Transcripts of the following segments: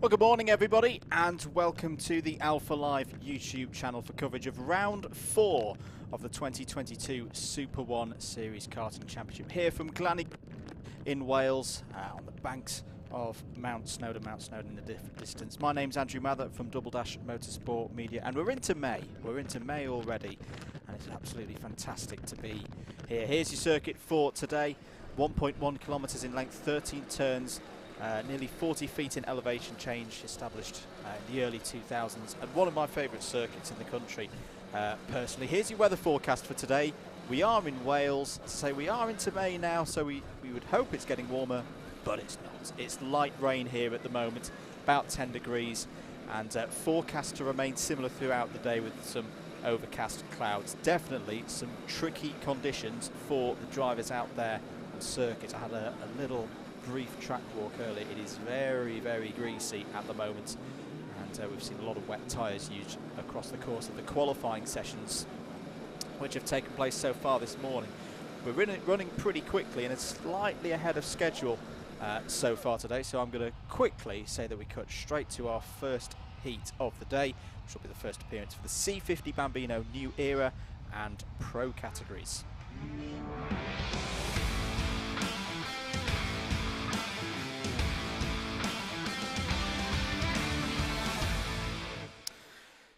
Well, good morning everybody and welcome to the Alpha Live YouTube channel for coverage of round 4 of the 2022 Super 1 Series Karting Championship here from Glan Y Gors in Wales on the banks of Mount Snowdon in the distance. My name's Andrew Mather from Double Dash Motorsport Media and we're into May. We're into May already and it's absolutely fantastic to be here. Here's your circuit for today. 1.1 kilometres in length, 13 turns. Nearly 40 feet in elevation change, established in the early 2000s, and one of my favourite circuits in the country personally. Here's your weather forecast for today. We are in Wales, so we are into May now, so we would hope it's getting warmer, but it's not. It's light rain here at the moment, about 10 degrees, and forecast to remain similar throughout the day with some overcast clouds. Definitely some tricky conditions for the drivers out there on circuit. I had a little brief track walk earlier. It is very, very greasy at the moment, and we've seen a lot of wet tyres used across the course of the qualifying sessions which have taken place so far this morning. We're running pretty quickly and it's slightly ahead of schedule so far today, so I'm going to quickly say that we cut straight to our first heat of the day, which will be the first appearance for the C50 Bambino New Era and Pro categories.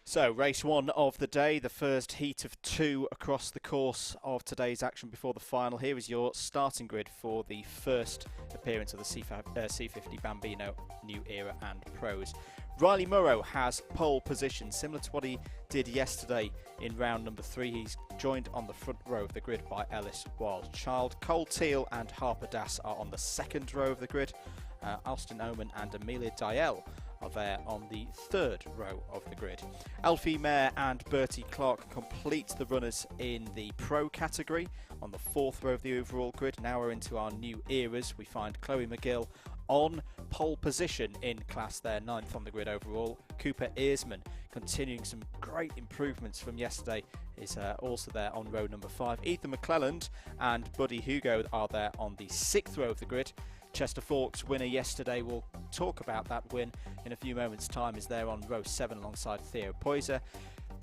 So, race 1 of the day, the first heat of 2 across the course of today's action before the final. Here is your starting grid for the first appearance of the C50 Bambino New Era and Pros. Riley Murrow has pole position, similar to what he did yesterday in round number 3. He's joined on the front row of the grid by Ellis Wildchild. Cole Teal and Harper Das are on the second row of the grid. Alston Oman and Amelia Diel are there on the third row of the grid. Alfie Mayer and Bertie Clark complete the runners in the Pro category on the fourth row of the overall grid. Now we're into our new eras. We find Chloe McGill on pole position in class there, 9th on the grid overall. Cooper Earsman continuing some great improvements from yesterday is also there on row number 5. Ethan McClelland and Buddy Hugo are there on the 6th row of the grid. Chester Forks winner yesterday, we'll talk about that win in a few moments time, is there on row 7 alongside Theo Poyser.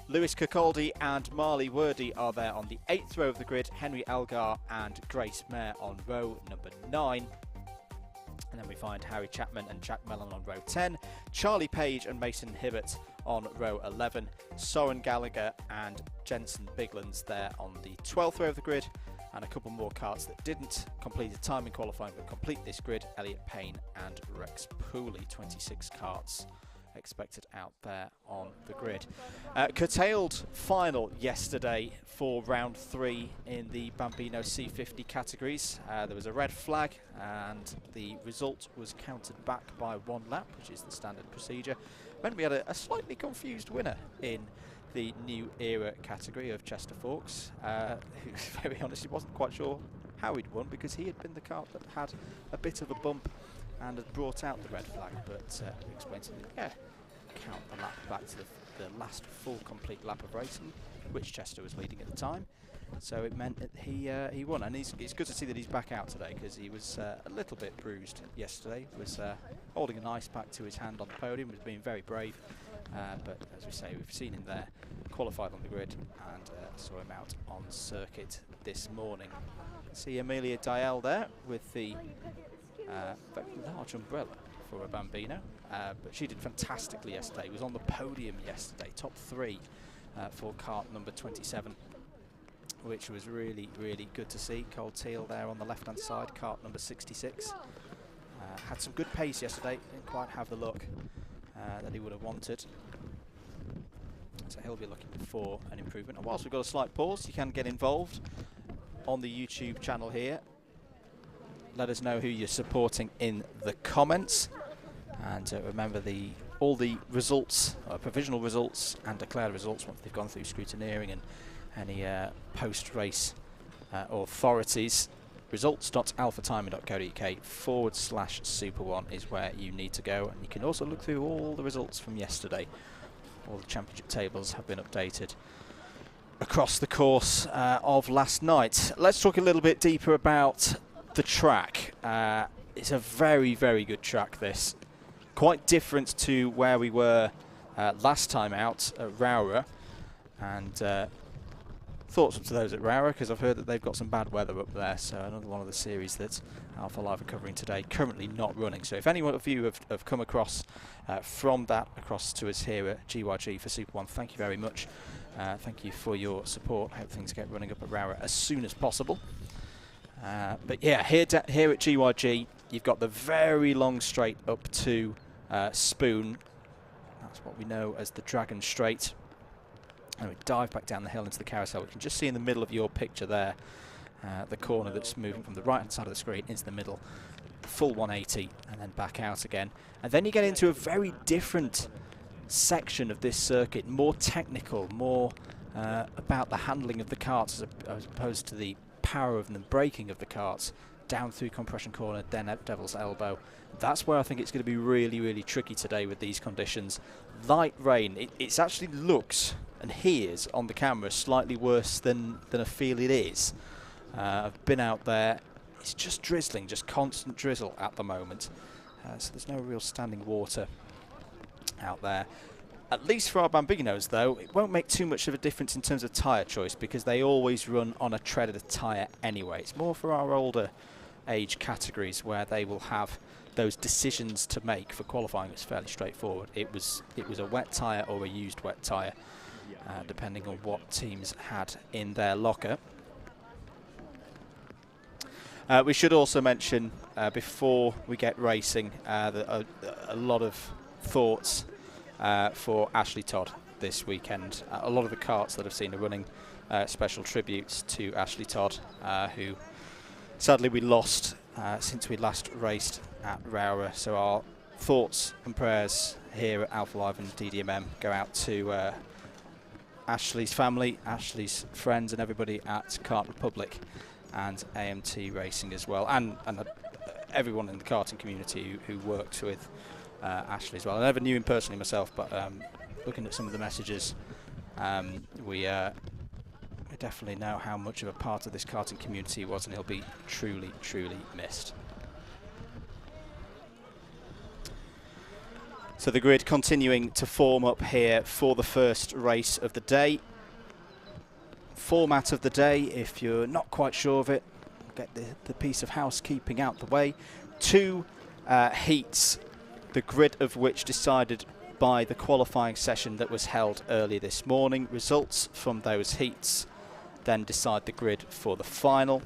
Lewis Kirkcaldy and Marley Wordy are there on the 8th row of the grid. Henry Elgar and Grace Mayer on row number 9. And then we find Harry Chapman and Jack Mellon on row 10. Charlie Page and Mason Hibbert on row 11. Soren Gallagher and Jensen Biglands there on the 12th row of the grid. And a couple more karts that didn't complete the timing qualifying but complete this grid. Elliot Payne and Rex Pooley, 26 karts expected out there on the grid. Curtailed final yesterday for round 3 in the Bambino C50 categories. There was a red flag and the result was counted back by 1 lap, which is the standard procedure. Meant we had a slightly confused winner in the New Era category of Chester Forks, who, very honestly, wasn't quite sure how he'd won because he had been the kart that had a bit of a bump and had brought out the red flag, but we explained to him, yeah, count the lap back to the last full complete lap of racing, which Chester was leading at the time, so it meant that he won, and it's good to see that he's back out today because he was a little bit bruised yesterday, was holding an ice pack to his hand on the podium, was being very brave. But as we say, we've seen him there, qualified on the grid, and saw him out on circuit this morning. See Amelia Diel there with the very large umbrella for a Bambino, but she did fantastically yesterday. Was on the podium yesterday, top 3 for kart number 27, which was really, really good to see. Cole Teal there on the left-hand side, kart number 66. Had some good pace yesterday, didn't quite have the look that he would have wanted, so he'll be looking for an improvement. And whilst we've got a slight pause, you can get involved on the YouTube channel here. Let us know who you're supporting in the comments, and remember all the results, provisional results and declared results once they've gone through scrutineering and any post-race authorities. Results.alphatimer.co.uk/Super1 is where you need to go, and you can also look through all the results from yesterday. All the championship tables have been updated across the course of last night. Let's talk a little bit deeper about the track. It's a very, very good track, this. quite different to where we were last time out at Rowrah. And thoughts up to those at Rowrah, because I've heard that they've got some bad weather up there. So another one of the series that Alpha Live are covering today, currently not running. So if any of you have come across from that across to us here at GYG for Super 1, thank you very much. Thank you for your support. Hope things get running up at Rowrah as soon as possible. But yeah, here at GYG, you've got the very long straight up to Spoon. That's what we know as the Dragon Straight. And we dive back down the hill into the carousel. We can just see in the middle of your picture there, the corner that's moving from the right-hand side of the screen into the middle. Full 180 and then back out again. And then you get into a very different section of this circuit, more technical, more about the handling of the karts as opposed to the power of the braking of the karts. Down through Compression Corner, then at Devil's Elbow. That's where I think it's going to be really, really tricky today with these conditions. Light rain, it actually looks and hears on the camera slightly worse than I feel it is. I've been out there, it's just drizzling, just constant drizzle at the moment. So there's no real standing water out there. At least for our Bambinos though, it won't make too much of a difference in terms of tyre choice because they always run on a treaded tyre anyway. It's more for our older age categories where they will have those decisions to make. For qualifying, it's fairly straightforward. It was a wet tyre or a used wet tyre, depending on what teams had in their locker. We should also mention before we get racing that a lot of thoughts for Ashley Todd this weekend. A lot of the karts that I've seen are running special tributes to Ashley Todd, who sadly we lost since we last raced at Rowrah. So our thoughts and prayers here at Alpha Live and DDMM go out to Ashley's family, Ashley's friends and everybody at Kart Republic and AMT Racing as well, and everyone in the karting community who worked with Ashley as well. I never knew him personally myself, but looking at some of the messages, we definitely know how much of a part of this karting community he was, and he'll be truly, truly missed. So the grid continuing to form up here for the first race of the day. Format of the day, if you're not quite sure of it, get the piece of housekeeping out the way. 2 heats, the grid of which decided by the qualifying session that was held earlier this morning. Results from those heats then decide the grid for the final.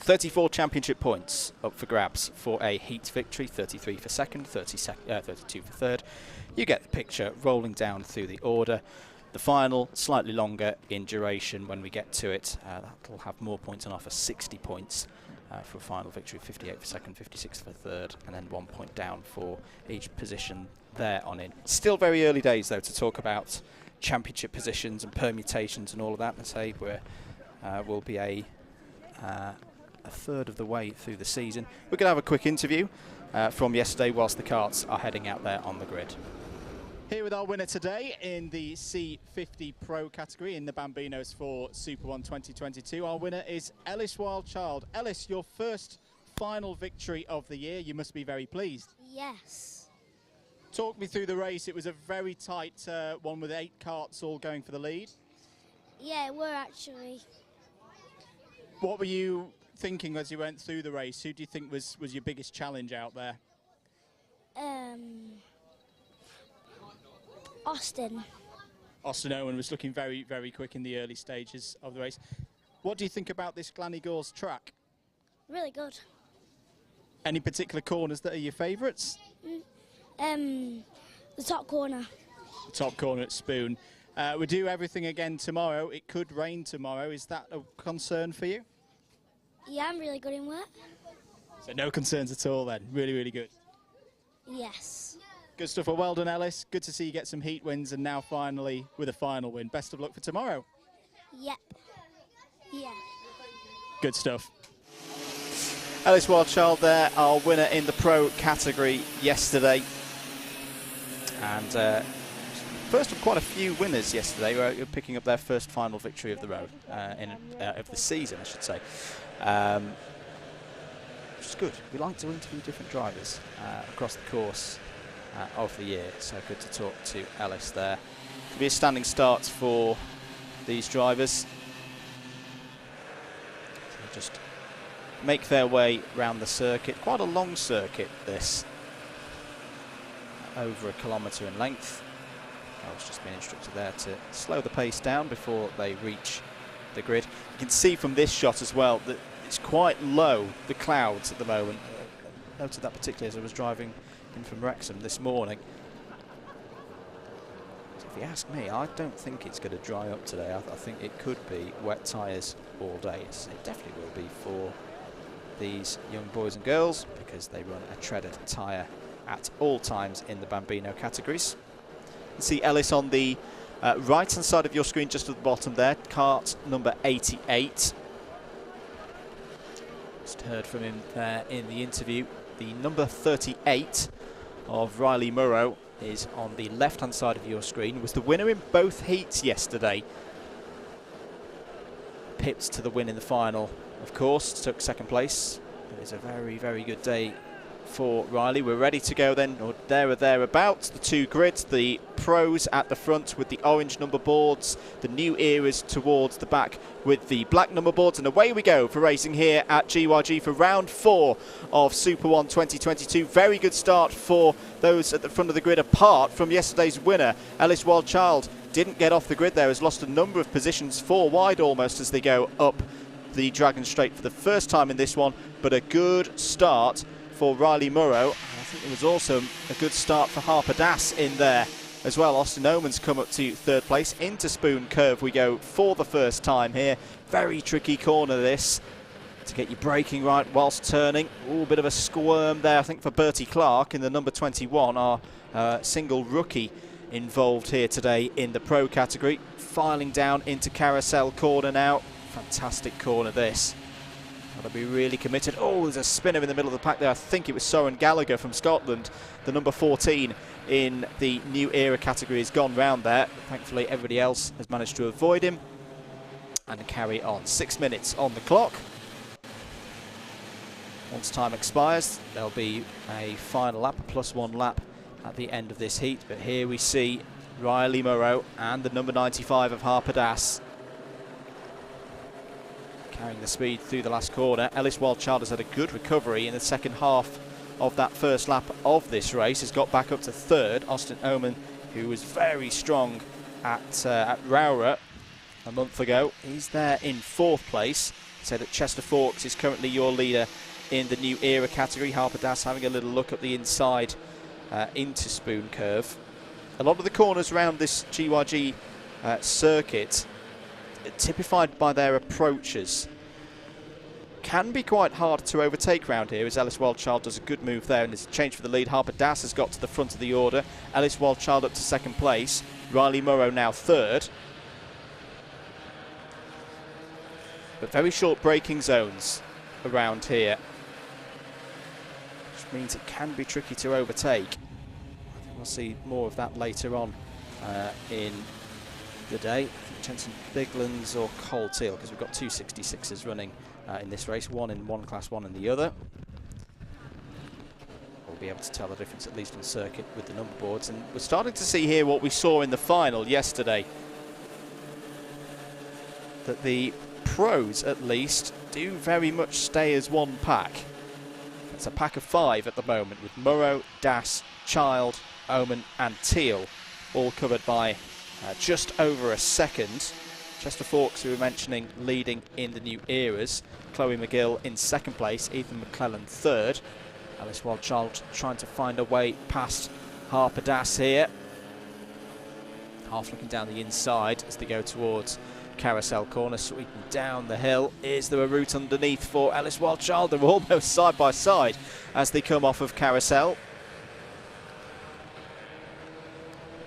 34 championship points up for grabs for a heat victory, 33 for second, 32 for third. You get the picture rolling down through the order. The final, slightly longer in duration when we get to it. That'll have more points on offer, 60 points for a final victory, 58 for second, 56 for third, and then 1 point down for each position there on in. Still very early days though to talk about championship positions and permutations and all of that. Let's say we'll be a third of the way through the season. We're going to have a quick interview from yesterday whilst the karts are heading out there on the grid. Here with our winner today in the C50 Pro category in the Bambinos for Super 1 2022. Our winner is Ellis Wildchild. Ellis, your first final victory of the year. You must be very pleased. Yes. Talk me through the race. It was a very tight one with 8 karts all going for the lead. Yeah, we're actually. What were you thinking as you went through the race? Who do you think was your biggest challenge out there? Austin. Austin Owen was looking very, very quick in the early stages of the race. What do you think about this Glan Y Gors track? Really good. Any particular corners that are your favourites? The top corner. The top corner at Spoon. We do everything again tomorrow. It could rain tomorrow. Is that a concern for you? Yeah, I'm really good in wet. So no concerns at all then. Really, really good. Yes. Good stuff. Well, well done, Ellis. Good to see you get some heat wins and now finally with a final win. Best of luck for tomorrow. Yep. Yeah. Good stuff. Ellis Wildchild there, our winner in the pro category yesterday. And first of quite a few winners yesterday were picking up their first final victory of the road, of the season, I should say. which is good. We like to interview different drivers across the course of the year, so good to talk to Ellis there. It'll be a standing start for these drivers. So just make their way round the circuit. Quite a long circuit, this. Over 1 kilometre in length. I was just being instructed there to slow the pace down before they reach the grid. You can see from this shot as well that it's quite low, the clouds at the moment. I noted that particularly as I was driving in from Wrexham this morning. So if you ask me, I don't think it's going to dry up today. I think it could be wet tyres all day. It definitely will be for these young boys and girls because they run a treaded tyre at all times in the Bambino categories. You can see Ellis on the right hand side of your screen, just at the bottom there, kart number 88. Just heard from him there in the interview. The number 38 of Riley Murrow is on the left hand side of your screen. Was the winner in both heats yesterday. Pipped to the win in the final, of course, took second place. It is a very, very good day for Riley. We're ready to go then, or there or thereabouts. The two grids, the pros at the front with the orange number boards, the new eras towards the back with the black number boards, and away we go for racing here at GYG for round 4 of Super 1 2022. Very good start for those at the front of the grid, apart from yesterday's winner. Ellis Wildchild didn't get off the grid there, has lost a number of positions, 4 wide almost as they go up the Dragon Straight for the first time in this one, but a good start for Riley Murrow. I think it was also a good start for Harper Das in there as well. Austin Oman's come up to 3rd place. Into Spoon Curve we go for the first time here. Very tricky corner this, to get your braking right whilst turning. Ooh, a bit of a squirm there I think for Bertie Clark in the number 21, our single rookie involved here today in the pro category. Filing down into Carousel Corner now. Fantastic corner this. Got to be really committed. Oh, there's a spinner in the middle of the pack there. I think it was Soren Gallagher from Scotland. The number 14 in the new era category has gone round there. Thankfully, everybody else has managed to avoid him and carry on. 6 minutes on the clock. Once time expires, there'll be a final lap, a +1 lap at the end of this heat. But here we see Riley Murrow and the number 95 of Harper Das carrying the speed through the last corner. Ellis Wildchild has had a good recovery in the second half of that first lap of this race. Has got back up to 3rd. Austin Oman, who was very strong at Rowrah a month ago, he's there in 4th place. So that Chester Forks is currently your leader in the new era category. Harper Das having a little look at the inside into Spoon Curve. A lot of the corners around this GYG circuit, typified by their approaches, can be quite hard to overtake round here as Ellis Wildchild does a good move there and it's a change for the lead. Harper Das has got to the front of the order. Ellis Wildchild up to 2nd place. Riley Murrow now 3rd. But very short braking zones around here, which means it can be tricky to overtake. I think we'll see more of that later on in the day. Jensen Biglands or Cole Teal, because we've got 2 66s running in this race, one in one class, one in the other. We'll be able to tell the difference at least on circuit with the number boards, and we're starting to see here what we saw in the final yesterday, that the pros at least do very much stay as one pack. It's a pack of 5 at the moment with Murrow, Das, Child, Oman and Teal all covered by just over a second. Chester Forks, who we were mentioning, leading in the new eras. Chloe McGill in 2nd place, Ethan McClellan 3rd. Ellis Wildchild trying to find a way past Harper Das here. Half looking down the inside as they go towards Carousel Corner, sweeping down the hill. Is there a route underneath for Ellis Wildchild? They're almost side by side as they come off of Carousel.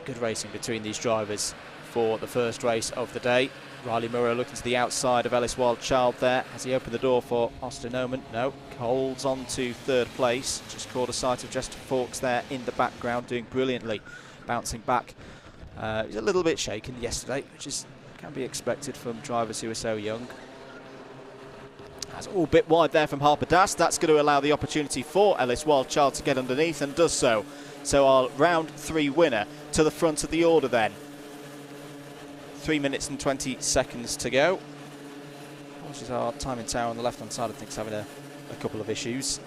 Good racing between these drivers for the first race of the day. Riley Murrow looking to the outside of Ellis Wildchild there. Has he opened the door for Austin Oman? No. Holds on to 3rd place. Just caught a sight of Chester Forks there in the background, doing brilliantly, bouncing back. He's a little bit shaken yesterday, which can be expected from drivers who are so young. That's all a bit wide there from Harper Das. That's going to allow the opportunity for Ellis Wildchild to get underneath, and does so. So our round 3 winner to the front of the order then. 3 minutes and 20 seconds to go. Apologies, our timing tower on the left-hand side I think is having a couple of issues.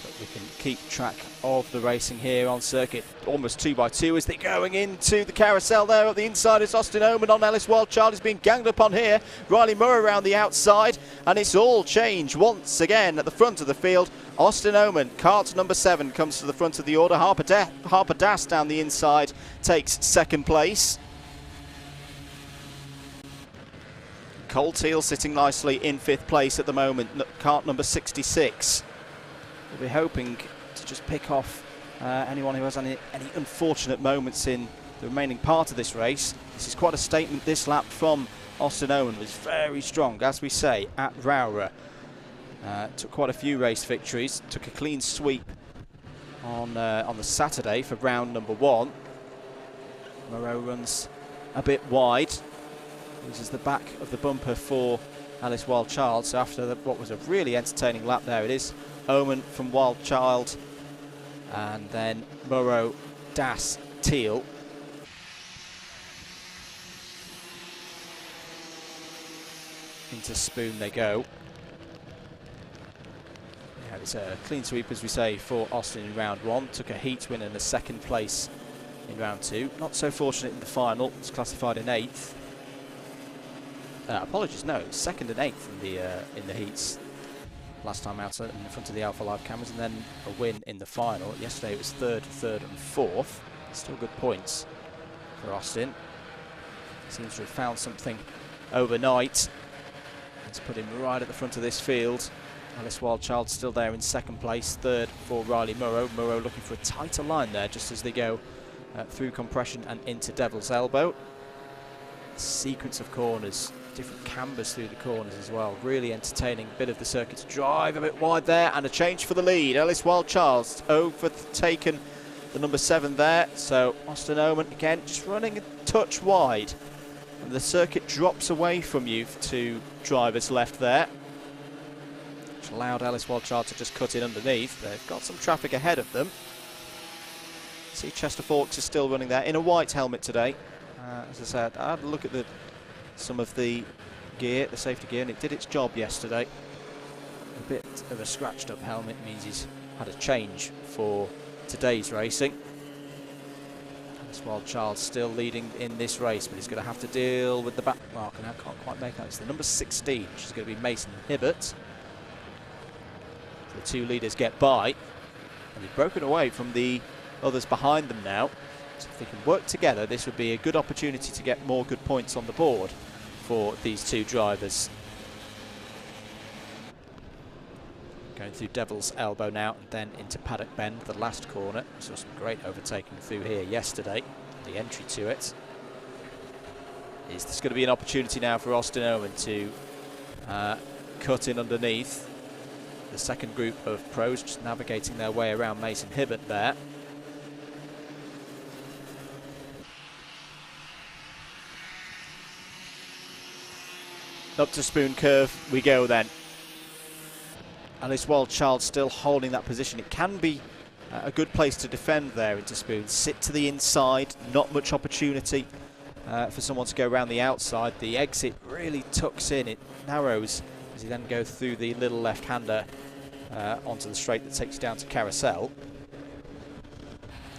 But we can keep track of the racing here on circuit. Almost 2 by 2 as they're going into the carousel there. At the inside is Austin Oman on Ellis Wildchild. He's being ganged up on here. Riley Murray around the outside. And it's all changed once again at the front of the field. Austin Oman, kart number 7, comes to the front of the order. Harper Das down the inside takes 2nd place. Cole Teal sitting nicely in 5th place at the moment, kart number 66. We'll be hoping to just pick off anyone who has any unfortunate moments in the remaining part of this race. This is quite a statement this lap from Austin Oman. Was very strong, as we say, at Rowrah. Took quite a few race victories. Took a clean sweep on the Saturday for round number 1. Moreau runs a bit wide. Uses the back of the bumper for Ellis Wildchild. So after what was a really entertaining lap there, it is Oman from Wildchild, and then Moreau, Das, Teal. Into Spoon they go. Yeah, it's a clean sweep, as we say, for Austin in round 1. Took a heat win and a 2nd place in round 2. Not so fortunate in the final. Was classified in 8th. Apologies, no, 2nd and 8th in the heats last time out in front of the Alpha Live cameras, and then a win in the final. Yesterday it was 3rd and 4th. Still good points for Austin. Seems to have found something overnight. Let's put him right at the front of this field. Ellis Wildchild still there in 2nd place, 3rd for Riley Murrow. Murrow looking for a tighter line there just as they go through compression and into Devil's Elbow. Sequence of corners, different cambers through the corners as well. Really entertaining bit of the circuit to drive a bit wide there, and a change for the lead. Ellis Wildchild overtaken the number 7 there. So Austin Oman again just running a touch wide, and the circuit drops away from you to drivers left there, which allowed Ellis Wildchild to just cut in underneath. They've got some traffic ahead of them. See, Chester Forks is still running there in a white helmet today. As I said, I had a look at some of the gear, the safety gear, and it did its job yesterday. A bit of a scratched up helmet means he's had a change for today's racing. This Wildchild still leading in this race, but he's going to have to deal with the back mark, and I can't quite make out. It's the number 16, which is going to be Mason Hibbert. So the 2 leaders get by, and they've broken away from the others behind them now. So if they can work together, this would be a good opportunity to get more good points on the board for these 2 drivers. Going through Devil's Elbow now, and then into Paddock Bend, the last corner. We saw some great overtaking through here yesterday. The entry to it. Is this going to be an opportunity now for Austin Oman to cut in underneath the 2nd group of pros, just navigating their way around Mason Hibbert there. Up to Spoon Curve we go then. Ellis Wildchild still holding that position. It can be a good place to defend there into Spoon. Sit to the inside, not much opportunity for someone to go around the outside. The exit really tucks in, it narrows as you then go through the little left-hander onto the straight that takes you down to Carousel.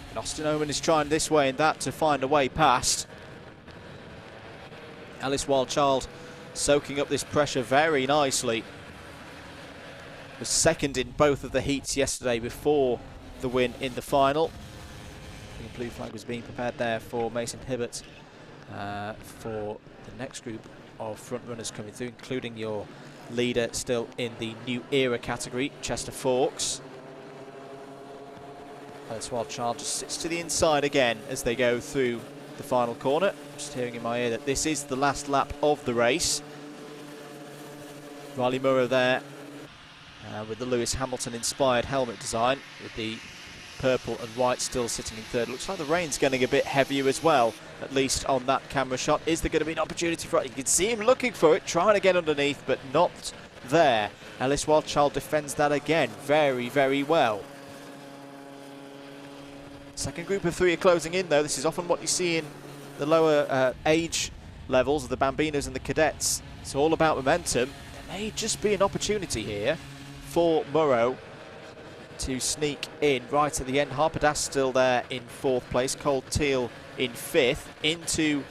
And Austin Oman is trying this way and that to find a way past. Ellis Wildchild soaking up this pressure very nicely. Was 2nd in both of the heats yesterday before the win in the final. The blue flag was being prepared there for Mason Hibbert for the next group of front runners coming through, including your leader still in the new era category, Chester Forks. Ellis Wildchild just sits to the inside again as they go through the final corner. Just hearing in my ear that this is the last lap of the race. Riley Murrow there with the Lewis Hamilton inspired helmet design, with the purple and white still sitting in third. Looks like the rain's getting a bit heavier as well, at least on that camera shot. Is there going to be an opportunity for it? You can see him looking for it, trying to get underneath, but not there. Ellis Wildchild defends that again very, very well. Second group of three are closing in, though. This is often what you see in the lower age levels of the Bambinos and the Cadets. It's all about momentum. There may just be an opportunity here for Murrow to sneak in right at the end. Harpadas still there in fourth place. Cold Teal in fifth. Into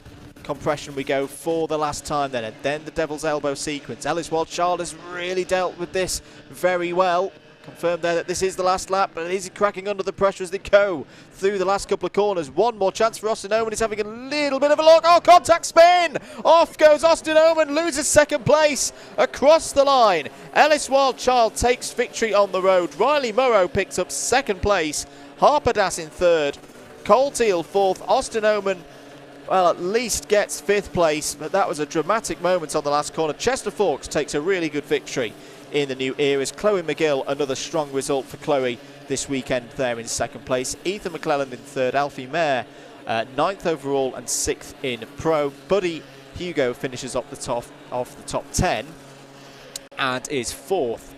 compression we go for the last time then. And then the Devil's Elbow sequence. Ellis Wildchild has really dealt with this very well. Confirmed there that this is the last lap, but is he cracking under the pressure as they go through the last couple of corners? One more chance for Austin Oman. He's having a little bit of a look. Oh, contact spin! Off goes Austin Oman, loses second place across the line. Ellis Wildchild takes victory on the road. Riley Murrow picks up second place. Harpadas in third. Cold Teal fourth. Austin Oman, well, at least gets fifth place, but that was a dramatic moment on the last corner. Chester Forks takes a really good victory in the New Eras. Chloe McGill, another strong result for Chloe this weekend there in second place. Ethan McClellan in third. Alfie Mayer ninth overall and sixth in pro. Buddy Hugo finishes up the top of the top 10 and is fourth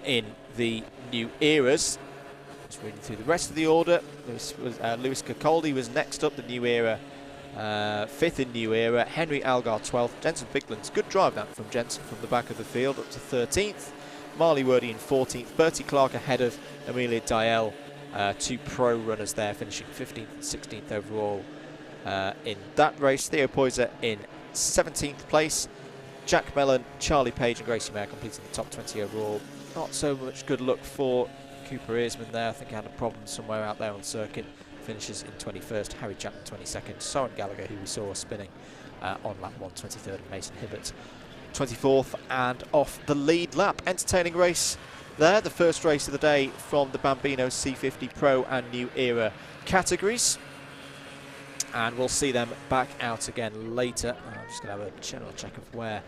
in the New Eras. Just reading through the rest of the order. Lewis Cacoldi was next up, the New Era. Fifth in New Era. Henry Algar 12th. Jensen Biglands, good drive that from Jensen from the back of the field up to 13th. Marley Wordy in 14th. Bertie Clark ahead of Amelia Diel. Two pro runners there finishing 15th and 16th overall in that race. Theo Poyser in 17th place. Jack Mellon, Charlie Page and Gracie Mayer completing the top 20 overall. Not so much good luck for Cooper Earsman there. I think he had a problem somewhere out there on circuit. Finishes in 21st, Harry Chapman 22nd, Soren Gallagher, who we saw spinning on lap 1, 23rd, and Mason Hibbert 24th, and off the lead lap. Entertaining race there, the first race of the day from the Bambino C50 Pro and New Era categories, and we'll see them back out again later. I'm just going to have a general check of where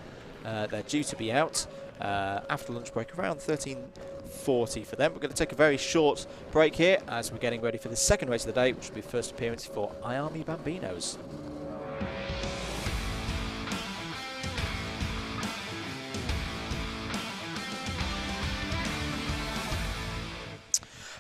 they're due to be out after lunch break, around 13:40 for them. We're going to take a very short break here as we're getting ready for the second race of the day, which will be first appearance for Iami Bambinos.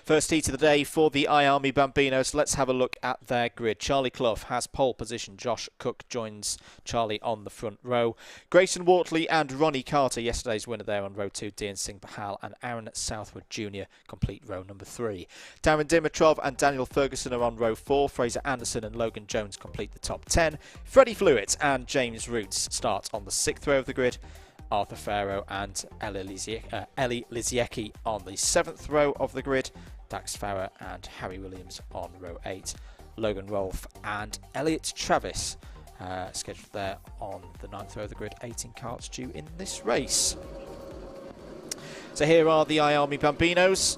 First heat of the day for the Iami Bambinos. Let's have a look at their grid. Charlie Clough has pole position. Josh Cook joins Charlie on the front row. Grayson Wortley and Ronnie Carter, yesterday's winner there on row 2. Dean Singh Bahal and Aaron Southwood Jr. complete row number 3. Darren Dimitrov and Daniel Ferguson are on row 4. Fraser Anderson and Logan Jones complete the top 10. Freddie Flewitt and James Roots start on the 6th row of the grid. Arthur Farrow and Ellie Liziecki on the 7th row of the grid. Dax Farrer and Harry Williams on row 8. Logan Rolfe and Elliot Travis scheduled there on the 9th row of the grid. 18 carts due in this race. So here are the Iami Bambinos.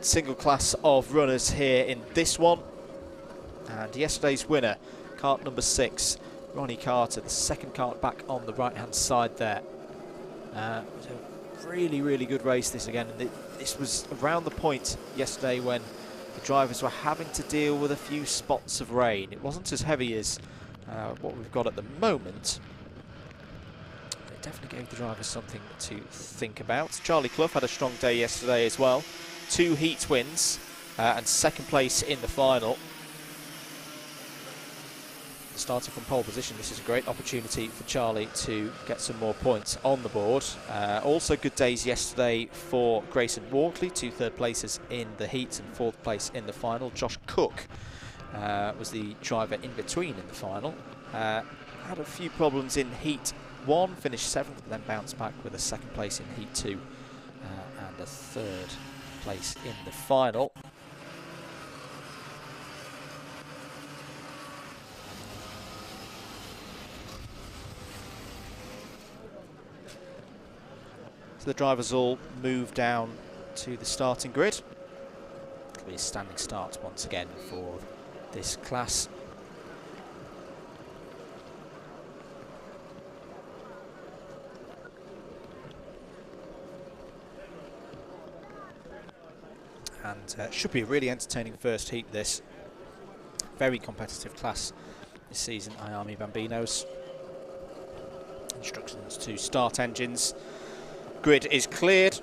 Single class of runners here in this one. And yesterday's winner, cart number 6, Ronnie Carter, the second cart back on the right hand side there. It was a really, really good race this again. And this was around the point yesterday when the drivers were having to deal with a few spots of rain. It wasn't as heavy as what we've got at the moment. But it definitely gave the drivers something to think about. Charlie Clough had a strong day yesterday as well. 2 heat wins and second place in the final. Starting from pole position, this is a great opportunity for Charlie to get some more points on the board. Also good days yesterday for Grayson Wortley, 2 third places in the heat and 4th place in the final. Josh Cook was the driver in between in the final. Had a few problems in heat 1, finished 7th, but then bounced back with a 2nd place in heat 2 and a 3rd place in the final. So the drivers all move down to the starting grid. It'll be a standing start once again for this class. and should be a really entertaining first heat. This very competitive class this season, Iami Bambinos. Instructions to start engines. Grid is cleared,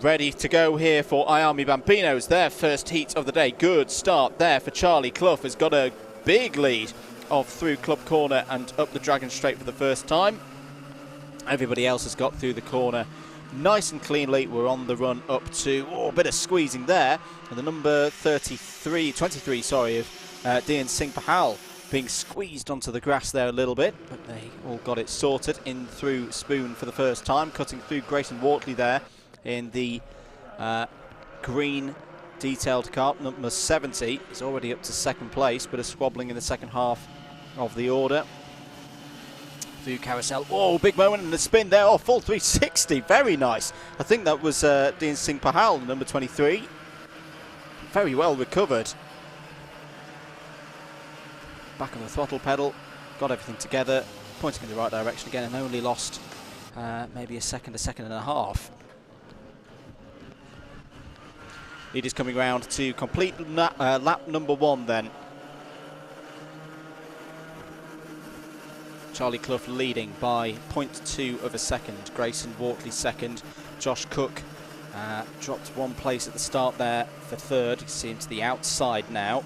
ready to go here for Iami Bambinos, their first heat of the day. Good start there for Charlie Clough, has got a big lead of through Club Corner and up the Dragon Straight for the first time. Everybody else has got through the corner nice and cleanly. We're on the run up to, a bit of squeezing there, and the number 23 of Dian Singh Pahal being squeezed onto the grass there a little bit, but they all got it sorted in through Spoon for the first time, cutting through Grayson Wortley there in the green detailed cart. Number 70 is already up to second place, but is squabbling in the second half of the order. Through Carousel, big moment and the spin there, full 360, very nice. I think that was Dian Singh Pahal, number 23. Very well recovered. Back on the throttle pedal, got everything together, pointing in the right direction again, and only lost maybe a second and a half. Leaders coming round to complete lap number 1 then. Charlie Clough leading by 0.2 of a second. Grayson Wortley second. Josh Cook dropped 1 place at the start there for third. He's seen to the outside now.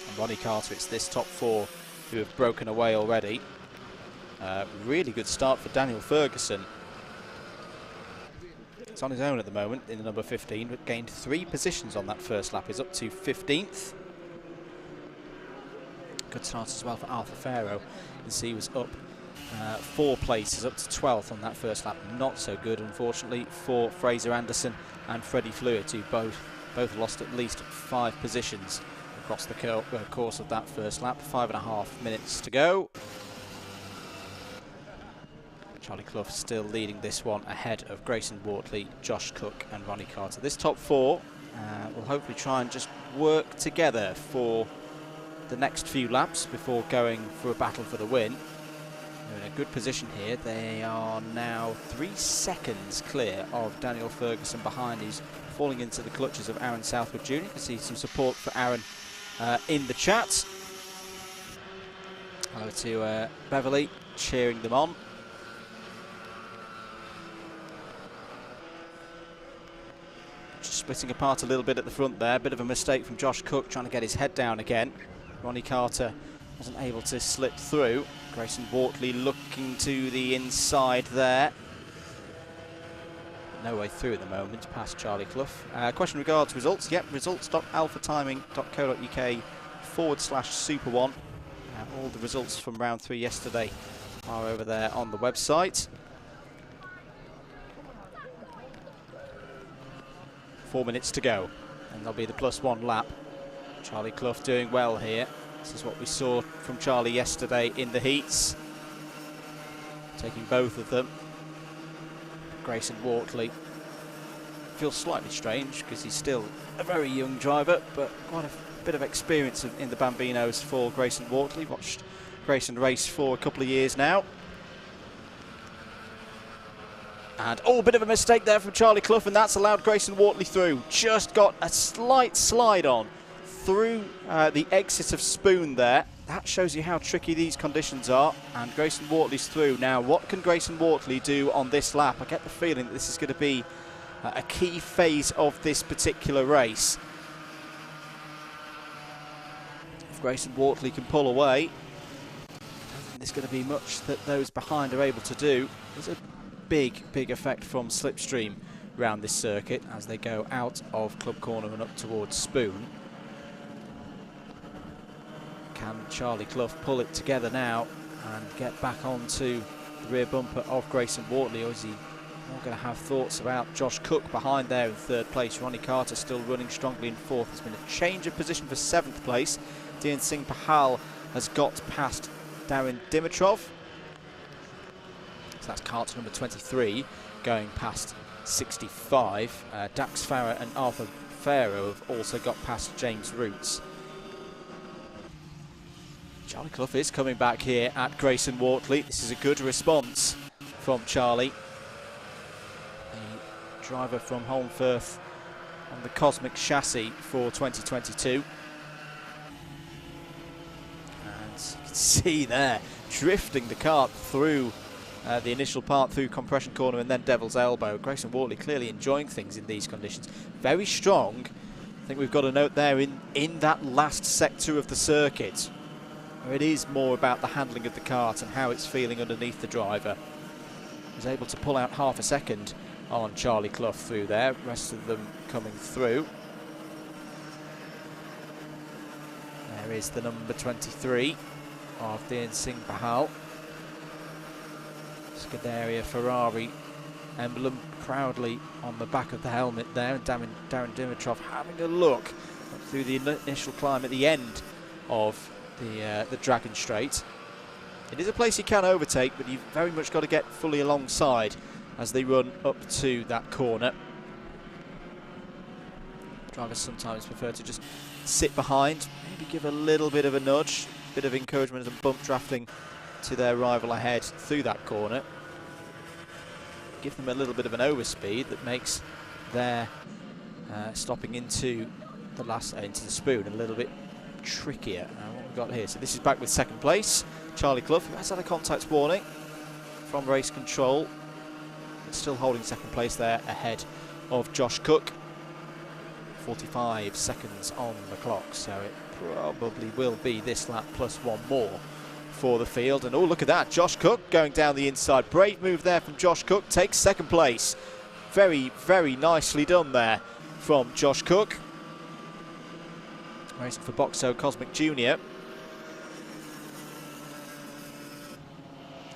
And Ronnie Carter, it's this top 4 who have broken away already. Really good start for Daniel Ferguson. It's on his own at the moment in the number 15, but gained 3 positions on that first lap. He's up to 15th. Good start as well for Arthur Farrow. You can see he was up 4 places, up to 12th on that first lap. Not so good, unfortunately, for Fraser Anderson and Freddie Fluid, who both lost at least 5 positions across the course of that first lap. 5.5 minutes to go. Charlie Clough still leading this one ahead of Grayson Wortley, Josh Cook and Ronnie Carter. This top 4 will hopefully try and just work together for the next few laps before going for a battle for the win. They're in a good position here. They are now 3 seconds clear of Daniel Ferguson behind. He's falling into the clutches of Aaron Southwood Jr. You can see some support for Aaron in the chat. Hello to Beverly cheering them on. Just splitting apart a little bit at the front there. Bit of a mistake from Josh Cook trying to get his head down again. Ronnie Carter wasn't able to slip through. Grayson Wortley looking to the inside there. No way through at the moment past Charlie Clough. Question regards results. Yep, results.alphatiming.co.uk/Super1. All the results from round 3 yesterday are over there on the website. 4 minutes to go, and there'll be the +1 lap. Charlie Clough doing well here. This is what we saw from Charlie yesterday in the heats. Taking both of them. Grayson Wortley feels slightly strange because he's still a very young driver, but quite a bit of experience in the Bambinos for Grayson Wortley. Watched Grayson race for a couple of years now. And a bit of a mistake there from Charlie Clough, and that's allowed Grayson Wortley through. Just got a slight slide on through the exit of Spoon there. That shows you how tricky these conditions are, and Grayson Wortley's through. Now, what can Grayson Wortley do on this lap? I get the feeling that this is going to be a key phase of this particular race. If Grayson Wortley can pull away, I don't think there's going to be much that those behind are able to do. There's a big effect from slipstream around this circuit as they go out of Club Corner and up towards Spoon. Can Charlie Clough pull it together now and get back onto the rear bumper of Grayson Wortley, or is he more going to have thoughts about Josh Cook behind there in 3rd place? Ronnie Carter still running strongly in 4th. There's been a change of position for 7th place. Dian Singh Pahal has got past Darren Dimitrov. So that's cart number 23 going past 65. Dax Farah and Arthur Farrow have also got past James Roots. Charlie Clough is coming back here at Grayson Wortley. This is a good response from Charlie. The driver from Holmfirth on the Cosmic chassis for 2022. And you can see there, drifting the kart through the initial part through Compression Corner and then Devil's Elbow. Grayson Wortley clearly enjoying things in these conditions. Very strong. I think we've got a note there in that last sector of the circuit, where it is more about the handling of the kart and how it's feeling underneath the driver. Was able to pull out half a second on Charlie Clough through there, rest of them coming through. There is the number 23 of Dean Singh Bahal. Scuderia Ferrari emblem proudly on the back of the helmet there, and Darren Dimitrov having a look through the initial climb at the end of the Dragon Straight. It is a place you can overtake, but you've very much got to get fully alongside as they run up to that corner. Drivers sometimes prefer to just sit behind, maybe give a little bit of a nudge, bit of encouragement and bump drafting to their rival ahead through that corner. Give them a little bit of an overspeed that makes their stopping into the spoon a little bit trickier. What we've got here, so this is back with second place. Charlie Clough, who has had a contact warning from race control, but still holding second place there ahead of Josh Cook. 45 seconds on the clock, so it probably will be this lap plus one more for the field. And oh, look at that, Josh Cook going down the inside. Brave move there from Josh Cook, takes second place. Very, very nicely done there from Josh Cook. Racing for Boxo Cosmic Junior.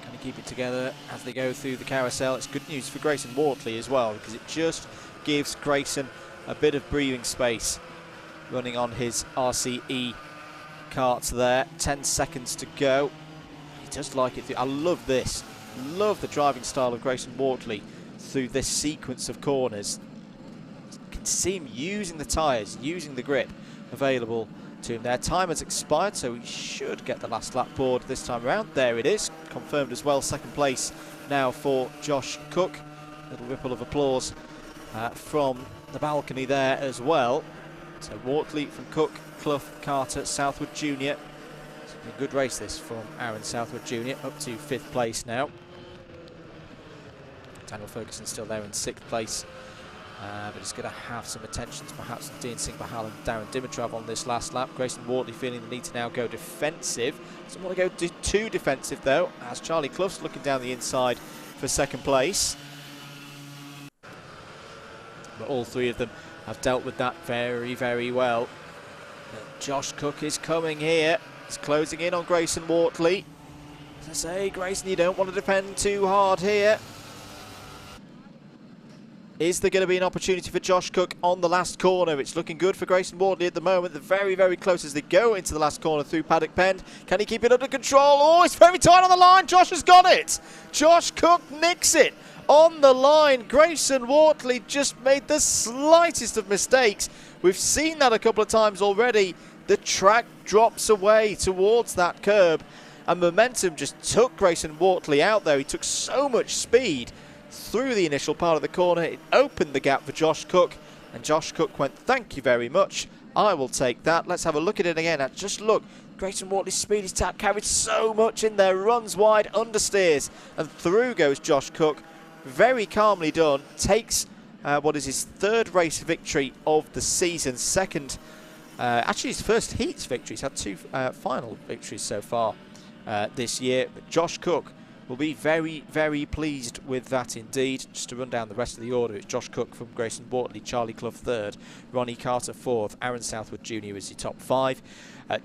Can he keep it together as they go through the carousel? It's good news for Grayson Wortley as well, because it just gives Grayson a bit of breathing space running on his RCE karts there. 10 seconds to go. He does like it. I love this. Love the driving style of Grayson Wortley through this sequence of corners. You can see him using the tyres, using the grip available to him there. Time has expired, so he should get the last lap board this time around. There it is, confirmed as well. Second place now for Josh Cook. Little ripple of applause from the balcony there as well. So Wortley from Cook, Clough, Carter, Southwood Jr. It's been a good race this from Aaron Southwood Jr. up to 5th place now. Daniel Ferguson still there in 6th place. But he's going to have some attentions perhaps from Dean Singh Bahal and Darren Dimitrov on this last lap. Grayson Wortley feeling the need to now go defensive. Doesn't want to go too defensive though, as Charlie Clough's looking down the inside for second place. But all three of them have dealt with that very, very well. But Josh Cook is coming here. He's closing in on Grayson Wortley. As I say, Grayson, you don't want to defend too hard here. Is there going to be an opportunity for Josh Cook on the last corner? It's looking good for Grayson Wortley at the moment. They're very, very close as they go into the last corner through Paddock Bend. Can he keep it under control? Oh, it's very tight on the line. Josh has got it. Josh Cook nicks it on the line. Grayson Wortley just made the slightest of mistakes. We've seen that a couple of times already. The track drops away towards that curb, and momentum just took Grayson Wortley out there. He took so much speed through the initial part of the corner. It opened the gap for Josh Cook, and Josh Cook went, thank you very much, I will take that. Let's have a look at it again. Just look, Grayson Wortley's speed is carried so much in there, runs wide, understeers, and through goes Josh Cook. Very calmly done, takes what is his 3rd race victory of the season, actually his first heats victory. He's had 2 final victories so far this year, but Josh Cook will be very, very pleased with that indeed. Just to run down the rest of the order, it's Josh Cook from Grayson Wortley, Charlie Clough 3rd, Ronnie Carter 4th, Aaron Southwood Jr. is your top 5.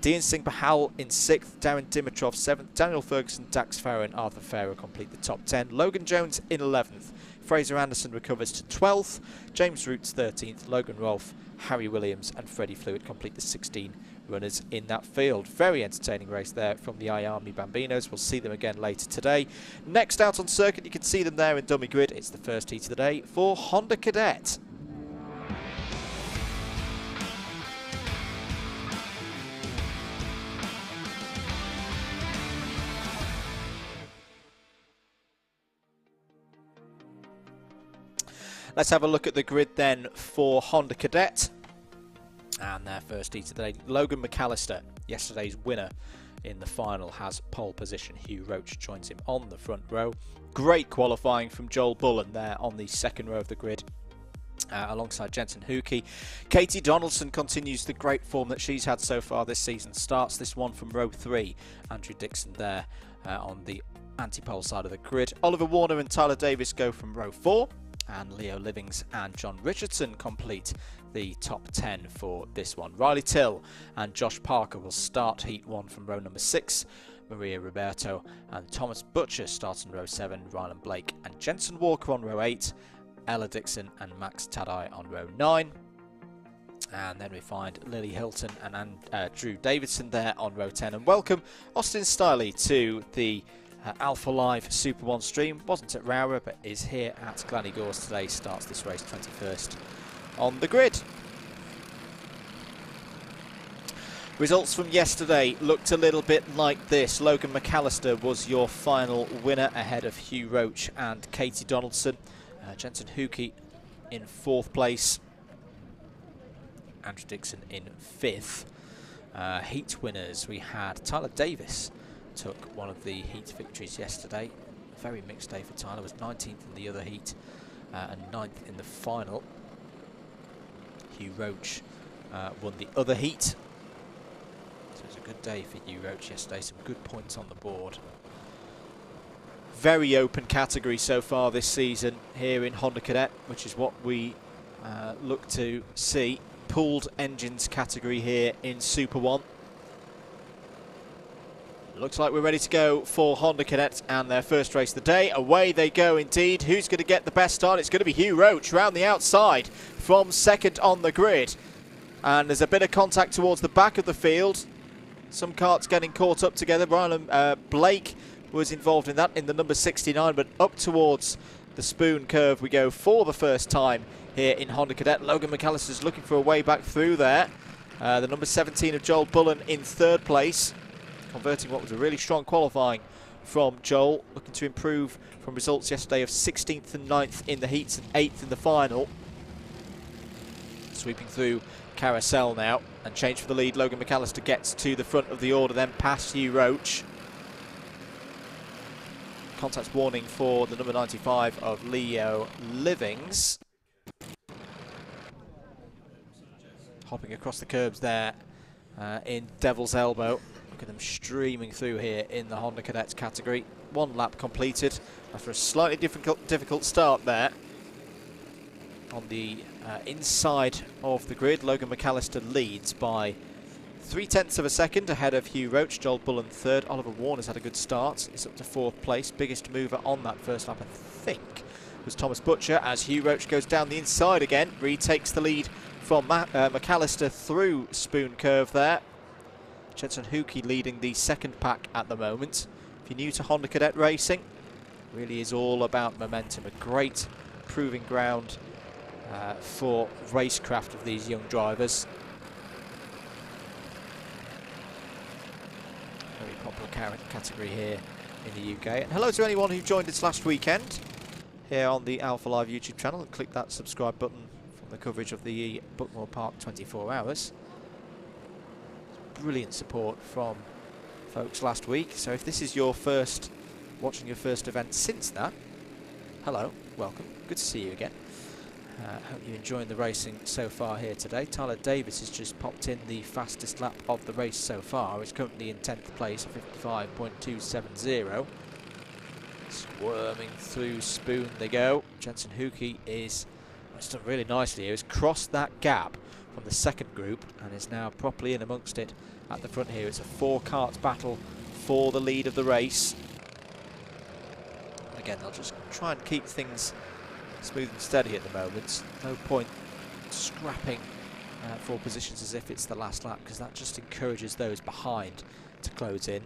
Dean Singh Bahal in 6th, Darren Dimitrov 7th, Daniel Ferguson, Dax Farrow and Arthur Farrow complete the top 10. Logan Jones in 11th, Fraser Anderson recovers to 12th, James Roots 13th, Logan Rolfe, Harry Williams and Freddie Fluid complete the 16 runners in that field. Very entertaining race there from the I-Army Bambinos. We'll see them again later today. Next out on circuit, you can see them there in dummy grid. It's the first heat of the day for Honda Cadet. Let's have a look at the grid then for Honda Cadet. And their first heat of the day, Logan McAllister, yesterday's winner in the final, has pole position. Hugh Roach joins him on the front row. Great qualifying from Joel Bullen there on the second row of the grid. Alongside Jensen Hookey. Katie Donaldson continues the great form that she's had so far this season. Starts this one from row 3. Andrew Dixon there on the anti-pole side of the grid. Oliver Warner and Tyler Davis go from row 4. And Leo Livings and John Richardson complete the top 10 for this one. Riley Till and Josh Parker will start heat 1 from row number 6. Maria Roberto and Thomas Butcher start in row 7. Ryland Blake and Jensen Walker on row 8. Ella Dixon and Max Tadai on row 9. And then we find Lily Hilton and Drew Davidson there on row 10. And welcome Austin Stiley to the Alpha Live Super 1 stream. Wasn't at Rowrah, but is here at Glan Y Gors today. Starts this race 21st on the grid. Results from yesterday looked a little bit like this. Logan McAllister was your final winner ahead of Hugh Roach and Katie Donaldson. Jensen Hookey in 4th place. Andrew Dixon in 5th. Heat winners, we had Tyler Davis took one of the heat victories yesterday. Very mixed day for Tyler. Was 19th in the other heat and 9th in the final. Hugh Roach won the other heat. So it was a good day for Hugh Roach yesterday. Some good points on the board. Very open category so far this season here in Honda Cadet, which is what we look to see. Pooled engines category here in Super 1. Looks like we're ready to go for Honda Cadet and their first race of the day. Away they go indeed. Who's going to get the best start? It's going to be Hugh Roach round the outside from 2nd on the grid. And there's a bit of contact towards the back of the field. Some karts getting caught up together. Ryland Blake was involved in that in the number 69, but up towards the spoon curve we go for the first time here in Honda Cadet. Logan McAllister's looking for a way back through there. The number 17 of Joel Bullen in 3rd place, converting what was a really strong qualifying from Joel, looking to improve from results yesterday of 16th and 9th in the heats and 8th in the final. Sweeping through Carousel now and change for the lead. Logan McAllister gets to the front of the order, then past Hugh Roach. Contact warning for the number 95 of Leo Livings. Hopping across the curbs there in Devil's Elbow. Look at them streaming through here in the Honda Cadets category. 1 lap completed after a slightly difficult start there. On the inside of the grid, Logan McAllister leads by 0.3 of a second ahead of Hugh Roach. Joel Bullen 3rd. Oliver Warner's had a good start. It's up to 4th place. Biggest mover on that first lap, I think, was Thomas Butcher, as Hugh Roach goes down the inside again. Retakes the lead from McAllister through Spoon Curve there. Jensen Hookey leading the 2nd pack at the moment. If you're new to Honda Cadet racing, really is all about momentum. A great proving ground for racecraft of these young drivers. Very popular category here in the UK. And hello to anyone who joined us last weekend here on the Alpha Live YouTube channel, and click that subscribe button from the coverage of the Buckmore Park 24 hours. Brilliant support from folks last week. So if this is your watching your first event since that, hello, welcome, good to see you again. Hope you're enjoying the racing so far here today. Tyler Davis has just popped in the fastest lap of the race so far. He's currently in 10th place, 55.270. Squirming through Spoon they go. Jensen Hookey is done really nicely here. He's crossed that gap from the 2nd group and is now properly in amongst it at the front here. It's a 4-kart battle for the lead of the race. Again, they'll just try and keep things smooth and steady at the moment. No point scrapping for positions as if it's the last lap, because that just encourages those behind to close in.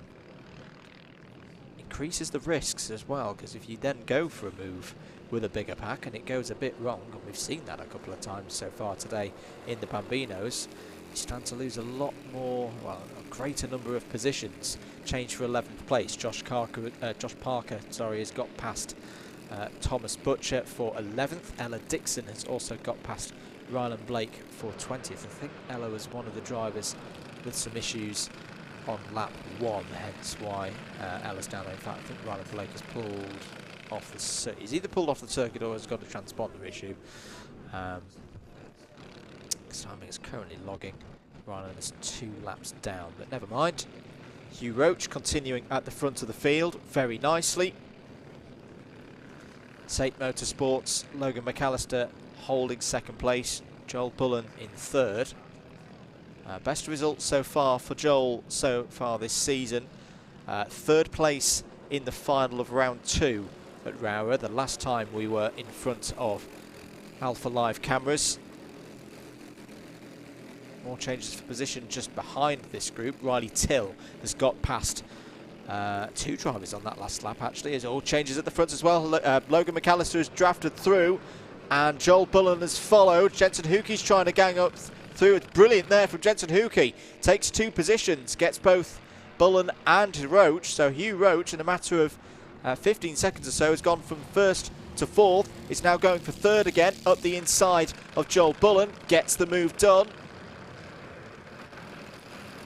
Increases the risks as well, because if you then go for a move with a bigger pack and it goes a bit wrong, and we've seen that a couple of times so far today in the Bambinos, you stand to lose a lot more, well, a greater number of positions. Change for 11th place. Josh Parker, has got past Thomas Butcher for 11th. Ella Dixon has also got past Rylan Blake for 20th. I think Ella was one of the drivers with some issues on lap 1, hence why Ella's down there. In fact, I think Rylan Blake has pulled off the circuit. He's either pulled off the circuit or has got a transponder issue. Timing is currently logging. Rylan is 2 laps down, but never mind. Hugh Roach continuing at the front of the field very nicely. Tate Motorsports, Logan McAllister holding 2nd place, Joel Bullen in 3rd. Best result so far for Joel so far this season. 3rd place in the final of round 2 at Rowrah, the last time we were in front of Alpha Live cameras. More changes for position just behind this group. Riley Till has got past 2 drivers on that last lap, actually. There's all changes at the front as well. Logan McAllister has drafted through, and Joel Bullen has followed. Jensen Hookie's trying to gang up through. It's brilliant there from Jensen Hookie. Takes 2 positions, gets both Bullen and Roach. So Hugh Roach, in a matter of 15 seconds or so, has gone from 1st to 4th. Is now going for 3rd again, up the inside of Joel Bullen. Gets the move done.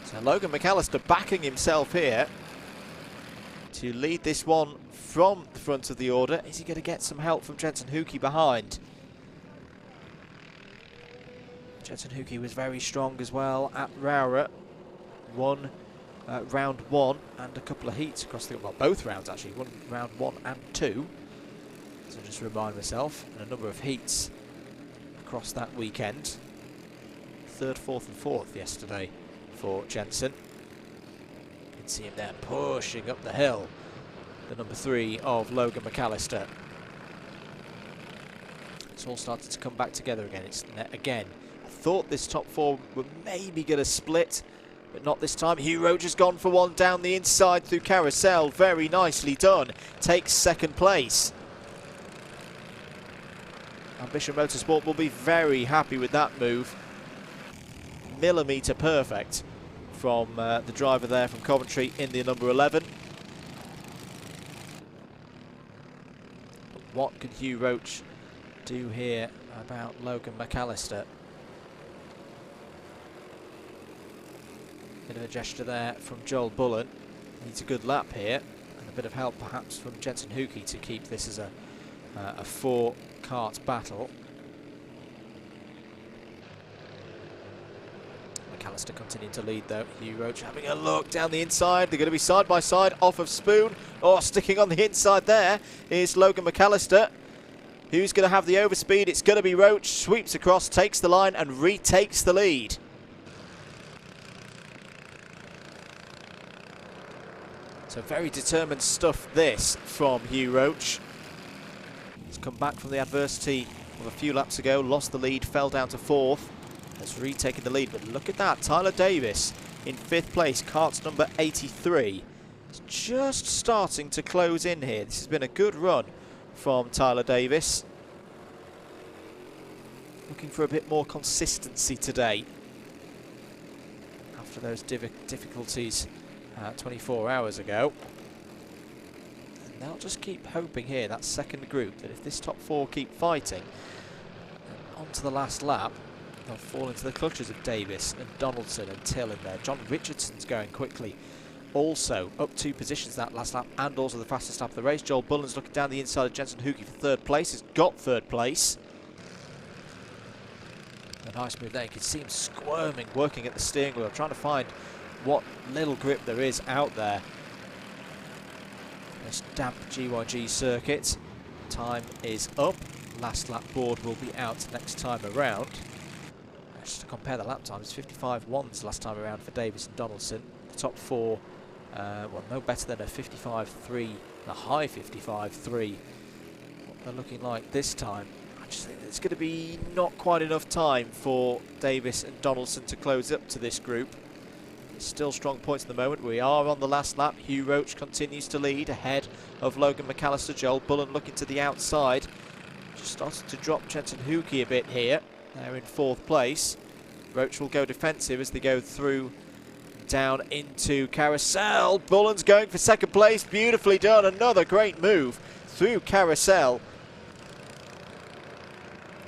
So Logan McAllister backing himself here to lead this one from the front of the order. Is he going to get some help from Jensen Hookie behind? Jensen Hookie was very strong as well at Rowrah. Won round 1 and a couple of heats across the, well, both rounds actually. Won round 1 and 2. So just remind myself, and a number of heats across that weekend. 3rd, 4th and 4th yesterday for Jensen. You can see him there pushing up the hill. The number 3 of Logan McAllister. It's all started to come back together again. Again, I thought this top 4 were maybe going to split, but not this time. Hugh Roach has gone for one down the inside through Carousel. Very nicely done. Takes 2nd place. Ambition Motorsport will be very happy with that move. Millimetre perfect from the driver there from Coventry in the number 11. But what can Hugh Roach do here about Logan McAllister? Bit of a gesture there from Joel Bullen. Needs a good lap here, and a bit of help perhaps from Jensen Hookie to keep this as a 4-kart battle. McAllister continuing to lead though. Hugh Roach having a look down the inside. They're going to be side by side off of Spoon. Oh, sticking on the inside there is Logan McAllister. Who's going to have the overspeed? It's going to be Roach. Sweeps across, takes the line and retakes the lead. So very determined stuff this from Hugh Roach. He's come back from the adversity of a few laps ago, lost the lead, fell down to 4th. Has retaken the lead, but look at that. Tyler Davis in 5th place, kart's number 83. It's just starting to close in here. This has been a good run from Tyler Davis. Looking for a bit more consistency today after those difficulties 24 hours ago. And they'll just keep hoping here, that 2nd group, that if this top 4 keep fighting onto the last lap, they'll fall into the clutches of Davis and Donaldson and Till in there. John Richardson's going quickly. Also up 2 positions that last lap, and also the fastest lap of the race. Joel Bullen's looking down the inside of Jensen Hookie for 3rd place. He's got 3rd place. A nice move there. You can see him squirming, working at the steering wheel, trying to find what little grip there is out there. This damp GYG circuit. Time is up. Last lap board will be out next time around. Just to compare the lap times, 55.1s last time around for Davis and Donaldson. The top 4, well, no better than a 55.3, a high 55.3. What they're looking like this time. I just think it's going to be not quite enough time for Davis and Donaldson to close up to this group. Still strong points at the moment. We are on the last lap. Hugh Roach continues to lead ahead of Logan McAllister. Joel Bullen looking to the outside. Just started to drop Jensen Hookie a bit here. They're in 4th place. Roach will go defensive as they go through down into Carousel. Bullen's going for 2nd place. Beautifully done. Another great move through Carousel.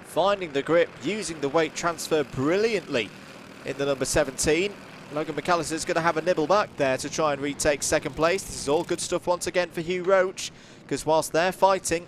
Finding the grip, using the weight transfer brilliantly in the number 17. Logan McAllister's going to have a nibble back there to try and retake second place. This is all good stuff once again for Hugh Roach, because whilst they're fighting,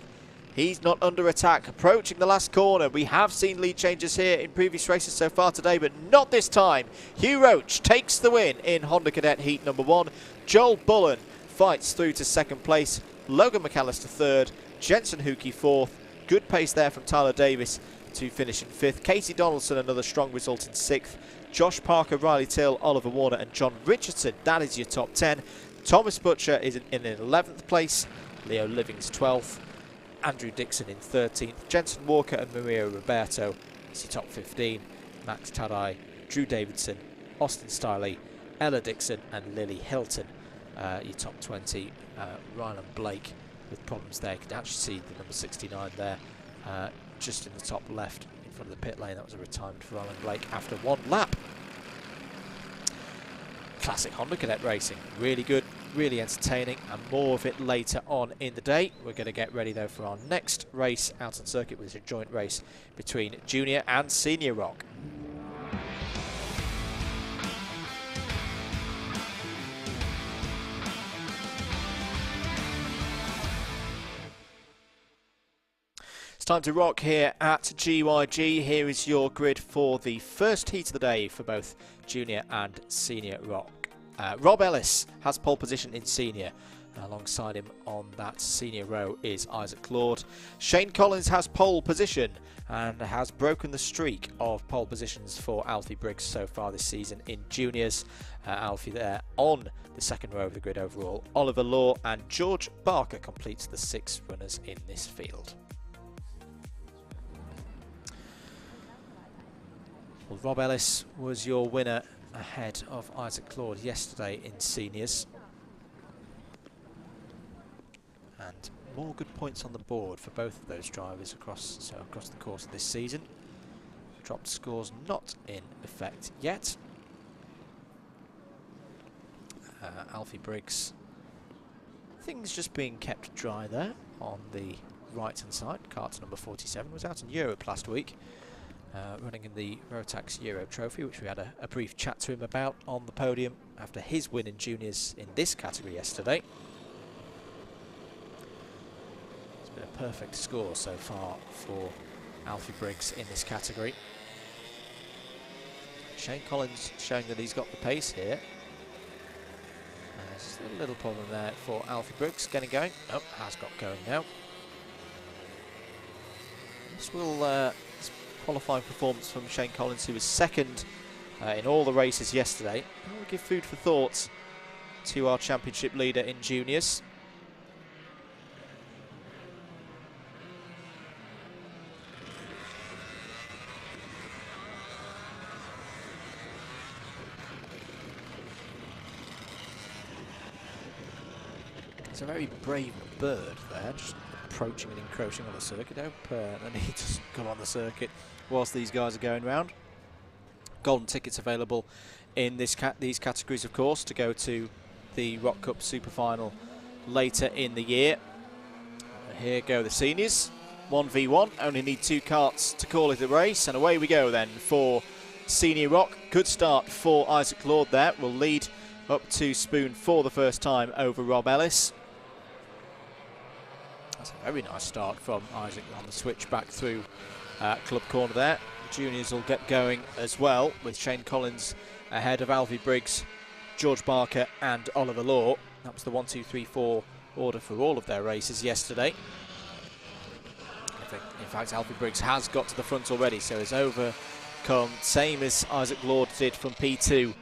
he's not under attack. Approaching the last corner. We have seen lead changes here in previous races so far today, but not this time. Hugh Roach takes the win in Honda Cadet Heat number 1. Joel Bullen fights through to second place. Logan McAllister third. Jensen Hookey fourth. Good pace there from Tyler Davis to finish in fifth. Casey Donaldson, another strong result in sixth. Josh Parker, Riley Till, Oliver Warner and John Richardson. That is your top 10. Thomas Butcher is in 11th place. Leo Livings 12th. Andrew Dixon in 13th. Jensen Walker and Maria Roberto is your top 15. Max Tadai, Drew Davidson, Austin Stiley, Ella Dixon and Lily Hilton. Your top 20. Rylan Blake with problems there. You can actually see the number 69 there, just in the top left in front of the pit lane. That was a retirement for Rylan Blake after one lap. Classic Honda Cadet racing. Really good, really entertaining, and more of it later on in the day. We're going to get ready though for our next race out on circuit, which is a joint race between Junior and Senior Rock. It's time to rock here at GYG. Here is your grid for the first heat of the day for both Junior and Senior Rock. Rob Ellis has pole position in Senior. Alongside him on that Senior row is Isaac Claude. Shane Collins has pole position and has broken the streak of pole positions for Alfie Briggs so far this season in Juniors. Alfie there on the second row of the grid overall. Oliver Law and George Barker completes the 6 runners in this field. Well, Rob Ellis was your winner ahead of Isaac Claude yesterday in Seniors. And more good points on the board for both of those drivers across the course of this season. Dropped scores not in effect yet. Alfie Briggs, things just being kept dry there on the right hand side. Kart number 47 was out in Europe last week, running in the Rotax Euro Trophy, which we had a brief chat to him about on the podium after his win in Juniors in this category yesterday. It's been a perfect score so far for Alfie Briggs in this category. Shane Collins showing that he's got the pace here. There's a little problem there for Alfie Briggs getting going. Oh, has got going now. This will qualifying performance from Shane Collins, who was second in all the races yesterday. We'll give food for thought to our championship leader in Juniors. It's a very brave bird there, just approaching and encroaching on the circuit. Hope that he doesn't come on the circuit whilst these guys are going round. Golden tickets available in these categories, of course, to go to the Rock Cup Super Final later in the year. Here go the seniors, 1v1. Only need 2 karts to call it a race, and away we go then for Senior Rock. Good start for Isaac Claude there. Will lead up to Spoon for the first time over Rob Ellis. That's a very nice start from Isaac on the switch back through Club Corner there. Juniors will get going as well, with Shane Collins ahead of Alfie Briggs, George Barker and Oliver Law. That was the 1, 2, 3, 4 order for all of their races yesterday. In fact, Alfie Briggs has got to the front already, so it's overcome, same as Isaac Claude did from P2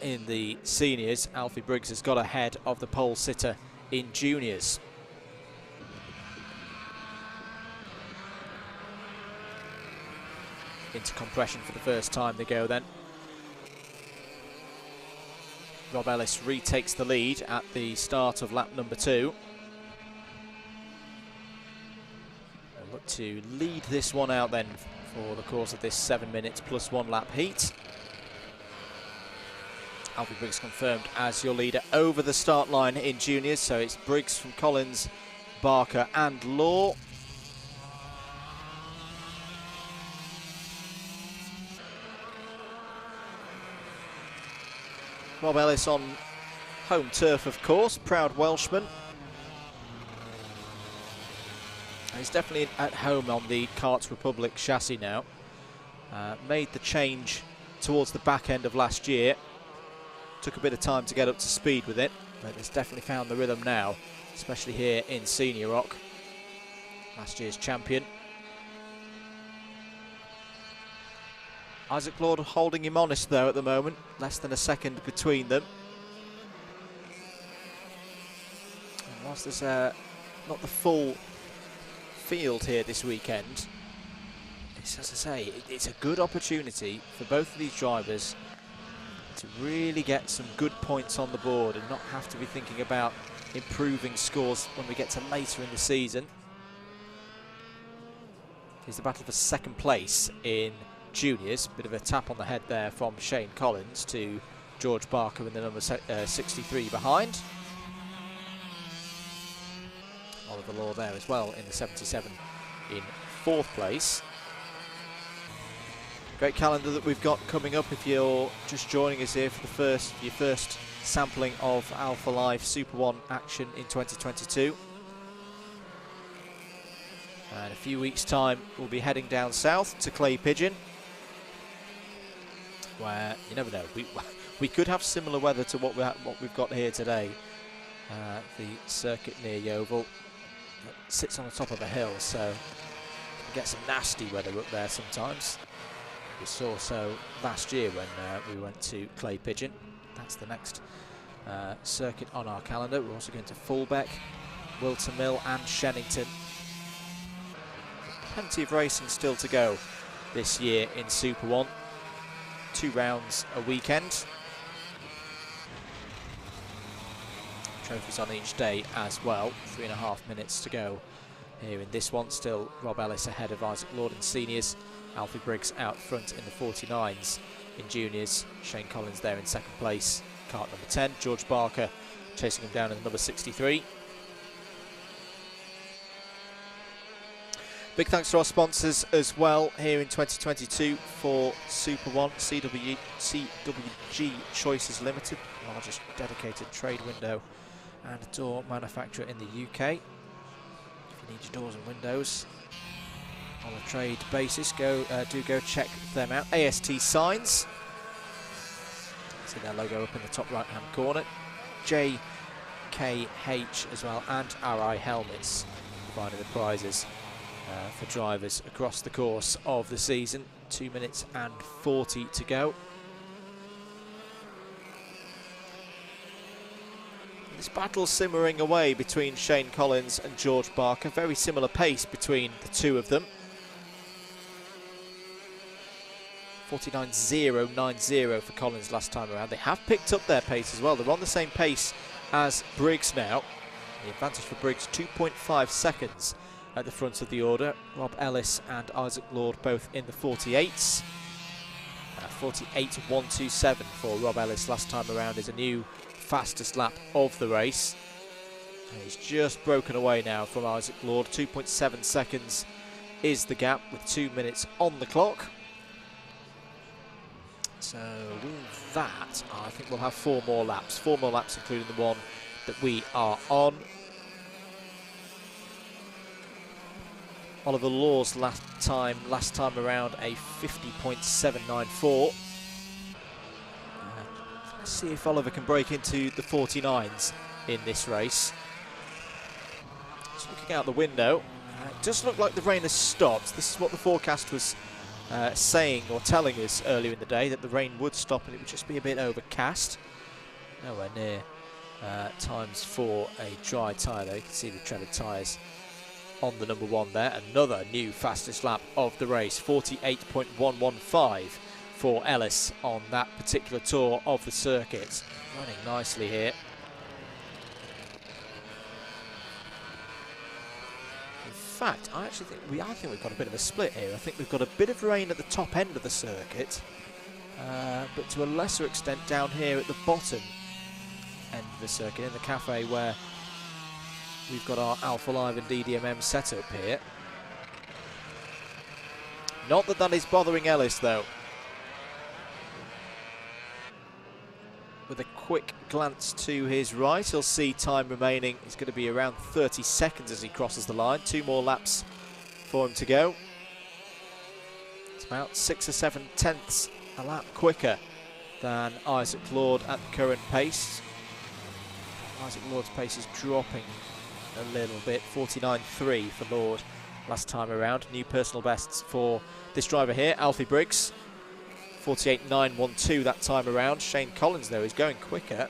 in the seniors. Alfie Briggs has got ahead of the pole sitter in Juniors. Into compression for the first time they go then. Rob Ellis retakes the lead at the start of lap number 2. They'll look to lead this one out then for the course of this 7 minutes plus 1 lap heat. Alfie Briggs confirmed as your leader over the start line in Juniors, so it's Briggs from Collins, Barker and Law. Rob Ellis on home turf, of course, proud Welshman. He's definitely at home on the Karts Republic chassis now. Made the change towards the back end of last year. Took a bit of time to get up to speed with it, but has definitely found the rhythm now, especially here in Senior Rock. Last year's champion. Isaac Lord holding him honest though at the moment, less than a second between them. And whilst there's not the full field here this weekend, it's, as I say, it's a good opportunity for both of these drivers to really get some good points on the board and not have to be thinking about improving scores when we get to later in the season. Here's the battle for second place in juniors. Bit of a tap on the head there from Shane Collins to George Barker in the number 63 behind. Oliver Law there as well in the 77 in fourth place. Great calendar that we've got coming up if you're just joining us here for your first sampling of Alpha Live Super 1 action in 2022. And a few weeks' time we'll be heading down south to Clay Pigeon, where you never know, we could have similar weather to what we've got here today. The circuit near Yeovil sits on the top of a hill, so you can get some nasty weather up there sometimes. We saw so last year when we went to Clay Pigeon. That's the next circuit on our calendar. We're also going to Fulbeck, Whilton Mill and Shenington. Plenty of racing still to go this year in Super 1. 2 rounds a weekend. Trophies on each day as well. 3.5 minutes to go here in this one. Still Rob Ellis ahead of Isaac Lord in seniors. Alfie Briggs out front in the 49s in juniors. Shane Collins there in second place. Kart number 10. George Barker chasing him down in the number 63. Big thanks to our sponsors as well here in 2022 for Super 1. CWG Choices Limited, largest dedicated trade window and door manufacturer in the UK. If you need your doors and windows on a trade basis, do go check them out. AST Signs, see their logo up in the top right hand corner. JKH as well, and RI Helmets providing the prizes for drivers across the course of the season. 2 minutes and 40 to go. This battle simmering away between Shane Collins and George Barker. Very similar pace between the two of them. 49.090 for Collins last time around. They have picked up their pace as well. They're on the same pace as Briggs now. The advantage for Briggs, 2.5 seconds at the front of the order. Rob Ellis and Isaac Lord both in the 48s. 48.127 for Rob Ellis last time around is a new fastest lap of the race. And he's just broken away now from Isaac Lord. 2.7 seconds is the gap with 2 minutes on the clock. So with that, I think we'll have 4 more laps. 4 more laps including the one that we are on. Oliver Law's last time around a 50.794. Let's see if Oliver can break into the 49s in this race. Just looking out the window, it does look like the rain has stopped. This is what the forecast was saying or telling us earlier in the day, that the rain would stop and it would just be a bit overcast. Nowhere near times for a dry tyre though. You can see the treaded tyres on the number 1 there. Another new fastest lap of the race, 48.115 for Ellis on that particular tour of the circuit. Running nicely here. In fact, I think we've got a bit of a split here. I think we've got a bit of rain at the top end of the circuit, but to a lesser extent down here at the bottom end of the circuit in the cafe, where we've got our Alpha Live and DDMM setup here. Not that that is bothering Ellis, though. With a quick glance to his right, he'll see time remaining. It's going to be around 30 seconds as he crosses the line. 2 more laps for him to go. It's about 6 or 7 tenths a lap quicker than Isaac Lord at the current pace. Isaac Lord's pace is dropping a little bit. 49.3 for Lord last time around. New personal bests for this driver here, Alfie Briggs. 48.912 that time around. Shane Collins, though, is going quicker.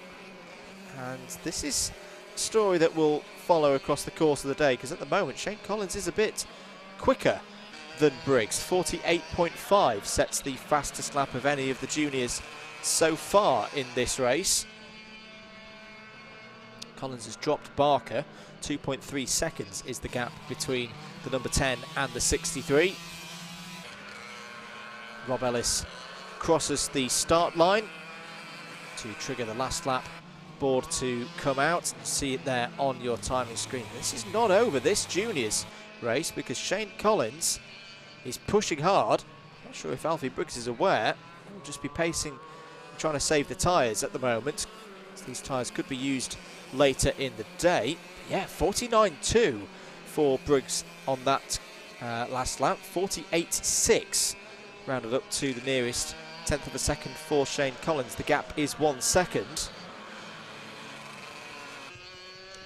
And this is a story that will follow across the course of the day, because at the moment Shane Collins is a bit quicker than Briggs. 48.5 sets the fastest lap of any of the juniors so far in this race. Collins has dropped Barker. 2.3 seconds is the gap between the number 10 and the 63. Rob Ellis crosses the start line to trigger the last lap board to come out. You see it there on your timing screen. This is not over, this juniors race, because Shane Collins is pushing hard. Not sure if Alfie Briggs is aware. He'll just be pacing, trying to save the tyres at the moment. These tyres could be used later in the day. Yeah, 49.2 for Briggs on that last lap. 48.6 rounded up to the nearest tenth of a second for Shane Collins. The gap is 1 second.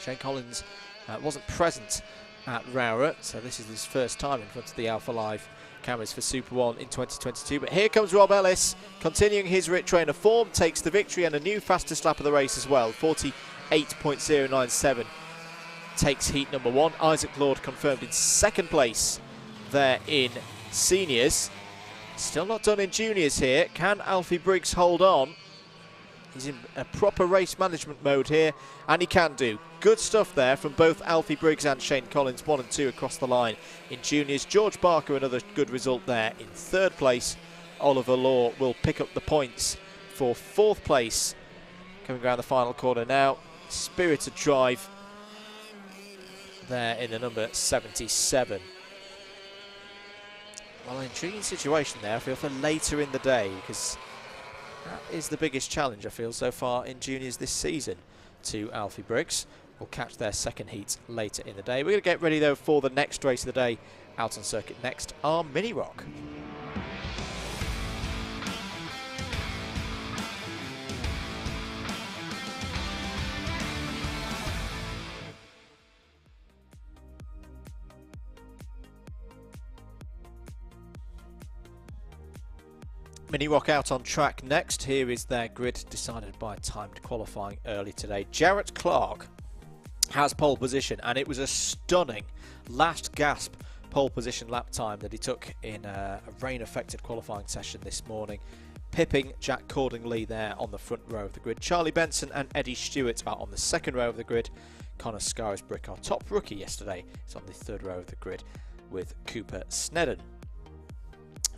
Shane Collins wasn't present at Rowrah, so this is his first time in front of the Alpha Live cameras for Super 1 in 2022. But here comes Rob Ellis, continuing his Rit Trainer form, takes the victory and a new fastest lap of the race as well. 48.097 takes heat number 1. Isaac Lord confirmed in second place there in seniors. Still not done in juniors here. Can Alfie Briggs hold on? He's in a proper race management mode here, and he can do. Good stuff there from both Alfie Briggs and Shane Collins, 1 and 2 across the line in juniors. George Barker, another good result there in third place. Oliver Law will pick up the points for fourth place. Coming around the final corner now. Spirited drive there in the number 77. Well, an intriguing situation there, I feel, for later in the day, because that is the biggest challenge, I feel, so far in juniors this season to Alfie Briggs. We'll catch their second heat later in the day. We're going to get ready, though, for the next race of the day out on circuit next, our Mini Rock. Mini Rock out on track next. Here is their grid decided by timed qualifying early today. Jarrett Clark has pole position, and it was a stunning last gasp pole position lap time that he took in a rain-affected qualifying session this morning, pipping Jack Cordingley there on the front row of the grid. Charlie Benson and Eddie Stewart are on the second row of the grid. Connor Scarisbrick, our top rookie yesterday, is on the third row of the grid with Cooper Snedden.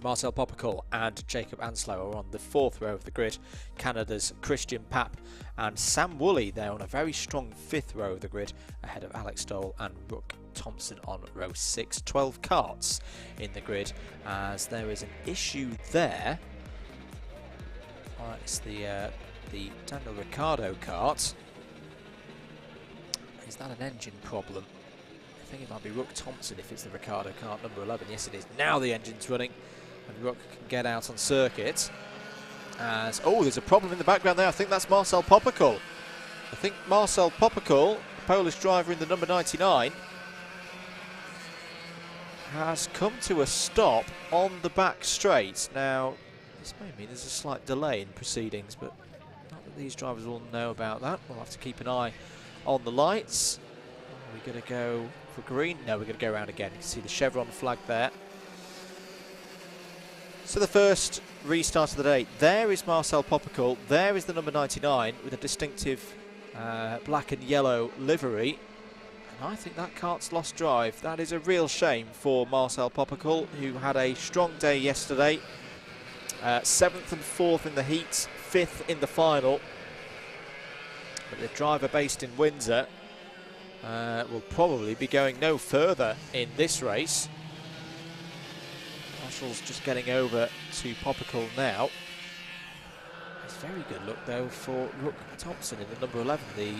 Marcel Popical and Jacob Anslow are on the fourth row of the grid. Canada's Christian Papp and Sam Woolley there on a very strong fifth row of the grid, ahead of Alex Stoll and Rook Thompson on row 6. 12 karts in the grid, as there is an issue there. It's the Daniel Ricciardo kart. Is that an engine problem? I think it might be Rook Thompson if it's the Ricciardo kart number 11. Yes, it is. Now the engine's running, and Rook can get out on circuit. As there's a problem in the background there. I think that's Marcel Popical. I think Marcel Popical, Polish driver in the number 99, has come to a stop on the back straight. Now, this may mean there's a slight delay in proceedings, but not that these drivers will know about that. We'll have to keep an eye on the lights. Are we going to go for green? No, we're going to go around again. You can see the chevron flag there. So the first restart of the day. There is Marcel Popical. There is the number 99 with a distinctive black and yellow livery. And I think that kart's lost drive. That is a real shame for Marcel Popical, who had a strong day yesterday. 7th and 4th in the heats, 5th in the final. But the driver based in Windsor will probably be going no further in this race. Marshall's just getting over to Popical now. It's very good look though for Rook Thompson in the number 11, the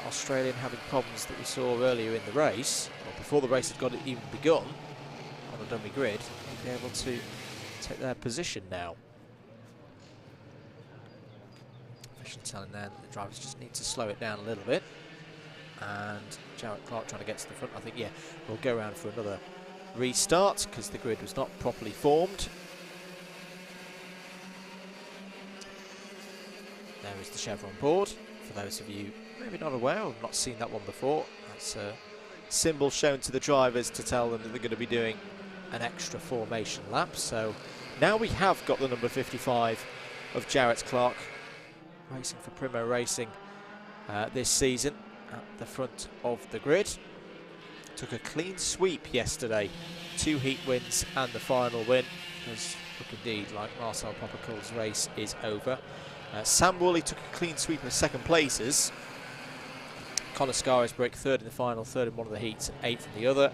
Australian having problems that we saw earlier in the race, or before the race had got even begun on a dummy grid. He'll be able to take their position now. Official telling them that the drivers just need to slow it down a little bit. And Jarrett Clark trying to get to the front. I think, yeah, we'll go around for another restart because the grid was not properly formed. There is the chevron board. For those of you maybe not aware or not seen that one before, that's a symbol shown to the drivers to tell them that they're going to be doing an extra formation lap. So now we have got the number 55 of Jarrett Clark racing for Primo Racing this season at the front of the grid. Took a clean sweep yesterday, 2 heat wins and the final win. Does look indeed like Marcel Popical's race is over. Sam Woolley took a clean sweep of second places. Connor Scarisbrick third in the final, third in one of the heats and 8th in the other.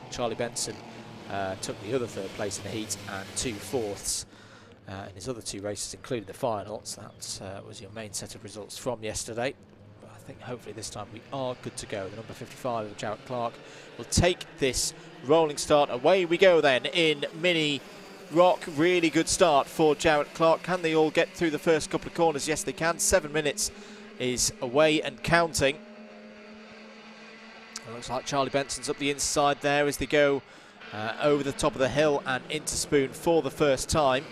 Charlie Benson took the other third place in the heat and 2 fourths in his other 2 races, including the final. So that was your main set of results from yesterday. But I think hopefully this time we are good to go. The number 55 of Jarrett Clark will take this rolling start. Away we go then in Mini Rock. Really good start for Jarrett Clark. Can they all get through the first couple of corners? Yes, they can. 7 minutes is away and counting. It looks like Charlie Benson's up the inside there as they go over the top of the hill and into Spoon for the first time.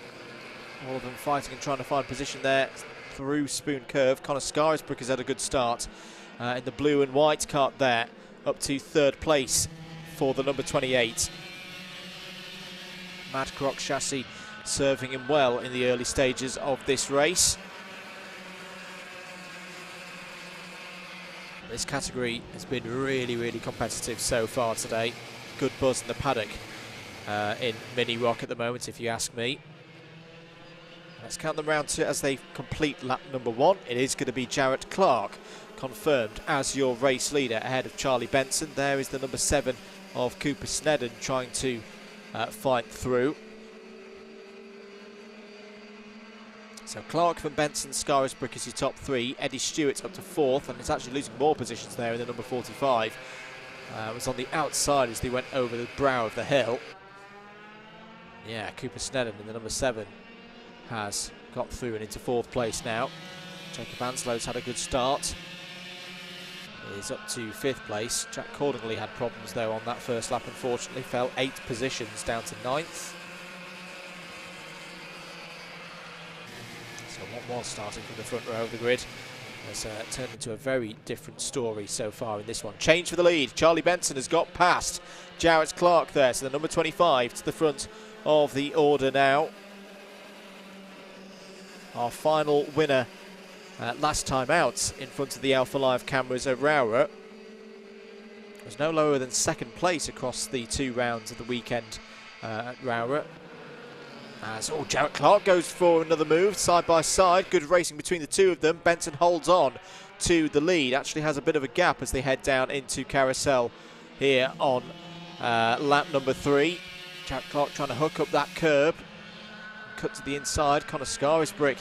All of them fighting and trying to find position there through Spoon Curve. Connor Scarisbrick has had a good start in the blue and white cart there, up to 3rd place for the number 28. Mad Croc Chassis serving him well in the early stages of this race. This category has been really, really competitive so far today. Good buzz in the paddock in Mini Rock at the moment, if you ask me. Let's count them round to as they complete lap number 1. It is going to be Jarrett Clark confirmed as your race leader ahead of Charlie Benson. There is the number 7 of Cooper Snedden trying to fight through. So Clark from Benson, Scarisbrick is your top 3. Eddie Stewart up to 4th, and it's actually losing more positions there in the number 45. Was on the outside as they went over the brow of the hill. Yeah, Cooper Snedden in the number 7 has got through and into 4th place now. Jacob Anslow's had a good start. Is up to 5th place. Jack Cordingley had problems though on that first lap, unfortunately. Fell 8 positions down to 9th. So what was starting from the front row of the grid has turned into a very different story so far in this one. Change for the lead. Charlie Benson has got past Jarrett Clark there. So the number 25 to the front of the order now. Our final winner last time out in front of the Alpha Live cameras at Rowrah was no lower than 2nd place across the 2 rounds of the weekend at Rowrah. As Jarrett Clark goes for another move, side by side. Good racing between the 2 of them. Benson holds on to the lead. Actually has a bit of a gap as they head down into Carousel here on lap number 3. Jarrett Clark trying to hook up that curb. Cut to the inside. Connor Scarisbrick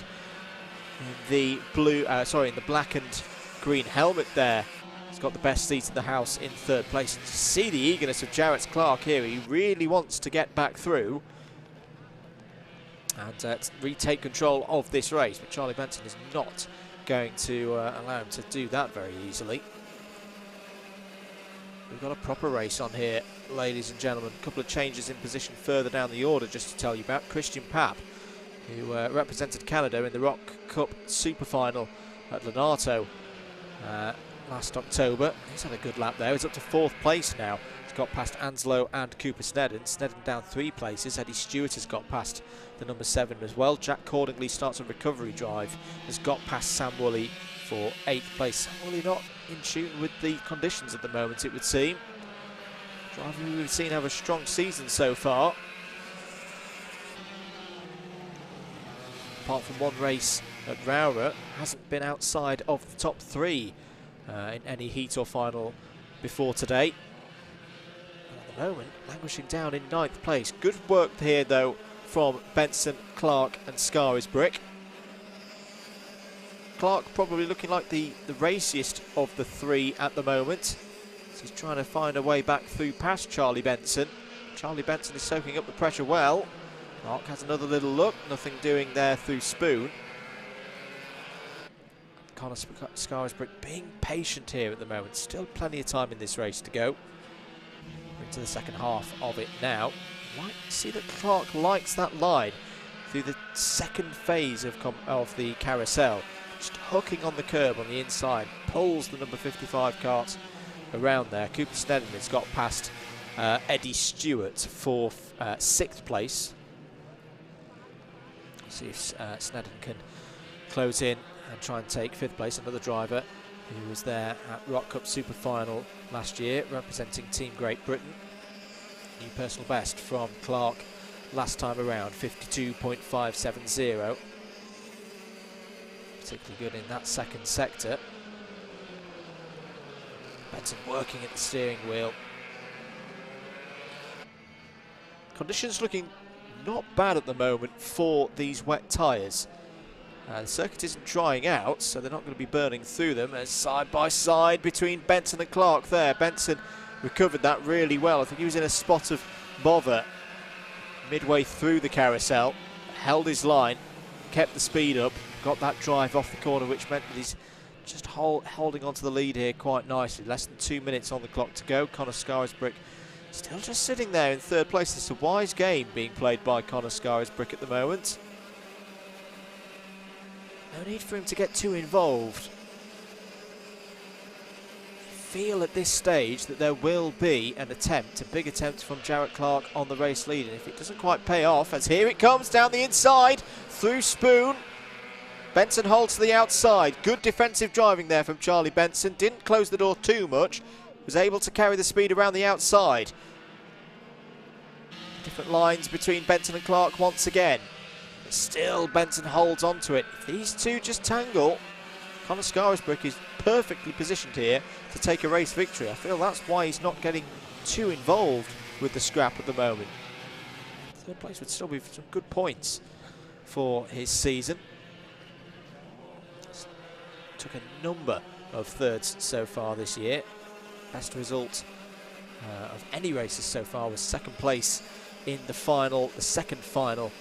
in the blue, in the black and green helmet there. He's got the best seat in the house in 3rd place. And to see the eagerness of Jarrett Clark here, he really wants to get back through and retake control of this race. But Charlie Benson is not going to allow him to do that very easily. We've got a proper race on here, ladies and gentlemen. A couple of changes in position further down the order just to tell you about. Christian Papp, who represented Canada in the Rock Cup Super Final at Lenato last October. He's had a good lap there. He's up to 4th place now. He's got past Anslow and Cooper Snedden. Snedden down 3 places. Eddie Stewart has got past the number 7 as well. Jack Cordingley starts a recovery drive. Has got past Sam Woolley for 8th place. Sam Woolley not in tune with the conditions at the moment, it would seem. Driver who we've seen have a strong season so far. Apart from one race at Rowrah, hasn't been outside of the top 3 in any heat or final before today. At the moment, languishing down in 9th place. Good work here, though, from Benson, Clark and Scarisbrick. Clark probably looking like the raciest of the three at the moment. So he's trying to find a way back through past Charlie Benson. Charlie Benson is soaking up the pressure well. Clark has another little look, nothing doing there through Spoon. Connor Scarisbrick being patient here at the moment. Still plenty of time in this race to go. We're into the second half of it now. You might see that Clark likes that line through the second phase of the carousel. Just hooking on the curb on the inside, pulls the number 55 kart around there. Cooper Snedden has got past Eddie Stewart for 6th place. See if Snedden can close in and try and take 5th place. Another driver who was there at Rock Cup Super Final last year, representing Team Great Britain. New personal best from Clark last time around, 52.570. Particularly good in that second sector. Benson working at the steering wheel. Conditions looking not bad at the moment for these wet tyres. The circuit isn't drying out, so they're not going to be burning through them. As side by side between Benson and Clark there. Benson recovered that really well. I think he was in a spot of bother midway through the carousel. Held his line, kept the speed up, got that drive off the corner, which meant that he's just holding on to the lead here quite nicely. Less than 2 minutes on the clock to go. Connor Scarisbrick still just sitting there in 3rd place. It's a wise game being played by Connor Scarisbrick at the moment. No need for him to get too involved. Feel at this stage that there will be an attempt, a big attempt from Jarrett Clark on the race lead, and if it doesn't quite pay off, as here it comes down the inside through Spoon. Benson holds to the outside. Good defensive driving there from Charlie Benson. Didn't close the door too much. Was able to carry the speed around the outside. Different lines between Benson and Clark once again. But still Benson holds on to it. If these two just tangle, Connor Scarisbrick is perfectly positioned here to take a race victory. I feel that's why he's not getting too involved with the scrap at the moment. 3rd place would still be some good points for his season. Took a number of 3rds so far this year. Best result of any races so far was 2nd place in the final, the second final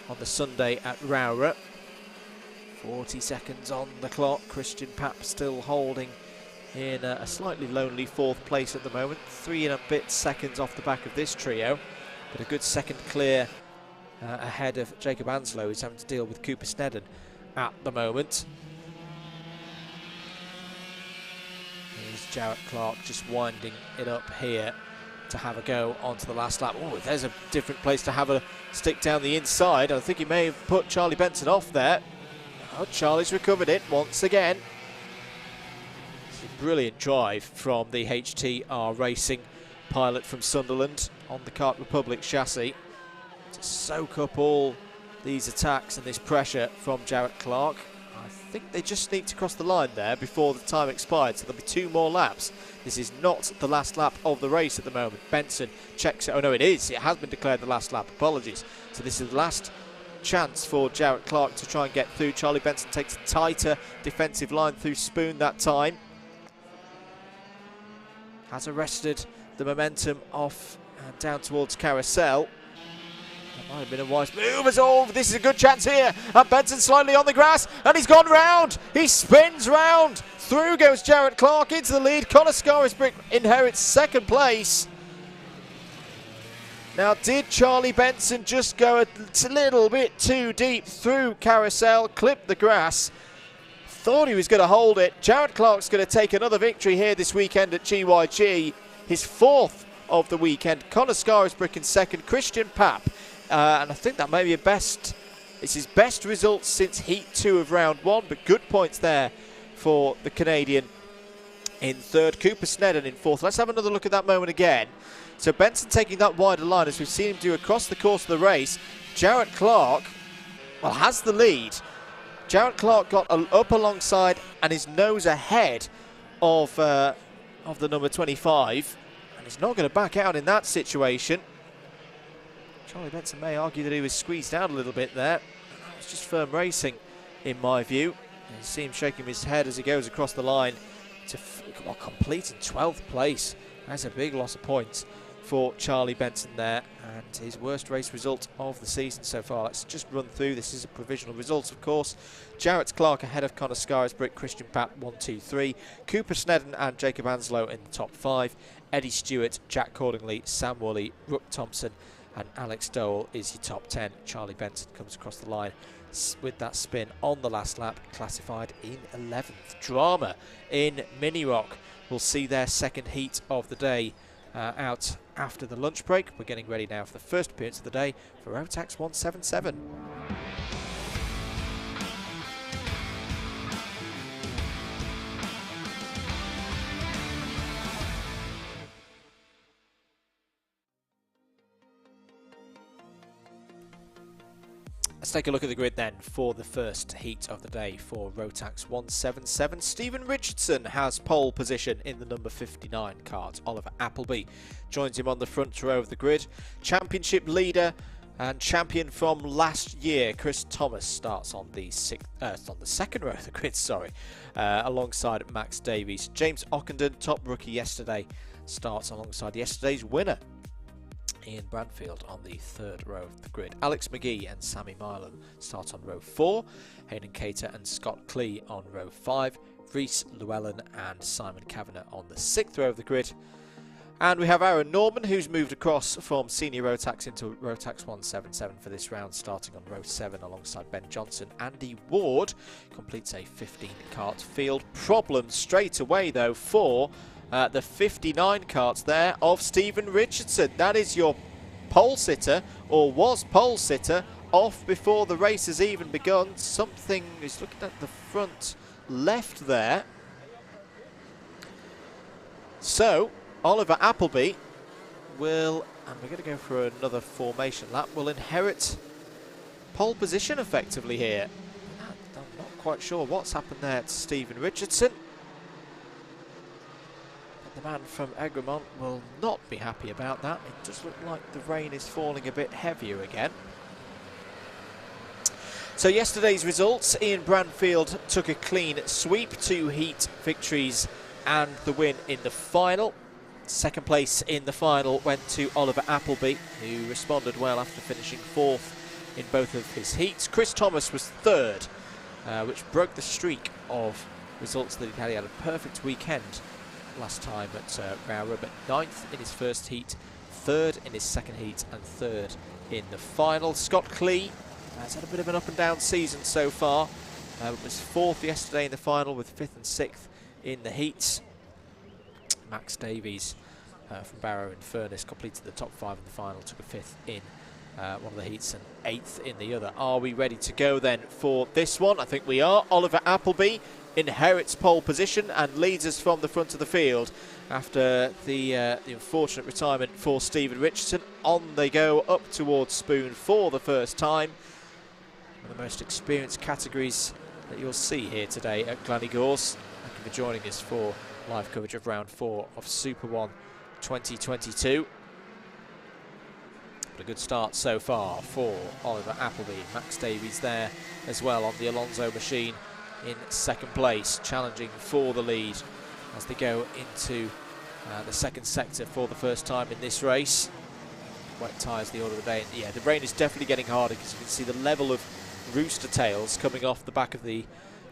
on the Sunday at Rowrah. 40 seconds on the clock. Christian Papp still holding in a slightly lonely 4th place at the moment. 3 and a bit seconds off the back of this trio, but a good second clear ahead of Jacob Anslow, who's having to deal with Cooper Snedden at the moment. Here's Jarrett Clark just winding it up here to have a go onto the last lap. Oh, there's a different place to have a stick down the inside. I think he may have put Charlie Benson off there. Oh, Charlie's recovered it once again. It's a brilliant drive from the HTR Racing pilot from Sunderland on the Kart Republic chassis to soak up all these attacks and this pressure from Jarrett Clark. I think they just need to cross the line there before the time expired, so there'll be 2 more laps. This is not the last lap of the race at the moment. Benson checks it. Oh no, it is. It has been declared the last lap. Apologies. So this is the last chance for Jarrett Clark to try and get through. Charlie Benson takes a tighter defensive line through Spoon that time. Has arrested the momentum off and down towards Carousel. That might have been a wise move as all. This is a good chance here. And Benson slightly on the grass, and he's gone round. He spins round. Through goes Jarrett Clark into the lead. Connor Scarisbrick inherits 2nd place. Now, did Charlie Benson just go a little bit too deep through Carousel, clip the grass? Thought he was going to hold it. Jarrett Clark's going to take another victory here this weekend at GYG. His 4th of the weekend. Connor Scarisbrick in 2nd. Christian Papp. And I think that may be it's his best results since Heat 2 of round 1. But good points there for the Canadian in 3rd. Cooper Snedden in 4th. Let's have another look at that moment again. So Benson taking that wider line, as we've seen him do across the course of the race. Jarrett Clark, well, has the lead. Jarrett Clark got up alongside and his nose ahead of the number 25, and he's not going to back out in that situation. Charlie Benson may argue that he was squeezed out a little bit there. It's just firm racing, in my view. You see him shaking his head as he goes across the line to complete in 12th place. That's a big loss of points for Charlie Benson there, and his worst race result of the season so far. Let's just run through. This is a provisional result, of course. Jarrett Clark ahead of Connor Scarisbrick, Christian Papp 1, 2, 3. Cooper Snedden and Jacob Anslow in the top 5. Eddie Stewart, Jack Cordingley, Sam Woolley, Rook Thompson, and Alex Dole is your top 10. Charlie Benson comes across the line with that spin on the last lap, classified in 11th. Drama in Mini Rock. We'll see their second heat of the day out after the lunch break. We're getting ready now for the first appearance of the day for Rotax 177. Let's take a look at the grid then for the first heat of the day for Rotax 177. Stephen Richardson has pole position in the number 59 kart. Oliver Appleby joins him on the front row of the grid. Championship leader and champion from last year, Chris Thomas, starts on the second row of the grid, alongside Max Davies. James Ockenden, top rookie yesterday, starts alongside yesterday's winner, Ian Bradfield, on the third row of the grid. Alex McGee and Sammy Milan start on row 4. Hayden Cater and Scott Clee on row 5. Rhys Llewellyn and Simon Kavanagh on the 6th row of the grid. And we have Aaron Norman, who's moved across from senior Rotax into Rotax 177 for this round, starting on row 7 alongside Ben Johnson. Andy Ward completes a 15 kart field. Problem straight away though for the 59 karts there of Stephen Richardson. That is your pole sitter, or was pole sitter, off before the race has even begun. Something is looking at the front left there. So Oliver Appleby will, and we're going to go for another formation lap, will inherit pole position effectively here. I'm not quite sure what's happened there to Stephen Richardson. The man from Egremont will not be happy about that. It does look like the rain is falling a bit heavier again. So yesterday's results, Ian Bradfield took a clean sweep, 2 heat victories and the win in the final. Second place in the final went to Oliver Appleby, who responded well after finishing 4th in both of his heats. Chris Thomas was 3rd, which broke the streak of results that he'd had. He had a perfect weekend last time at Rowrah, but 9th in his first heat, 3rd in his second heat, and 3rd in the final. Scott Clee has had a bit of an up and down season so far. Was 4th yesterday in the final, with 5th and 6th in the heats. Max Davies from Barrow in Furness completed the top 5 in the final, took a 5th in one of the heats and 8th in the other. Are we ready to go then for this one? I think we are. Oliver Appleby inherits pole position and leads us from the front of the field after the unfortunate retirement for Stephen Richardson. On they go up towards Spoon for the first time. One of the most experienced categories that you'll see here today at Glan Y Gors. Thank you for joining us for live coverage of round 4 of Super 1 2022. But a good start so far for Oliver Appleby. Max Davies there as well on the Alonso machine in second place, challenging for the lead as they go into the second sector for the first time in this race. Wet tyres the order of the day. And yeah, the rain is definitely getting harder, because you can see the level of rooster tails coming off the back of the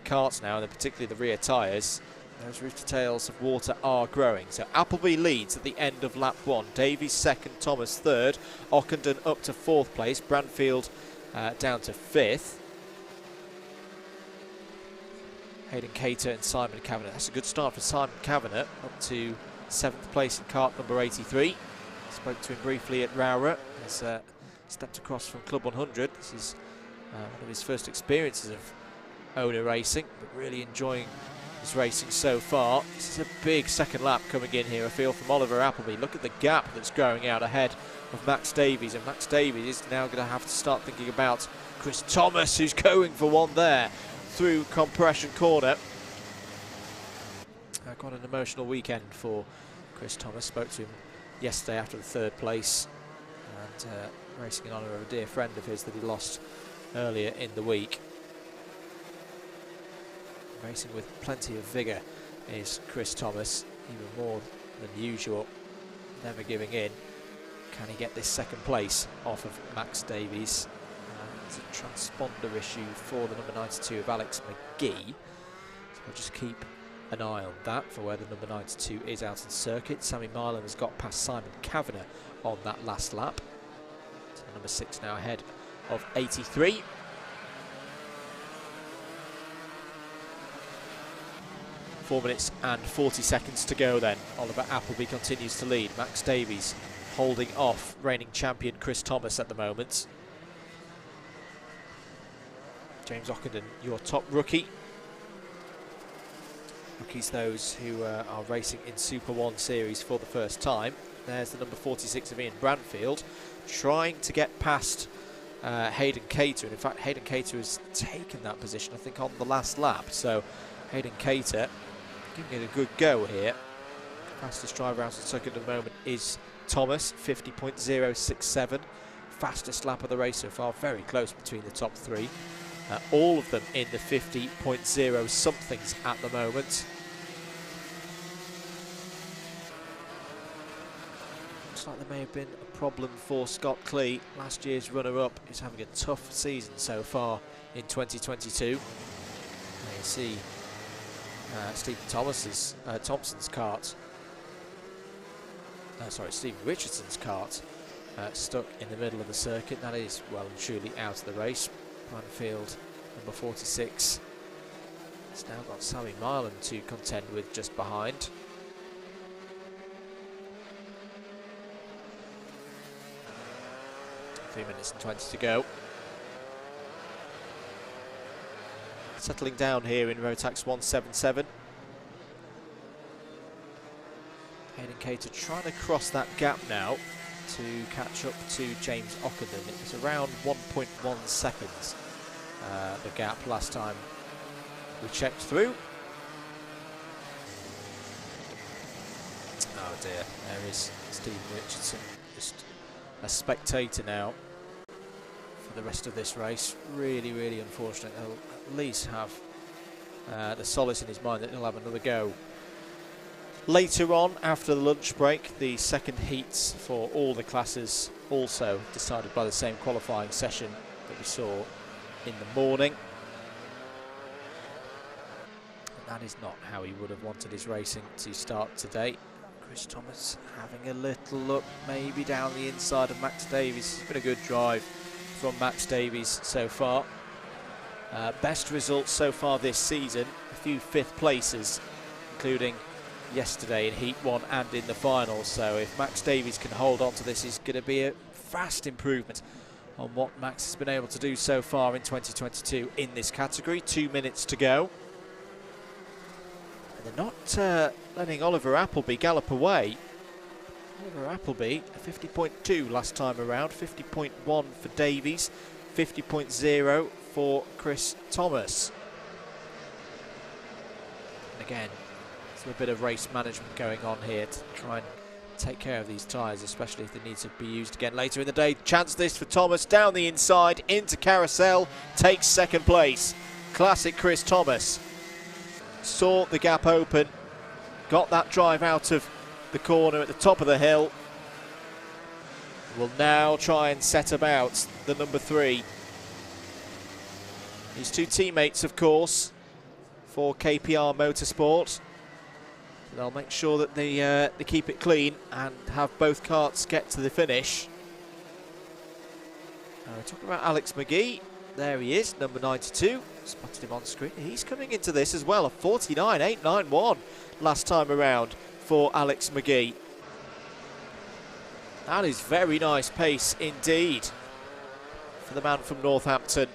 karts now, and particularly the rear tyres. Those rooster tails of water are growing. So Appleby leads at the end of lap 1. Davies 2nd, Thomas 3rd, Ockenden up to 4th place, Bradfield down to 5th. Hayden Cater and Simon Kavanagh. That's a good start for Simon Kavanagh, up to 7th place in kart number 83. Spoke to him briefly at Rowrah. Has stepped across from Club 100. This is one of his first experiences of owner racing, but really enjoying his racing so far. This is a big second lap coming in here, I feel, from Oliver Appleby. Look at the gap that's growing out ahead of Max Davies, and Max Davies is now going to have to start thinking about Chris Thomas, who's going for one there through compression corner. Quite an emotional weekend for Chris Thomas. Spoke to him yesterday after the third place, and racing in honour of a dear friend of his that he lost earlier in the week. Racing with plenty of vigour is Chris Thomas, even more than usual, never giving in. Can he get this second place off of Max Davies? It's a transponder issue for the number 92 of Alex McGee, so we'll just keep an eye on that for where the number 92 is out on circuit. Sammy Marlin has got past Simon Kavanagh on that last lap. So number 6 now ahead of 83. Four minutes and 40 seconds to go then. Oliver Appleby continues to lead. Max Davies holding off reigning champion Chris Thomas at the moment. James Ockenden, your top rookie. Rookies those who are racing in Super 1 series for the first time. There's the number 46 of Ian Branfield, trying to get past Hayden Cater. And in fact, Hayden Cater has taken that position, I think, on the last lap. So Hayden Cater giving it a good go here. Fastest driver out of the circuit at the moment is Thomas, 50.067. Fastest lap of the race so far, very close between the top three. All of them in the 50.0 somethings at the moment. Looks like there may have been a problem for Scott Clee. Last year's runner-up is having a tough season so far in 2022. You see Stephen Thompson's kart. Stephen Richardson's kart stuck in the middle of the circuit. That is well and truly out of the race. Branfield, number 46. It's now got Sammy Marlin to contend with just behind. Three minutes and 20 to go. Settling down here in Rotax 177. Hayden Cater trying to cross that gap now to catch up to James Ockenden. It was around 1.1 seconds, the gap last time we checked through. Oh dear, there is Stephen Richardson, just a spectator now for the rest of this race. Really, really unfortunate. He'll at least have the solace in his mind that he'll have another go. Later on, after the lunch break, the second heats for all the classes also decided by the same qualifying session that we saw in the morning. And that is not how he would have wanted his racing to start today. Chris Thomas having a little look maybe down the inside of Max Davies. It's been a good drive from Max Davies so far. Best results so far this season, a few fifth places, including yesterday in Heat 1 and in the final. So if Max Davies can hold on to this, it's going to be a vast improvement on what Max has been able to do so far in 2022 in this category. 2 minutes to go. And they're not letting Oliver Appleby gallop away. Oliver Appleby, 50.2 last time around, 50.1 for Davies, 50.0 for Chris Thomas. And again, a bit of race management going on here to try and take care of these tyres, especially if they need to be used again later in the day. Chance this for Thomas, down the inside, into carousel, takes second place. Classic Chris Thomas. Saw the gap open, got that drive out of the corner at the top of the hill. Will now try and set about the number 3. His two teammates, of course, for KPR Motorsport. They'll make sure that they keep it clean and have both karts get to the finish. We're talking about Alex McGee. There he is, number 92. Spotted him on screen. He's coming into this as well, a 49.891 last time around for Alex McGee. That is very nice pace indeed for the man from Northampton.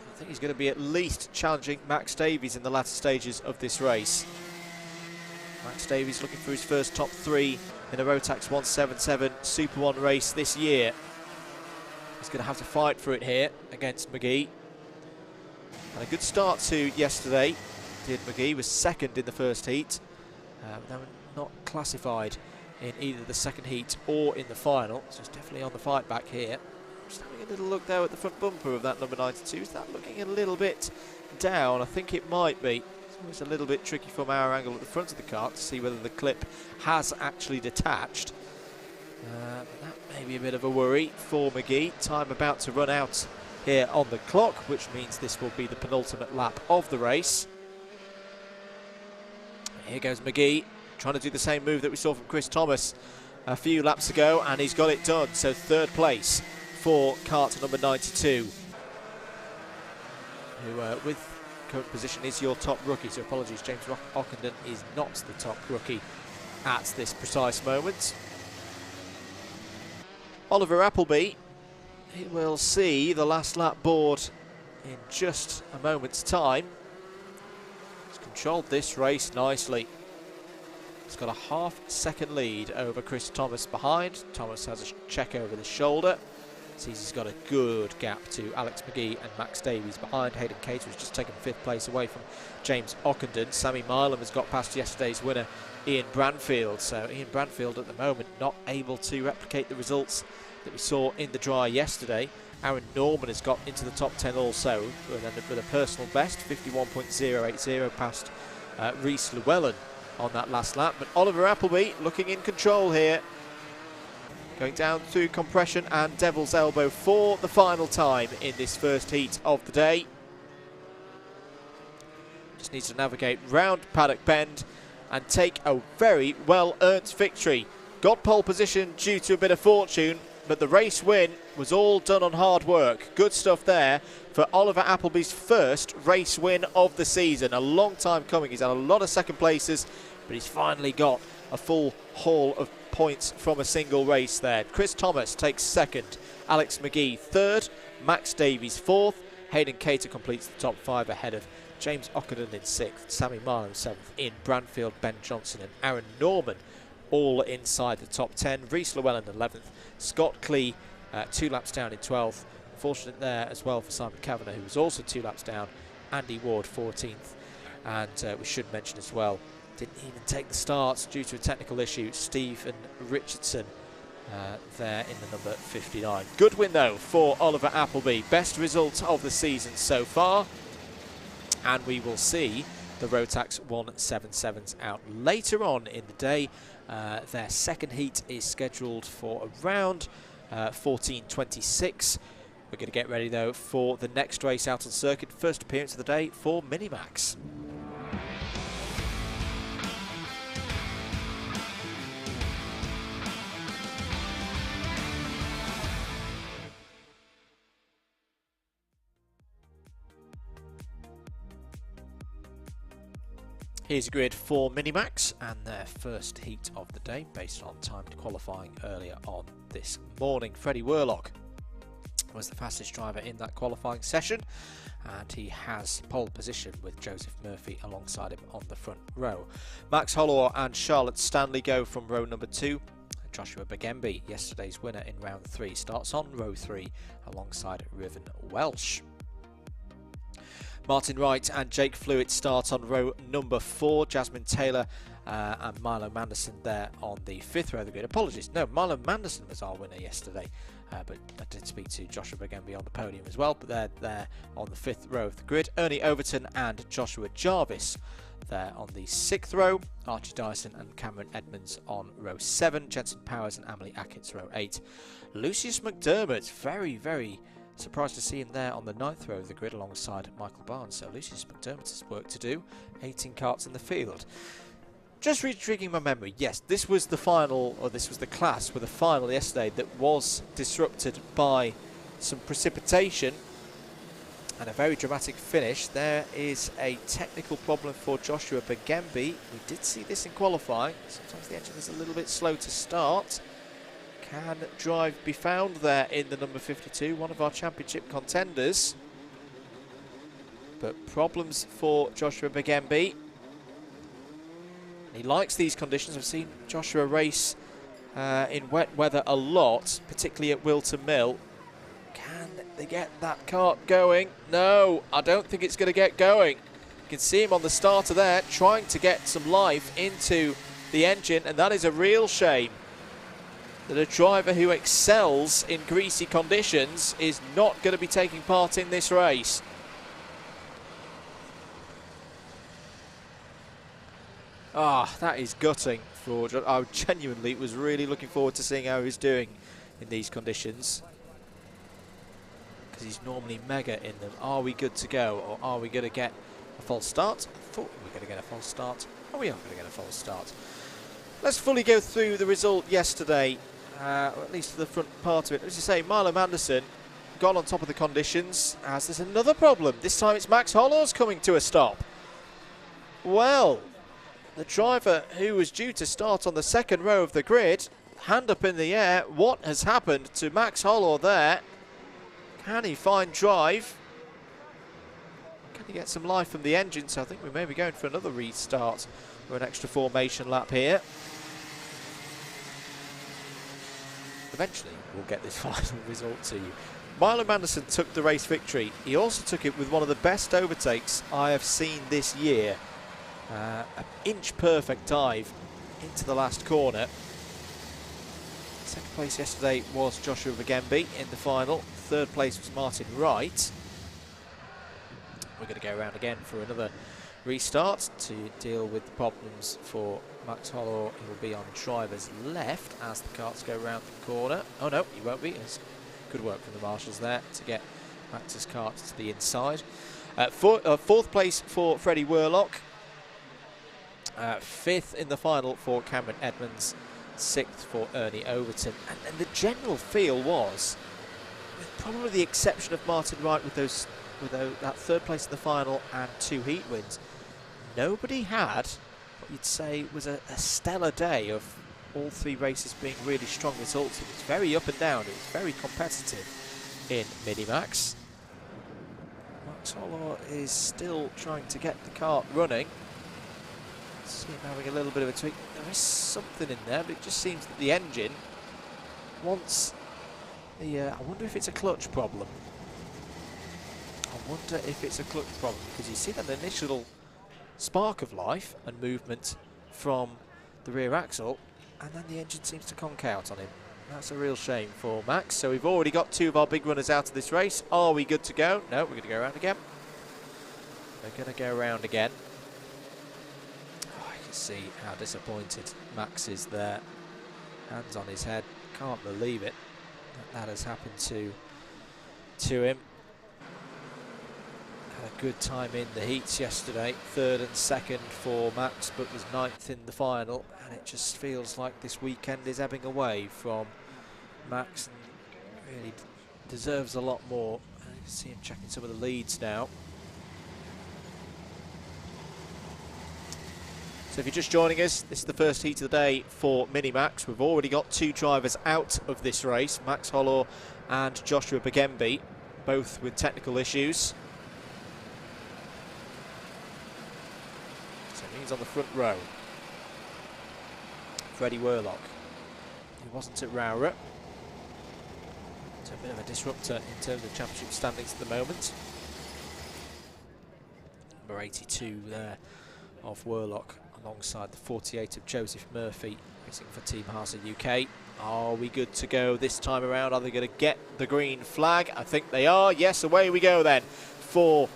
I think he's going to be at least challenging Max Davies in the latter stages of this race. Max Davies looking for his first top 3 in a Rotax 177 Super 1 race this year. He's going to have to fight for it here against McGee. And a good start to yesterday did McGee, was second in the first heat. They were not classified in either the second heat or in the final, so it's definitely on the fight back here. Just having a little look there at the front bumper of that number 92. Is that looking a little bit down? I think it might be. It's a little bit tricky from our angle at the front of the car to see whether the clip has actually detached. That may be a bit of a worry for McGee. Time about to run out here on the clock, which means this will be the penultimate lap of the race. Here goes McGee, trying to do the same move that we saw from Chris Thomas a few laps ago, and he's got it done. So third place for kart number 92, who with current position is your top rookie. So apologies, James Ockenden is not the top rookie at this precise moment. Oliver Appleby, he will see the last lap board in just a moment's time. He's controlled this race nicely. He's got a half-second lead over Chris Thomas behind. Thomas has a check over the shoulder. Sees he's got a good gap to Alex McGee and Max Davies behind. Hayden Cater has just taken 5th place away from James Ockenden. Sammy Milam has got past yesterday's winner, Ian Branfield. So Ian Branfield at the moment not able to replicate the results that we saw in the dry yesterday. Aaron Norman has got into the top 10 also with a personal best, 51.080, past Rhys Llewellyn on that last lap. But Oliver Appleby looking in control here, going down through compression and Devil's Elbow for the final time in this first heat of the day. Just needs to navigate round Paddock Bend and take a very well-earned victory. Got pole position due to a bit of fortune, but the race win was all done on hard work. Good stuff there for Oliver Appleby's first race win of the season. A long time coming. He's had a lot of second places, but he's finally got a full haul of points from a single race there. Chris Thomas takes second, Alex McGee third, Max Davies fourth, Hayden Cater completes the top 5 ahead of James Ockenden in 6th, Sammy Marlow 7th, Ian Branfield, Ben Johnson and Aaron Norman all inside the top 10. Rhys Llewellyn 11th, Scott Clee 2 laps down in 12th. Fortunate there as well for Simon Kavanagh, who was also 2 laps down. Andy Ward 14th, and we should mention as well, didn't even take the starts due to a technical issue, Stephen Richardson there in the number 59. Good win though for Oliver Appleby, best result of the season so far, and we will see the Rotax 177s out later on in the day. Their second heat is scheduled for around 14:26. We're going to get ready though for the next race out on circuit. First appearance of the day for Minimax. Here's a grid for Minimax and their first heat of the day based on timed qualifying earlier on this morning. Freddie Worlock was the fastest driver in that qualifying session, and he has pole position with Joseph Murphy alongside him on the front row. Max Holloway and Charlotte Stanley go from row number 2. Joshua Begemby, yesterday's winner in round 3, starts on row 3 alongside Riven Welsh. Martin Wright and Jake Flewitt start on row number 4. Jasmine Taylor and Milo Manderson there on the 5th row of the grid. Apologies, no, Milo Manderson was our winner yesterday, but I did speak to Joshua Begemby on the podium as well, but they're there on the 5th row of the grid. Ernie Overton and Joshua Jarvis there on the 6th row. Archie Dyson and Cameron Edmonds on row 7. Jensen Powers and Amelie Ackett's row 8. Lucius McDermott, very surprised to see him there on the 9th row of the grid alongside Michael Barnes. So Lucius McDermott has work to do. 18 karts in the field. Just retriggering my memory, yes, this was the final, or this was the class with a final yesterday that was disrupted by some precipitation and a very dramatic finish. There is a technical problem for Joshua Begemby. We did see this in qualifying. Sometimes the engine is a little bit slow to start. Can drive be found there in the number 52, one of our championship contenders. But problems for Joshua Begemby. He likes these conditions. I've seen Joshua race in wet weather a lot, particularly at Whilton Mill. Can they get that kart going? No, I don't think it's going to get going. can see him on the starter there, trying to get some life into the engine, and that is a real shame that a driver who excels in greasy conditions is not going to be taking part in this race. Ah, that is gutting for John. I genuinely was really looking forward to seeing how he was doing in these conditions, because he's normally mega in them. Are we good to go, or are we going to get a false start? I thought we were going to get a false start. Oh, we are going to get a false start. Let's fully go through the result yesterday, or at least for the front part of it. As you say, Milo Manderson got on top of the conditions, as there's another problem. This time it's Max Hollow's coming to a stop. Well, the driver who was due to start on the second row of the grid, hand up in the air. What has happened to Max Hollow there? Can he find drive? Can he get some life from the engine? So I think we may be going for another restart or an extra formation lap here. Eventually we'll get this final result to you. Milo Manderson took the race victory. He also took it with one of the best overtakes I have seen this year. An inch perfect dive into the last corner. Second place yesterday was Joshua Vagembi in the final. Third place was Martin Wright. We're going to go around again for another restart to deal with the problems for Max Hollow. He will be on driver's left as the karts go round the corner. Oh no, he won't be. It's good work from the marshals there to get Max's kart to the inside. Fourth place for Freddie Worlock. Fifth in the final for Cameron Edmonds. Sixth for Ernie Overton. And the general feel was, with probably the exception of Martin Wright with that third place in the final and 2 heat wins, nobody had what you'd say was a stellar day of all 3 races being really strong results. It was very up and down. It was very competitive in Minimax. Max Holloway is still trying to get the kart running. See him having a little bit of a tweak. There is something in there, but it just seems that the engine wants the... I wonder if it's a clutch problem. Because you see that initial spark of life and movement from the rear axle, and then the engine seems to conk out on him. That's a real shame for Max. So we've already got 2 of our big runners out of this race. Are we good to go? No, we're going to go around again. We're going to go around again. See how disappointed Max is there. Hands on his head. Can't believe it that has happened to him. Had a good time in the heats yesterday. 3rd and 2nd for Max, but was 9th in the final. And it just feels like this weekend is ebbing away from Max, and really deserves a lot more. I can see him checking some of the leads now. So if you're just joining us, this is the first heat of the day for Minimax. We've already got 2 drivers out of this race, Max Hollow and Joshua Bagembi, both with technical issues. So he's on the front row. Freddie Worlock, who wasn't at Rowrah. So a bit of a disruptor in terms of championship standings at the moment. Number 82 there of Worlock, alongside the 48 of Joseph Murphy, racing for Team Haase UK. Are we good to go this time around? Are they going to get the green flag? I think they are. Yes, away we go then for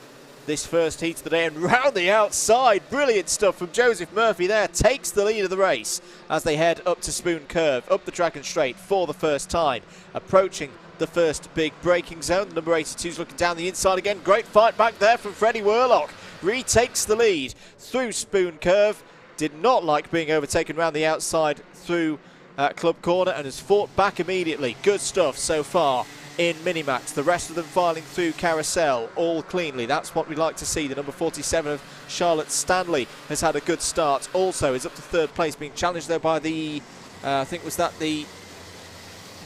this first heat of the day. And round the outside, brilliant stuff from Joseph Murphy there. Takes the lead of the race as they head up to Spoon Curve, up the track and straight for the first time. Approaching the first big braking zone. The number 82's looking down the inside again. Great fight back there from Freddie Worlock. Retakes the lead through Spoon Curve. Did not like being overtaken round the outside through Club Corner and has fought back immediately. Good stuff so far in Minimax. The rest of them filing through Carousel all cleanly. That's what we'd like to see. The number 47 of Charlotte Stanley has had a good start. Also is up to 3rd place, being challenged there by the, I think was that the,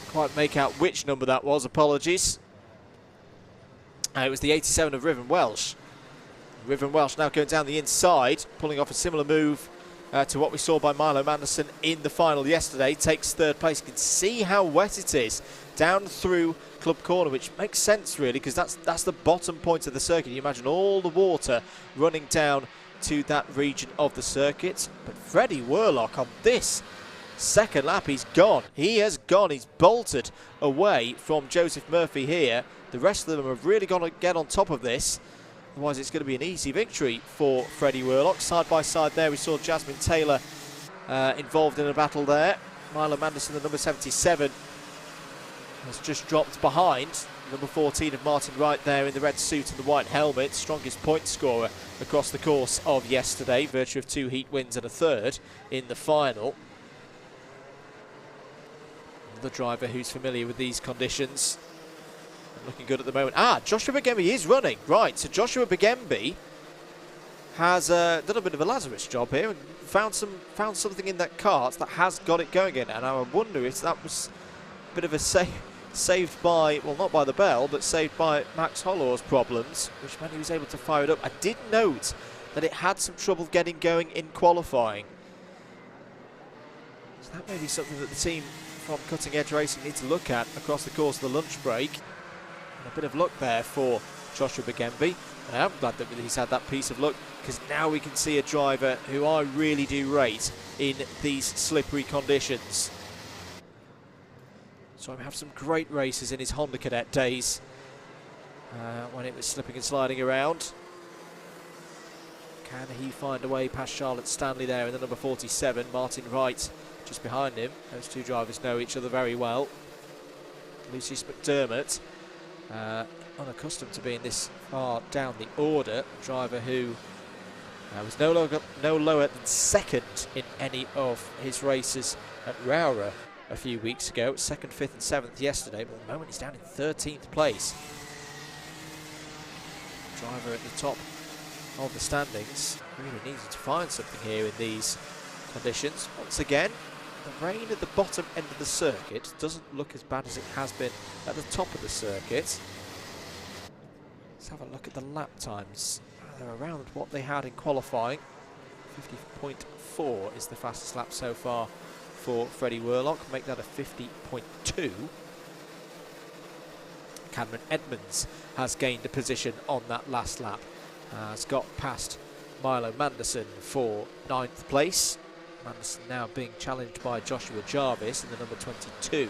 quite make out which number that was, apologies. It was the 87 of Riven Welsh. Riven Welsh now going down the inside, pulling off a similar move to what we saw by Milo Manderson in the final yesterday. Takes third place. You can see how wet it is down through Club Corner, which makes sense really, because that's the bottom point of the circuit. You imagine all the water running down to that region of the circuit. But Freddie Worlock on this second lap, he's gone. He has gone. He's bolted away from Joseph Murphy here. The rest of them have really got to get on top of this. Otherwise, it's going to be an easy victory for Freddie Worlock. Side by side there, we saw Jasmine Taylor involved in a battle there. Milo Manderson, the number 77, has just dropped behind. Number 14 of Martin Wright there in the red suit and the white helmet. Strongest point scorer across the course of yesterday. Virtue of 2 heat wins and a third in the final. The driver who's familiar with these conditions. Looking good at the moment. Joshua Bigembe is running. Right, so Joshua Bigembe has done a bit of a Lazarus job here and found something in that cart that has got it going again. And I wonder if that was a bit of a saved by, well, not by the bell, but saved by Max Hollow's problems, which meant he was able to fire it up. I did note that it had some trouble getting going in qualifying. So that may be something that the team from Cutting Edge Racing need to look at across the course of the lunch break. And a bit of luck there for Joshua Bigembe. And I'm glad that he's had that piece of luck, because now we can see a driver who I really do rate in these slippery conditions. So we have some great races in his Honda Cadet days when it was slipping and sliding around. Can he find a way past Charlotte Stanley there in the number 47? Martin Wright just behind him. Those two drivers know each other very well. Lucius McDermott, unaccustomed to being this far down the order, driver who was no lower than second in any of his races at Rowrah a few weeks ago. 2nd, 5th and 7th yesterday, but at the moment he's down in 13th place. Driver at the top of the standings. Really needed to find something here in these conditions. Once again, the rain at the bottom end of the circuit doesn't look as bad as it has been at the top of the circuit. Let's have a look at the lap times. They're around what they had in qualifying. 50.4 is the fastest lap so far for Freddie Worlock. Make that a 50.2. Cameron Edmonds has gained a position on that last lap. Has got past Milo Manderson for 9th place. Manderson now being challenged by Joshua Jarvis in the number 22.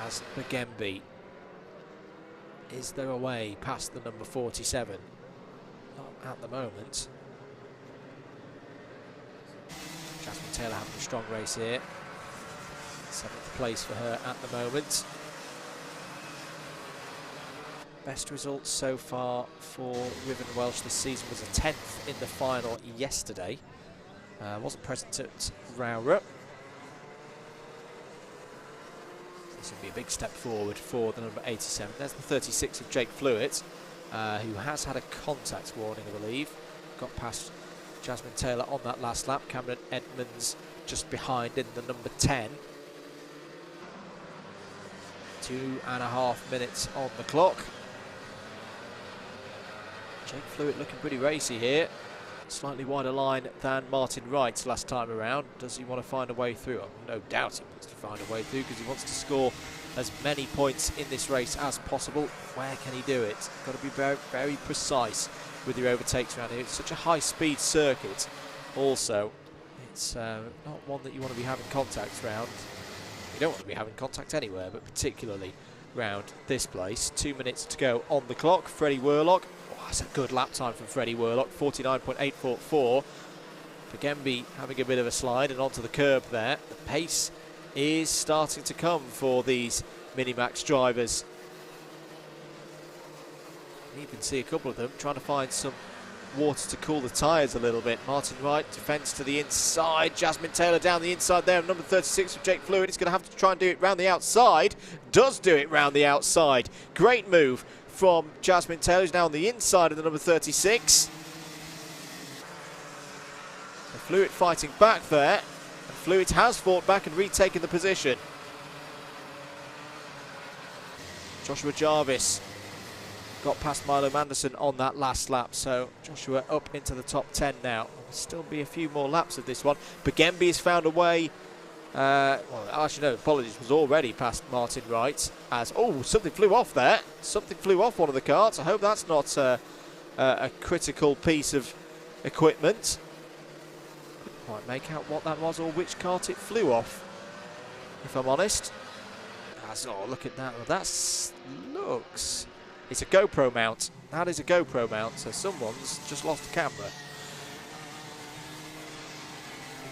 As Bigembe is there a way past the number 47? Not at the moment. Jasmine Taylor having a strong race here. 7th place for her at the moment. Best results so far for Riven Welsh this season was a 10th in the final yesterday. Wasn't present at Rowrah. This will be a big step forward for the number 87. There's the 36 of Jake Flewitt, who has had a contact warning, I believe. Got past Jasmine Taylor on that last lap. Cameron Edmonds just behind in the number 10. 2.5 minutes on the clock. Jake Flewitt looking pretty racy here. Slightly wider line than Martin Wright's last time around. Does he want to find a way through? Oh, no doubt he wants to find a way through, because he wants to score as many points in this race as possible. Where can he do it? Got to be very, very precise with your overtakes around here. It's such a high-speed circuit. Also, it's not one that you want to be having contact around. You don't want to be having contact anywhere, but particularly round this place. 2 minutes to go on the clock. Freddie Worlock. That's a good lap time from Freddie Worlock, 49.844. Bigembe having a bit of a slide and onto the curb there. The pace is starting to come for these Minimax drivers. You can see a couple of them trying to find some water to cool the tyres a little bit. Martin Wright defends to the inside. Jasmine Taylor down the inside there. Number 36 of Jake Flewitt. He's going to have to try and do it round the outside. Does do it round the outside. Great move from Jasmine Taylor, who's now on the inside of the number 36. Flewitt fighting back there. And Flewitt has fought back and retaken the position. Joshua Jarvis got past Milo Manderson on that last lap, so Joshua up into the top 10 now. Still be a few more laps of this one. Bambino has found a way. Well, actually, no, apologies, was already past Martin Wright. As something flew off there. Something flew off one of the carts. I hope that's not a critical piece of equipment. Couldn't quite make out what that was or which cart it flew off, if I'm honest. Look at that. Well, looks. It's a GoPro mount. That is a GoPro mount. So someone's just lost the camera.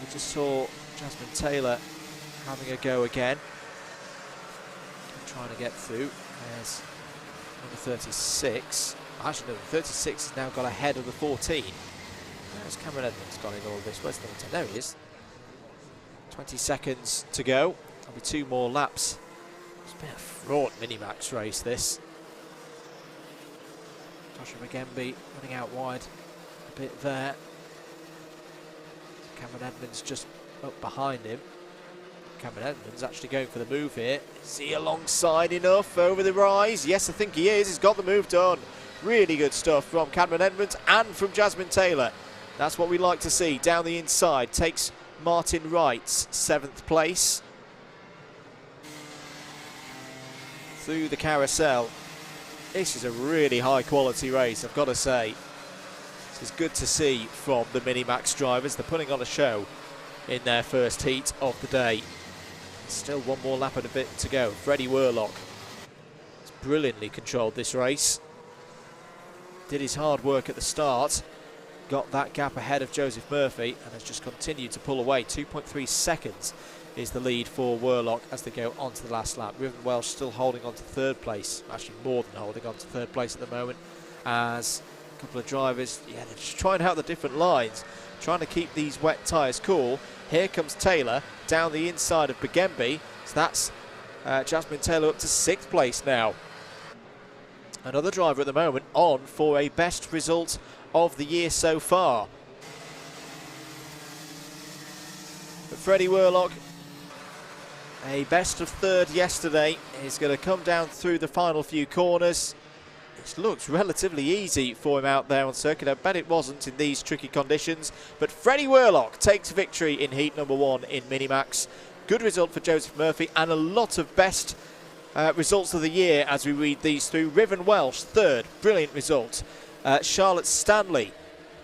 We just saw Jasmine Taylor having a go again, trying to get through. There's number 36. Actually, no, 36 has now got ahead of the 14. There's Cameron Edmonds gone in all of this. Where's the number 10? There he is. 20 seconds to go. There'll be 2 more laps. It's been a fraught mini-max race, this. Joshua Bambino running out wide a bit there. Cameron Edmonds just up behind him. Cameron Edmonds actually going for the move here. Is he alongside enough over the rise? Yes, I think he is. He's got the move done. Really good stuff from Cameron Edmonds and from Jasmine Taylor. That's what we like to see. Down the inside takes Martin Wright's 7th place. Through the carousel. This is a really high quality race, I've got to say. This is good to see from the Mini-Max drivers. They're putting on a show in their first heat of the day. Still 1 more lap and a bit to go. Freddie Whirlock has brilliantly controlled this race. Did his hard work at the start. Got that gap ahead of Joseph Murphy and has just continued to pull away. 2.3 seconds is the lead for Whirlock as they go on to the last lap. Riven Welsh still holding on to 3rd place. Actually more than holding on to 3rd place at the moment, as a couple of drivers, they're just trying out the different lines, trying to keep these wet tyres cool. Here comes Taylor down the inside of Bambino. So that's Jasmine Taylor up to 6th place now. Another driver at the moment on for a best result of the year so far. But Freddie Whirlock, a best of 3rd yesterday, is going to come down through the final few corners. It looks relatively easy for him out there on circuit. I bet it wasn't in these tricky conditions. But Freddie Whirlock takes victory in heat number 1 in Mini-Max. Good result for Joseph Murphy and a lot of best results of the year as we read these through. Riven Welsh, 3rd, brilliant result. Charlotte Stanley,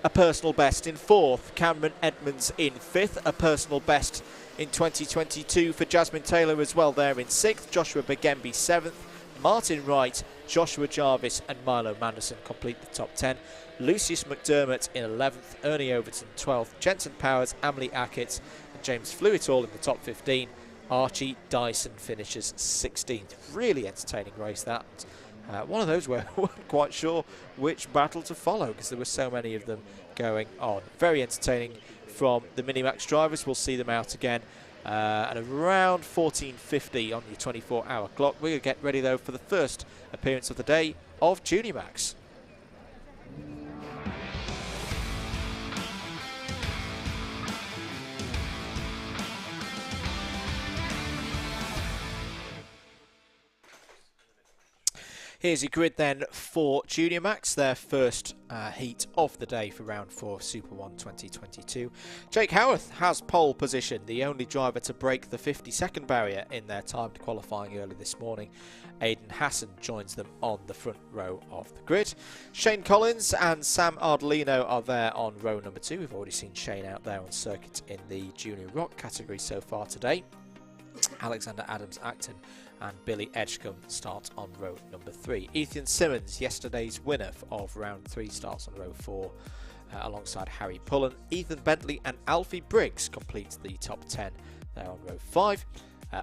a personal best in 4th. Cameron Edmonds in 5th, a personal best in 2022 for Jasmine Taylor as well there in 6th. Joshua Bambino 7th. Martin Wright, Joshua Jarvis and Milo Manderson complete the top 10. Lucius McDermott in 11th, Ernie Overton 12th, Jensen Powers, Amelie Ackett and James Flewitt all in the top 15. Archie Dyson finishes 16th. Really entertaining race that. One of those where I wasn't quite sure which battle to follow because there were so many of them going on. Very entertaining from the Mini-Max drivers. We'll see them out again at around 14:50 on your 24-hour clock. We're going to get ready though for the first appearance of the day of Junior Max. Here's your grid then for Junior Max, their first heat of the day for round 4 of Super 1 2022. Jake Howarth has pole position, the only driver to break the 50-second barrier in their timed qualifying early this morning. Aidan Hassan joins them on the front row of the grid. Shane Collins and Sam Ardolino are there on row number 2. We've already seen Shane out there on circuit in the Junior Rock category so far today. Alexander Adams-Acton and Billy Edgecombe start on row number 3. Ethan Simmons, yesterday's winner of round 3, starts on row 4 alongside Harry Pullen. Ethan Bentley and Alfie Briggs complete the top 10 there on row 5.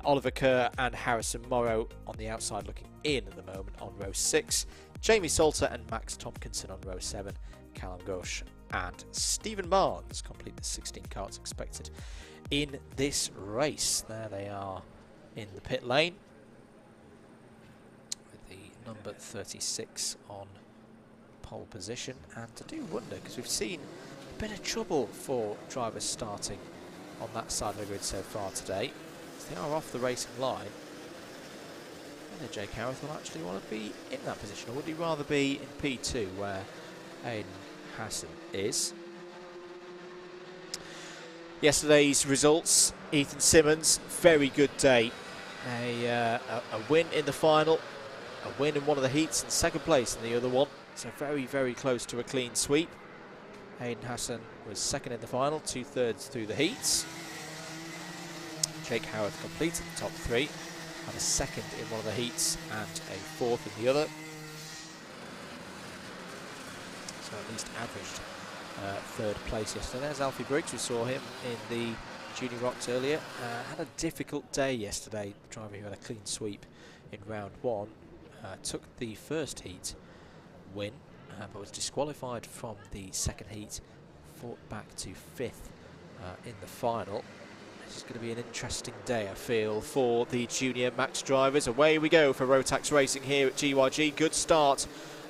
Oliver Kerr and Harrison Morrow on the outside looking in at the moment on row 6. Jamie Salter and Max Tompkinson on row 7. Callum Ghosh and Stephen Barnes complete the 16 carts expected in this race. There they are in the pit lane with the number 36 on pole position. And I do wonder, because we've seen a bit of trouble for drivers starting on that side of the grid so far today. They are off the racing line. Whether Jake Howarth will actually want to be in that position, or would he rather be in P2 where Aidan Hassan is? yesterday's results. Ethan Simmons, very good day. A win in the final, a win in one of the heats, and second place in the other one. So very, very close to a clean sweep. Hayden Hassan was second in the final, 2/3 through the heats. Jake Howarth completed the top three, had a second in one of the heats and a fourth in the other. So at least averaged third place yesterday. There's Alfie Briggs, we saw him in the Junior Rocks earlier. Had a difficult day yesterday, driver who had a clean sweep in round one. Took the first heat win, but was disqualified from the second heat, fought back to fifth in the final. This is going to be an interesting day, I feel, for the junior match drivers. Away we go for Rotax Racing here at GYG. Good start.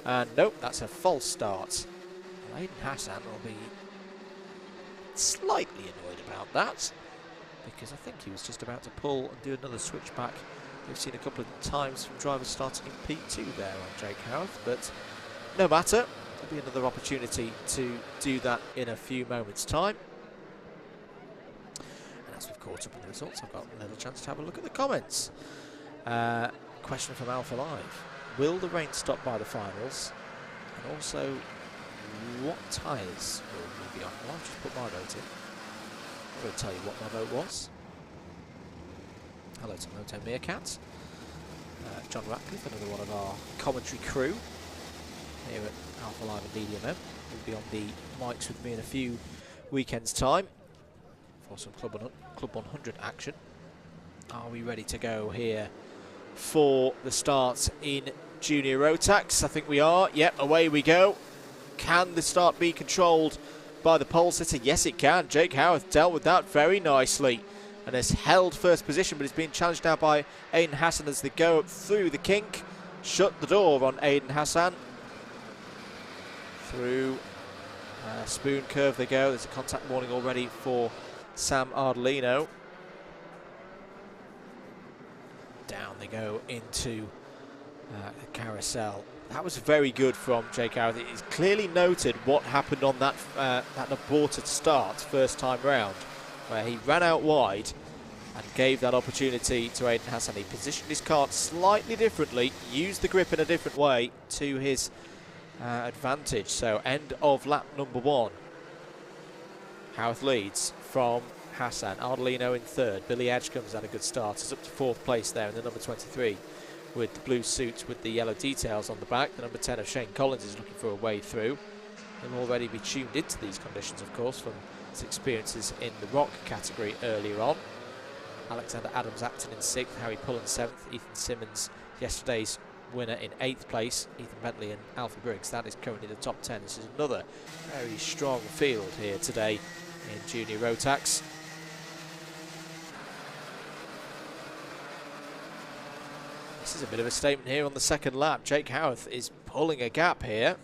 Nope, that's a false start. Hayden Hassan will be slightly annoyed about that, because I think he was just about to pull and do another switchback. We've seen a couple of times from drivers starting in P2 there on Jake Howarth, but no matter. There'll be another opportunity to do that in a few moments' time. And as we've caught up on the results, I've got a little chance to have a look at the comments. Question from Alpha Live. Will the rain stop by the finals? And also, what tyres will we be on? Well, I'll just put my vote in. I'm going to tell you what my vote was. Hello to Moto Meerkat. John Ratcliffe, another one of our commentary crew here at Alpha Live and DDMM. He'll be on the mics with me in a few weekends' time for some Club 100 action. Are we ready to go here for the start in Junior Rotax? I think we are. Yep, away we go. Can the start be controlled by the pole sitter? Yes, it can. Jake Howarth dealt with that very nicely and has held first position, but is being challenged now by Hayden Hassan as they go up through the kink. Shut the door on Hayden Hassan. Through spoon curve they go. There's a contact warning already for Sam Ardolino. Down they go into the carousel. That was very good from Jake Howarth. He's clearly noted what happened on that that aborted start first time round, where he ran out wide and gave that opportunity to Hayden Hassan. He positioned his kart slightly differently, used the grip in a different way to his advantage. So end of lap number one. Howarth leads from Hassan. Ardolino in third. Billy Edgecombe's had a good start. He's up to fourth place there in the number 23 with the blue suit with the yellow details on the back. The number 10 of Shane Collins is looking for a way through. He'll already be tuned into these conditions, of course, from his experiences in the rock category earlier on. Alexander Adams Acton in sixth, Harry Pullen seventh, Ethan Simmons, yesterday's winner, in eighth place, Ethan Bentley and Alfie Briggs. That is currently the top 10. This is another very strong field here today in Junior Rotax. This is a bit of a statement here on the second lap. Jake Howarth is pulling a gap here.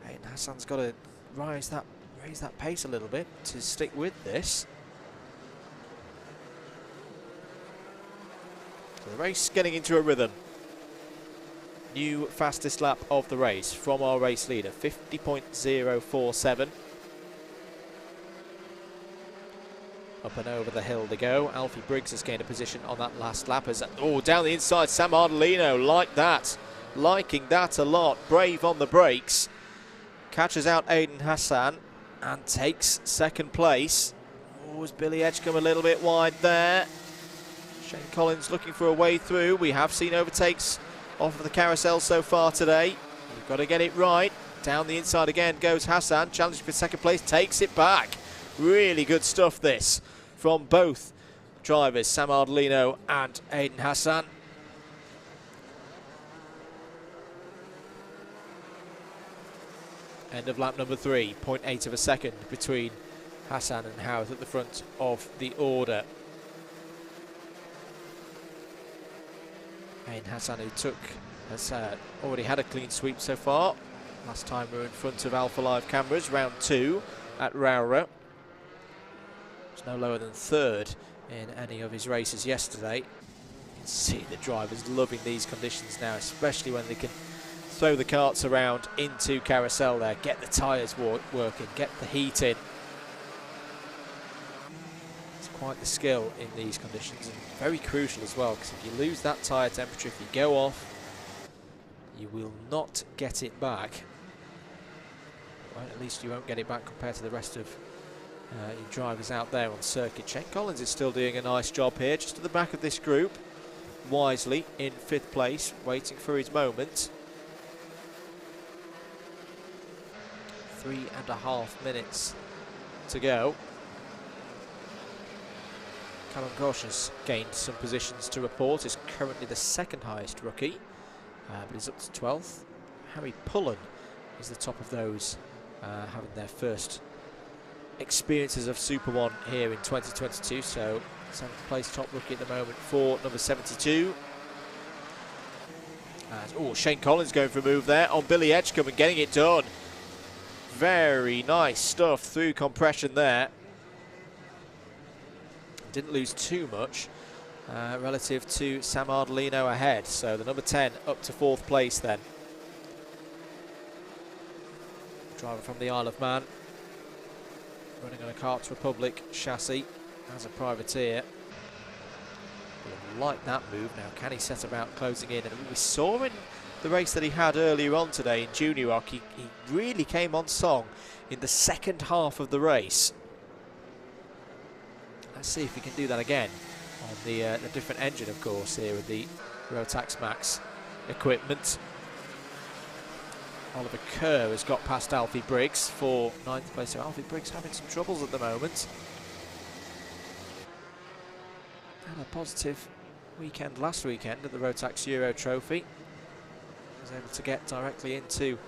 Hayden Hassan's got to raise that pace a little bit to stick with this. So the race getting into a rhythm. New fastest lap of the race from our race leader, 50.047. Up and over the hill they go. Alfie Briggs has gained a position on that last lap. As down the inside, Sam Ardolino, like that. Liking that a lot. Brave on the brakes. Catches out Hayden Hassan and takes second place. Was Billy Edgecombe a little bit wide there? Shane Collins looking for a way through. We have seen overtakes off of the carousel so far today. You've got to get it right. Down the inside again goes Hassan, challenging for second place, takes it back. Really good stuff this from both drivers, Sam Ardolino and Hayden Hassan. End of lap number 3, 0.8 of a second between Hassan and Howarth at the front of the order. Hayden Hassan, who has already had a clean sweep so far. Last time we were in front of Alpha Live cameras, round 2 at Rowrah. Was no lower than third in any of his races yesterday. You can see the drivers loving these conditions now, especially when they can throw the karts around into carousel there, get the tyres working, get the heat in. quite the skill in these conditions, and very crucial as well, because if you lose that tyre temperature, if you go off, you will not get it back. Well, at least you won't get it back compared to the rest of your drivers out there on circuit. Shane Collins is still doing a nice job here, just at the back of this group, wisely in 5th place, waiting for his moment. 3.5 minutes to go. Callum Gosh has gained some positions to report, is currently the 2nd highest rookie, but he's up to 12th. Harry Pullen is the top of those, having their first experiences of Super 1 here in 2022, so 7th place top rookie at the moment for number 72. Oh, Shane Collins going for a move there on Billy Edgecombe and getting it done. Very nice stuff through compression there. Didn't lose too much relative to Sam Ardolino ahead, so the number 10 up to 4th place then. Driver from the Isle of Man, running on a Karts Republic chassis as a privateer. We'll like that move now. Can he set about closing in? And we saw in the race that he had earlier on today in Junior Rock, he really came on song in the 2nd half of the race. Let's see if he can do that again on the different engine, of course, here with the Rotax Max equipment. Oliver Kerr has got past Alfie Briggs for 9th place. So Alfie Briggs having some troubles at the moment. Had a positive weekend last weekend at the Rotax Euro Trophy. Was able to get directly into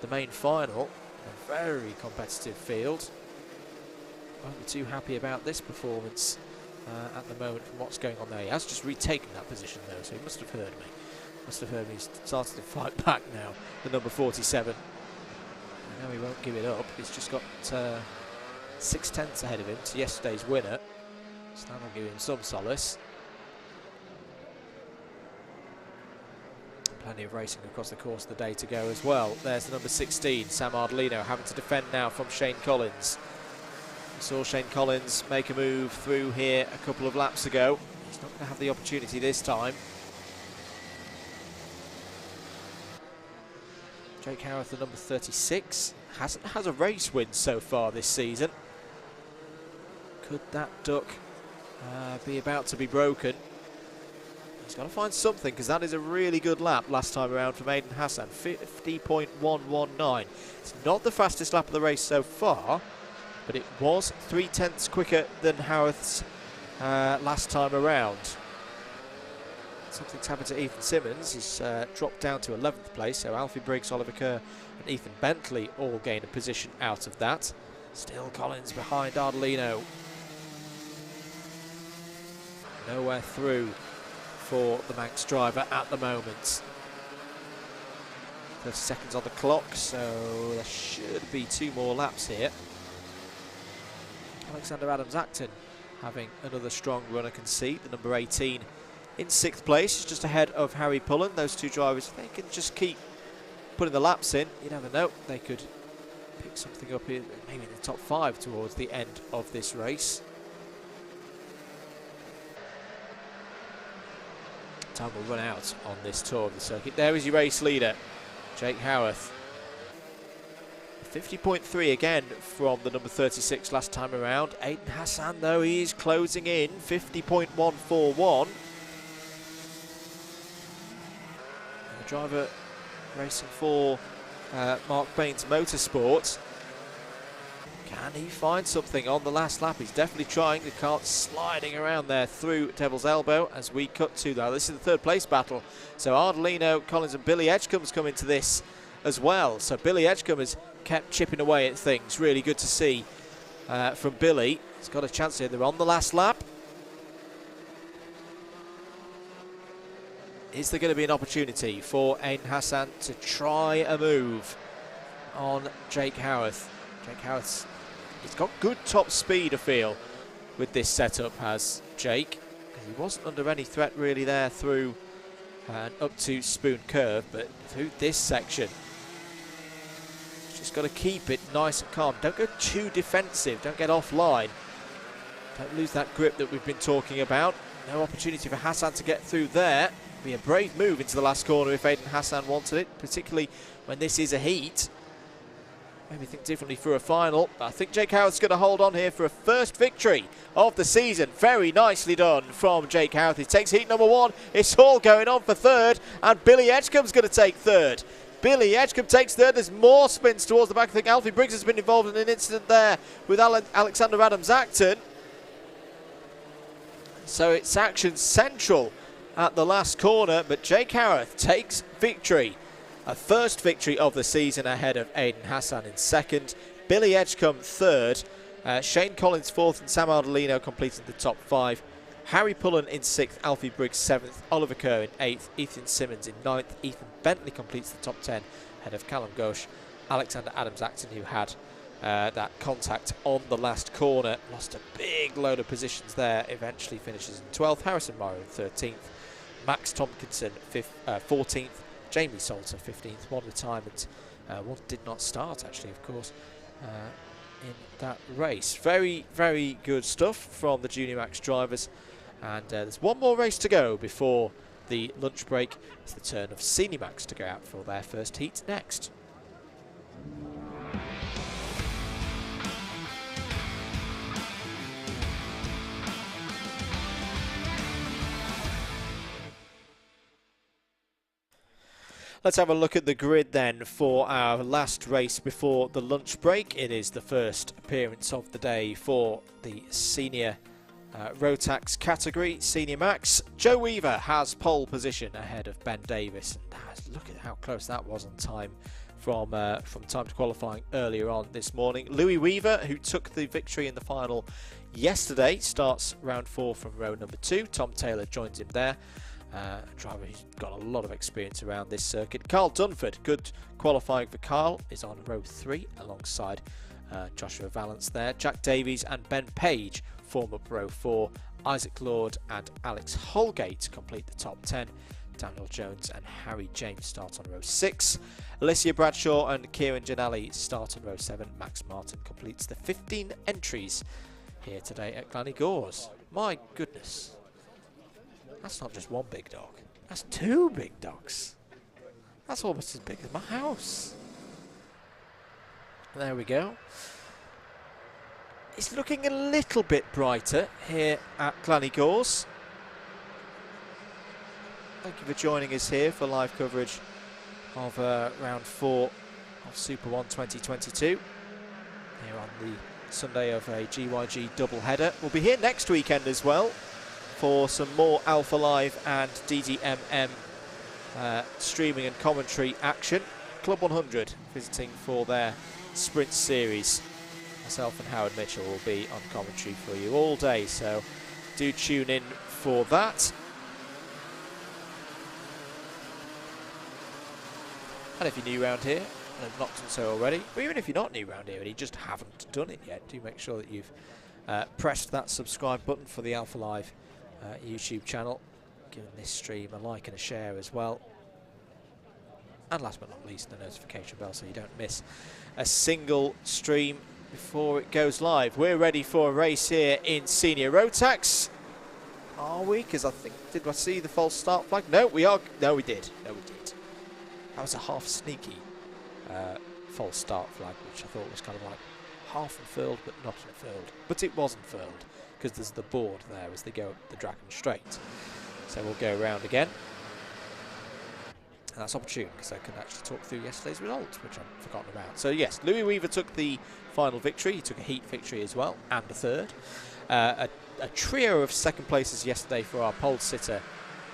the main final. A very competitive field. Won't be too happy about this performance at the moment from what's going on there. He has just retaken that position though, so he must have heard me. Must have heard me. He's starting to fight back now, the number 47. I know he won't give it up. He's just got 6/10 ahead of him to yesterday's winner, so that'll give him some solace. Plenty of racing across the course of the day to go as well. There's the number 16, Sam Ardolino, having to defend now from Shane Collins. We saw Shane Collins make a move through here a couple of laps ago. He's not going to have the opportunity this time. Jake Howarth, the number 36, has a race win so far this season. Could that duck be about to be broken? He's got to find something, because that is a really good lap last time around from Aidan Hassan, 50.119. It's not the fastest lap of the race so far, but it was 3/10 quicker than Howarth's last time around. Something's happened to Ethan Simmons. He's dropped down to 11th place, so Alfie Briggs, Oliver Kerr and Ethan Bentley all gain a position out of that. Still Collins behind Ardolino. Nowhere through for the Manx driver at the moment. 30 seconds on the clock, so there should be 2 more laps here. Alexander Adams-Acton having another strong run, I can see. The number 18 in 6th place, just ahead of Harry Pullen. Those 2 drivers, if they can just keep putting the laps in, you never know, they could pick something up here, maybe in the top 5 towards the end of this race. Time will run out on this tour of the circuit. There is your race leader, Jake Howarth. 50.3 again from the number 36 last time around. Aidan Hassan, though, he is closing in, 50.141. The driver racing for Mark Baines Motorsport. Can he find something on the last lap? He's definitely trying. The cart's sliding around there through Devil's Elbow as we cut to that. This is the 3rd place battle. So Ardolino, Collins and Billy Edgecombe's come into this as well. So Billy Edgecombe has kept chipping away at things. Really good to see from Billy. He's got a chance here. They're on the last lap. Is there going to be an opportunity for Aidan Hassan to try a move on Jake Howarth? Jake Howarth, he's got good top speed, I feel, with this setup, has Jake. He wasn't under any threat really there through and up to Spoon Curve, but through this section, just got to keep it nice and calm. Don't go too defensive, don't get offline. Don't lose that grip that we've been talking about. No opportunity for Hassan to get through there. Be a brave move into the last corner if Aiden Hassan wanted it, particularly when this is a heat. Maybe think differently for a final. But I think Jake Howarth's going to hold on here for a first victory of the season. Very nicely done from Jake Howarth. He takes heat number 1. It's all going on for third. And Billy Edgecombe's going to take third. Billy Edgecombe takes third. There's more spins towards the back. I think Alfie Briggs has been involved in an incident there with Alexander Adams-Acton. So it's action central at the last corner. But Jake Howarth takes victory. A first victory of the season ahead of Aiden Hassan in second. Billy Edgecombe third. Shane Collins fourth and Sam Ardolino completing the top 5. Harry Pullen in 6th, Alfie Briggs 7th, Oliver Kerr in 8th, Ethan Simmons in 9th, Ethan Bentley completes the top 10 ahead of Callum Ghosh. Alexander Adams-Acton, who had that contact on the last corner, lost a big load of positions there, eventually finishes in 12th, Harrison Morrow in 13th, Max Tompkinson 14th, Jamie Salter 15th, one retirement, one did not start actually, of course, in that race. Very, very good stuff from the Junior Max drivers. And there's one more race to go before the lunch break. It's the turn of Senior Max to go out for their first heat next. Let's have a look at the grid then for our last race before the lunch break. It is the first appearance of the day for the senior Rotax category, Senior Max. Joe Weaver has pole position ahead of Ben Davis. Look at how close that was on time from time to qualifying earlier on this morning. Louis Weaver, who took the victory in the final yesterday, starts round 4 from row number 2. Tom Taylor joins him there. A driver who's got a lot of experience around this circuit. Carl Dunford, good qualifying for Carl, is on row 3 alongside Joshua Valance there. Jack Davies and Ben Page form up row 4. Isaac Lord and Alex Holgate complete the top 10. Daniel Jones and Harry James start on row 6. Alicia Bradshaw and Kieran Janelli start on row 7. Max Martin completes the 15 entries here today at Glan Y Gors. My goodness. That's not just one big dog. That's 2 big dogs. That's almost as big as my house. There we go. It's looking a little bit brighter here at Glan Y Gors. Thank you for joining us here for live coverage of round 4 of Super 1 2022. Here on the Sunday of a GYG double header. We'll be here next weekend as well for some more Alpha Live and DDMM streaming and commentary action. Club 100 visiting for their sprint series. Myself and Howard Mitchell will be on commentary for you all day, so do tune in for that. And if you're new around here and have not done so already, or even if you're not new around here and you just haven't done it yet, do make sure that you've pressed that subscribe button for the Alpha Live YouTube channel, giving this stream a like and a share as well, and last but not least the notification bell so you don't miss a single stream before it goes live. We're ready for a race here in Senior Rotax, are we? Because I think, did I see the false start flag? No, we are. No, we did. No, we did. That was a half sneaky false start flag, which I thought was kind of like half unfurled but not unfurled, but it was unfurled because there's the board there as they go up the Dragon Straight. So we'll go around again. And that's opportune because I can actually talk through yesterday's results, which I've forgotten about. So yes, Louis Weaver took the final victory. He took a heat victory as well, and a third. A trio of second places yesterday for our pole sitter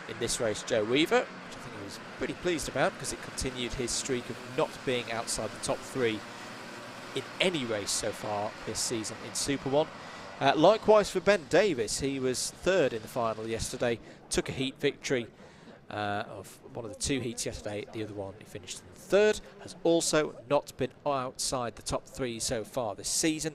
in this race, Joe Weaver, which I think he was pretty pleased about because it continued his streak of not being outside the top 3 in any race so far this season in Super 1. Likewise for Ben Davis, he was third in the final yesterday, took a heat victory of one of the 2 heats yesterday, the other one he finished in third, has also not been outside the top 3 so far this season.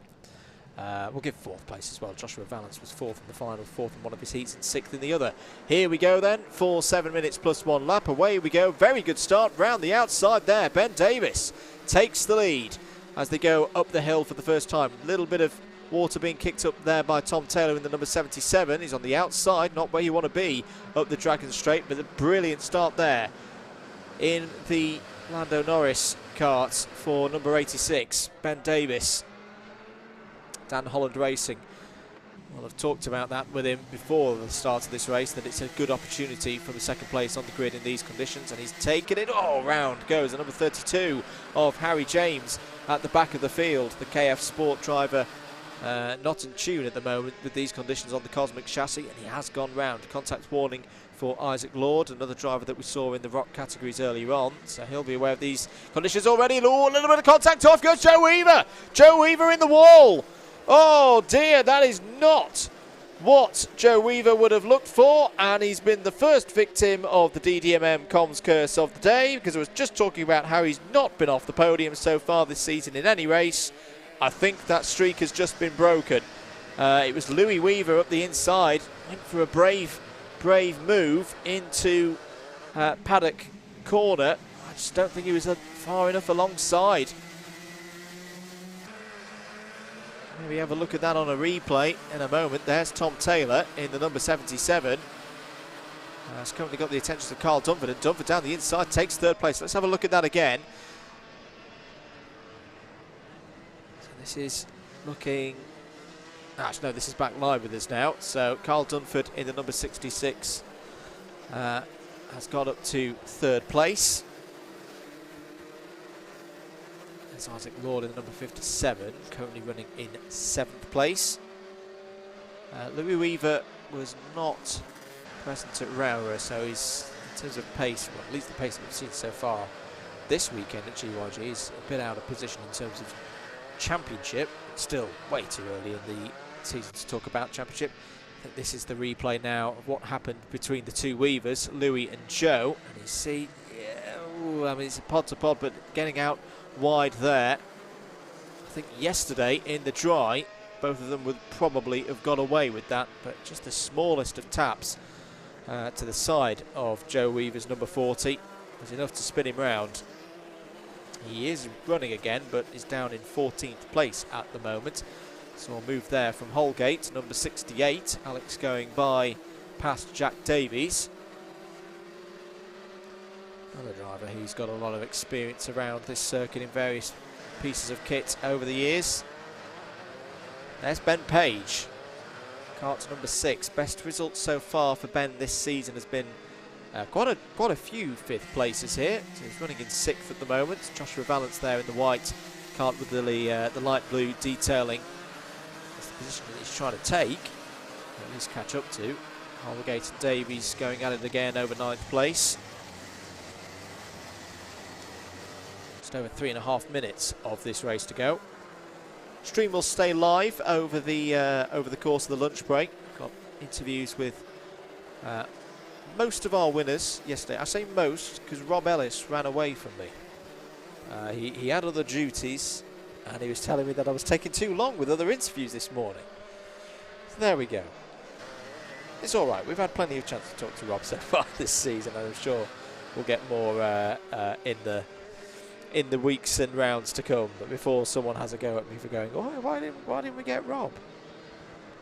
We'll give 4th place as well. Joshua Valance was 4th in the final, 4th in one of his heats and 6th in the other. Here we go then, for 7 minutes plus 1 lap, away we go. Very good start round the outside there. Ben Davis takes the lead as they go up the hill for the first time. A little bit of Water being kicked up there by Tom Taylor in the number 77. He's on the outside, not where you want to be up the Dragon Straight, but a brilliant start there in the Lando Norris kart for number 86, Ben Davis. Dan Holland Racing. Well, I've talked about that with him before the start of this race, that it's a good opportunity from the second place on the grid in these conditions, and he's taken it. Oh, round goes the number 32 of Harry James at the back of the field. The KF Sport driver not in tune at the moment with these conditions on the Cosmic chassis, and he has gone round. Contact warning for Isaac Lord, another driver that we saw in the rock categories earlier on, so he'll be aware of these conditions already. Oh, a little bit of contact, off goes Joe Weaver. Joe Weaver in the wall. Oh dear, that is not what Joe Weaver would have looked for, and he's been the first victim of the DDMM comms curse of the day, because I was just talking about how he's not been off the podium so far this season in any race. I think that streak has just been broken. It was Louis Weaver up the inside, went for a brave move into paddock corner. I just don't think he was far enough alongside. Maybe have a look at that on a replay in a moment. There's Tom Taylor in the number 77. Has currently got the attention of Carl Dunford, and Dunford down the inside takes third place. Let's have a look at that again. So this is looking... Actually, no, this is back live with us now. So Carl Dunford in the number 66 has got up to third place. There's Isaac Lord in the number 57, currently running in 7th place. Louis Weaver was not present at Rowrah, so he's, in terms of pace, well, at least the pace that we've seen so far this weekend at GYG, is a bit out of position in terms of championship. It's still way too early in the season to talk about championship. I think this is the replay now of what happened between the two Weavers, Louis and Joe. And you see, yeah, ooh, I mean, it's a pod to pod, but getting out wide there. I think yesterday in the dry, both of them would probably have got away with that, but just the smallest of taps to the side of Joe Weaver's number 40 was enough to spin him round. He is running again, but is down in 14th place at the moment. So a move there from Holgate, number 68. Alex going by past Jack Davies. Another driver who's got a lot of experience around this circuit in various pieces of kit over the years. There's Ben Page, kart number 6. Best result so far for Ben this season has been quite a few 5th places here. So he's running in 6th at the moment. Joshua Valance there in the white kart with the light blue detailing. That's the position that he's trying to take, or at least catch up to. Holgate and Davies going at it again over 9th place. Just over 3.5 minutes of this race to go. Stream will stay live over the course of the lunch break. Got interviews with most of our winners yesterday. I say most because Rob Ellis ran away from me. He had other duties, and he was telling me that I was taking too long with other interviews this morning. So there we go. It's all right. We've had plenty of chance to talk to Rob so far this season, and I'm sure we'll get more in the weeks and rounds to come. But before someone has a go at me for going, oh, why didn't we get Rob?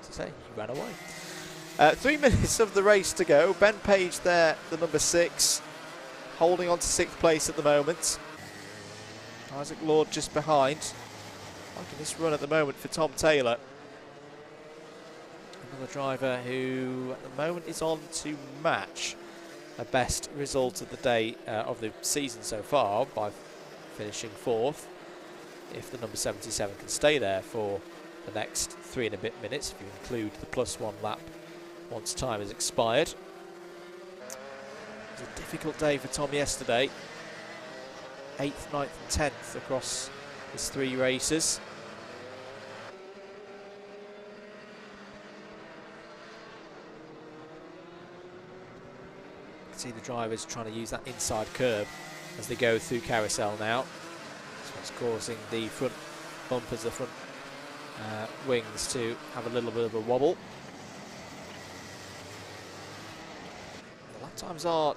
To say he ran away. 3 minutes of the race to go. Ben Page there, the number 6, holding on to 6th place at the moment. Isaac Lord just behind. Liking this run at the moment for Tom Taylor. Another driver who at the moment is on to match a best result of the day of the season so far by finishing 4th. If the number 77 can stay there for the next 3 and a bit minutes, if you include the +1 lap once time has expired. It was a difficult day for Tom yesterday. 8th, 9th and 10th across his 3 races. You can see the drivers trying to use that inside curb as they go through carousel now. That's what's causing the front bumpers, the front wings to have a little bit of a wobble. The lap times are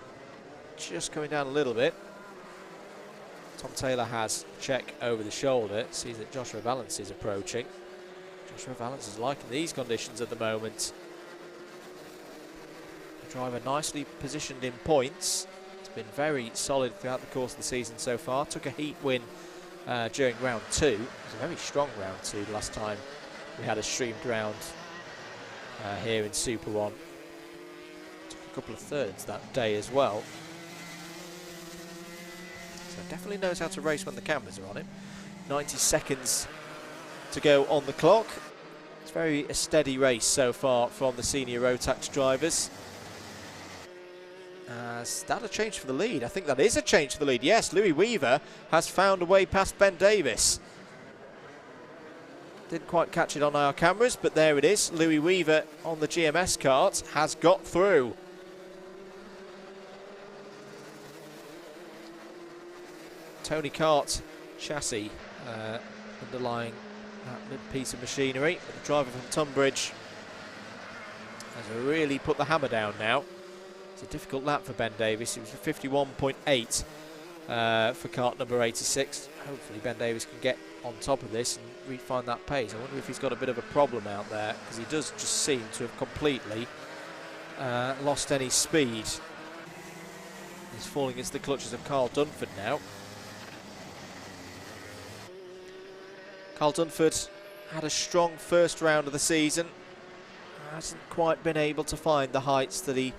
just coming down a little bit. Tom Taylor has check over the shoulder, sees that Joshua Valance is approaching. Joshua Valance is liking these conditions at the moment. The driver nicely positioned in points. It's been very solid throughout the course of the season so far. Took a heat win during round 2. It was a very strong round 2 the last time we had a streamed round here in Super 1. Took a couple of thirds that day as well. So definitely knows how to race when the cameras are on him. 90 seconds to go on the clock. It's very a steady race so far from the senior Rotax drivers. Is that a change for the lead? I think that is a change for the lead. Yes, Louis Weaver has found a way past Ben Davis. Didn't quite catch it on our cameras, but there it is. Louis Weaver on the GMS kart has got through. Tony Kart chassis underlying that piece of machinery. But the driver from Tunbridge has really put the hammer down now. It's a difficult lap for Ben Davis. It was a 51.8 for kart number 86. Hopefully Ben Davis can get on top of this and refine that pace. I wonder if he's got a bit of a problem out there, because he does just seem to have completely lost any speed. He's falling into the clutches of Carl Dunford now. Carl Dunford had a strong first round of the season. Hasn't quite been able to find the heights that he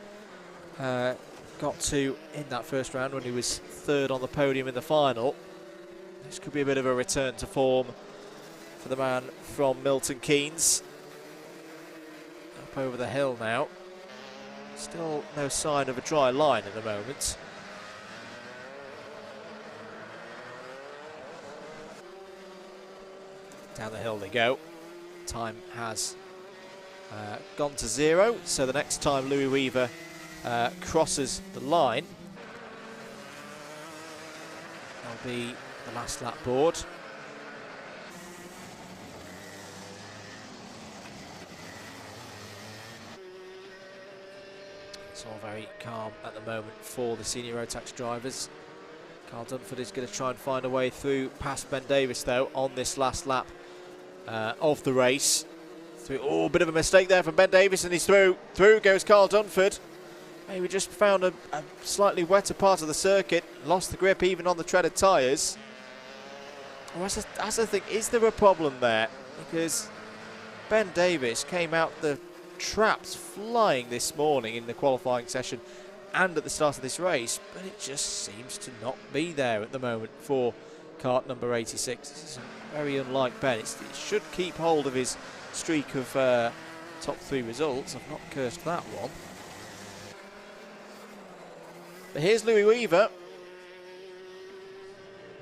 got to in that first round when he was third on the podium in the final. This could be a bit of a return to form for the man from Milton Keynes. Up over the hill now. Still no sign of a dry line at the moment. Down the hill they go. Time has gone to 0, so the next time Louis Weaver crosses the line, that'll be the last lap board. It's all very calm at the moment for the senior Rotax drivers. Carl Dunford is going to try and find a way through past Ben Davis though on this last lap of the race. Oh, a bit of a mistake there from Ben Davis, and he's through. Through goes Carl Dunford. Maybe just found a slightly wetter part of the circuit. Lost the grip even on the treaded tyres. Oh, as I think, is there a problem there? Because Ben Davis came out the traps flying this morning in the qualifying session and at the start of this race, but it just seems to not be there at the moment for kart number 86. This is very unlike Ben. It should keep hold of his streak of top 3 results. I've not cursed that one. But here's Louis Weaver.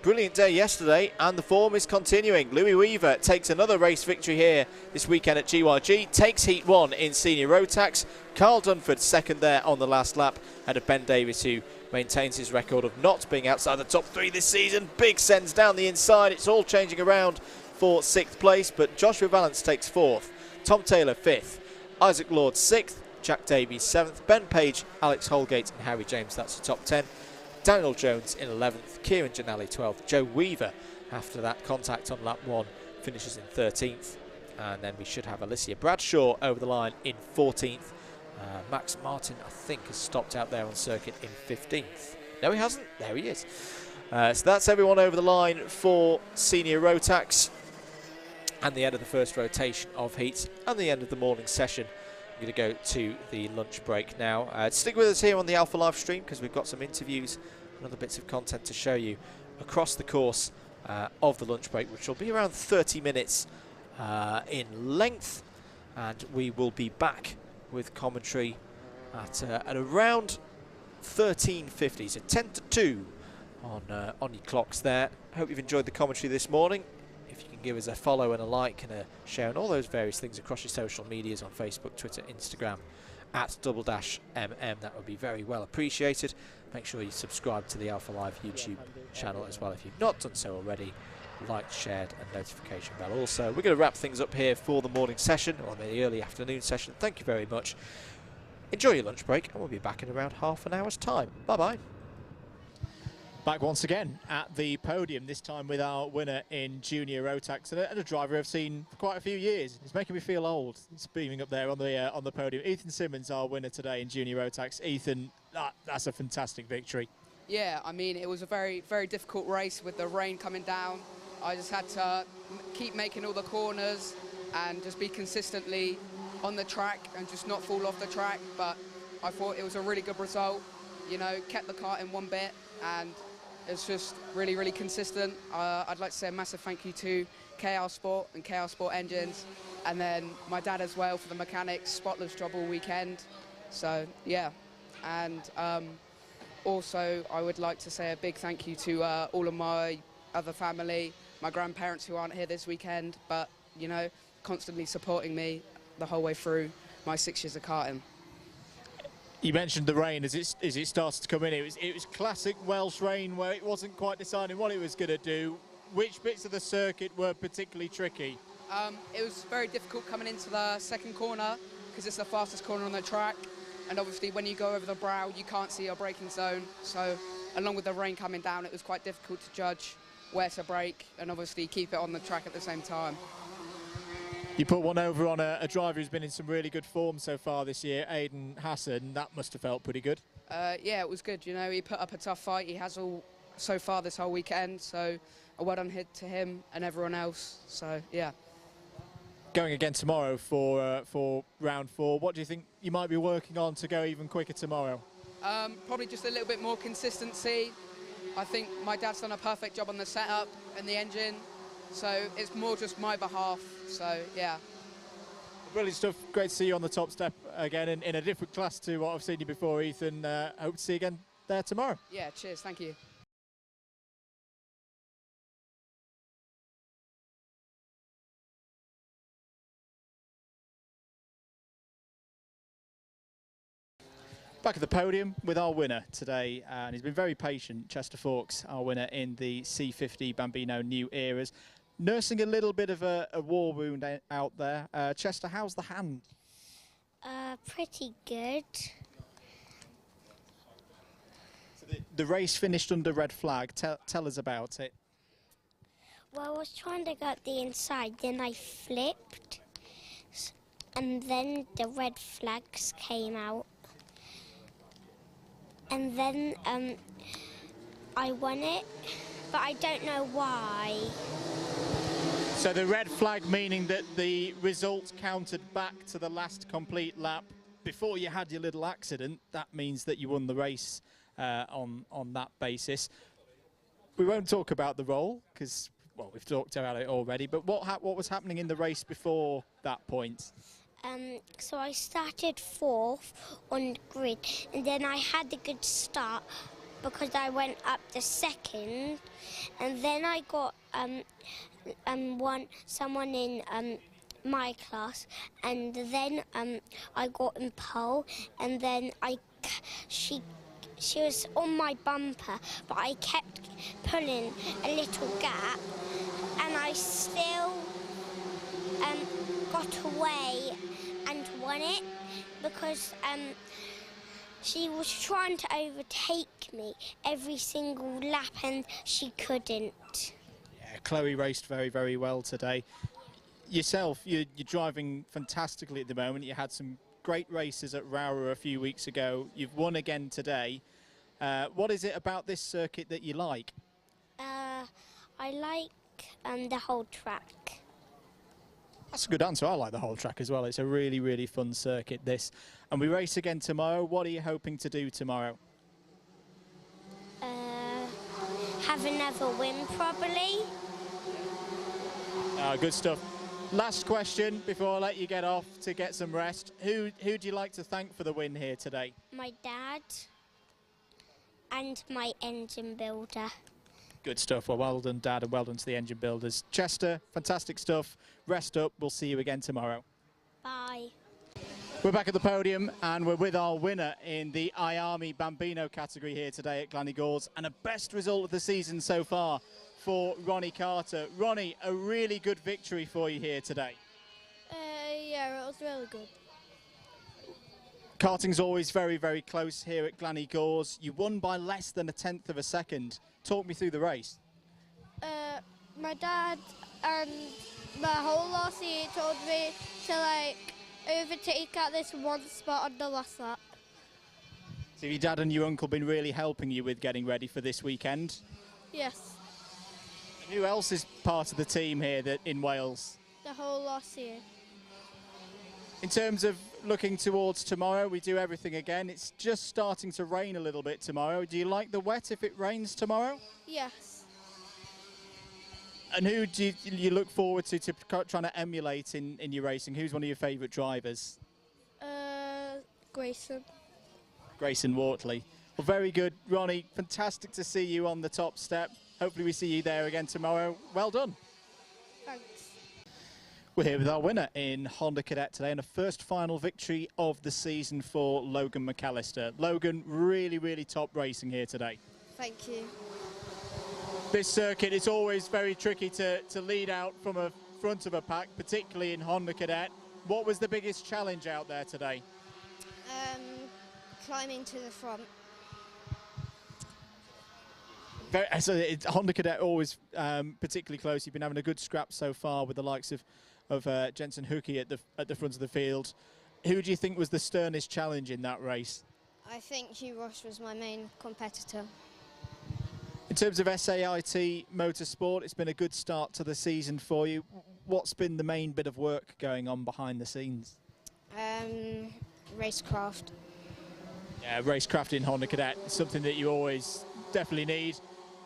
Brilliant day yesterday, and the form is continuing. Louis Weaver takes another race victory here this weekend at GYG, takes Heat 1 in Senior Rotax. Carl Dunford second there on the last lap, ahead of Ben Davis, who maintains his record of not being outside the top 3 this season. Big sends down the inside. It's all changing around for 6th place, but Joshua Valance takes 4th. Tom Taylor 5th. Isaac Lord 6th. Jack Davies 7th. Ben Page, Alex Holgate and Harry James, that's the top 10. Daniel Jones in 11th, Kieran Janelli 12th, Joe Weaver after that contact on lap 1 finishes in 13th, and then we should have Alicia Bradshaw over the line in 14th. Max Martin, I think, has stopped out there on circuit in 15th. No, he hasn't. There he is. So that's everyone over the line for Senior Rotax, and the end of the first rotation of heats and the end of the morning session. We're going to go to the lunch break now. Stick with us here on the Alpha Live stream, because we've got some interviews and other bits of content to show you across the course of the lunch break, which will be around 30 minutes in length, and we will be back with commentary at around 13:50, so 10 to 2 on your clocks there. Hope you've enjoyed the commentary this morning. If you can give us a follow and a like and a share and all those various things across your social medias on Facebook, Twitter, Instagram at @MM, that would be very well appreciated. Make sure you subscribe to the Alpha Live YouTube channel as well if you've not done so already. Liked, shared and notification bell also. We're going to wrap things up here for the morning session, or the early afternoon session. Thank you very much. Enjoy your lunch break, and we'll be back in around half an hour's time. Bye bye. Back once again at the podium, this time with our winner in junior Rotax, and a driver I've seen for quite a few years. It's making me feel old. It's beaming up there on the podium. Ethan Simmons, our winner today in junior Rotax. Ethan, that's a fantastic victory. Yeah, I mean, it was a very, very difficult race with the rain coming down. I just had to keep making all the corners and just be consistently on the track and just not fall off the track. But I thought it was a really good result. You know, kept the kart in one bit, and it's just really, really consistent. I'd like to say a massive thank you to KR Sport and KR Sport Engines, and then my dad as well for the mechanics, spotless job all weekend. So, yeah. And also, I would like to say a big thank you to all of my other family, my grandparents who aren't here this weekend, but, you know, constantly supporting me the whole way through my 6 years of karting. You mentioned the rain as it started to come in. It was classic Welsh rain where it wasn't quite deciding what it was going to do. Which bits of the circuit were particularly tricky? It was very difficult coming into the second corner because it's the fastest corner on the track, and obviously when you go over the brow you can't see your braking zone, so along with the rain coming down it was quite difficult to judge where to brake and obviously keep it on the track at the same time. You put one over on a driver who's been in some really good form so far this year, Aidan Hassan. That must have felt pretty good. Yeah, it was good. You know, he put up a tough fight. He has all so far this whole weekend. So a well done hit to him and everyone else. So yeah. Going again tomorrow for round 4. What do you think you might be working on to go even quicker tomorrow? Probably just a little bit more consistency. I think my dad's done a perfect job on the setup and the engine. So it's more just my behalf, so yeah. Brilliant stuff. Great to see you on the top step again in a different class to what I've seen you before, Ethan. Hope to see you again there tomorrow. Yeah, cheers, thank you. Back at the podium with our winner today, and he's been very patient, Chester Fawkes, our winner in the C50 Bambino New Eras. Nursing a little bit of a war wound out there. Chester, how's the hand? Pretty good. So the race finished under red flag. Tell us about it. Well, I was trying to get the inside, then I flipped, and then the red flags came out. And then I won it, but I don't know why. So the red flag meaning that the result counted back to the last complete lap before you had your little accident. That means that you won the race on that basis. We won't talk about the roll because, well, we've talked about it already. But what was happening in the race before that point? So I started 4th on the grid, and then I had a good start because I went up the 2nd, and then I got someone in my class, and then I got in pole, and then she was on my bumper, but I kept pulling a little gap, and I still got away and won it because she was trying to overtake me every single lap and she couldn't. Yeah, Chloe raced very, very well today. Yourself, you're driving fantastically at the moment. You had some great races at Rowrah a few weeks ago. You've won again today. What is it about this circuit that you like? I like the whole track. That's a good answer. I like the whole track as well. It's a really, really fun circuit, this. And we race again tomorrow. What are you hoping to do tomorrow? Have another win, probably. Good stuff. Last question before I let you get off to get some rest. Who do you like to thank for the win here today? My dad and my engine builder. Good stuff. Well done, Dad, and well done to the engine builders. Chester, fantastic stuff. Rest up. We'll see you again tomorrow. Bye. We're back at the podium, and we're with our winner in the iArmy Bambino category here today at Glan Y Gors, and a best result of the season so far for Ronnie Carter. Ronnie, a really good victory for you here today. Yeah, it was really good. Karting's always very, very close here at Glan Y Gors. You won by less than 1/10 of a second. Talk me through the race. My dad and my whole last year told me to like overtake at this one spot on the last lap. So your dad and your uncle been really helping you with getting ready for this weekend? Yes, And who else is part of the team here in Wales? the whole last year. In terms of looking towards tomorrow, we do everything again. It's just starting to rain a little bit tomorrow. Do you like the wet if it rains tomorrow? Yes, And who do you look forward to trying to emulate in your racing? Who's one of your favourite drivers? Grayson. Grayson Wortley. Well, very good. Ronnie, fantastic to see you on the top step. Hopefully we see you there again tomorrow. Well done. Thanks. We're here with our winner in Honda Cadet today and a first final victory of the season for Logan McAllister. Logan, really, really top racing here today. Thank you. This circuit is always very tricky to lead out from a front of a pack, particularly in Honda Cadet. What was the biggest challenge out there today? Climbing to the front. Honda Cadet always particularly close. You've been having a good scrap so far with the likes of Jensen Hookey at the front of the field. Who do you think was the sternest challenge in that race? I think Hugh Ross was my main competitor. In terms of SAIT Motorsport, it's been a good start to the season for you. What's been the main bit of work going on behind the scenes? Racecraft. Yeah, racecraft in Honda Cadet is something that you always definitely need.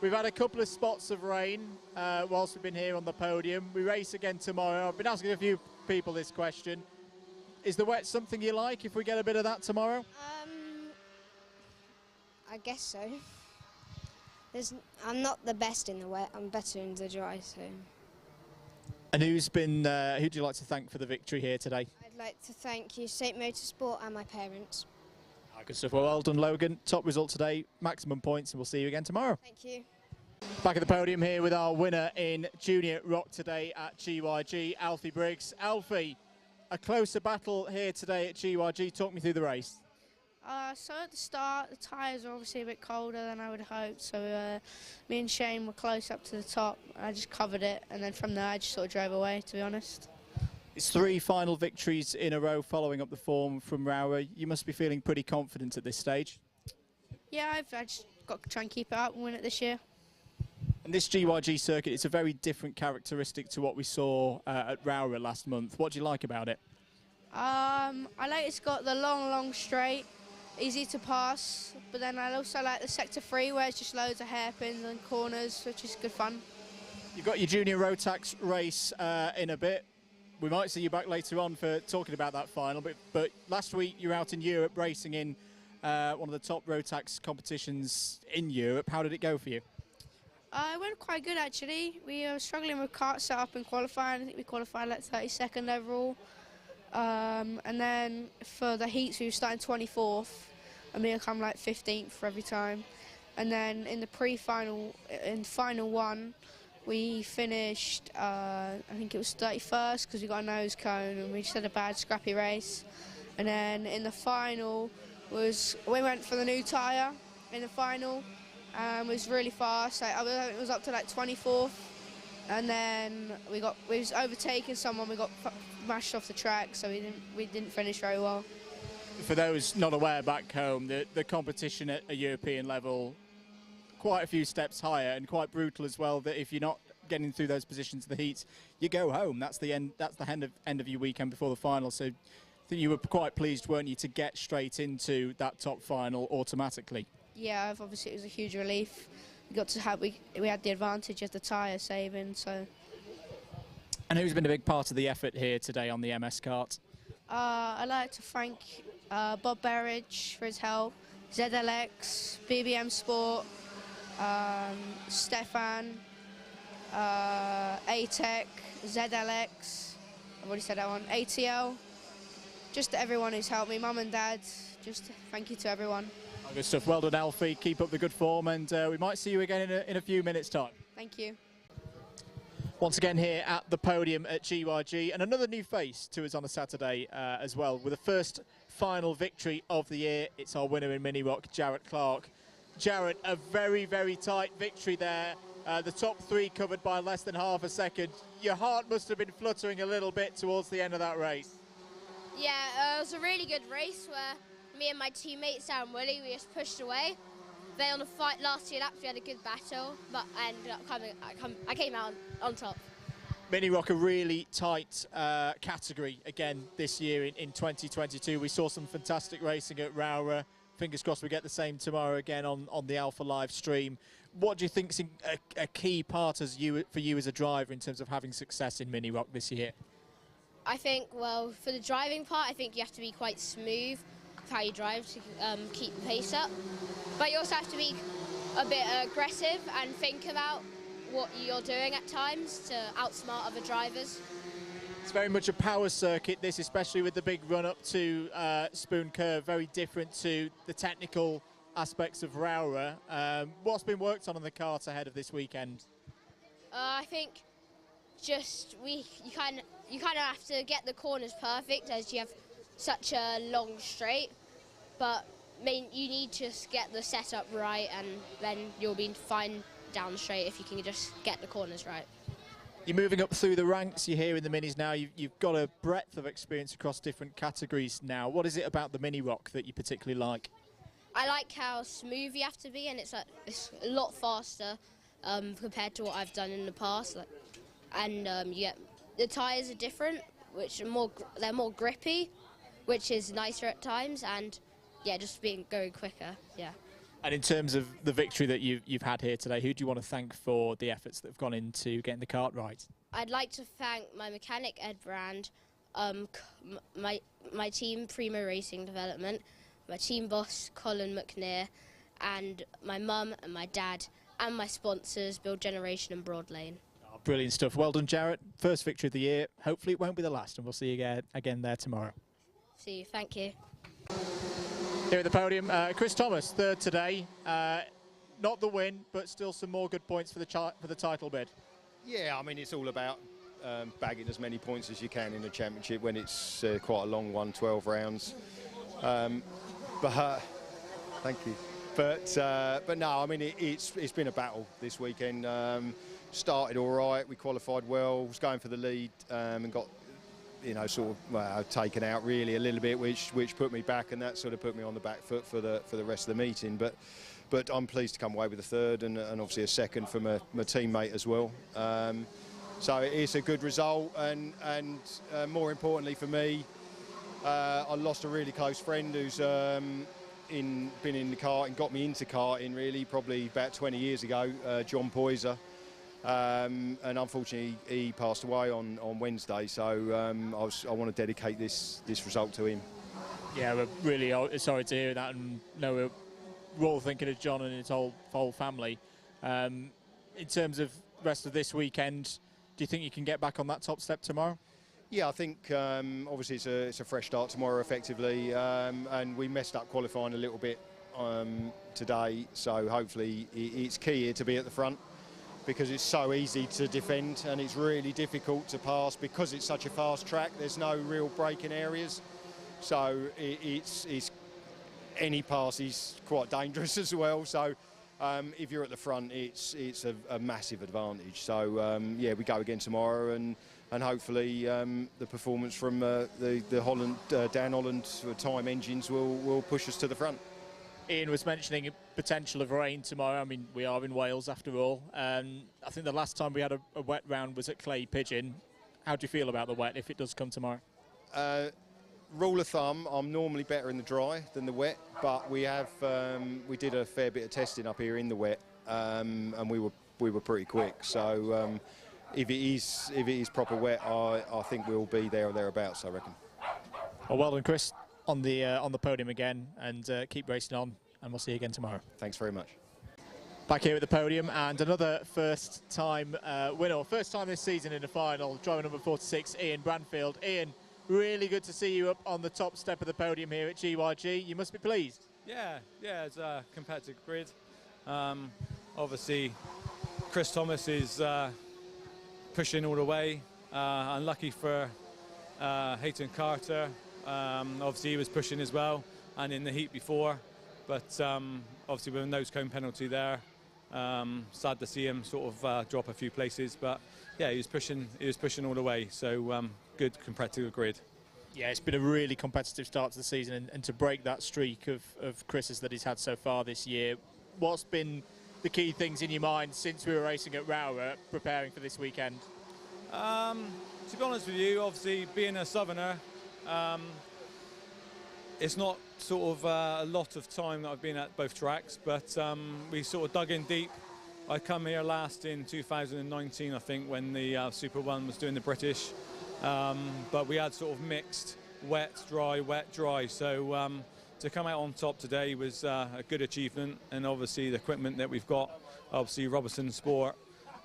We've had a couple of spots of rain whilst we've been here on the podium. We race again tomorrow. I've been asking a few people this question. Is the wet something you like if we get a bit of that tomorrow? I guess so. I'm not the best in the wet. I'm better in the dry. So. And who do you like to thank for the victory here today? I'd like to thank you, State Motorsport, and my parents. Good stuff. Well done, Logan. Top result today, maximum points, and we'll see you again tomorrow. Thank you. Back at the podium here with our winner in Junior Rock today at GYG, Alfie Briggs. Alfie, a closer battle here today at GYG. Talk me through the race. So at the start, the tyres were obviously a bit colder than I would have hoped, so me and Shane were close up to the top. I just covered it, and then from there I just sort of drove away, to be honest. It's 3 final victories in a row following up the form from Rowrah. You must be feeling pretty confident at this stage. Yeah, I just got to try and keep it up and win it this year. And this GYG circuit, it's a very different characteristic to what we saw at Rowrah last month. What do you like about it? I like it's got the long straight, easy to pass, but then I also like the sector 3 where it's just loads of hairpins and corners, which is good fun. You've got your junior Rotax race in a bit. We might see you back later on for talking about that final, but last week you were out in Europe racing in one of the top Rotax competitions in Europe. How did it go for you? It went quite good actually. We were struggling with kart setup and qualifying. I think we qualified like 32nd overall. And then for the heats we were starting 24th and we come like 15th for every time. And then in the pre-final, in final one, we finished, I think it was 31st because we got a nose cone and we just had a bad scrappy race. And then in the final we went for the new tyre in the final. It was really fast. It was up to like 24th, and then we was overtaking someone. We got mashed off the track, so we didn't finish very well. For those not aware back home, the competition at a European level, quite a few steps higher and quite brutal as well. That if you're not getting through those positions of the heats, you go home. That's the end. That's the end of your weekend before the final. So I think you were quite pleased, weren't you, to get straight into that top final automatically? Yeah, obviously it was a huge relief. We got to have we had the advantage of the tyre saving. So. And who's been a big part of the effort here today on the MS kart? I'd like to thank Bob Berridge for his help, ZLX, BBM Sport, Stefan, ATEC, ZLX, I've already said that one, ATL, just everyone who's helped me, Mum and Dad, just thank you to everyone. Good stuff. Well done, Alfie. Keep up the good form, and we might see you again in a few minutes' time. Thank you. Once again here at the podium at GYG, and another new face to us on a Saturday as well, with the first final victory of the year. It's our winner in Mini Rock, Jarrett Clark. Jarrett, a very, very tight victory there. The top three covered by less than half a second. Your heart must have been fluttering a little bit towards the end of that race. Yeah, it was a really good race where me and my teammates, Sam and Willie, we just pushed away. Then on the last 2 laps we had a good battle, but I ended up I came out on top. Mini Rock, a really tight category again this year in 2022. We saw some fantastic racing at Rowrah. Fingers crossed we get the same tomorrow again on the Alpha live stream. What do you think is a key part for you as a driver in terms of having success in Mini Rock this year? I think, well, for the driving part, I think you have to be quite smooth with how you drive to keep the pace up. But you also have to be a bit aggressive and think about what you're doing at times to outsmart other drivers. It's very much a power circuit, this, especially with the big run up to Spoon Curve, very different to the technical aspects of Rowrah. What's been worked on the kart ahead of this weekend? I think just you kind of have to get the corners perfect as you have such a long straight, but I mean, you need to just get the setup right and then you'll be fine down the straight if you can just get the corners right. You're moving up through the ranks, you're here in the minis now, you've got a breadth of experience across different categories now. What is it about the Mini Rock that you particularly like? I like how smooth you have to be, and it's a lot faster compared to what I've done in the past. The tyres are different, which are they're more grippy, which is nicer at times, and yeah, just going quicker. Yeah. And in terms of the victory that you've had here today, who do you want to thank for the efforts that have gone into getting the kart right? I'd like to thank my mechanic Ed Brand, my team Primo Racing Development, my team boss Colin McNair, and my mum and my dad, and my sponsors Build Generation and Broad Lane. Oh, brilliant stuff. Well done, Jarrett. First victory of the year. Hopefully it won't be the last, and we'll see you again there tomorrow. See you. Thank you. Here at the podium, Chris Thomas, third today. Not the win, but still some more good points for the title bid. Yeah, I mean, it's all about bagging as many points as you can in a championship when it's quite a long one, 12 rounds. But thank you. But no, I mean, it's been a battle this weekend. Started all right, we qualified well, was going for the lead and got, sort of taken out really a little bit, which put me back, and that sort of put me on the back foot for the rest of the meeting. But I'm pleased to come away with a third and obviously a second from my teammate as well. So it's a good result, and more importantly for me, I lost a really close friend who's been in the karting, got me into karting really probably about 20 years ago, John Poyser. And unfortunately he passed away on Wednesday, so I want to dedicate this result to him. Yeah, we're really sorry to hear that, and we're all thinking of John and his whole family. In terms of the rest of this weekend, do you think you can get back on that top step tomorrow? Yeah, I think obviously it's a fresh start tomorrow effectively, and we messed up qualifying a little bit today, so hopefully it's key here to be at the front, because it's so easy to defend and it's really difficult to pass because it's such a fast track. There's no real braking areas, so it's any pass is quite dangerous as well. So if you're at the front, it's a massive advantage. So yeah, we go again tomorrow, and hopefully the performance from the Holland, Dan Holland time engines will push us to the front. Ian was mentioning potential of rain tomorrow. I mean, we are in Wales after all. I think the last time we had a wet round was at Clay Pigeon. How do you feel about the wet if it does come tomorrow? Rule of thumb, I'm normally better in the dry than the wet, but we did a fair bit of testing up here in the wet, and we were pretty quick. So if it is proper wet, I think we'll be there or thereabouts, I reckon. Well done, Chris, on the podium again, and keep racing on, and we'll see you again tomorrow. Thanks very much. Back here at the podium, and another first-time winner, first time this season in the final, driver number 46, Ian Branfield. Ian, really good to see you up on the top step of the podium here at GYG. You must be pleased. Yeah, it's a competitive grid. Obviously, Chris Thomas is pushing all the way. Unlucky for Hayton Carter. Obviously he was pushing as well, and in the heat before, but obviously with a nose cone penalty there, sad to see him sort of drop a few places, but yeah, he was pushing all the way, so good competitive grid. Yeah, it's been a really competitive start to the season, and to break that streak of Chris's that he's had so far this year, what's been the key things in your mind since we were racing at Rowrah preparing for this weekend? To be honest with you, obviously being a southerner, it's not sort of a lot of time that I've been at both tracks, but we sort of dug in deep. I come here last in 2019, I think, when the Super 1 was doing the British, but we had sort of mixed wet, dry, so to come out on top today was a good achievement, and obviously the equipment that we've got, obviously Robertson Sport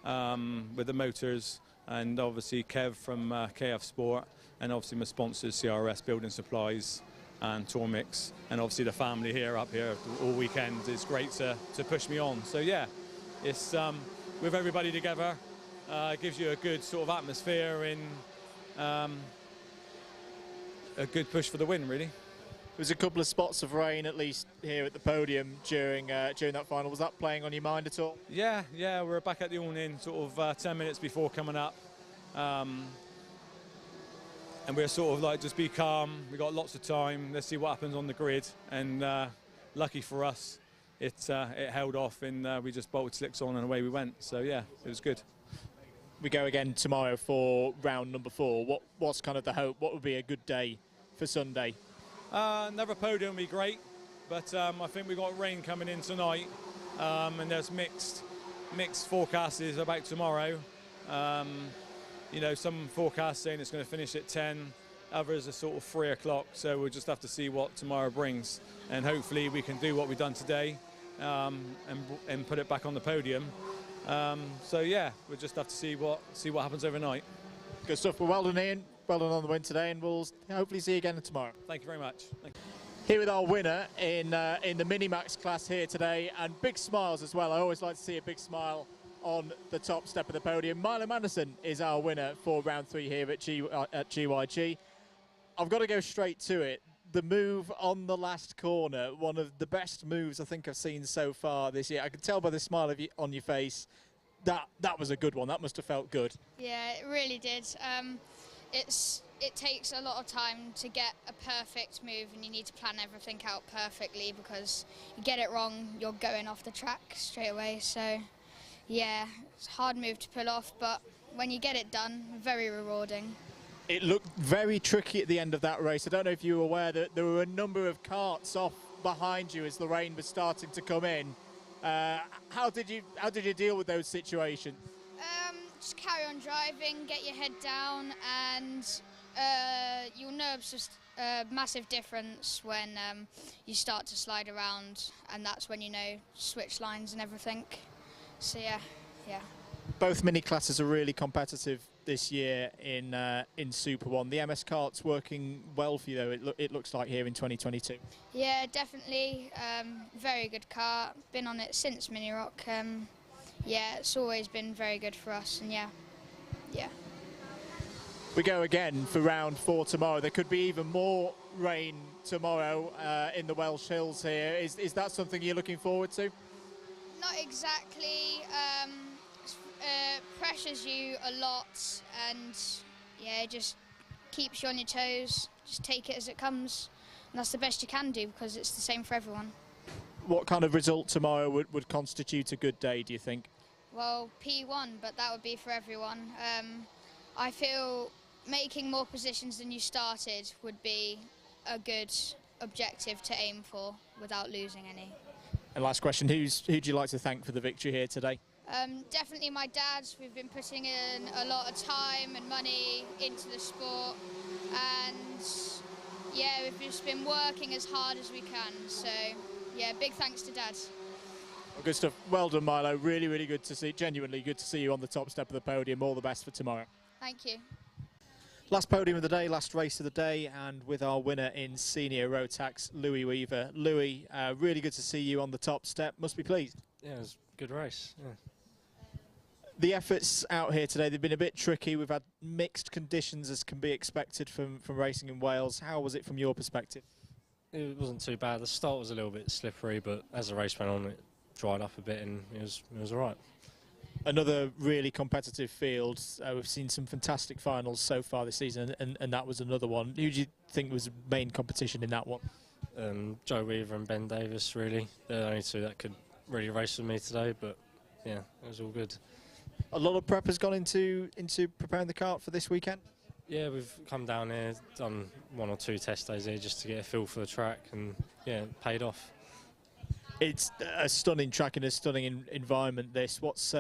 with the motors, and obviously Kev from KF Sport, and obviously my sponsors CRS Building Supplies and Tormix, and obviously the family here up here all weekend is great to push me on. So yeah, it's with everybody together, gives you a good sort of atmosphere and a good push for the win, really. There was a couple of spots of rain, at least here at the podium during that final. Was that playing on your mind at all? Yeah, we were back at the awning sort of 10 minutes before coming up, and we were sort of like, just be calm. We got lots of time. Let's see what happens on the grid. And lucky for us, it held off, and we just bolted slicks on and away we went. So yeah, it was good. We go again tomorrow for round number 4. What's kind of the hope? What would be a good day for Sunday? Another podium would be great, but I think we've got rain coming in tonight, and there's mixed forecasts about tomorrow. You know, some forecasts saying it's going to finish at 10, others are sort of 3 o'clock, so we'll just have to see what tomorrow brings, and hopefully we can do what we've done today, and put it back on the podium. So yeah, we'll just have to see what happens overnight. Good stuff. Well, well done, Ian. Well done on the win today, and we'll hopefully see you again tomorrow. Thank you very much. Thank you. Here with our winner in the Minimax class here today, and big smiles as well. I always like to see a big smile on the top step of the podium. Milo Manderson is our winner for round 3 here at GYG. I've got to go straight to it. The move on the last corner, one of the best moves I think I've seen so far this year. I can tell by the smile on your face that was a good one. That must have felt good. Yeah, it really did. It takes a lot of time to get a perfect move, and you need to plan everything out perfectly, because you get it wrong, you're going off the track straight away. So yeah, it's a hard move to pull off, but when you get it done, very rewarding. It looked very tricky at the end of that race. I don't know if you were aware that there were a number of carts off behind you as the rain was starting to come in. How did you deal with those situations? Just carry on driving, get your head down, and you'll know it's just a massive difference when you start to slide around, and that's when you know switch lines and everything. So yeah. Both mini classes are really competitive this year in Super 1. The MS kart's working well for you, though, it looks like, here in 2022. Yeah, definitely. Very good car. Been on it since Mini Rock. Yeah, it's always been very good for us, and yeah. We go again for round 4 tomorrow. There could be even more rain tomorrow in the Welsh Hills here. Is that something you're looking forward to? Not exactly. Pressures you a lot, and yeah, it just keeps you on your toes. Just take it as it comes, and that's the best you can do, because it's the same for everyone. What kind of result tomorrow would constitute a good day, do you think? Well, P1, but that would be for everyone. I feel making more positions than you started would be a good objective to aim for without losing any. And last question, who'd you like to thank for the victory here today? Definitely my dad. We've been putting in a lot of time and money into the sport, and yeah, we've just been working as hard as we can. So yeah, big thanks to Dad. Well, good stuff. Well done, Milo. Really, really good to see. Genuinely good to see you on the top step of the podium. All the best for tomorrow. Thank you. Last podium of the day, last race of the day, and with our winner in senior Rotax, Louis Weaver. Louis, really good to see you on the top step. Must be pleased. Yeah, it was a good race. Yeah. The efforts out here today, they've been a bit tricky. We've had mixed conditions as can be expected from racing in Wales. How was it from your perspective? It wasn't too bad. The start was a little bit slippery, but as the race went on, it dried up a bit and it was all right. Another really competitive field. We've seen some fantastic finals so far this season, and that was another one. Who do you think was the main competition in that one? Joe Weaver and Ben Davis, really. They're the only two that could really race with me today, but yeah, it was all good. A lot of prep has gone into preparing the kart for this weekend? Yeah, we've come down here, done 1 or 2 test days here just to get a feel for the track, and yeah, it paid off. It's a stunning track and a stunning environment, this. What's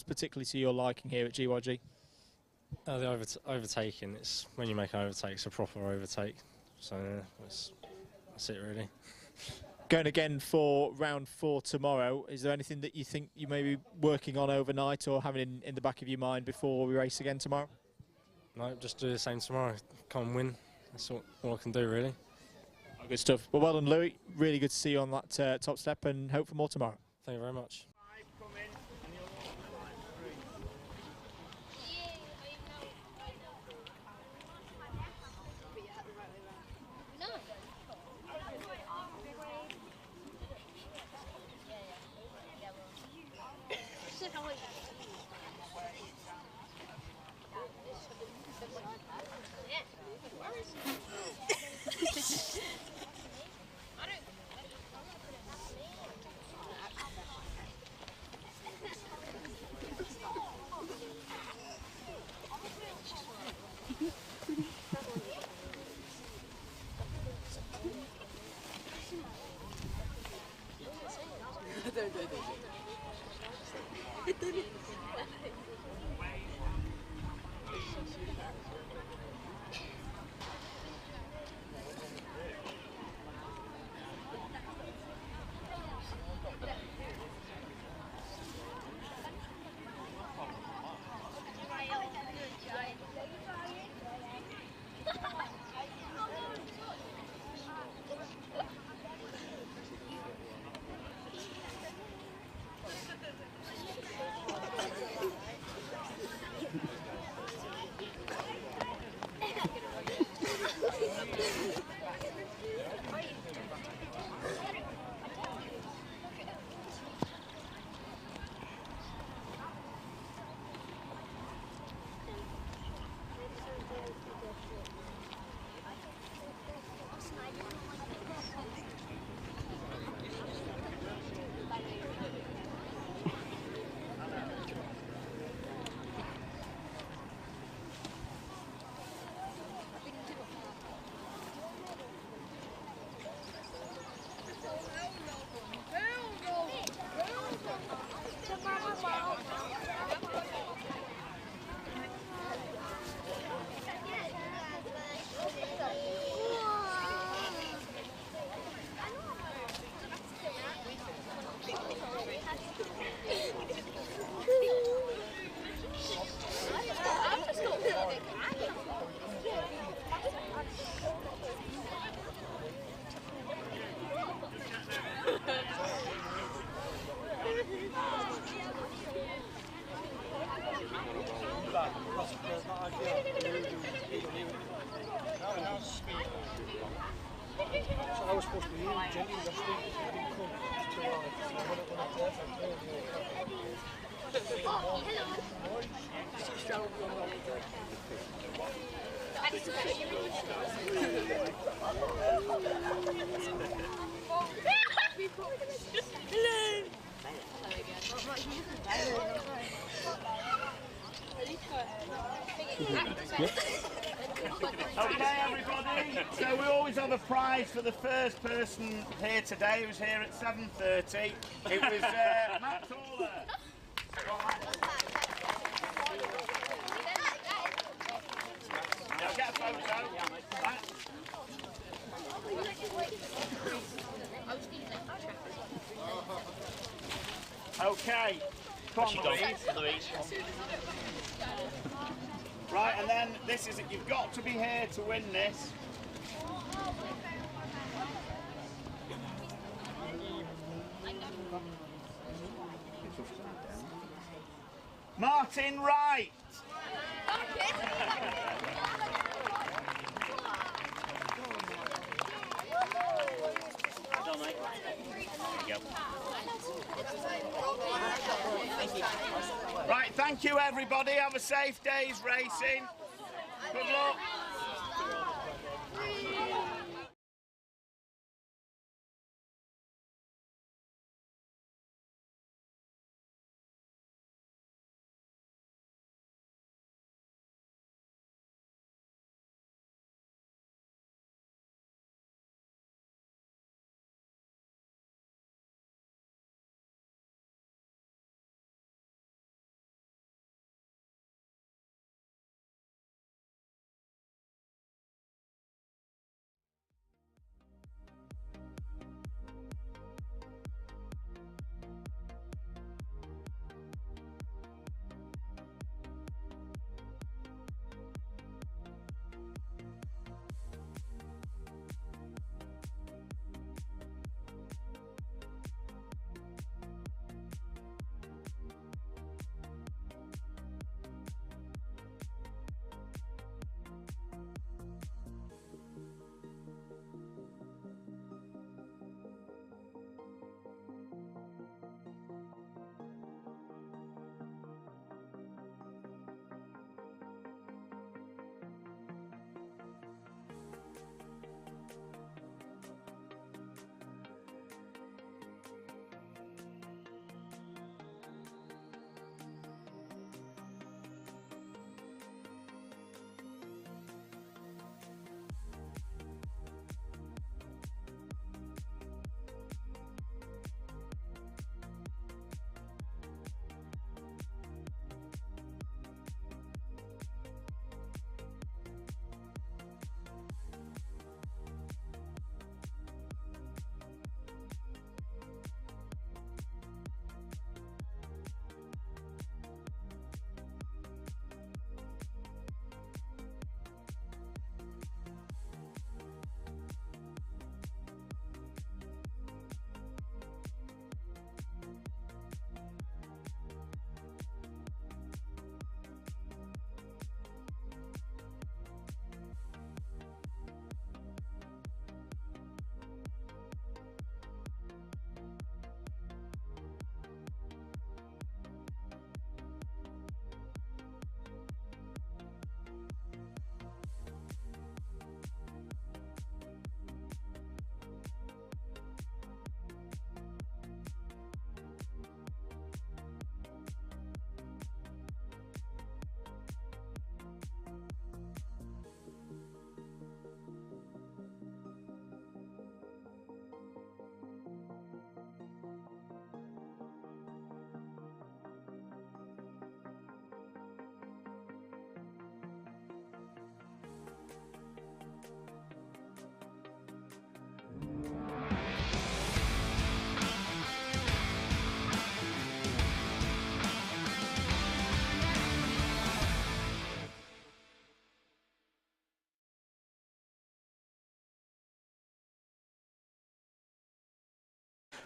particularly to your liking here at GYG? The overtaking, it's when you make an overtake, it's a proper overtake. So that's it, really. Going again for round 4 tomorrow, is there anything that you think you may be working on overnight or having in the back of your mind before we race again tomorrow? No, just do the same tomorrow. Come and win. That's all I can do, really. Good stuff. Well done, Louis. Really good to see you on that top step, and hope for more tomorrow. Thank you very much. I was supposed to be here in January last week, so I didn't come to arrive. So I went up there for Okay, everybody, so we always have a prize for the first person here today who's here at 7:30. It was Matt Taller. Now get a photo. Matt. Okay, come on, Louise. Right, and then this is it. You've got to be here to win this. Martin Wright. Right, thank you everybody. Have a safe day's racing. Good luck.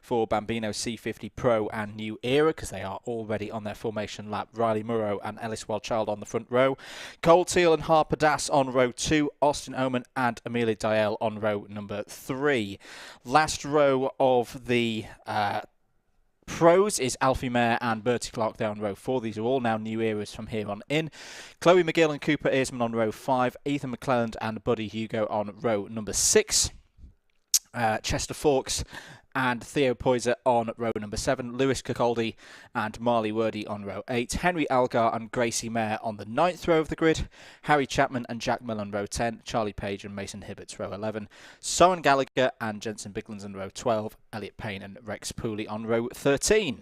For Bambino C50 Pro and New Era, because they are already on their formation lap. Riley Murrow and Ellis Wildchild on the front row. Cole Teal and Harper Das on row 2. Austin Oman and Amelia Dial on row number 3. Last row of the Pros is Alfie Mayer and Bertie Clark there on row 4. These are all now New Eras from here on in. Chloe McGill and Cooper Earsman on row 5. Ethan McClelland and Buddy Hugo on row number 6. Chester Fawkes and Theo Poyser on row number 7, Lewis Kirkcaldy and Marley Wordy on row 8, Henry Algar and Gracie Mayer on the 9th row of the grid, Harry Chapman and Jack Mill on row 10, Charlie Page and Mason Hibberts row 11, Soren Gallagher and Jensen Biglands on row 12, Elliot Payne and Rex Pooley on row 13.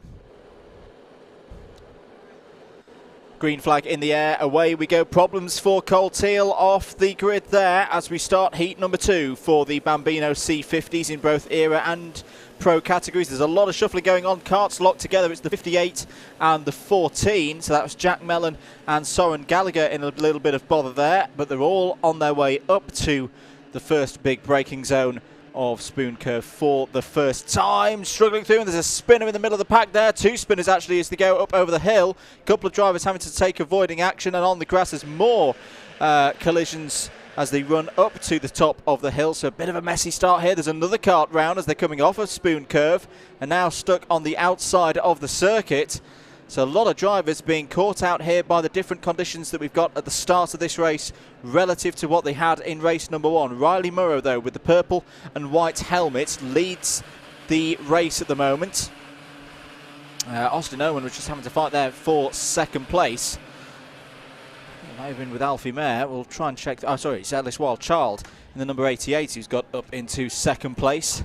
Green flag in the air, away we go. Problems for Cole Teal off the grid there as we start heat number 2 for the Bambino C50s in both era and pro categories. There's a lot of shuffling going on. Carts locked together. It's the 58 and the 14. So that was Jack Mellon and Soren Gallagher in a little bit of bother there. But they're all on their way up to the first big braking zone of Spoon Curve for the first time. Struggling through, and there's a spinner in the middle of the pack there. 2 spinners actually as they go up over the hill. A couple of drivers having to take avoiding action, and on the grass there's more collisions as they run up to the top of the hill. So a bit of a messy start here. There's another kart round as they're coming off of Spoon Curve and now stuck on the outside of the circuit. So a lot of drivers being caught out here by the different conditions that we've got at the start of this race relative to what they had in race number 1. Riley Murrow, though, with the purple and white helmet, leads the race at the moment. Austin Owen was just having to fight there for second place. It might have been with Alfie Mayer. We'll try and check. Oh, sorry, it's Ellis Wildchild in the number 88 who's got up into second place.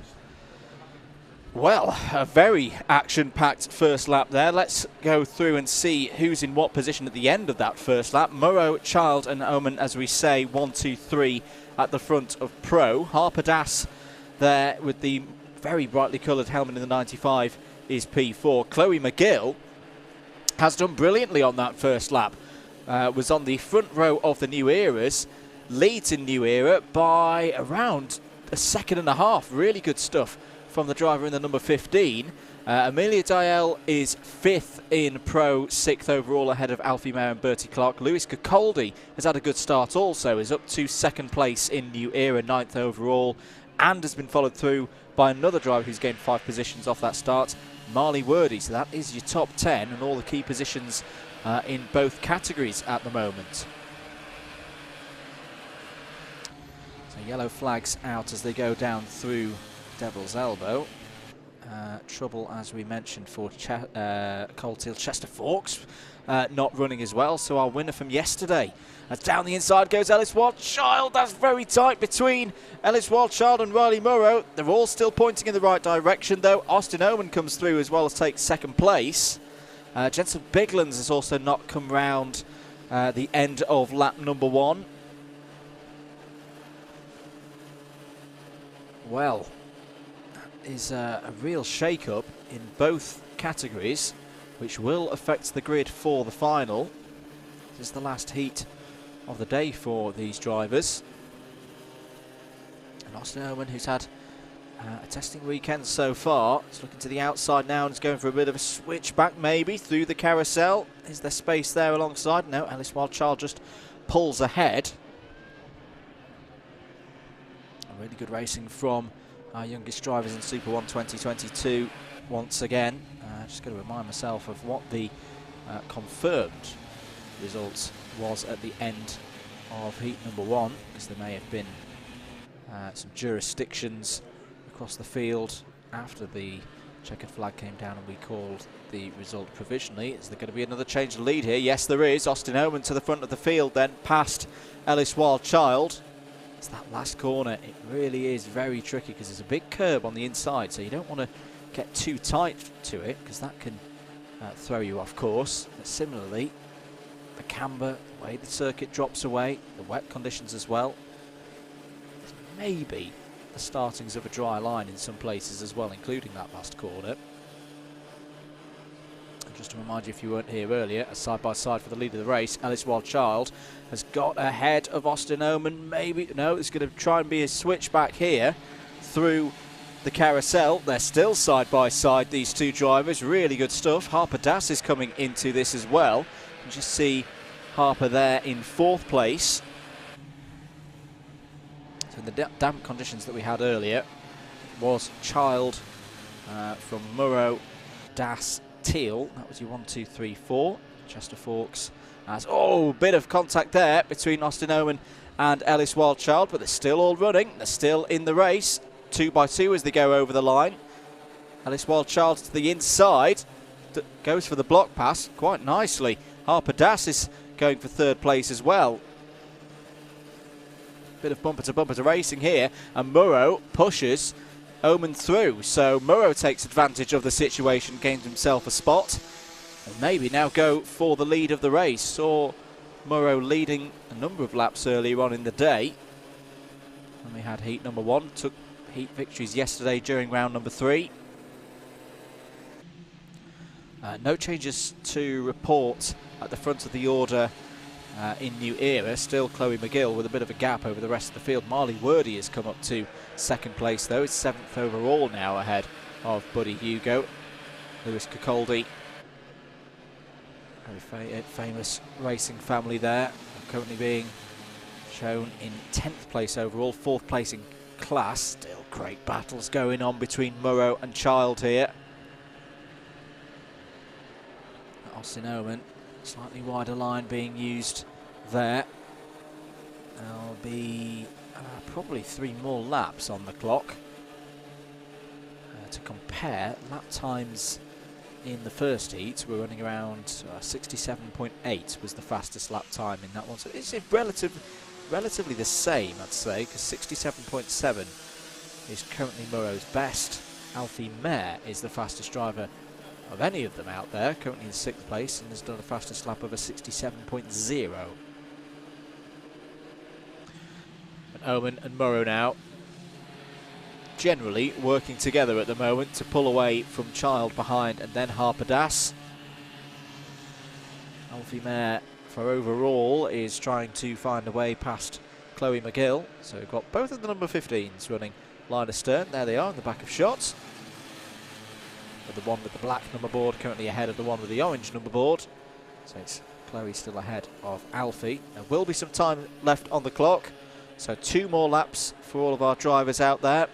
Well, a very action-packed first lap there. Let's go through and see who's in what position at the end of that first lap. Murrow, Child and Oman, as we say, 1, 2, 3 at the front of Pro. Harper Das there with the very brightly coloured helmet in the 95 is P4. Chloe McGill has done brilliantly on that first lap. Was on the front row of the New Eras. Leads in New Era by around a second and a half. Really good stuff from the driver in the number 15. Amelia Dial is 5th in Pro, 6th overall ahead of Alfie Mayer and Bertie Clark. Lewis Kakoldi has had a good start also, is up to second place in New Era, 9th overall, and has been followed through by another driver who's gained 5 positions off that start, Marley Wordy. So that is your top 10 and all the key positions in both categories at the moment. So yellow flags out as they go down through Devil's Elbow. Trouble, as we mentioned, for Coalteal Chester Forks not running as well. So our winner from yesterday. As down the inside goes Ellis Wildchild. That's very tight between Ellis Wildchild and Riley Murrow. They're all still pointing in the right direction, though. Austin Owen comes through as well as takes second place. Jensen Biglands has also not come round the end of lap number 1. Well, is a real shake-up in both categories, which will affect the grid for the final. This is the last heat of the day for these drivers. And Austin Owen, who's had a testing weekend so far, is looking to the outside now and is going for a bit of a switchback maybe through the carousel. Is there space there alongside? No, Ellis Wildchild just pulls ahead. Really good racing from our youngest drivers in Super 1 2022 once again. Just going to remind myself of what the confirmed result was at the end of heat number 1, because there may have been some jurisdictions across the field after the checkered flag came down and we called the result provisionally. Is there going to be another change of lead here? Yes, there is. Austin Owen to the front of the field then, past Ellis Wildchild. It's that last corner. It really is very tricky because there's a big curb on the inside, so you don't want to get too tight to it because that can throw you off course. But similarly, the camber, the way the circuit drops away, the wet conditions as well. Maybe the startings of a dry line in some places as well, including that last corner. And just to remind you, if you weren't here earlier, a side-by-side for the lead of the race, Ellis Wildchild has got ahead of Austin Oman. Maybe, no, it's going to try and be a switchback here through the carousel. They're still side-by-side, these two drivers. Really good stuff. Harper Das is coming into this as well. You just see Harper there in 4th place. So in the damp conditions that we had earlier, it was Child from Murrow, Das, Teal. That was your 1, 2, 3, 4. Chester Forks as, oh, bit of contact there between Austin Oman and Ellis Wildchild, but they're still all running. They're still in the race, 2 by 2 as they go over the line. Ellis Wildchild to the inside, goes for the block pass quite nicely. Harper Das is going for 3rd place as well. Bit of bumper to racing here, and Murrow pushes Oman through. So Murrow takes advantage of the situation, gains himself a spot, and maybe now go for the lead of the race. Saw Murrow leading a number of laps earlier on in the day. And we had heat number 1, took heat victories yesterday during round number 3. No changes to report at the front of the order in New Era. Still Chloe McGill with a bit of a gap over the rest of the field. Marley Wordy has come up to second place though. It's 7th overall now ahead of Buddy Hugo. Lewis Cacoldi, very famous racing family there, currently being shown in 10th place overall, 4th place in class. Still great battles going on between Murrow and Child here. Austin Oman, slightly wider line being used there. There'll be probably 3 more laps on the clock to compare. Lap times in the first heat were running around 67.8 was the fastest lap time in that one. So it's relatively the same, I'd say, because 67.7 is currently Murrow's best. Alfie Mayer is the fastest driver of any of them out there, currently in 6th place, and has done a fastest lap of a 67.0. And Oman and Murrow now generally working together at the moment to pull away from Child behind and then Harper Das. Alfie Mayer for overall is trying to find a way past Chloe McGill. So we've got both of the number 15s running line astern. There they are in the back of shots. But the one with the black number board currently ahead of the one with the orange number board. So it's Chloe still ahead of Alfie. There will be some time left on the clock. So 2 more laps for all of our drivers out there.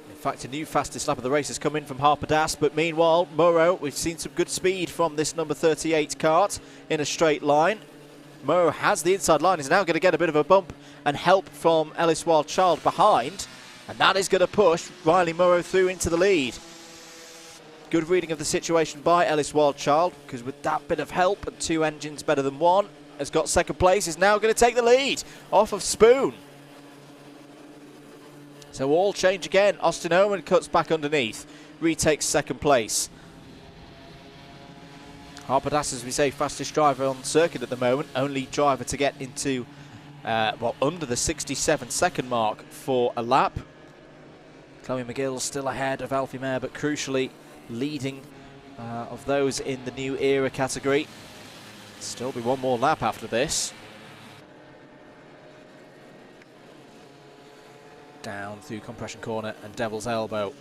In fact, a new fastest lap of the race has come in from Harper Das, but meanwhile, Murrow, we've seen some good speed from this number 38 kart in a straight line. Murrow has the inside line, is now going to get a bit of a bump and help from Ellis Wild Child behind, and that is going to push Riley Murrow through into the lead. Good reading of the situation by Ellis Wild Child, because with that bit of help and 2 engines better than 1, has got second place, is now going to take the lead off of Spoon. So all change again. Austin Oman cuts back underneath, retakes second place. Harper Das, as we say, fastest driver on the circuit at the moment. Only driver to get into, well, under the 67-second mark for a lap. Chloe McGill still ahead of Alfie Mayer, but crucially leading of those in the New Era category. Still be 1 more lap after this. Down through Compression Corner and Devil's Elbow.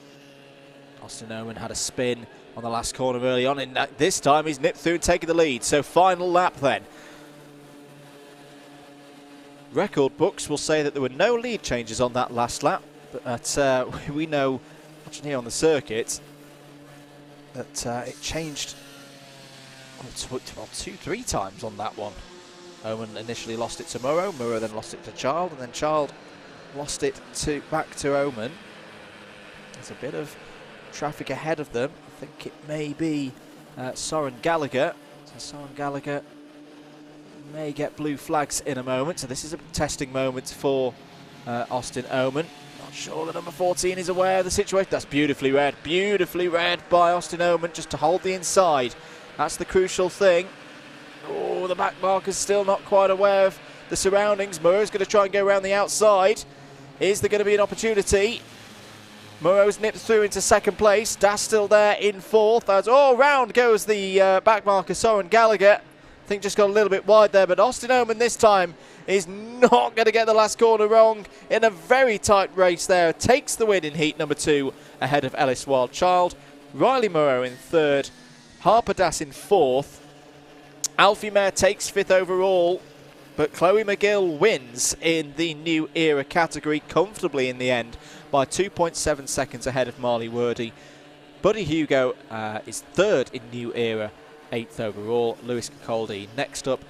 Austin Oman had a spin on the last corner early on, and this time he's nipped through and taken the lead. So final lap then. Record books will say that there were no lead changes on that last lap, but we know, watching here on the circuit, that it changed 2-3 times on that one. Oman initially lost it to Murrow, Murrow then lost it to Child, and then Child lost it back to Oman. There's a bit of traffic ahead of them. I think it may be Soren Gallagher. So Soren Gallagher may get blue flags in a moment. So this is a testing moment for Austin Oman. Not sure the number 14 is aware of the situation. That's beautifully read by Austin Oman, just to hold the inside. That's the crucial thing. Oh, the back marker's still not quite aware of the surroundings. Murrow's going to try and go around the outside. Is there going to be an opportunity? Murrow's nipped through into second place. Das still there in 4th. As all round goes the back marker, Soren Gallagher. I think just got a little bit wide there, but Austin Oman this time is not going to get the last corner wrong in a very tight race there. Takes the win in heat number 2 ahead of Ellis Wild Child. Riley Murrow in 3rd. Harper Das in 4th. Alfie Mayer takes 5th overall. But Chloe McGill wins in the New Era category comfortably in the end by 2.7 seconds ahead of Marley Wordy. Buddy Hugo is 3rd in New Era, 8th overall. Lewis Cacoldi next up.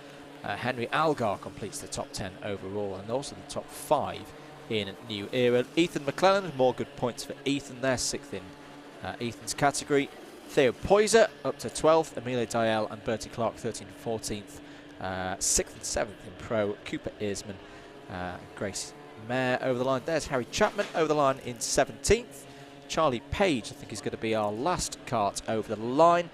Henry Algar completes the top 10 overall and also the top 5 in New Era. Ethan McClellan, more good points for Ethan there, 6th in Ethan's category. Theo Poyser up to 12th. Emilio Dial and Bertie Clark 13th and 14th. 6th and 7th in Pro. Cooper Earsman, Grace Mayer over the line. There's Harry Chapman over the line in 17th. Charlie Page, I think, is going to be our last kart over the line,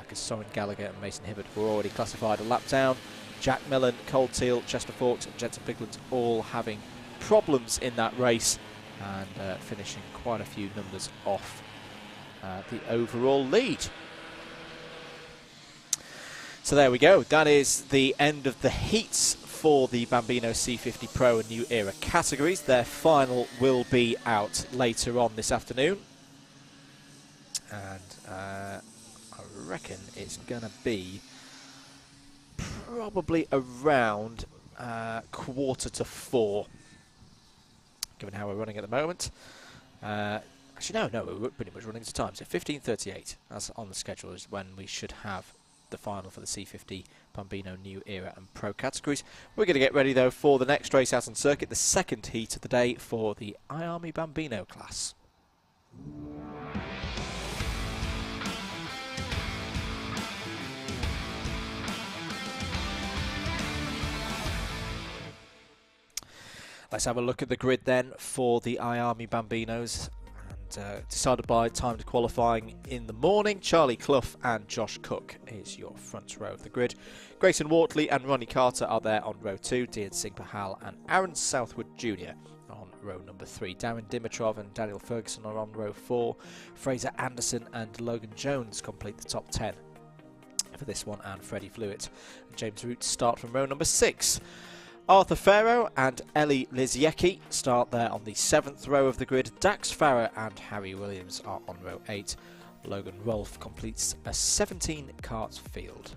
because Soren Gallagher and Mason Hibbert were already classified a lap down. Jack Millen, Cold Teal, Chester Forks and Jensen Bigland all having problems in that race and finishing quite a few numbers off the overall lead. So there we go. That is the end of the heats for the Bambino C50 Pro and New Era categories. Their final will be out later on this afternoon. And I reckon it's going to be probably around 3:45, given how we're running at the moment. Actually, no, we're pretty much running to time. So 15:38, as on the schedule, is when we should have the final for the C50 Bambino New Era and Pro categories. We're going to get ready, though, for the next race out on circuit, the second heat of the day for the iArmy Bambino class. Let's have a look at the grid then for the iArmy Bambinos. And decided by timed qualifying in the morning, Charlie Clough and Josh Cook is your front row of the grid. Grayson Wortley and Ronnie Carter are there on row 2. Dean Singh Pahal and Aaron Southwood Jr. on row number 3. Darren Dimitrov and Daniel Ferguson are on row 4. Fraser Anderson and Logan Jones complete the top 10 for this one, and Freddie Flewitt and James Root start from row number 6. Arthur Farrow and Ellie Liziecki start there on the 7th row of the grid. Dax Farrow and Harry Williams are on row 8. Logan Rolfe completes a 17-kart field.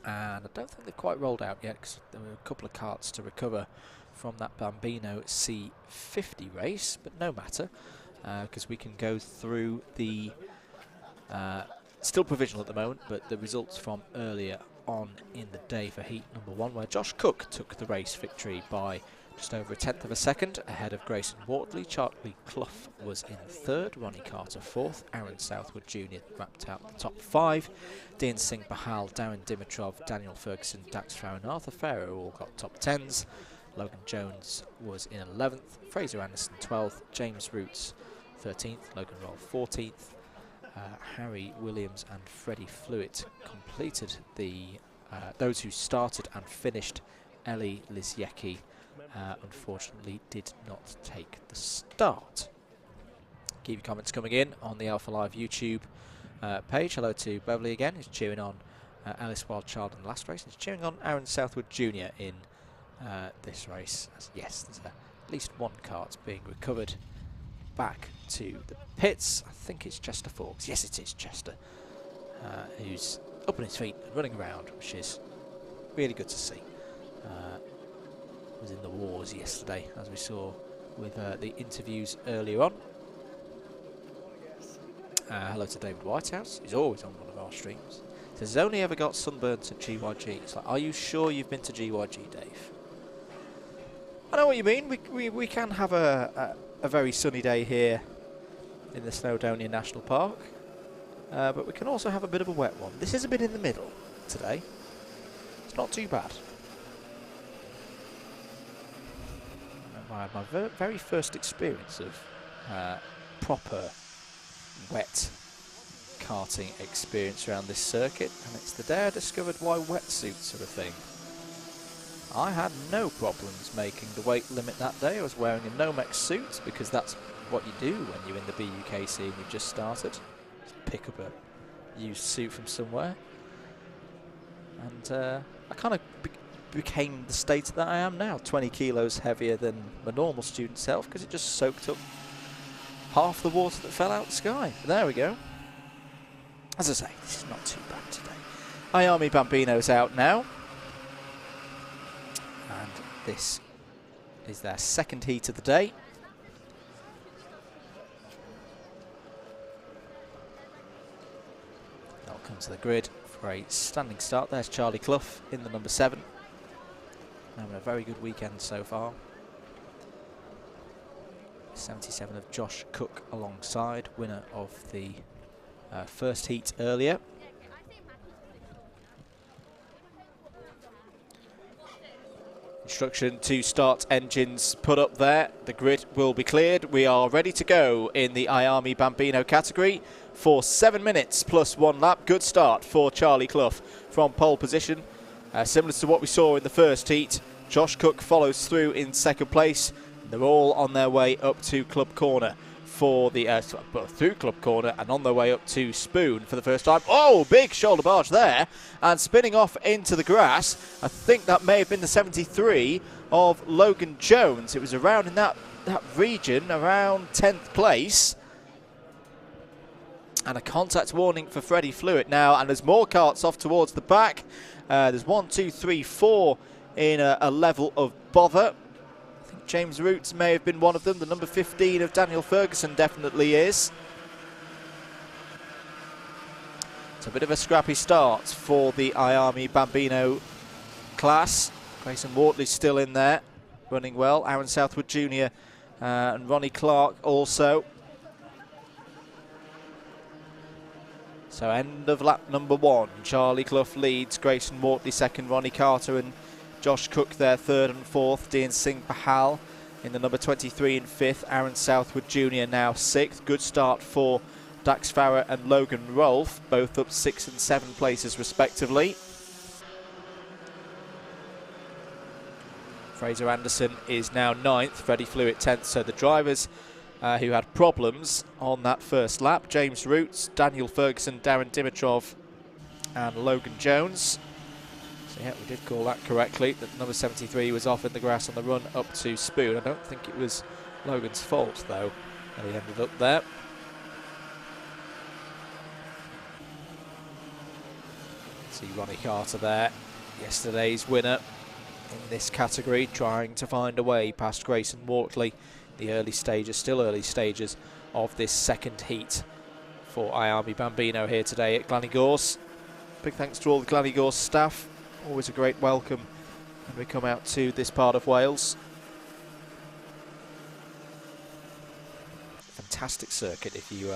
And I don't think they've quite rolled out yet, because there were a couple of karts to recover from that Bambino C50 race, but no matter, because we can go through the still provisional at the moment, but the results from earlier on in the day for heat number 1, where Josh Cook took the race victory by just over 1/10 of a second ahead of Grayson Wortley. Charlie Clough was in 3rd, Ronnie Carter 4th, Aaron Southwood Jr. wrapped out the top 5. Dean Singh Pahal, Darren Dimitrov, Daniel Ferguson, Dax Farrow and Arthur Farrow all got top 10s. Logan Jones was in 11th, Fraser Anderson 12th, James Roots 13th, Logan Rolfe 14th. Harry Williams and Freddie Flewitt completed the those who started and finished. Ellie Liziecki unfortunately did not take the start. Keep your comments coming in on the Alpha Live YouTube page. Hello to Beverly again, who's cheering on Alice Wildchild in the last race. He's cheering on Aaron Southwood Jr. in this race. Yes, there's at least one kart being recovered back to the pits. I think it's Chester Fawkes. Yes, it is Chester, who's up on his feet and running around, which is really good to see. Was in the wars yesterday, as we saw with the interviews earlier on. Hello to David Whitehouse. He's always on one of our streams. He says he's only ever got sunburnt at GYG. It's like, are you sure you've been to GYG, Dave? I know what you mean. We can have a very sunny day here in the Snowdonia National Park, but we can also have a bit of a wet one. This is a bit in the middle today. It's not too bad. I had my very first experience of proper wet karting experience around this circuit, and it's the day I discovered why wetsuits are a thing. I had no problems making the weight limit that day. I was wearing a Nomex suit because that's what you do when you're in the BUKC and you've just started. Just pick up a used suit from somewhere. And I kind of became the state that I am now, 20 kilos heavier than my normal student self, because it just soaked up half the water that fell out the sky. But there we go. As I say, this is not too bad today. iArmy Bambino's out now. And this is their second heat of the day. They'll come to the grid for a standing start. There's Charlie Clough in the number 7. Having a very good weekend so far. 77 of Josh Cook alongside, winner of the first heat earlier. Instruction to start engines put up there. The grid will be cleared. We are ready to go in the iArmy Bambino category for 7 minutes plus 1 lap. Good start for Charlie Clough from pole position. Similar to what we saw in the first heat, Josh Cook follows through in second place. They're all on their way up to Club Corner. for the through Club Corner and on their way up to Spoon for the first time. Oh, big shoulder barge there, and spinning off into the grass. I think that may have been the 73 of Logan Jones. It was around in that region, around 10th place. And a contact warning for Freddie Flewitt now, and there's more carts off towards the back. There's 1, 2, 3, 4 in a level of bother. I think James Roots may have been one of them. The number 15 of Daniel Ferguson definitely is. It's a bit of a scrappy start for the IARMY Bambino class. Grayson Wortley's still in there, running well. Aaron Southwood Jr. And Ronnie Clark also. So end of lap number 1. Charlie Clough leads, Grayson Wortley second, Ronnie Carter and Josh Cook there third and fourth. Dean Singh Pahal in the number 23 and fifth. Aaron Southwood Jr. now sixth. Good start for Dax Farrer and Logan Rolfe, both up 6 and 7 places respectively. Fraser Anderson is now 9th, Freddie Flewitt 10th, so the drivers who had problems on that first lap: James Roots, Daniel Ferguson, Darren Dimitrov and Logan Jones. So yeah, we did call that correctly, that number 73 was off in the grass on the run up to Spoon. I don't think it was Logan's fault though that he ended up there. See Ronnie Carter there, yesterday's winner in this category, trying to find a way past Grayson Wortley. The early stages, still early stages of this second heat for IARMY Bambino here today at Glan Y Gors. Big thanks to all the Glan Y Gors staff. Always a great welcome when we come out to this part of Wales. Fantastic circuit if you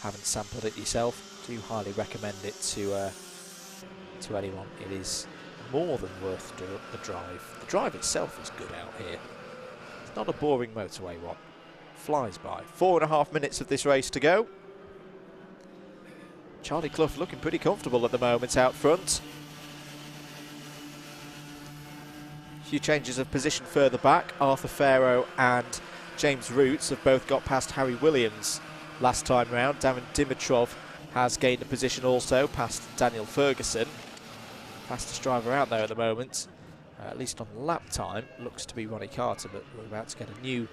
haven't sampled it yourself. Do highly recommend it to anyone. It is more than worth the drive. The drive itself is good out here. It's not a boring motorway one. Flies by. 4.5 minutes of this race to go. Charlie Clough looking pretty comfortable at the moment out front. A few changes of position further back. Arthur Farrow and James Roots have both got past Harry Williams last time round. Darren Dimitrov has gained a position also past Daniel Ferguson. Fastest driver out there at the moment, at least on lap time, looks to be Ronnie Carter, but we're about to get a new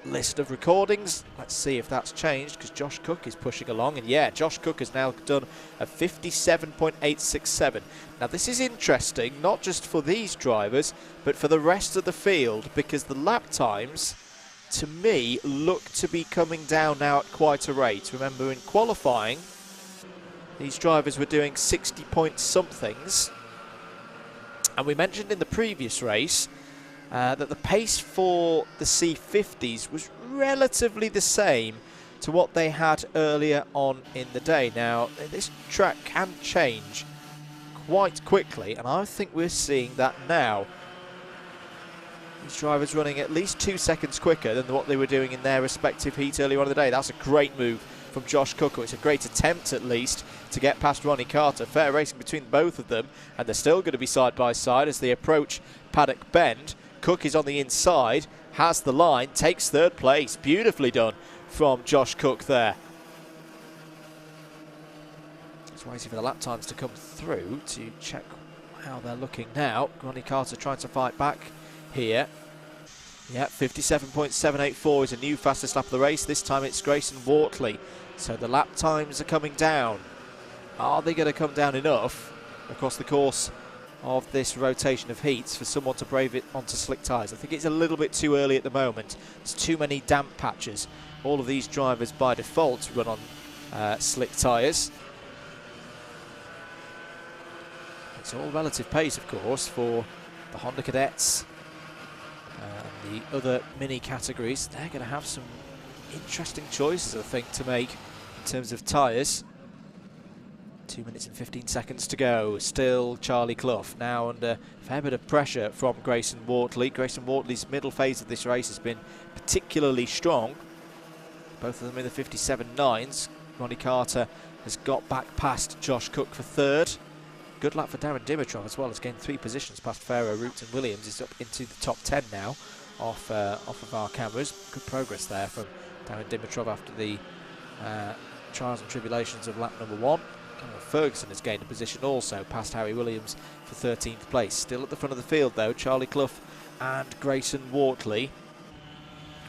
list of recordings. Let's see if that's changed, because Josh Cook is pushing along, and yeah, Josh Cook has now done a 57.867. Now this is interesting, not just for these drivers, but for the rest of the field, because the lap times, to me, look to be coming down now at quite a rate. Remember, in qualifying, these drivers were doing 60 point somethings, and we mentioned in the previous race that the pace for the C50s was relatively the same to what they had earlier on in the day. Now, this track can change quite quickly, and I think we're seeing that now. These drivers running at least 2 seconds quicker than what they were doing in their respective heats earlier on in the day. That's a great move from Josh Cook. It's a great attempt, at least, to get past Ronnie Carter. Fair racing between both of them, and they're still going to be side by side as they approach Paddock Bend. Cook is on the inside, has the line, takes third place. Beautifully done from Josh Cook there. Just waiting for the lap times to come through to check how they're looking now. Ronnie Carter trying to fight back here. Yeah, 57.784 is a new fastest lap of the race. This time it's Grayson Wortley. So the lap times are coming down. Are they going to come down enough across the course of this rotation of heats for someone to brave it onto slick tyres? I think it's a little bit too early at the moment. There's too many damp patches. All of these drivers by default run on slick tyres. It's all relative pace, of course, for the Honda Cadets. The other mini categories, they're going to have some interesting choices, I think, to make in terms of tyres. 2 minutes and 15 seconds to go. Still Charlie Clough now under a fair bit of pressure from Grayson Wortley. Grayson Wortley's middle phase of this race has been particularly strong. Both of them in the 57.9s. Ronnie Carter has got back past Josh Cook for third. Good luck for Darren Dimitrov as well. Has gained 3 positions past Farrow, Roots and Williams. Is up into the top 10 now off of our cameras. Good progress there from Darren Dimitrov after the trials and tribulations of lap number 1. Ferguson has gained a position also past Harry Williams for 13th place. Still at the front of the field though, Charlie Clough and Grayson Wortley.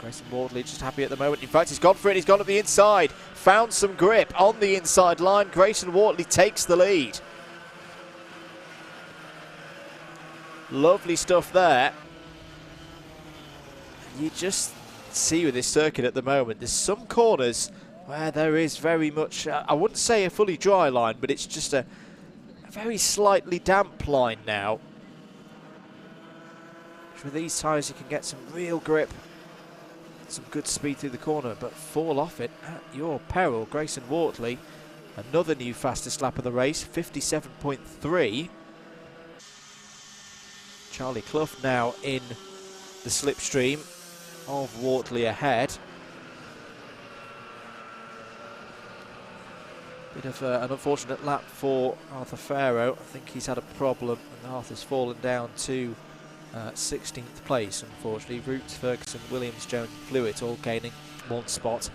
Grayson Wortley just happy at the moment. In fact, he's gone for it. He's gone to the inside. Found some grip on the inside line. Grayson Wortley takes the lead. Lovely stuff there. You just see with this circuit at the moment, there's some corners where there is very much, I wouldn't say a fully dry line, but it's just a very slightly damp line now. With these tyres you can get some real grip, some good speed through the corner, but fall off it at your peril. Grayson Wortley, another new fastest lap of the race, 57.3. Charlie Clough now in the slipstream of Wortley ahead. Bit of an unfortunate lap for Arthur Farrow. I think he's had a problem and Arthur's fallen down to 16th place, unfortunately. Roots, Ferguson, Williams, Jones, Flewitt all gaining one spot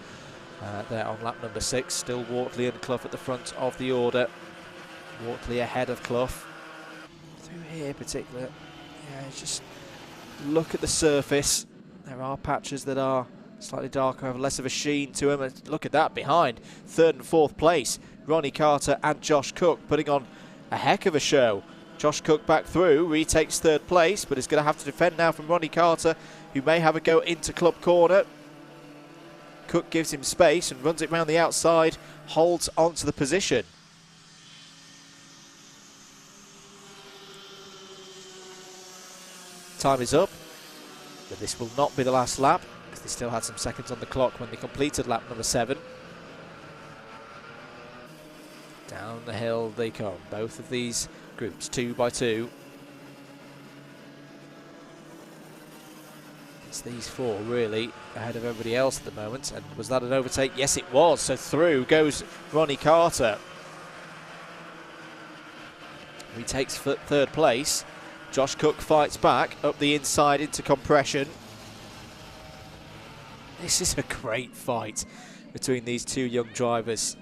there on lap number 6. Still Wortley and Clough at the front of the order. Wortley ahead of Clough. Through here particularly, yeah, just look at the surface. There are patches that are slightly darker, have less of a sheen to them. And look at that behind. 3rd and 4th place, Ronnie Carter and Josh Cook putting on a heck of a show. Josh Cook back through, retakes 3rd place, but is going to have to defend now from Ronnie Carter, who may have a go into club corner. Cook gives him space and runs it round the outside, holds onto the position. Time is up, but this will not be the last lap, because they still had some seconds on the clock when they completed lap number 7. Down the hill they come, both of these groups, 2 by 2. It's these 4 really ahead of everybody else at the moment. And was that an overtake? Yes, it was. So through goes Ronnie Carter. He takes 3rd place. Josh Cook fights back up the inside into compression. This is a great fight between these 2 young drivers.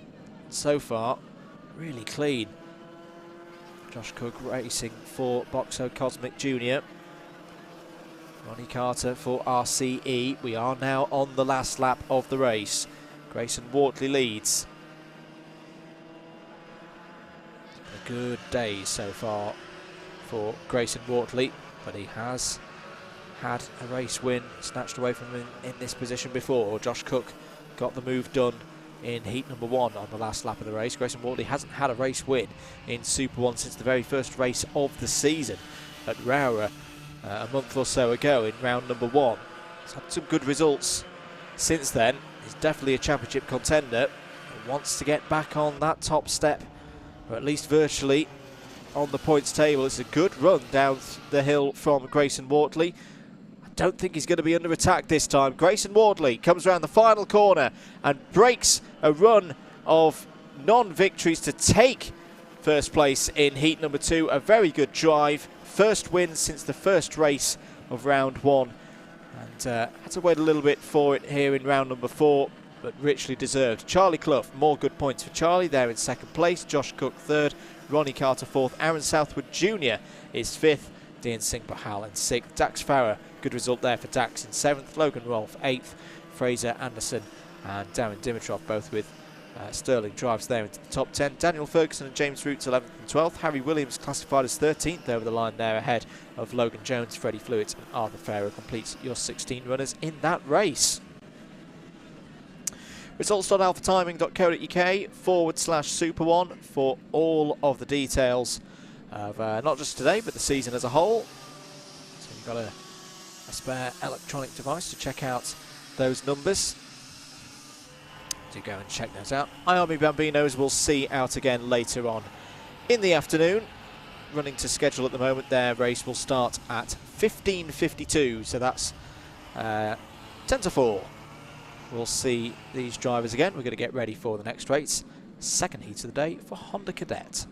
So far, really clean. Josh Cook racing for Boxo Cosmic Jr. Ronnie Carter for RCE. We are now on the last lap of the race. Grayson Wortley leads. A good day so far for Grayson Wortley, but he has had a race win snatched away from him in this position before. Josh Cook got the move done in heat number 1 on the last lap of the race. Grayson Wortley hasn't had a race win in Super 1 since the very first race of the season at Rowrah a month or so ago in round number 1. He's had some good results since then. He's definitely a championship contender and wants to get back on that top step, or at least virtually on the points table. It's a good run down the hill from Grayson Wortley. Don't think he's going to be under attack this time. Grayson Wortley comes around the final corner and breaks a run of non-victories to take first place in heat number 2. A very good drive. First win since the first race of round 1. And had to wait a little bit for it here in round number 4, but richly deserved. Charlie Clough, more good points for Charlie there in 2nd place. Josh Cook 3rd. Ronnie Carter 4th. Aaron Southwood Jr. is 5th. Dean Singh Bahal in 6th. Dax Farrer, good result there for Dax in 7th. Logan Rolfe 8th. Fraser Anderson and Darren Dimitrov both with sterling drives there into the top 10. Daniel Ferguson and James Roots 11th and 12th. Harry Williams classified as 13th over the line there ahead of Logan Jones, Freddie Flewitt and Arthur Farrow completes your 16 runners in that race. Results.alphatiming.co.uk/Super1 for all of the details of not just today but the season as a whole. So you've got a spare electronic device to check out those numbers. Do go and check those out. Miami Bambinos will see out again later on in the afternoon. Running to schedule at the moment, their race will start at 15:52, so that's 10 to 4. We'll see these drivers again. We're going to get ready for the next race. 2nd heat of the day for Honda Cadet.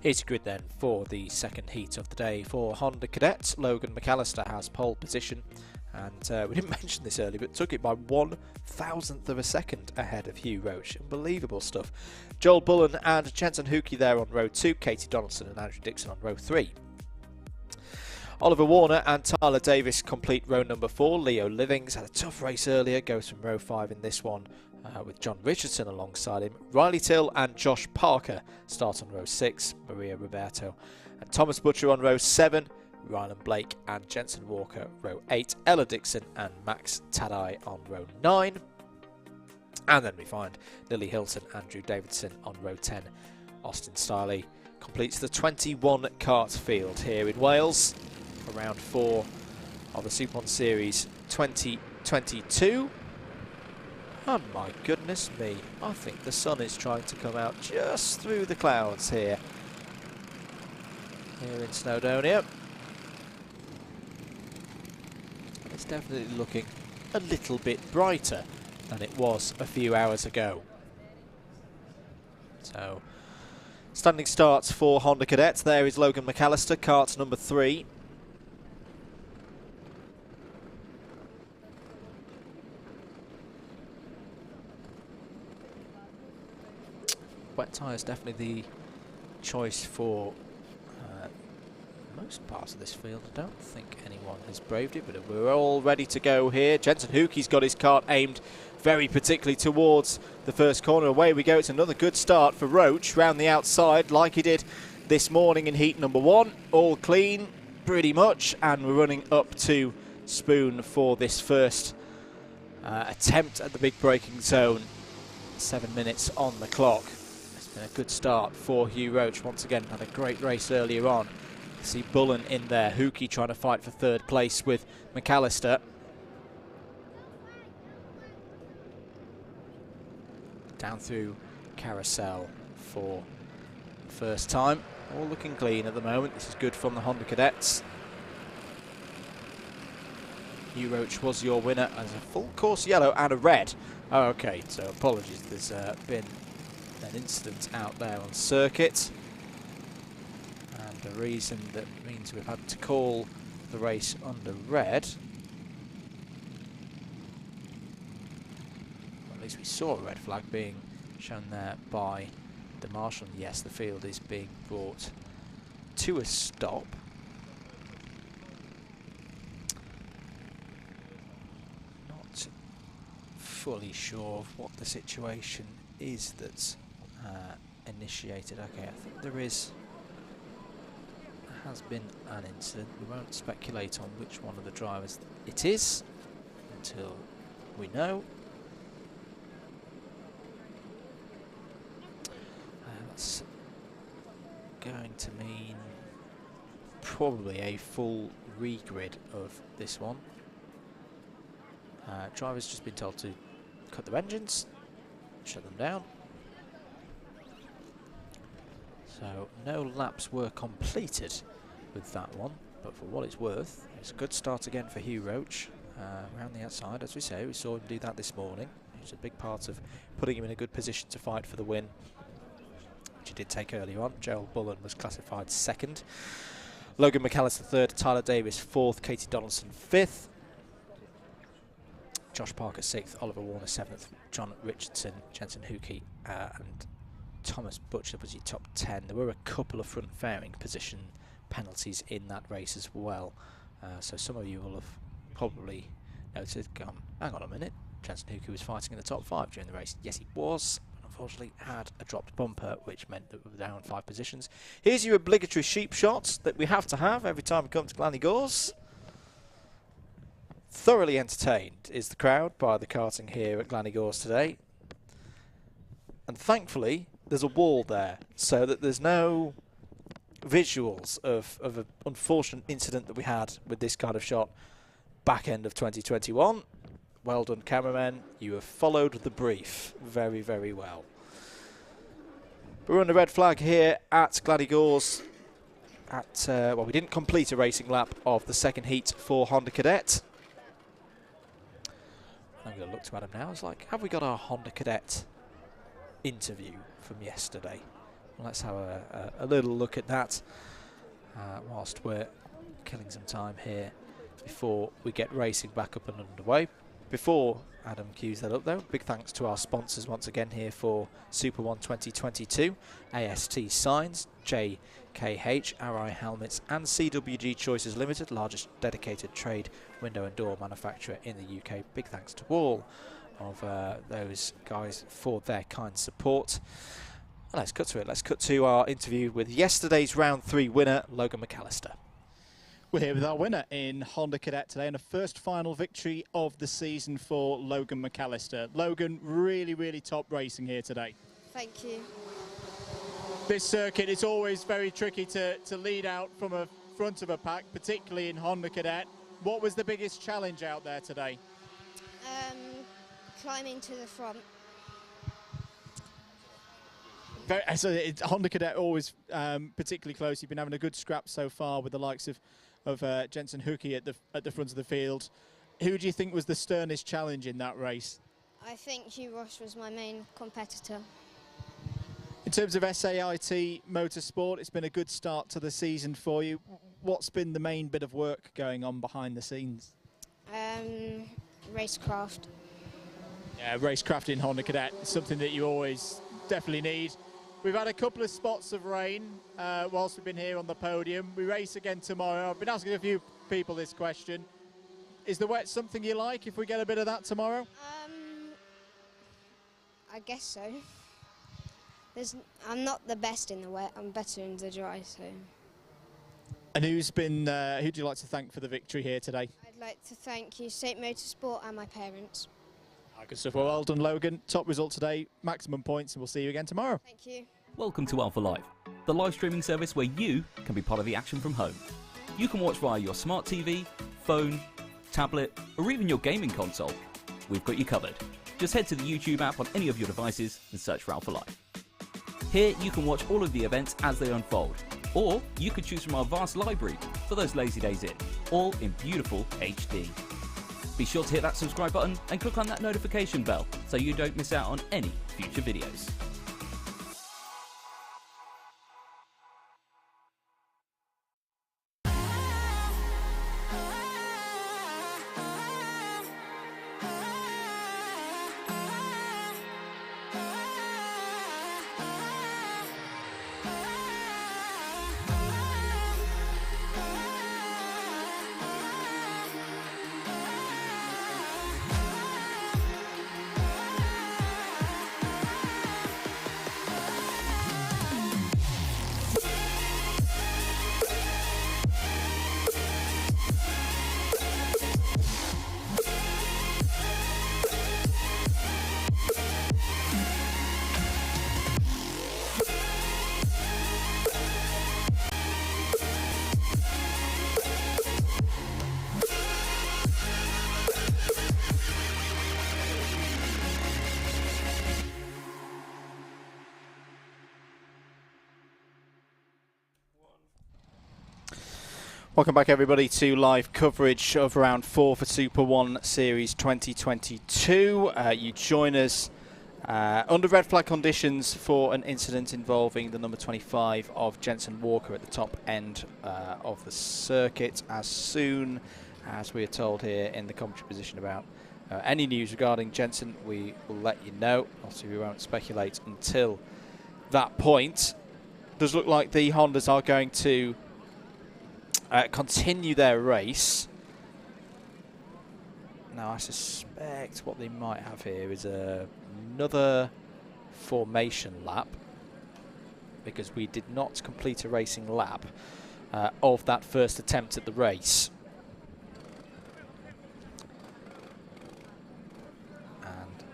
Here's your grid then for the second heat of the day. For Honda Cadet, Logan McAllister has pole position, and we didn't mention this earlier, but took it by 1/1000th of a second ahead of Hugh Roach. Unbelievable stuff. Joel Bullen and Jensen Hookey there on row 2, Katie Donaldson and Andrew Dixon on row 3. Oliver Warner and Tyler Davis complete row number 4. Leo Livings had a tough race earlier, goes from row 5 in this one with John Richardson alongside him. Riley Till and Josh Parker start on row 6. Maria Roberto and Thomas Butcher on row 7. Rylan Blake and Jensen Walker row 8. Ella Dixon and Max Tadai on row 9. And then we find Lily Hilton and Drew Davidson on row 10. Austin Stiley completes the 21 kart field here in Wales for round 4 of the Super 1 Series 2022. And my goodness me, I think the sun is trying to come out just through the clouds here in Snowdonia. It's definitely looking a little bit brighter than it was a few hours ago. So, standing starts for Honda Cadets. There is Logan McAllister, kart number 3. Wet tyres definitely the choice for most parts of this field. I don't think anyone has braved it, but we're all ready to go here. Jensen Hookey's got his kart aimed very particularly towards the first corner. Away we go. It's another good start for Roach round the outside like he did this morning in heat number 1. All clean pretty much, and we're running up to Spoon for this first attempt at the big braking zone. 7 minutes on the clock. It's been a good start for Hugh Roach. Once again, had a great race earlier on. See Bullen in there. Hookey trying to fight for 3rd place with McAllister. Down through Carousel for the first time. All looking clean at the moment. This is good from the Honda Cadets. Hugh Roach was your winner as a full course yellow and a red. Oh, okay, so apologies. There's been an incident out there on circuit. The reason that means we've had to call the race under red. At least we saw a red flag being shown there by the marshal. Yes, the field is being brought to a stop. Not fully sure of what the situation is that's initiated. Okay, I think there has been an incident. We won't speculate on which one of the drivers it is until we know. That's going to mean probably a full regrid of this one. Driver's just been told to cut their engines, shut them down. So no laps were completed with that one, but for what it's worth, it's a good start again for Hugh Roach around the outside. As we say, we saw him do that this morning. It's a big part of putting him in a good position to fight for the win, which he did take earlier on. Joel Bullen was classified 2nd. Logan McAllister 3rd, Tyler Davis 4th, Katie Donaldson 5th, Josh Parker 6th, Oliver Warner 7th, John Richardson, Jensen Hookey and Thomas Butcher was your top 10. There were a couple of front fairing position penalties in that race as well. So some of you will have probably noted, hang on a minute, Jensen Hookey was fighting in the top 5 during the race. Yes, he was. Unfortunately, had a dropped bumper, which meant that we were down 5 positions. Here's your obligatory sheep shot that we have to have every time we come to Glan Y Gors. Thoroughly entertained is the crowd by the karting here at Glan Y Gors today. And thankfully, there's a wall there, so that there's no visuals of an unfortunate incident that we had with this kind of shot back end of 2021. Well done, cameramen. You have followed the brief very, very well. We're on the red flag here at Glan Y Gors. Well, we didn't complete a racing lap of the 2nd heat for Honda Cadet. I'm going to look to Adam now. It's like, have we got our Honda Cadet interview from yesterday? let's have a little look at that whilst we're killing some time here before we get racing back up and underway. Before Adam cues that up though, big thanks to our sponsors once again here for Super 1 2022, AST Signs, JKH, RI Helmets and CWG Choices Limited, largest dedicated trade window and door manufacturer in the UK. Big thanks to all of those guys for their kind support. And let's cut to it. Let's cut to our interview with yesterday's round 3 winner, Logan McAllister. We're here with our winner in Honda Cadet today and a first final victory of the season for Logan McAllister. Logan, really top racing here today. Thank you. This circuit, it's always very tricky to lead out from a front of a pack, particularly in Honda Cadet. What was the biggest challenge out there today? Climbing to the front. Honda Cadet always particularly close. You've been having a good scrap so far with the likes of Jensen Hookey at the front of the field. Who do you think was the sternest challenge in that race? I think Hugh Ross was my main competitor. In terms of SAIT Motorsport, it's been a good start to the season for you. What's been the main bit of work going on behind the scenes? Racecraft. Yeah, racecraft in Honda Cadet is something that you always definitely need. We've had a couple of spots of rain whilst we've been here on the podium. We race again tomorrow. I've been asking a few people this question. Is the wet something you like if we get a bit of that tomorrow? I guess so. I'm not the best in the wet. I'm better in the dry, so. And who do you like to thank for the victory here today? I'd like to thank you, State Motorsport, and my parents. Good stuff. Well done, Logan. Top result today, maximum points, and we'll see you again tomorrow. Thank you. Welcome to Alpha Live, the live streaming service where you can be part of the action from home. You can watch via your smart TV, phone, tablet, or even your gaming console. We've got you covered. Just head to the YouTube app on any of your devices and search for Alpha Live. Here you can watch all of the events as they unfold, or you could choose from our vast library for those lazy days in, all in beautiful HD. Be sure to hit that subscribe button and click on that notification bell so you don't miss out on any future videos. Welcome back everybody to live coverage of round 4 for Super 1 Series 2022. You join us under red flag conditions for an incident involving the number 25 of Jensen Walker at the top end of the circuit. As soon as we are told here in the commentary position about any news regarding Jensen, we will let you know. Obviously we won't speculate until that point. Does look like the Hondas are going to continue their race. Now I suspect what they might have here is another formation lap, because we did not complete a racing lap of that first attempt at the race.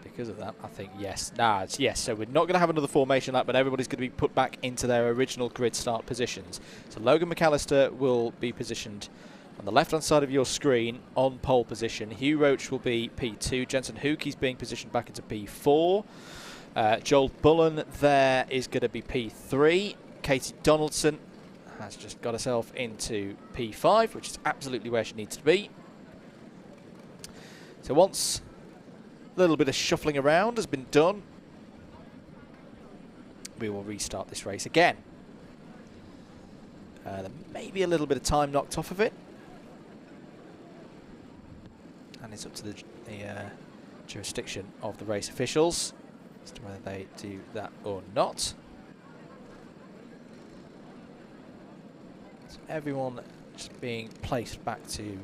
Because of that, I think yes. Yes, so we're not going to have another formation lap, but everybody's going to be put back into their original grid start positions. So Logan McAllister will be positioned on the left-hand side of your screen on pole position. Hugh Roach will be P2. Jensen Hookey's being positioned back into P4. Joel Bullen there is going to be P3. Katie Donaldson has just got herself into P5, which is absolutely where she needs to be. So once a little bit of shuffling around has been done, we will restart this race again. There may be a little bit of time knocked off of it. And it's up to the jurisdiction of the race officials as to whether they do that or not. So everyone just being placed back to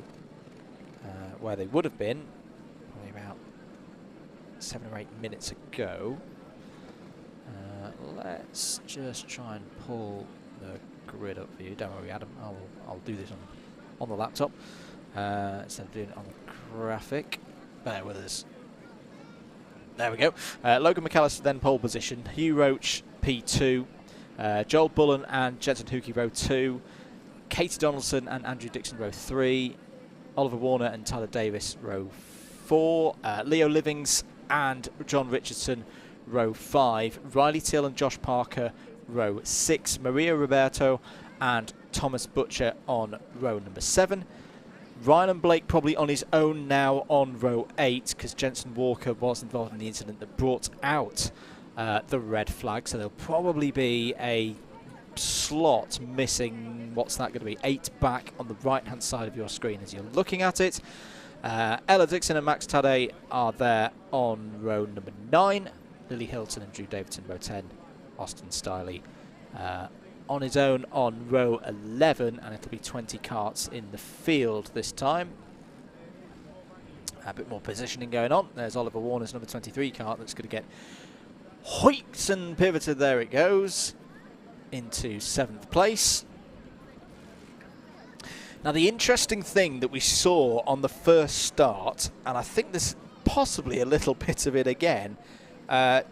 where they would have been probably about 7 or 8 minutes ago. Let's just try and pull the grid up for you. Don't worry, Adam. I'll do this on the laptop instead of doing it on the graphic. Bear with us. There we go. Logan McAllister then pole position. Hugh Roach P2. Joel Bullen and Jensen Hookey row 2. Katie Donaldson and Andrew Dixon row 3. Oliver Warner and Tyler Davis row 4. Leo Livings and John Richardson row 5. Riley Till and Josh Parker row 6. Maria Roberto and Thomas Butcher on row number 7. Ryan Blake probably on his own now on row 8 because Jensen Walker was involved in the incident that brought out the red flag, so there'll probably be a slot missing. What's that going to be? 8 back on the right hand side of your screen as you're looking at it. Ella Dixon and Max Tadej are there on row number 9. Lily Hilton and Drew Davidson row 10. Austin Stiley on his own on row 11, and it'll be 20 karts in the field this time. A bit more positioning going on. There's Oliver Warner's number 23 kart that's going to get hoiked and pivoted. There it goes into 7th place. Now the interesting thing that we saw on the first start, and I think there's possibly a little bit of it again,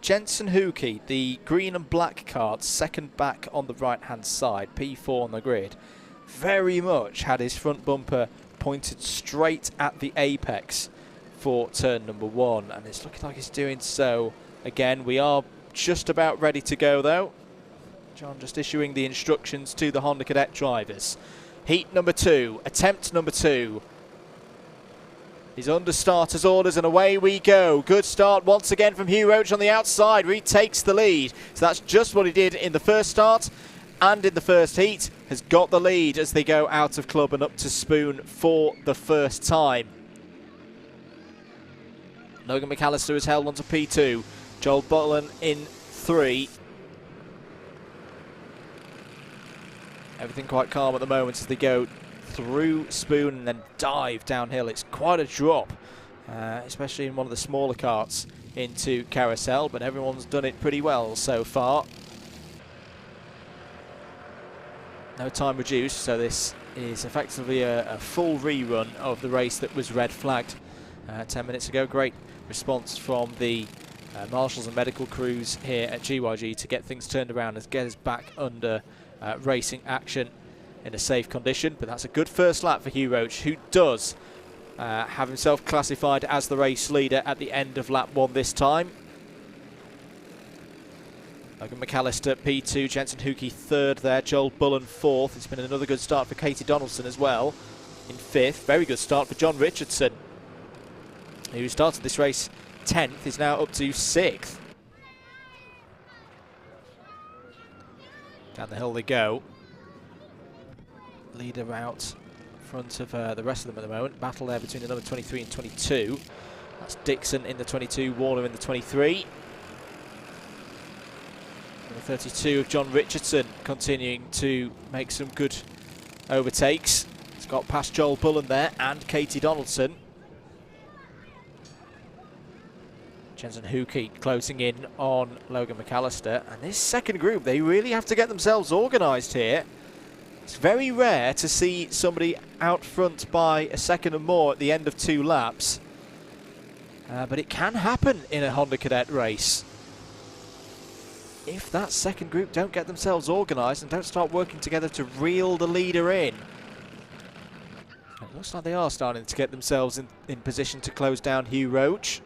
Jensen Hookey, the green and black kart, second back on the right hand side, P4 on the grid, very much had his front bumper pointed straight at the apex for turn number 1, and it's looking like he's doing so again. We are just about ready to go though. John just issuing the instructions to the Honda Cadet drivers. Heat number 2, attempt number 2. He's under starter's orders and away we go. Good start once again from Hugh Roach on the outside. Retakes the lead. So that's just what he did in the first start and in the first heat. Has got the lead as they go out of club and up to spoon for the first time. Logan McAllister is held onto P2. Joel Bullen in 3. Everything quite calm at the moment as they go through spoon and then dive downhill. It's quite a drop, especially in one of the smaller karts into carousel, but everyone's done it pretty well so far. No time reduced, so this is effectively a full rerun of the race that was red flagged 10 minutes ago. Great response from the marshals and medical crews here at GYG to get things turned around and get us back under racing action in a safe condition. But that's a good first lap for Hugh Roach, who does have himself classified as the race leader at the end of lap 1 this time. Logan McAllister P2, Jensen Hookey 3rd there, Joel Bullen 4th. It's been another good start for Katie Donaldson as well in 5th. Very good start for John Richardson, who started this race 10th, is now up to 6th. Down the hill they go. Leader out front of the rest of them at the moment. Battle there between the number 23 and 22. That's Dixon in the 22, Warner in the 23. Number 32 of John Richardson continuing to make some good overtakes. He's got past Joel Bullen there and Katie Donaldson. Jensen Hookey closing in on Logan McAllister. And this second group, they really have to get themselves organised here. It's very rare to see somebody out front by a second or more at the end of 2 laps. But it can happen in a Honda Cadet race. If that second group don't get themselves organised and don't start working together to reel the leader in. It looks like they are starting to get themselves in position to close down Hugh Roach.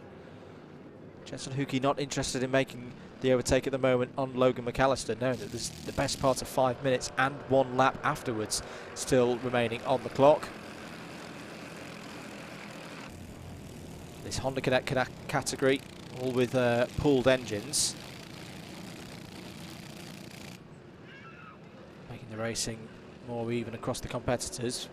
Jensen Hookey not interested in making the overtake at the moment on Logan McAllister, knowing that there's the best part of 5 minutes and 1 lap afterwards still remaining on the clock. This Honda Cadet category, all with pooled engines. racing more even across the competitors.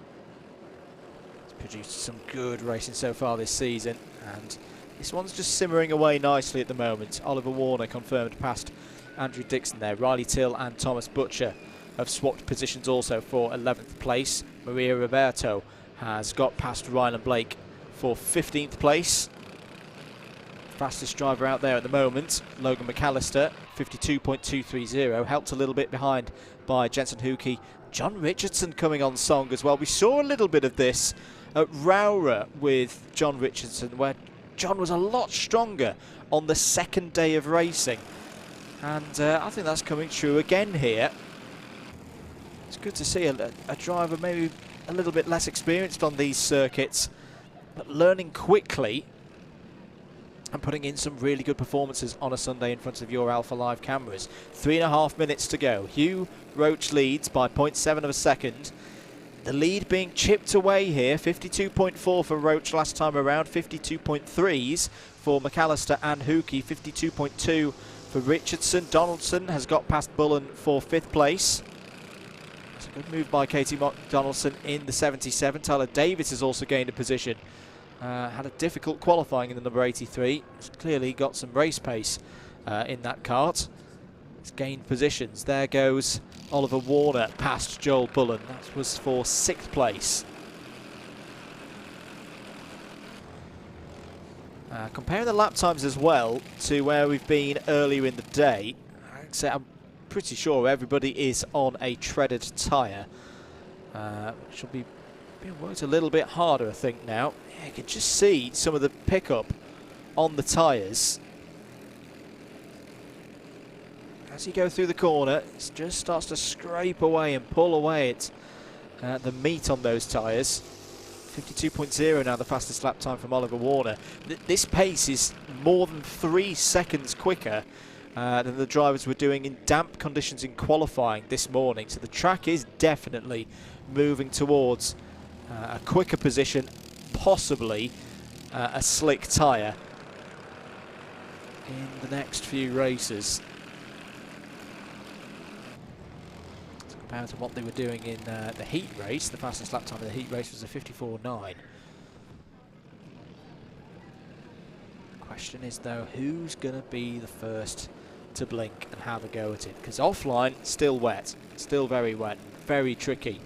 It's produced some good racing so far this season, and this one's just simmering away nicely at the moment. Oliver Warner confirmed past Andrew Dixon there. Riley Till and Thomas Butcher have swapped positions also for 11th place. Maria Roberto has got past Rylan Blake for 15th place. Fastest driver out there at the moment, Logan McAllister, 52.230, helped a little bit behind by Jensen Hookey. John Richardson coming on song as well. We saw a little bit of this at Rowrah with John Richardson, where John was a lot stronger on the second day of racing. And I think that's coming true again here. It's good to see a driver maybe a little bit less experienced on these circuits, but learning quickly and putting in some really good performances on a Sunday in front of your Alpha Live cameras. 3.5 minutes to go. Hugh Roach leads by 0.7 of a second. The lead being chipped away here. 52.4 for Roach last time around. 52.3s for McAllister and Hookey. 52.2 for Richardson. Donaldson has got past Bullen for 5th place. It's a good move by Katie Donaldson in the 77. Tyler Davis has also gained a position. Had a difficult qualifying in the number 83. He's clearly got some race pace in that kart. He's gained positions. There goes Oliver Warner past Joel Bullen. That was for 6th place. Comparing the lap times as well to where we've been earlier in the day, I'd say I'm pretty sure everybody is on a treaded tyre. Which will be being worked a little bit harder, I think, now. Yeah, you can just see some of the pickup on the tyres. As you go through the corner, it just starts to scrape away and pull away at the meat on those tyres. 52.0 now, the fastest lap time from Oliver Warner. This pace is more than 3 seconds quicker than the drivers were doing in damp conditions in qualifying this morning. So the track is definitely moving towards a quicker position, possibly a slick tyre in the next few races. Compared to what they were doing in the heat race, the fastest lap time of the heat race was a 54.9. Question is, though, who's going to be the first to blink and have a go at it? Because offline, still wet, still very wet, very tricky.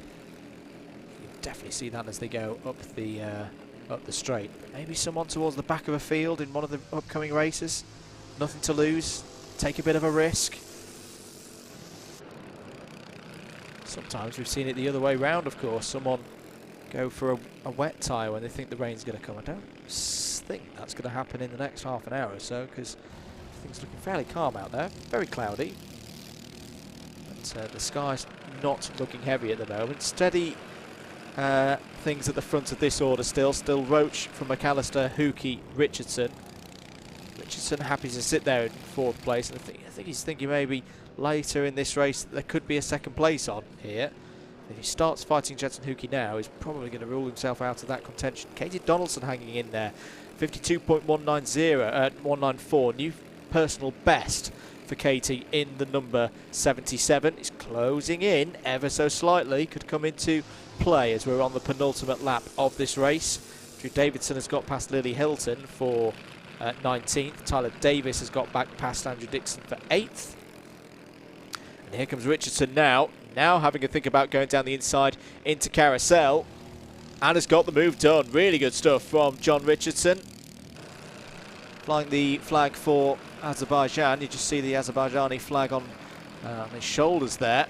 Definitely see that as they go up the straight. Maybe someone towards the back of a field in one of the upcoming races. Nothing to lose. Take a bit of a risk. Sometimes we've seen it the other way round, of course. Someone go for a wet tyre when they think the rain's going to come. I don't think that's going to happen in the next half an hour or so, because things looking fairly calm out there. Very cloudy. But the sky's not looking heavy at the moment. Steady things at the front of this order still. Still Roach from McAllister, Hookey, Richardson. Richardson happy to sit there in 4th place. And I think he's thinking maybe later in this race there could be a 2nd place on here. If he starts fighting Jensen Hookey now, he's probably going to rule himself out of that contention. Katie Donaldson hanging in there. 194, new personal best for Katie in the number 77. It's closing in ever so slightly. Could come into play as we're on the penultimate lap of this race. Drew Davidson has got past Lily Hilton for 19th. Tyler Davis has got back past Andrew Dixon for 8th. And here comes Richardson now having a think about going down the inside into Carousel, and has got the move done. Really good stuff from John Richardson. Flying the flag for Azerbaijan. You just see the Azerbaijani flag on his shoulders there.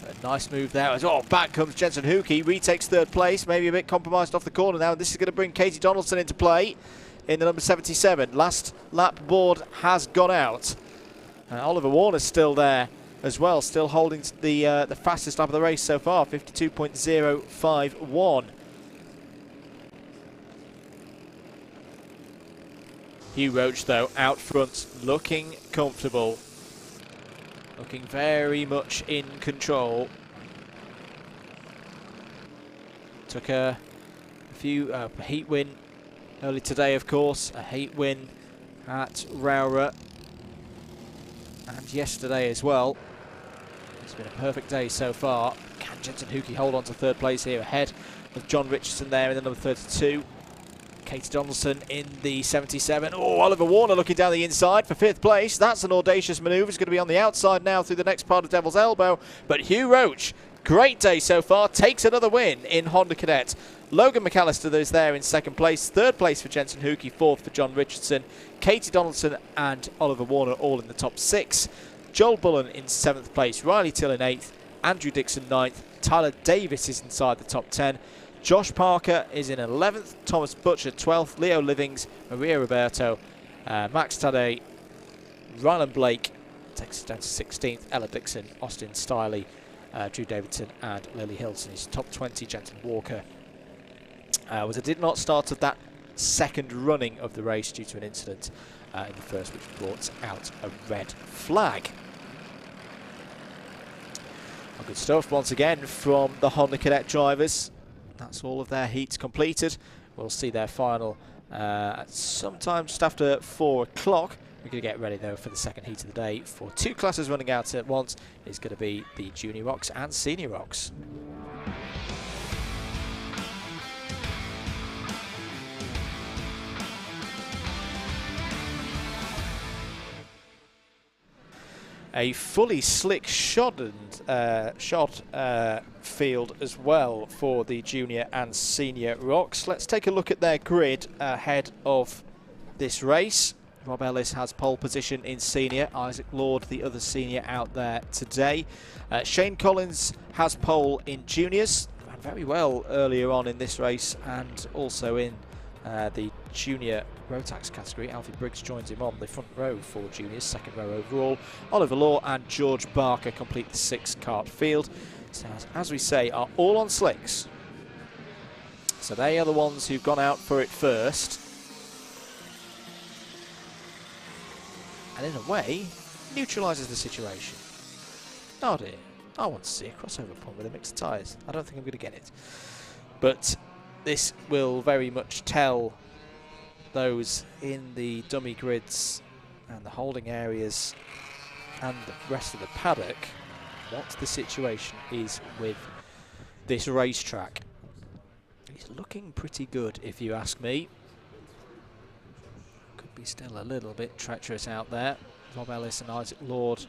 A nice move there. Oh, back comes Jensen Hookey, retakes 3rd place, maybe a bit compromised off the corner now. This is going to bring Katie Donaldson into play in the number 77. Last lap board has gone out. Oliver Warner's still there as well, still holding the fastest lap of the race so far, 52.051. Hugh Roach, though, out front, looking comfortable. Looking very much in control. Took a few heat win early today, of course. A heat win at Rowrah. And yesterday as well. It's been a perfect day so far. Can Jensen Hookie hold on to third place here ahead of John Richardson there in the number 32. Katie Donaldson in the 77. Oh, Oliver Warner looking down the inside for 5th place. That's an audacious manoeuvre. He's going to be on the outside now through the next part of Devil's Elbow. But Hugh Roach, great day so far, takes another win in Honda Cadet. Logan McAllister is there in 2nd place. 3rd place for Jensen Hookie. 4th for John Richardson. Katie Donaldson and Oliver Warner all in the top 6. Joel Bullen in 7th place. Riley Till in 8th. Andrew Dixon 9th. Tyler Davis is inside the top 10. Josh Parker is in 11th, Thomas Butcher 12th, Leo Livings, Maria Roberto, Max Tadej, Rylan Blake takes it down to 16th, Ella Dixon, Austin Stiley, Drew Davidson and Lily Hilton is top 20, Jensen Walker. Did not start at that second running of the race due to an incident in the first, which brought out a red flag. Well, good stuff once again from the Honda Cadet drivers. That's all of their heats completed. We'll see their final sometime just after 4 o'clock. We're going to get ready though for the second heat of the day for 2 classes running out at once. It's going to be the Junior Rocks and Senior Rocks. A fully slick shod field as well for the Junior and Senior Rocks. Let's take a look at their grid ahead of this race. Rob Ellis has pole position in Senior. Isaac Lord, the other Senior, out there today. Shane Collins has pole in Juniors. Ran very well earlier on in this race and also in the Junior Rotax category. Alfie Briggs joins him on the front row for Juniors, 2nd row overall. Oliver Law and George Barker complete the 6-kart field. So, as we say, are all on slicks. So they are the ones who've gone out for it first. And in a way, neutralises the situation. Oh dear, I want to see a crossover point with a mix of tyres. I don't think I'm going to get it. But this will very much tell those in the dummy grids and the holding areas and the rest of the paddock what the situation is with this racetrack. It's looking pretty good if you ask me. Could be still a little bit treacherous out there. Rob Ellis and Isaac Lord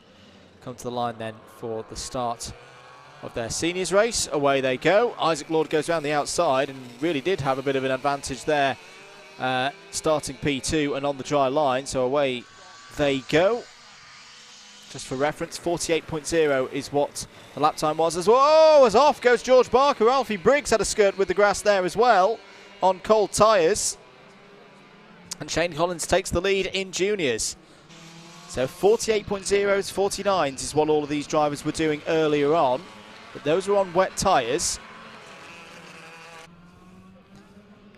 come to the line then for the start of their seniors race. Away they go. Isaac Lord goes around the outside and really did have a bit of an advantage there, starting P2 and on the dry line, so away they go. Just for reference, 48.0 is what the lap time was as well. Oh, as off goes George Barker. Alfie Briggs had a skirt with the grass there as well on cold tyres. And Shane Collins takes the lead in juniors. So 48.0s, 49s is what all of these drivers were doing earlier on. But those were on wet tyres.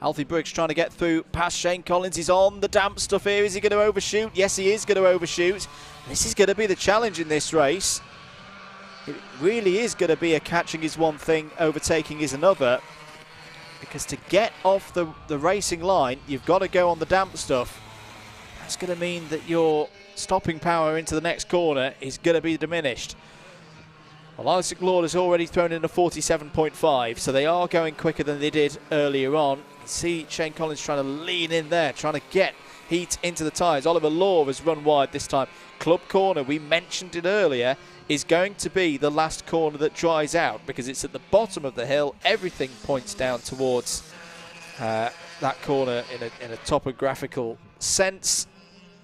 Alfie Briggs trying to get through past Shane Collins. He's on the damp stuff here. Is he going to overshoot? Yes, he is going to overshoot. This is going to be the challenge in this race. It really is going to be a catching is one thing, overtaking is another. Because to get off the racing line, you've got to go on the damp stuff. That's going to mean that your stopping power into the next corner is going to be diminished. Well, Isaac Lord has already thrown in a 47.5, so they are going quicker than they did earlier on. You can see Shane Collins trying to lean in there, trying to get heat into the tyres. Oliver Law has run wide this time. Club corner, we mentioned it earlier, is going to be the last corner that dries out because it's at the bottom of the hill. Everything points down towards that corner in a topographical sense.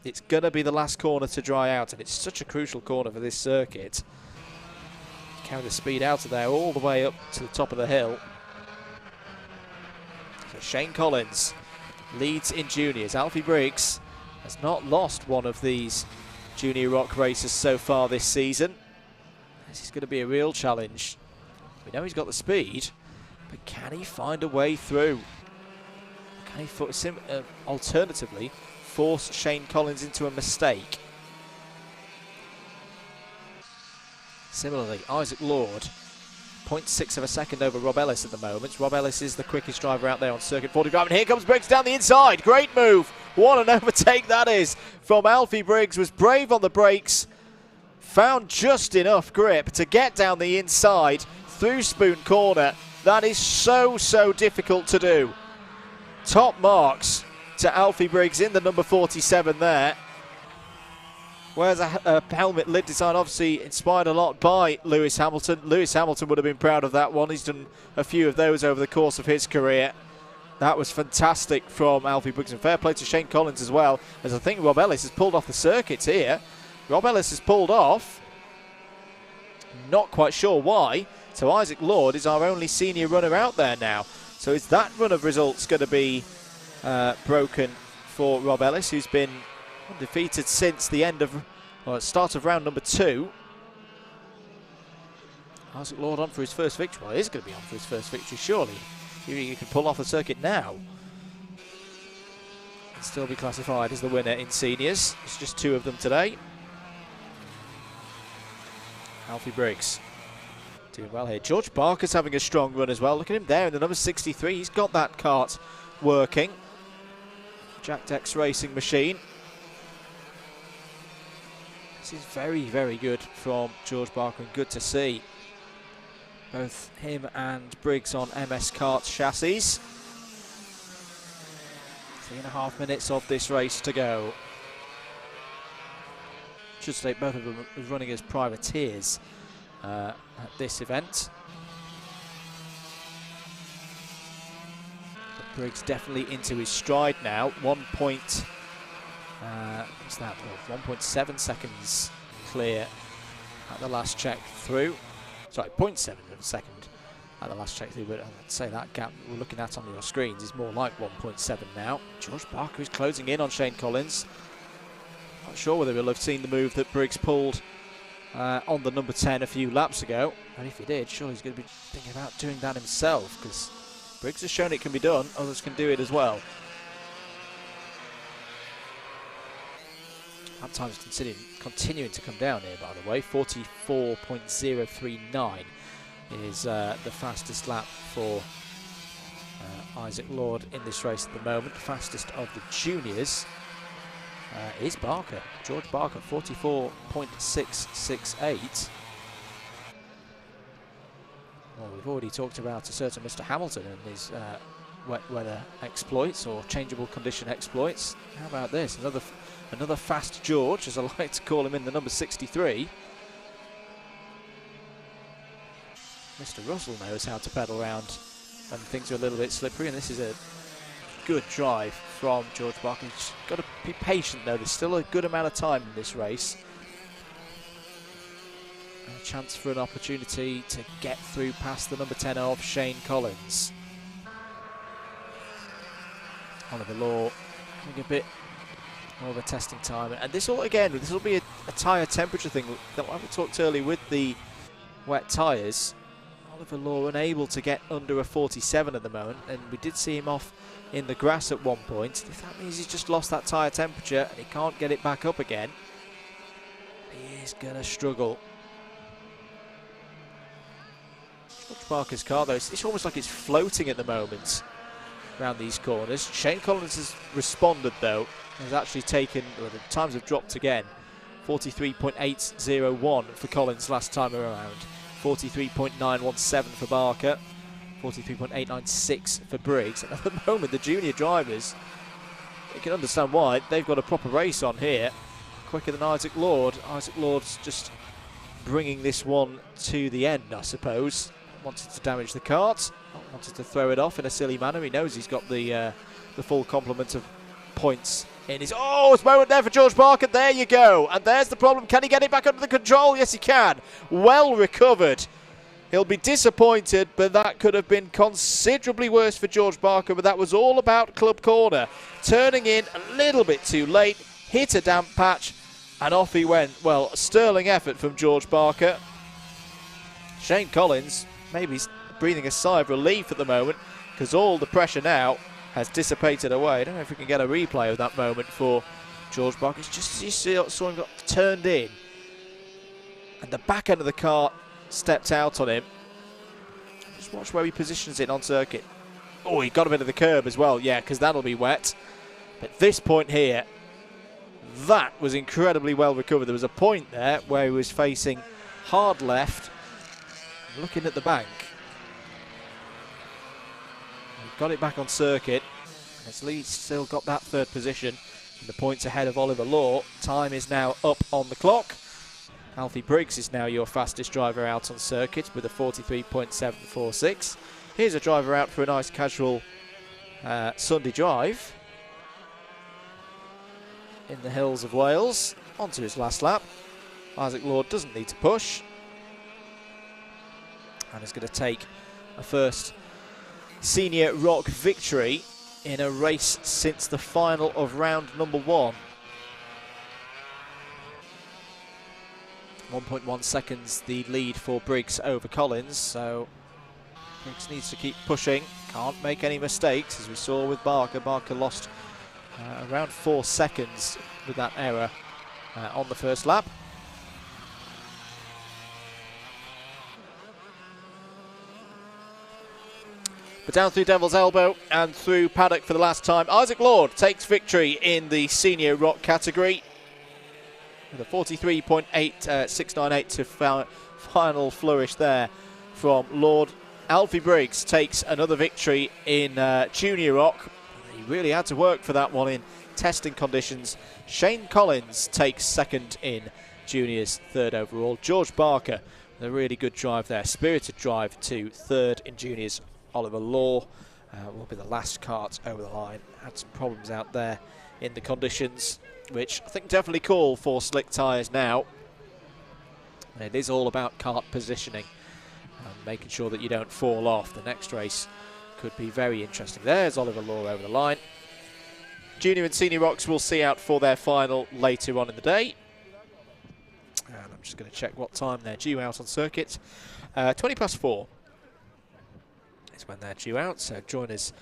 It's going to be the last corner to dry out, and it's such a crucial corner for this circuit. Carry the speed out of there all the way up to the top of the hill. So Shane Collins leads in juniors. Alfie Briggs has not lost one of these junior rock races so far this season. This is going to be a real challenge. We know he's got the speed, but can he find a way through? Can he alternatively force Shane Collins into a mistake? Similarly, Isaac Lord, 0.6 of a second over Rob Ellis at the moment. Rob Ellis is the quickest driver out there on circuit 45, and here comes Briggs down the inside. Great move. What an overtake that is from Alfie Briggs. Was brave on the brakes, found just enough grip to get down the inside through Spoon Corner. That is so, so difficult to do. Top marks to Alfie Briggs in the number 47 there. Whereas a helmet lid design obviously inspired a lot by Lewis Hamilton. Lewis Hamilton would have been proud of that one. He's done a few of those over the course of his career. That was fantastic from Alfie Briggs, and fair play to Shane Collins as well, as I think Rob Ellis has pulled off the circuit here. Rob Ellis has pulled off. Not quite sure why. So Isaac Lord is our only senior runner out there now. So is that run of results going to be broken for Rob Ellis, who's been undefeated since the end of, well, start of round number 2. Isaac Lord on for his first victory. Well, he is going to be on for his first victory, surely. He can pull off the circuit now and still be classified as the winner in seniors. It's just 2 of them today. Alfie Briggs doing well here. George Barker's having a strong run as well. Look at him there in the number 63. He's got that kart working. Jack Deck's racing machine. This is very, very good from George Barker, and good to see both him and Briggs on MS Kart's chassis. 3.5 minutes of this race to go. Should state both of them as running as privateers at this event. But Briggs definitely into his stride now. 1.7 seconds clear at the last check through. Sorry, 0.7 of a second at the last check through, but I'd say that gap we're looking at on your screens is more like 1.7 now. George Barker is closing in on Shane Collins. Not sure whether he'll have seen the move that Briggs pulled on the number 10 a few laps ago, and if he did, surely he's going to be thinking about doing that himself, because Briggs has shown it can be done, others can do it as well. Lap times continuing to come down here, by the way. 44.039 is the fastest lap for Isaac Lord in this race at the moment. The fastest of the juniors is Barker. George Barker, 44.668. Well, we've already talked about a certain Mr. Hamilton and his wet weather exploits, or changeable condition exploits. How about this? Another fast George, as I like to call him, in the number 63. Mr. Russell knows how to pedal around when things are a little bit slippery, and this is a good drive from George Barker. He's got to be patient though, there's still a good amount of time in this race. A chance for an opportunity to get through past the number 10 of Shane Collins. Oliver Law having a bit more of a testing time, and this will be a tyre temperature thing that we talked earlier with the wet tyres. Oliver Law unable to get under a 47 at the moment, and we did see him off in the grass at one point. If that means he's just lost that tyre temperature and he can't get it back up again, he is going to struggle. George Barker's car though, it's almost like it's floating at the moment around these corners. Shane Collins has responded though, has actually taken, well, the times have dropped again. 43.801 for Collins last time around. 43.917 for Barker. 43.896 for Briggs. And at the moment, the junior drivers, you can understand why. They've got a proper race on here. Quicker than Isaac Lord. Isaac Lord's just bringing this one to the end, I suppose. Wanted to damage the kart. Wanted to throw it off in a silly manner. He knows he's got the full complement of points in his... Oh, it's a moment there for George Barker. There you go. And there's the problem. Can he get it back under the control? Yes, he can. Well recovered. He'll be disappointed, but that could have been considerably worse for George Barker. But that was all about Club Corner. Turning in a little bit too late. Hit a damp patch. And off he went. Well, a sterling effort from George Barker. Shane Collins maybe breathing a sigh of relief at the moment, because all the pressure now has dissipated away. I don't know if we can get a replay of that moment for George Barker. It's just as you saw him got turned in, and the back end of the car stepped out on him. Just watch where he positions it on circuit. Oh, he got a bit of the curb as well, yeah, because that'll be wet. But this point here, That was incredibly well recovered. There was a point there where he was facing hard left, looking at the bank. He got it back on circuit. As Lee's still got that third position, and the points ahead of Oliver Law. Time is now up on the clock. Alfie Briggs is now your fastest driver out on circuit with a 43.746. Here's a driver out for a nice casual Sunday drive in the hills of Wales. Onto his last lap. Isaac Lord doesn't need to push, and is going to take a first senior rock victory in a race since the final of round number 1. 1.1 seconds the lead for Briggs over Collins, so Briggs needs to keep pushing, can't make any mistakes, as we saw with Barker. Barker lost around 4 seconds with that error on the first lap. But down through Devil's Elbow and through Paddock for the last time, Isaac Lord takes victory in the senior rock category with a 43.698 to final flourish there from Lord. Alfie Briggs takes another victory in junior rock. He really had to work for that one in testing conditions. Shane Collins takes second in juniors, third overall. George Barker, a really good drive there, spirited drive to third in juniors. Oliver Law will be the last kart over the line. Had some problems out there in the conditions, which I think definitely call for slick tyres now. It is all about kart positioning and making sure that you don't fall off. The next race could be very interesting. There's Oliver Law over the line. Junior and senior rocks will see out for their final later on in the day. And I'm just going to check what time they're due out on circuit. 4:20 is when they're due out, so join us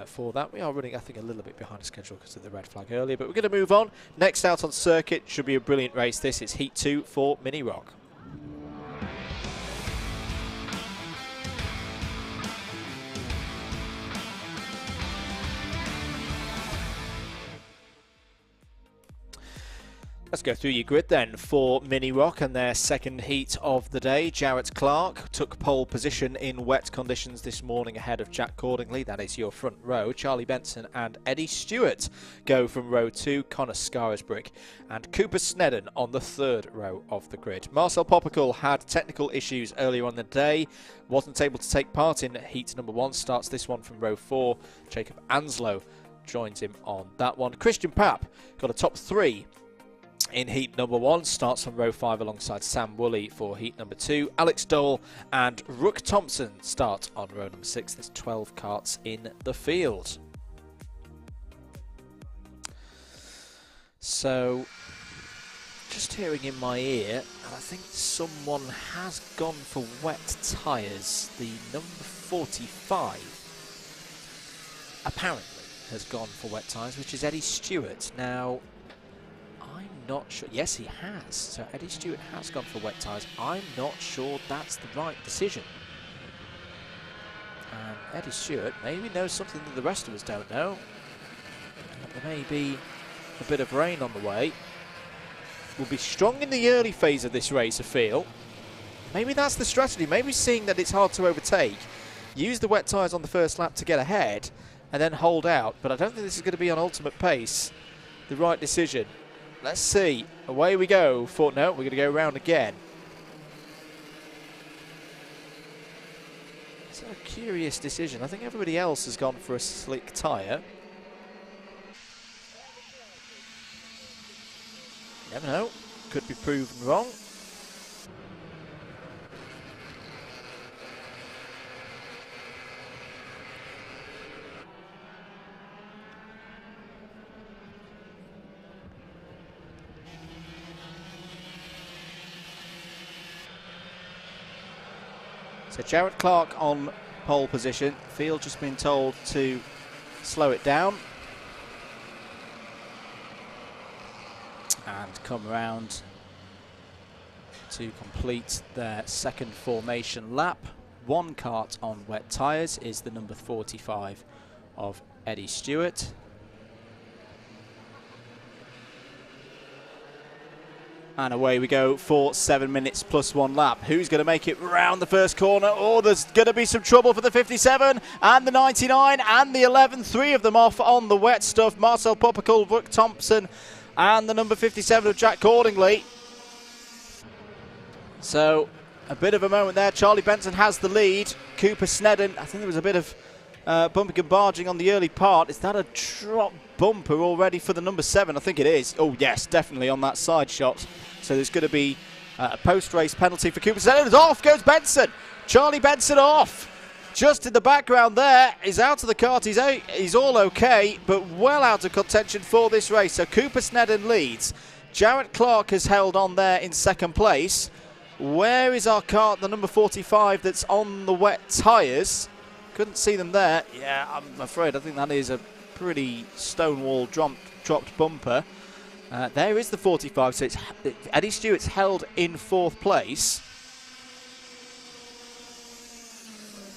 for that. We are running, I think, a little bit behind the schedule because of the red flag earlier, but we're going to move on. Next out on circuit should be a brilliant race. This is Heat 2 for Mini Rock. Let's go through your grid then for Mini Rock and their second heat of the day. Jarrett Clark took pole position in wet conditions this morning ahead of Jack Cordingley. That is your front row. Charlie Benson and Eddie Stewart go from row 2. Connor Scarisbrick and Cooper Snedden on the third row of the grid. Marcel Popical had technical issues earlier on the day. Wasn't able to take part in heat number 1. Starts this one from row 4. Jacob Anslow joins him on that one. Christian Papp got a top 3 in heat number 1, starts from row 5 alongside Sam Woolley for heat number 2. Alex Dole and Rook Thompson start on row number 6. There's 12 karts in the field. So, just hearing in my ear, and I think someone has gone for wet tyres. The number 45 apparently has gone for wet tyres, which is Eddie Stewart. Now, I'm not sure. Yes, he has. So Eddie Stewart has gone for wet tyres. I'm not sure that's the right decision. And Eddie Stewart maybe knows something that the rest of us don't know. There may be a bit of rain on the way. Will be strong in the early phase of this race, I feel. Maybe that's the strategy. Maybe seeing that it's hard to overtake, use the wet tyres on the first lap to get ahead, and then hold out. But I don't think this is going to be on ultimate pace the right decision. Let's see. Away we go. No, we're going to go round again. It's a curious decision. I think everybody else has gone for a slick tyre. Never know. Could be proven wrong. So Jarrett Clark on pole position. Field just been told to slow it down and come around to complete their second formation lap. One kart on wet tyres is the number 45 of Eddie Stewart. And away we go for 7 minutes plus 1 lap. Who's going to make it round the first corner? Oh, there's going to be some trouble for the 57 and the 99 and the 11. 3 of them off on the wet stuff. Marcel Poppercull, Brooke Thompson, and the number 57 of Jack Cordingley. So a bit of a moment there. Charlie Benson has the lead. Cooper Snedden, I think there was a bit of bumping and barging on the early part. Is that a drop bumper already for the number 7? I think it is. Oh yes, definitely on that side shot. So there's going to be a post-race penalty for Cooper Snedden. Off goes Benson. Charlie Benson off. Just in the background there. He's out of the kart. He's all okay, but well out of contention for this race. So Cooper Snedden leads. Jarrett Clark has held on there in second place. Where is our kart, the number 45, that's on the wet tyres? Couldn't see them there. Yeah, I'm afraid I think that is a pretty stonewall dropped bumper. There is the 45, so it's Eddie Stewart's held in 4th place.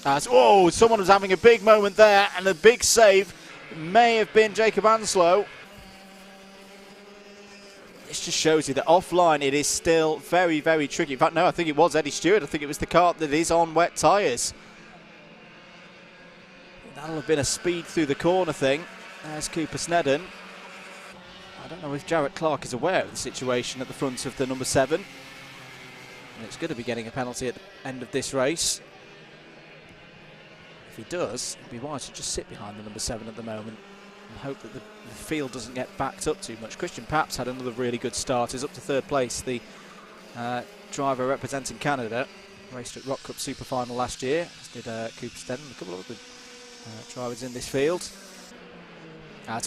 Oh, someone was having a big moment there, and a big save may have been Jacob Anslow. This just shows you that offline it is still very, very tricky. In fact, no, I think it was Eddie Stewart. I think it was the kart that is on wet tyres. That'll have been a speed through the corner thing. There's Cooper Snedden. I don't know if Jarrett Clark is aware of the situation at the front of the number 7. And it's going to be getting a penalty at the end of this race. If he does, it'd be wise to just sit behind the number 7 at the moment and hope that the field doesn't get backed up too much. Christian Paps had another really good start. He's up to 3rd place, the driver representing Canada. Raced at Rock Cup Super Final last year, as did Cooper Snedden, a couple of other drivers in this field.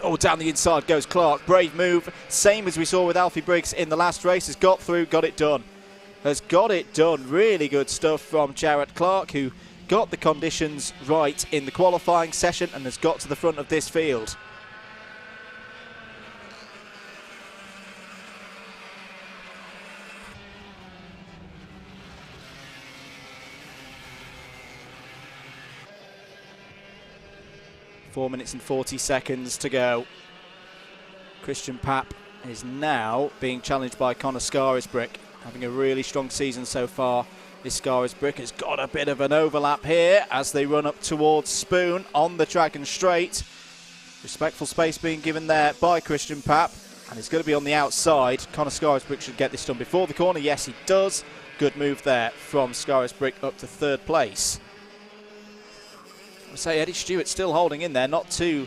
Oh, down the inside goes Clark. Brave move. Same as we saw with Alfie Briggs in the last race. Has got through, got it done. Has got it done. Really good stuff from Jarrett Clark, who got the conditions right in the qualifying session and has got to the front of this field. Four minutes and 40 seconds to go. Christian Papp is now being challenged by Connor Scarisbrick, having a really strong season so far. This Scarisbrick has got a bit of an overlap here as they run up towards Spoon on the track and straight. Respectful space being given there by Christian Papp, and it's going to be on the outside. Connor Scarisbrick should get this done before the corner. Yes, he does. Good move there from Scarisbrick up to 3rd place. I say Eddie Stewart still holding in there, not too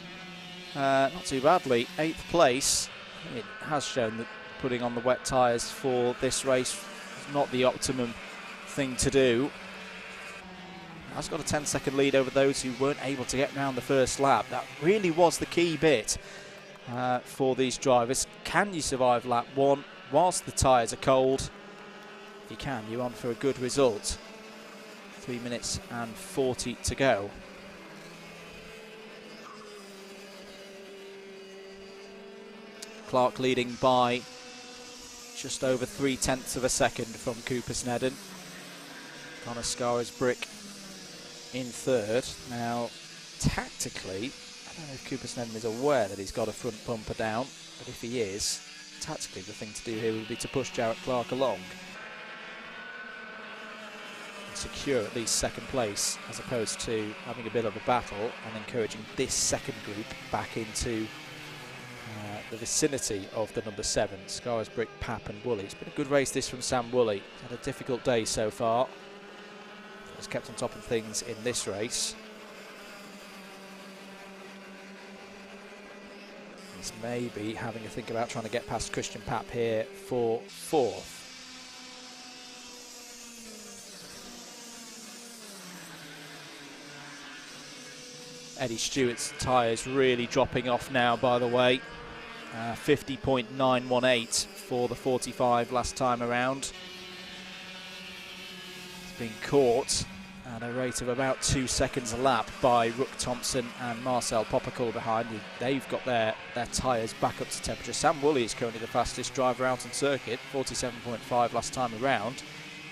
badly. 8th place. It has shown that putting on the wet tyres for this race is not the optimum thing to do. Has got a 10-second lead over those who weren't able to get round the first lap. That really was the key bit for these drivers. Can you survive lap 1 whilst the tyres are cold? If you can, you're on for a good result. 3 minutes and 40 to go. Clark leading by just over 3/10 of a second from Cooper Snedden. Connor Scarisbrick in 3rd. Now, tactically, I don't know if Cooper Snedden is aware that he's got a front bumper down, but if he is, tactically the thing to do here would be to push Jarrett Clark along and secure at least 2nd place, as opposed to having a bit of a battle and encouraging this second group back into the vicinity of the number 7, Scarisbrick, Papp and Woolley. It's been a good race this from Sam Woolley. He's had a difficult day so far. He's kept on top of things in this race. He's maybe having a think about trying to get past Christian Papp here for 4th. Eddie Stewart's tyres really dropping off now, by the way. 50.918 for the 45 last time around. It's been caught at a rate of about 2 seconds a lap by Rook Thompson and Marcel Poppercull behind. They've got their tyres back up to temperature. Sam Woolley is currently the fastest driver out on circuit, 47.5 last time around.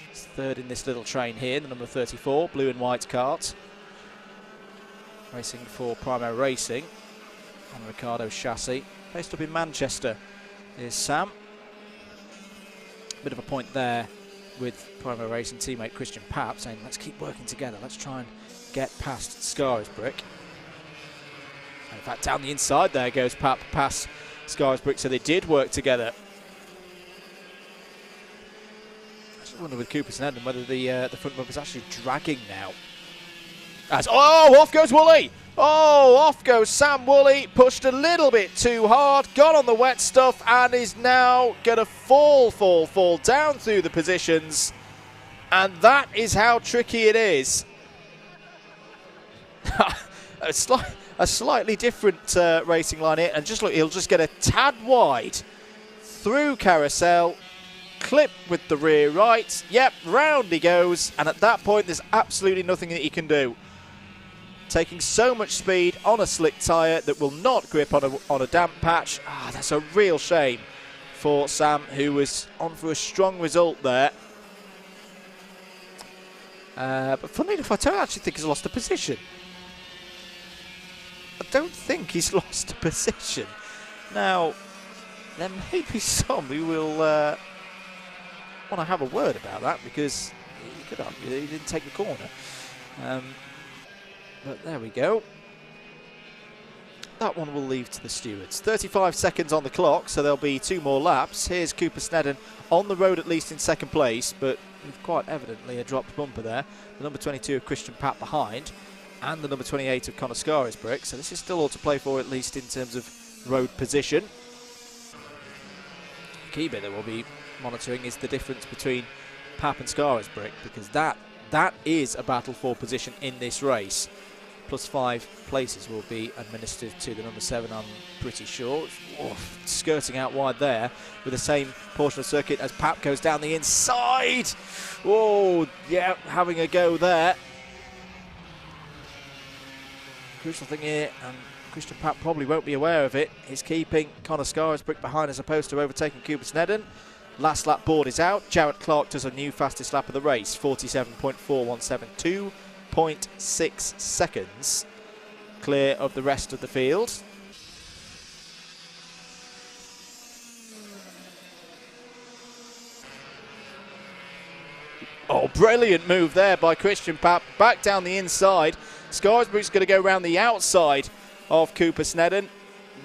He's 3rd in this little train here, the number 34, blue and white kart. Racing for Primary Racing on Ricardo chassis. Based up in Manchester is Sam. bit of a point there with Primo Racing teammate Christian Papp saying, let's keep working together, let's try and get past Scarisbrick. And in fact, down the inside there goes Papp past Scarisbrick, so they did work together. I just wonder with Cooper Sneddon whether the front bumper's actually dragging now. Oh, off goes Woolley! Oh, off goes Sam Woolley, pushed a little bit too hard, got on the wet stuff, and is now going to fall down through the positions. And that is how tricky it is. a slightly different racing line here, and just look, he'll just get a tad wide through Carousel, clip with the rear right, yep, round he goes, and at that point there's absolutely nothing that he can do. Taking so much speed on a slick tyre that will not grip on a damp patch. Ah, that's a real shame for Sam, who was on for a strong result there. But funnily enough, I don't actually think he's lost a position. I don't think he's lost a position. Now, there may be some who will want to have a word about that, because you could argue that he didn't take the corner. But there we go. That one will leave to the stewards. 35 seconds on the clock, so there'll be 2 more laps. Here's Cooper Sneddon on the road, at least in second place, but with quite evidently a dropped bumper there. The number 22 of Christian Papp behind, and the number 28 of Connor Scarisbrick. So this is still all to play for, at least in terms of road position. The key bit that we'll be monitoring is the difference between Papp and Scarisbrick, because that is a battle for position in this race. Plus 5 places will be administered to the number 7, I'm pretty sure. Oh, skirting out wide there with the same portion of circuit as Papp goes down the inside. Oh, yeah, having a go there. Crucial thing here, and Christian Papp probably won't be aware of it, is keeping Connor Scarisbrick behind as opposed to overtaking Cooper Sneddon. Last lap board is out. Jarrett Clark does a new fastest lap of the race, 47.417, 2.6 seconds clear of the rest of the field. Oh, brilliant move there by Christian Papp, back down the inside. Scarisbrick's going to go around the outside of Cooper Sneddon.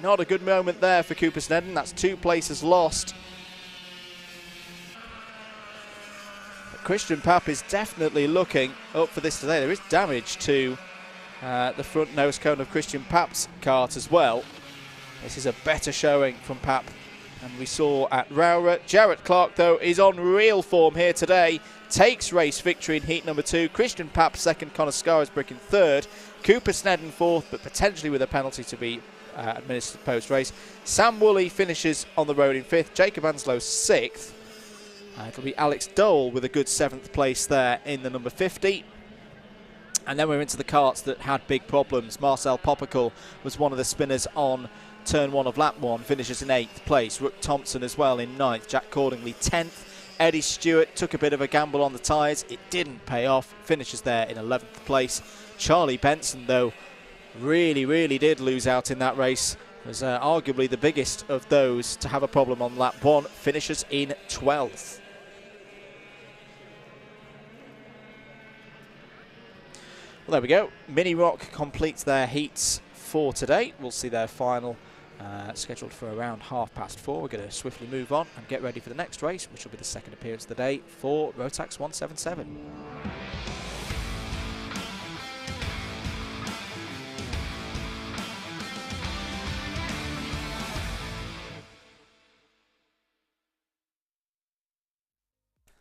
Not a good moment there for Cooper Sneddon. That's 2 places lost. Christian Papp is definitely looking up for this today. There is damage to the front nose cone of Christian Papp's kart as well. This is a better showing from Papp than we saw at Rowrah. Jarrett Clark, though, is on real form here today. Takes race victory in heat number 2. Christian Papp second, Connor Scarisbrick in third. Cooper Sneddon fourth, but potentially with a penalty to be administered post-race. Sam Woolley finishes on the road in 5th. Jacob Anslow 6th. It'll be Alex Dole with a good 7th place there in the number 50. And then we're into the karts that had big problems. Marcel Poppicle was one of the spinners on turn 1 of lap 1, finishes in 8th place. Rook Thompson as well in 9th. Jack Cordingley 10th. Eddie Stewart took a bit of a gamble on the tyres. It didn't pay off. Finishes there in 11th place. Charlie Benson, though, really did lose out in that race. Was arguably the biggest of those to have a problem on lap 1. Finishes in 12th. Well, there we go. Mini Rock completes their heats for today. We'll see their final scheduled for around 4:30. We're going to swiftly move on and get ready for the next race, which will be the second appearance of the day for Rotax 177.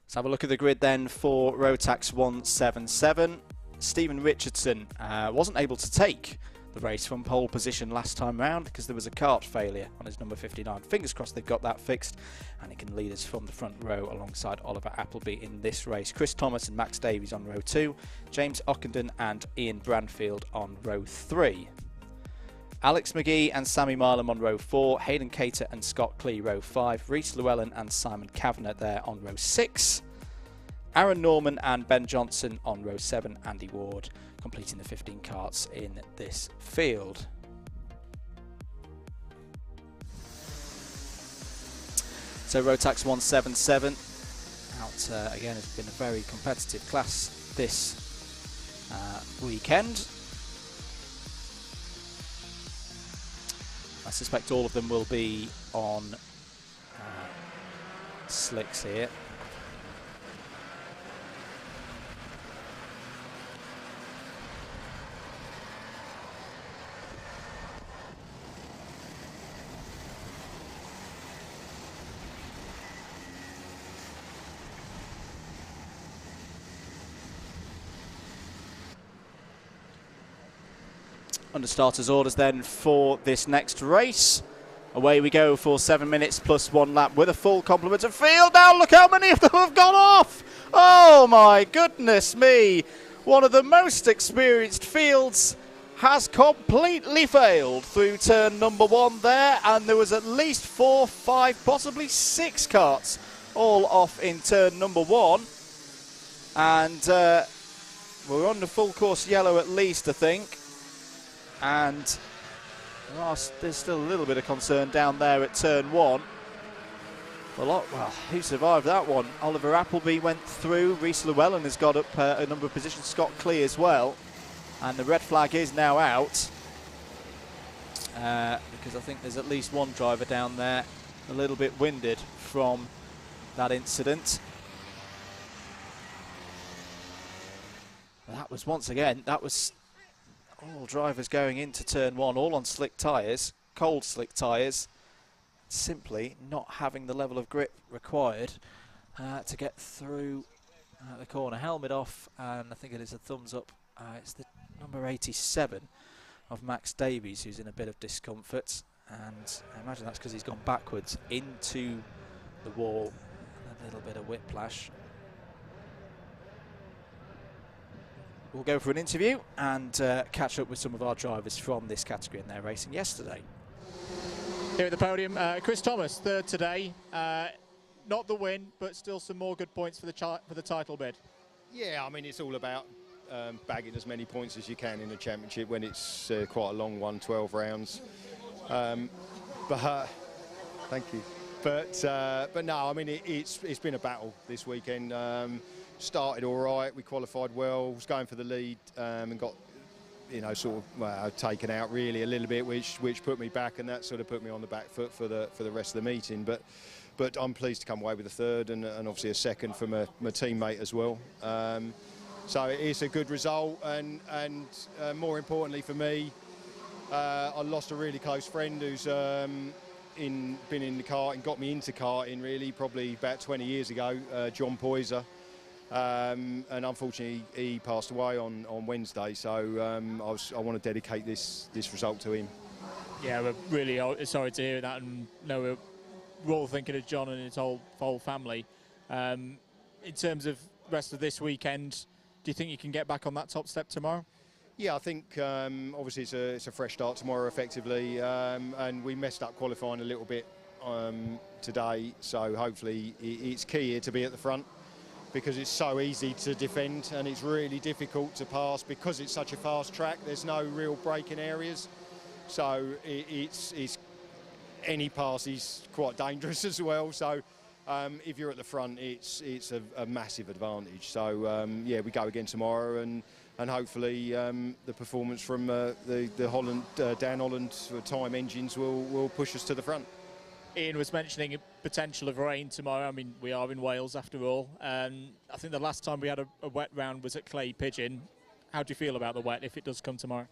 Let's have a look at the grid then for Rotax 177. Stephen Richardson wasn't able to take the race from pole position last time round because there was a kart failure on his number 59. Fingers crossed they've got that fixed and he can lead us from the front row alongside Oliver Appleby in this race. Chris Thomas and Max Davies on row 2, James Ockenden and Ian Branfield on row 3. Alex McGee and Sammy Marlam on row 4, Hayden Cater and Scott Clee row 5, Rhys Llewellyn and Simon Kavanagh there on row 6. Aaron Norman and Ben Johnson on row 7, Andy Ward completing the 15 karts in this field. So Rotax 177 out again. It's been a very competitive class this weekend. I suspect all of them will be on slicks here. Under starters orders then for this next race. Away we go for 7 minutes plus 1 lap with a full complement of field. Now look how many of them have gone off. Oh my goodness me. One of the most experienced fields has completely failed through turn number 1 there, and there was at least 4, 5, possibly 6 karts all off in turn number 1. And we're on the full course yellow at least, I think. And there's still a little bit of concern down there at turn 1. Well, who survived that one? Oliver Appleby went through. Rhys Llewellyn has got up a number of positions. Scott Clee as well. And the red flag is now out. Because I think there's at least one driver down there a little bit winded from that incident. That was, once again, that was all drivers going into turn 1, all on slick tyres, cold slick tyres, simply not having the level of grip required to get through the corner. Helmet off, and I think it is a thumbs up. It's the number 87 of Max Davies who's in a bit of discomfort, and I imagine that's because he's gone backwards into the wall. A little bit of whiplash. We'll go for an interview and catch up with some of our drivers from this category and their racing yesterday. Here at the podium, Chris Thomas, third today. Not the win, but still some more good points for the title bid. Yeah, I mean, it's all about bagging as many points as you can in a championship when it's quite a long one, 12 rounds. Thank you. But no, I mean, it's been a battle this weekend. Started all right, we qualified well, was going for the lead and got, sort of taken out really a little bit, which put me back, and that sort of put me on the back foot for the rest of the meeting. But I'm pleased to come away with a third and obviously a second from my teammate as well. So it's a good result, and more importantly for me, I lost a really close friend who's been in the karting, got me into karting really probably about 20 years ago, John Poyser. And unfortunately he passed away on Wednesday, so I want to dedicate this result to him. Yeah, we're really sorry to hear that, and we're all thinking of John and his whole family. In terms of rest of this weekend, do you think you can get back on that top step tomorrow? Yeah, I think obviously it's a fresh start tomorrow effectively, and we messed up qualifying a little bit today, so hopefully it's key here to be at the front, because it's so easy to defend and it's really difficult to pass because it's such a fast track. There's no real braking areas, so it's any pass is quite dangerous as well. So if you're at the front, it's a massive advantage. So yeah, we go again tomorrow, and hopefully the performance from the Holland Dan Holland time engines will push us to the front. Ian was mentioning a potential of rain tomorrow. I mean, we are in Wales after all. I think the last time we had a wet round was at Clay Pigeon. How do you feel about the wet if it does come tomorrow?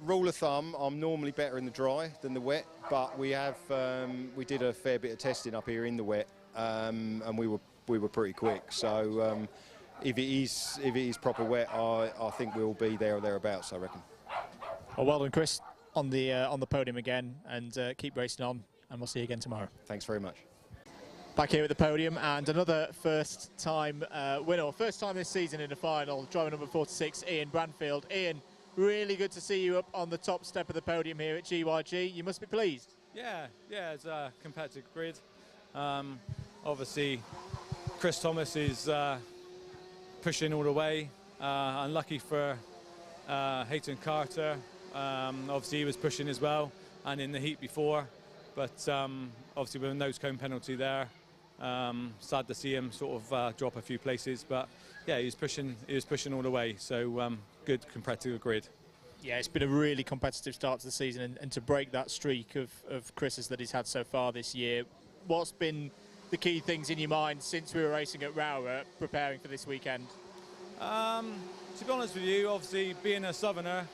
Rule of thumb, I'm normally better in the dry than the wet, but we did a fair bit of testing up here in the wet, and we were pretty quick. So if it is proper wet, I think we'll be there or thereabouts, I reckon. Well done, Chris, on the podium again, and keep racing on, and we'll see you again tomorrow. Thanks very much. Back here at the podium, and another first-time winner, first time this season in the final, driver number 46, Ian Branfield. Ian, really good to see you up on the top step of the podium here at GYG. You must be pleased. Yeah, it's a competitive grid. Obviously, Chris Thomas is pushing all the way. Unlucky for Hayton Carter. Obviously, he was pushing as well, and in the heat before. But obviously, with a nose cone penalty there, Sad to see him sort of drop a few places, but yeah, he was pushing all the way. So good competitive grid. Yeah, it's been a really competitive start to the season, and to break that streak of Chris's that he's had so far this year. What's been the key things in your mind since we were racing at Rowrah, preparing for this weekend? To be honest with you, obviously being a southerner,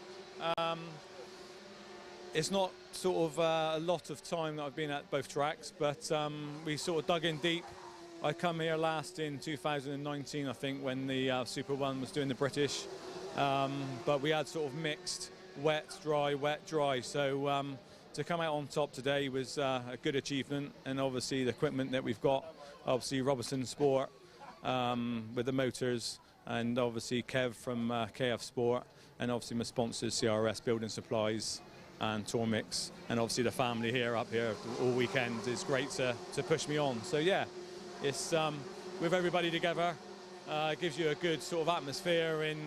it's not sort of a lot of time that I've been at both tracks, but we sort of dug in deep. I come here last in 2019, I think, when the Super 1 was doing the British, but we had sort of mixed wet, dry. So to come out on top today was a good achievement, and obviously the equipment that we've got, obviously Robertson Sport with the motors, and obviously Kev from KF Sport, and obviously my sponsors CRS Building Supplies and Tormix, and obviously the family here up here all weekend is great to push me on. So yeah, it's with everybody together, gives you a good sort of atmosphere in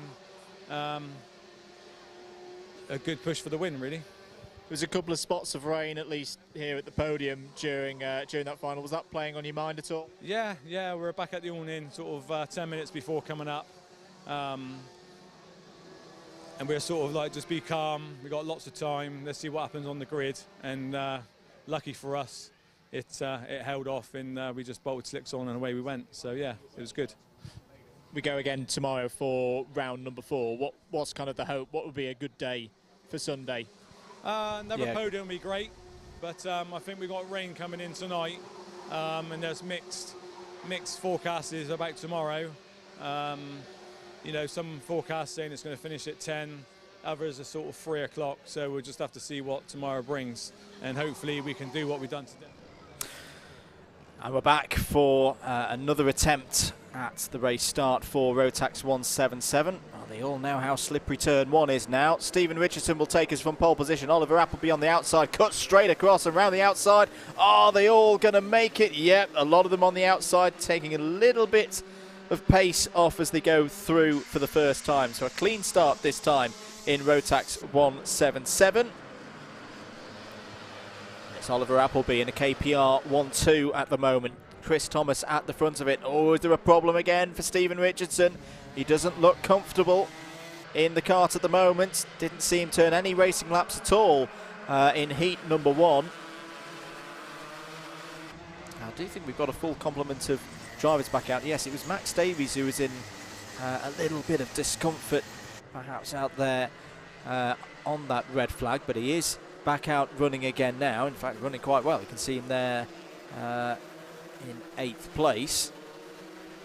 a good push for the win, really. There was a couple of spots of rain, at least here at the podium during that final. Was that playing on your mind at all? Yeah, we're back at the awning sort of 10 minutes before coming up. And we're sort of like, just be calm, we got lots of time, let's see what happens on the grid. And lucky for us, it held off, and we just bolted slicks on and away we went. So yeah, it was good. We go again tomorrow for round number 4. What's kind of the hope? What would be a good day for Sunday? Another podium would be great, but I think we've got rain coming in tonight, and there's mixed forecasts about tomorrow. You know, some forecasts saying it's going to finish at 10, others are sort of 3 o'clock, so we'll just have to see what tomorrow brings, and hopefully we can do what we've done today. And we're back for another attempt at the race start for Rotax 177. They all know how slippery turn 1 is now. Stephen Richardson will take us from pole position. Oliver Appleby on the outside, cut straight across and round the outside. Are they all going to make it? Yep, a lot of them on the outside, taking a little bit of pace off as they go through for the first time. So a clean start this time in Rotax 177. It's Oliver Appleby in a KPR 1-2 at the moment. Chris Thomas at the front of it. Oh, is there a problem again for Stephen Richardson? He doesn't look comfortable in the kart at the moment. Didn't see him turn any racing laps at all in heat number 1. I do think we've got a full complement of drivers back out. Yes, it was Max Davies who was in a little bit of discomfort perhaps out there on that red flag, but he is back out running again now. In fact, running quite well. You can see him there in 8th place.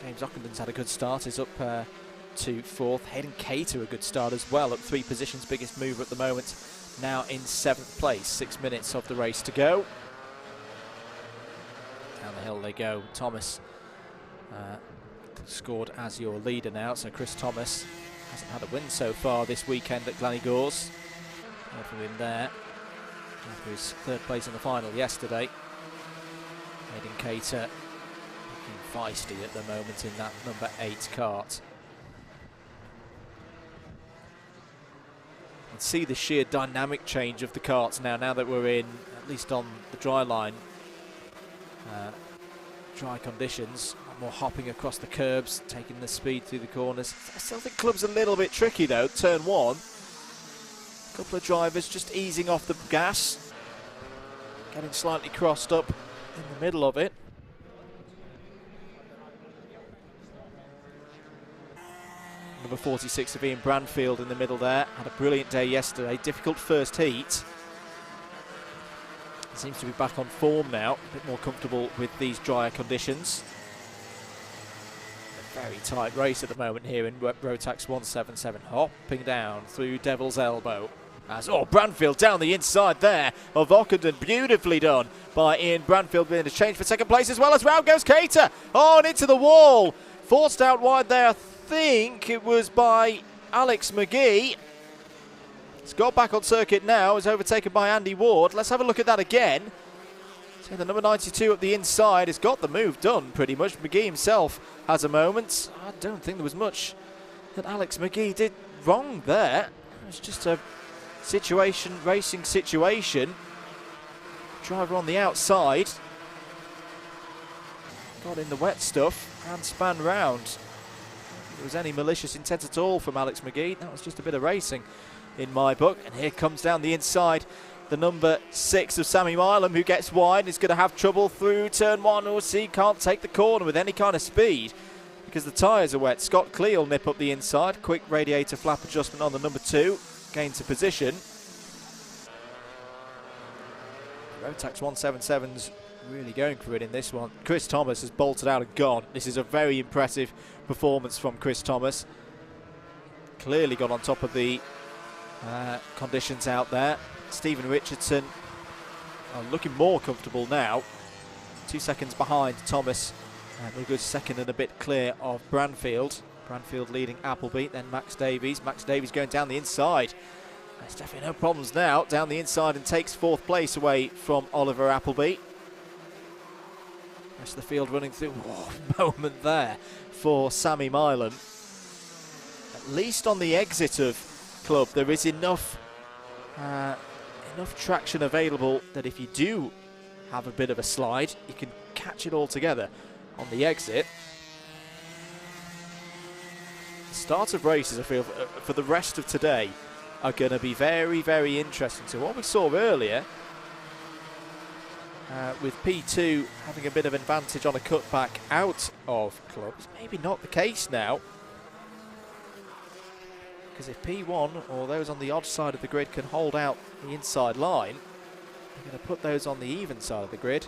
James Ockendon's had a good start, is up to 4th. Hayden Cater a good start as well, up 3 positions, biggest mover at the moment, now in 7th place. 6 minutes of the race to go. Down the hill they go. Thomas scored as your leader now, so Chris Thomas hasn't had a win so far this weekend at Glan Y Gors. From him there after his 3rd place in the final yesterday. Hayden Cater looking feisty at the moment in that number 8 kart. You can see the sheer dynamic change of the karts now that we're in, at least on the dry line, dry conditions. More hopping across the curbs, taking the speed through the corners. I still think club's a little bit tricky though. Turn 1, a couple of drivers just easing off the gas, getting slightly crossed up in the middle of it. Number 46 of Ian Branfield in the middle there. Had a brilliant day yesterday. Difficult first heat. Seems to be back on form now. A bit more comfortable with these drier conditions. A very tight race at the moment here in Rotax 177. Hopping down through Devil's Elbow. Branfield down the inside there of Ockenden. Beautifully done by Ian Branfield, being a change for 2nd place, as well as round goes Cater. And into the wall. Forced out wide there. I think it was by Alex McGee. It's got back on circuit now. Is overtaken by Andy Ward. Let's have a look at that again. So the number 92 up the inside has got the move done pretty much. McGee himself has a moment. I don't think there was much that Alex McGee did wrong there. It was just a racing situation. Driver on the outside. got in the wet stuff and span round. If there was any malicious intent at all from Alex McGee, that was just a bit of racing in my book. And here comes down the inside the number 6 of Sammy Milam, who gets wide and is going to have trouble through turn 1. Or see, can't take the corner with any kind of speed because the tyres are wet. Scott Clee will nip up the inside. Quick radiator flap adjustment on the number 2. Gains a position. Rotax 177's really going for it in this one. Chris Thomas has bolted out and gone. This is a very impressive performance from Chris Thomas. Clearly got on top of the conditions out there. Stephen Richardson looking more comfortable now. 2 seconds behind Thomas. A good second and a bit clear of Branfield. Branfield leading Appleby, then Max Davies. Max Davies going down the inside. There's definitely no problems now. Down the inside and takes 4th place away from Oliver Appleby. Rest of the field running through. Moment there for Sammy Milam. At least on the exit of Club, there is enough traction available that if you do have a bit of a slide, you can catch it all together on the exit. The start of races, I feel, for the rest of today are going to be very, very interesting. So what we saw earlier, with P2 having a bit of advantage on a cutback out of Club, is maybe not the case now. Because if P1 or those on the odd side of the grid can hold out the inside line, they're going to put those on the even side of the grid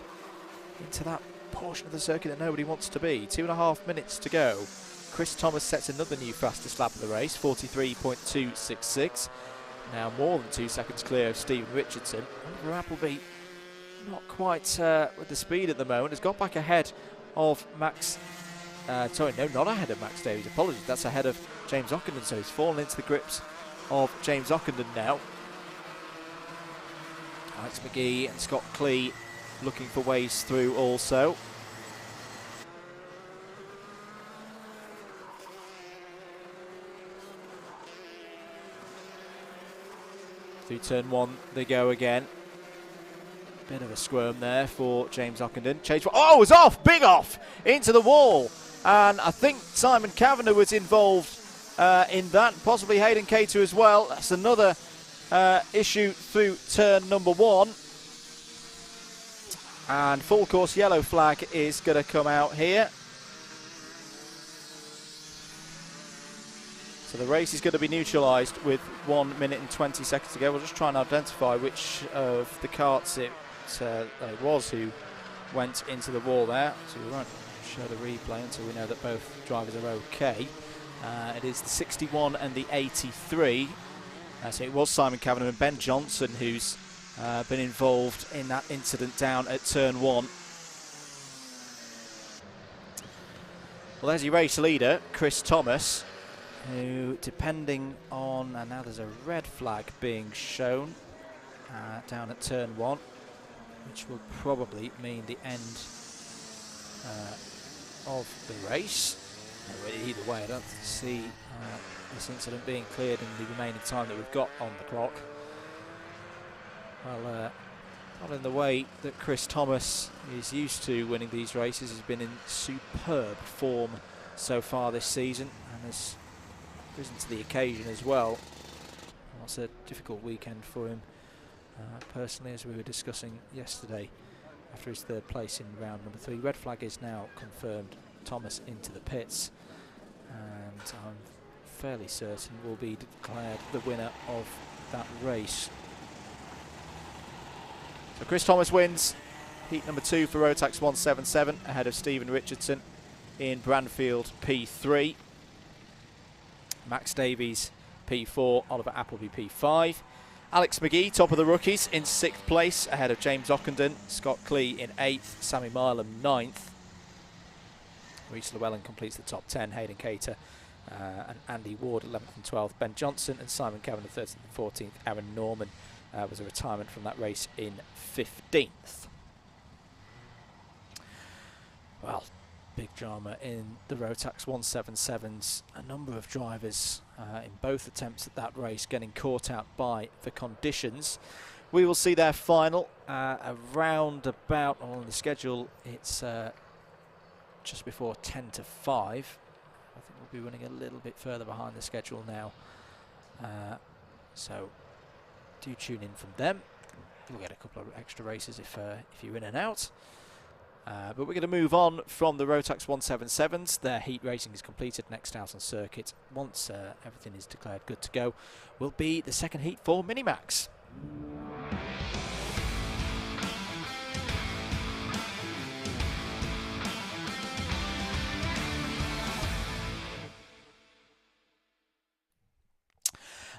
into that portion of the circuit that nobody wants to be. 2.5 minutes to go. Chris Thomas sets another new fastest lap of the race, 43.266. Now more than 2 seconds clear of Stephen Richardson. Oliver Appleby not quite with the speed at the moment. Has got back ahead of Max. Sorry, no, not ahead of Max Davies. Apologies, that's ahead of James Ockenden. So he's fallen into the grips of James Ockenden now. Alex McGee and Scott Clee looking for ways through also. Through turn 1 they go again. Bit of a squirm there for James Ockenden. Oh, it was off! Big off! Into the wall. And I think Simon Kavanagh was involved in that. Possibly Hayden Cater as well. That's another issue through turn number 1. And full course yellow flag is going to come out here. So the race is going to be neutralised with 1 minute and 20 seconds to go. We'll just try and identify which of the carts it was who went into the wall there. So we won't show the replay until we know that both drivers are okay. It is the 61 and the 83. So it was Simon Kavanagh and Ben Johnson who's been involved in that incident down at turn 1. Well, there's your race leader, Chris Thomas, who, depending on, and now there's a red flag being shown down at turn 1, which will probably mean the end of the race. Either way, I don't see this incident being cleared in the remaining time that we've got on the clock. Well, not in the way that Chris Thomas is used to winning these races. He's been in superb form so far this season and has risen to the occasion as well. It's a difficult weekend for him personally, as we were discussing yesterday after his 3rd place in round number 3. Red flag is now confirmed. Thomas into the pits, and I'm fairly certain will be declared the winner of that race. So Chris Thomas wins heat number 2 for Rotax 177 ahead of Stephen Richardson in Branfield P3. Max Davies P4, Oliver Appleby P5. Alex McGee, top of the rookies, in 6th place ahead of James Ockenden. Scott Clee in 8th, Sammy Milam 9th. Reece Llewellyn completes the top 10. Hayden Cater and Andy Ward 11th and 12th. Ben Johnson and Simon Kavanagh 13th and 14th. Aaron Norman was a retirement from that race in 15th. Well, big drama in the Rotax 177s. A number of drivers in both attempts at that race getting caught out by the conditions. We will see their final around about on the schedule. It's just before 10 to 5. I think we'll be running a little bit further behind the schedule now. So do tune in from them. We'll get a couple of extra races if you're in and out. But we're going to move on from the Rotax 177s. Their heat racing is completed. Next out on circuit, once everything is declared good to go, will be the second heat for Minimax.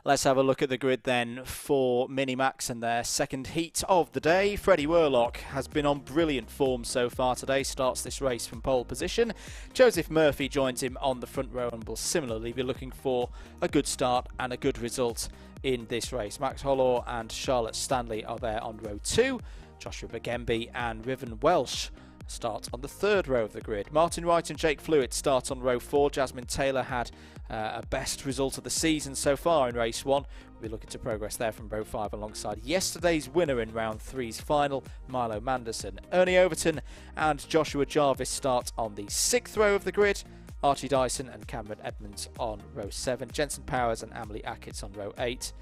Let's have a look at the grid then for Minimax and their second heat of the day. Freddie Worlock has been on brilliant form so far today, starts this race from pole position. Joseph Murphy joins him on the front row and will similarly be looking for a good start and a good result in this race. Max Hollor and Charlotte Stanley are there on row 2. Joshua Bagembi and Riven Welsh start on the third row of the grid. Martin Wright and Jake Flewitt start on row 4. Jasmine Taylor had a best result of the season so far in race 1. We'll be looking to progress there from row 5 alongside yesterday's winner in round 3's final, Milo Manderson. Ernie Overton and Joshua Jarvis start on the 6th row of the grid. Archie Dyson and Cameron Edmonds on row 7. Jensen Powers and Amelie Ackett's on row 8.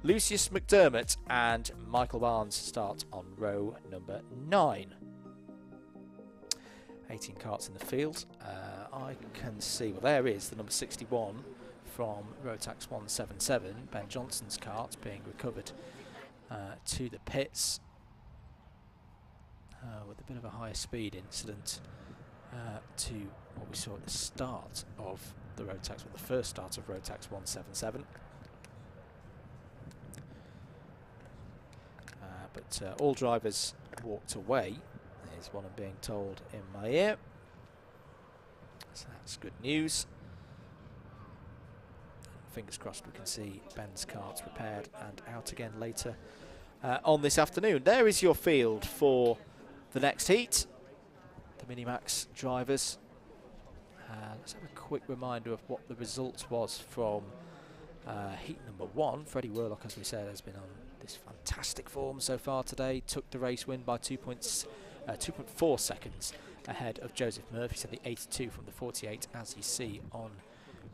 Lucius McDermott and Michael Barnes start on row number 9. 18 karts in the field. I can see, well, there is the number 61 from Rotax 177, Ben Johnson's kart being recovered to the pits with a bit of a higher speed incident to what we saw at the start of the Rotax, or the first start of Rotax 177. But all drivers walked away, is what I'm being told in my ear. So that's good news. Fingers crossed we can see Ben's karts repaired and out again later on this afternoon. There is your field for the next heat. The Minimax drivers. Let's have a quick reminder of what the result was from heat number 1. Freddie Worlock, as we said, has been on this fantastic form so far today. Took the race win by 2.4 seconds ahead of Joseph Murphy, so the 82 from the 48, as you see on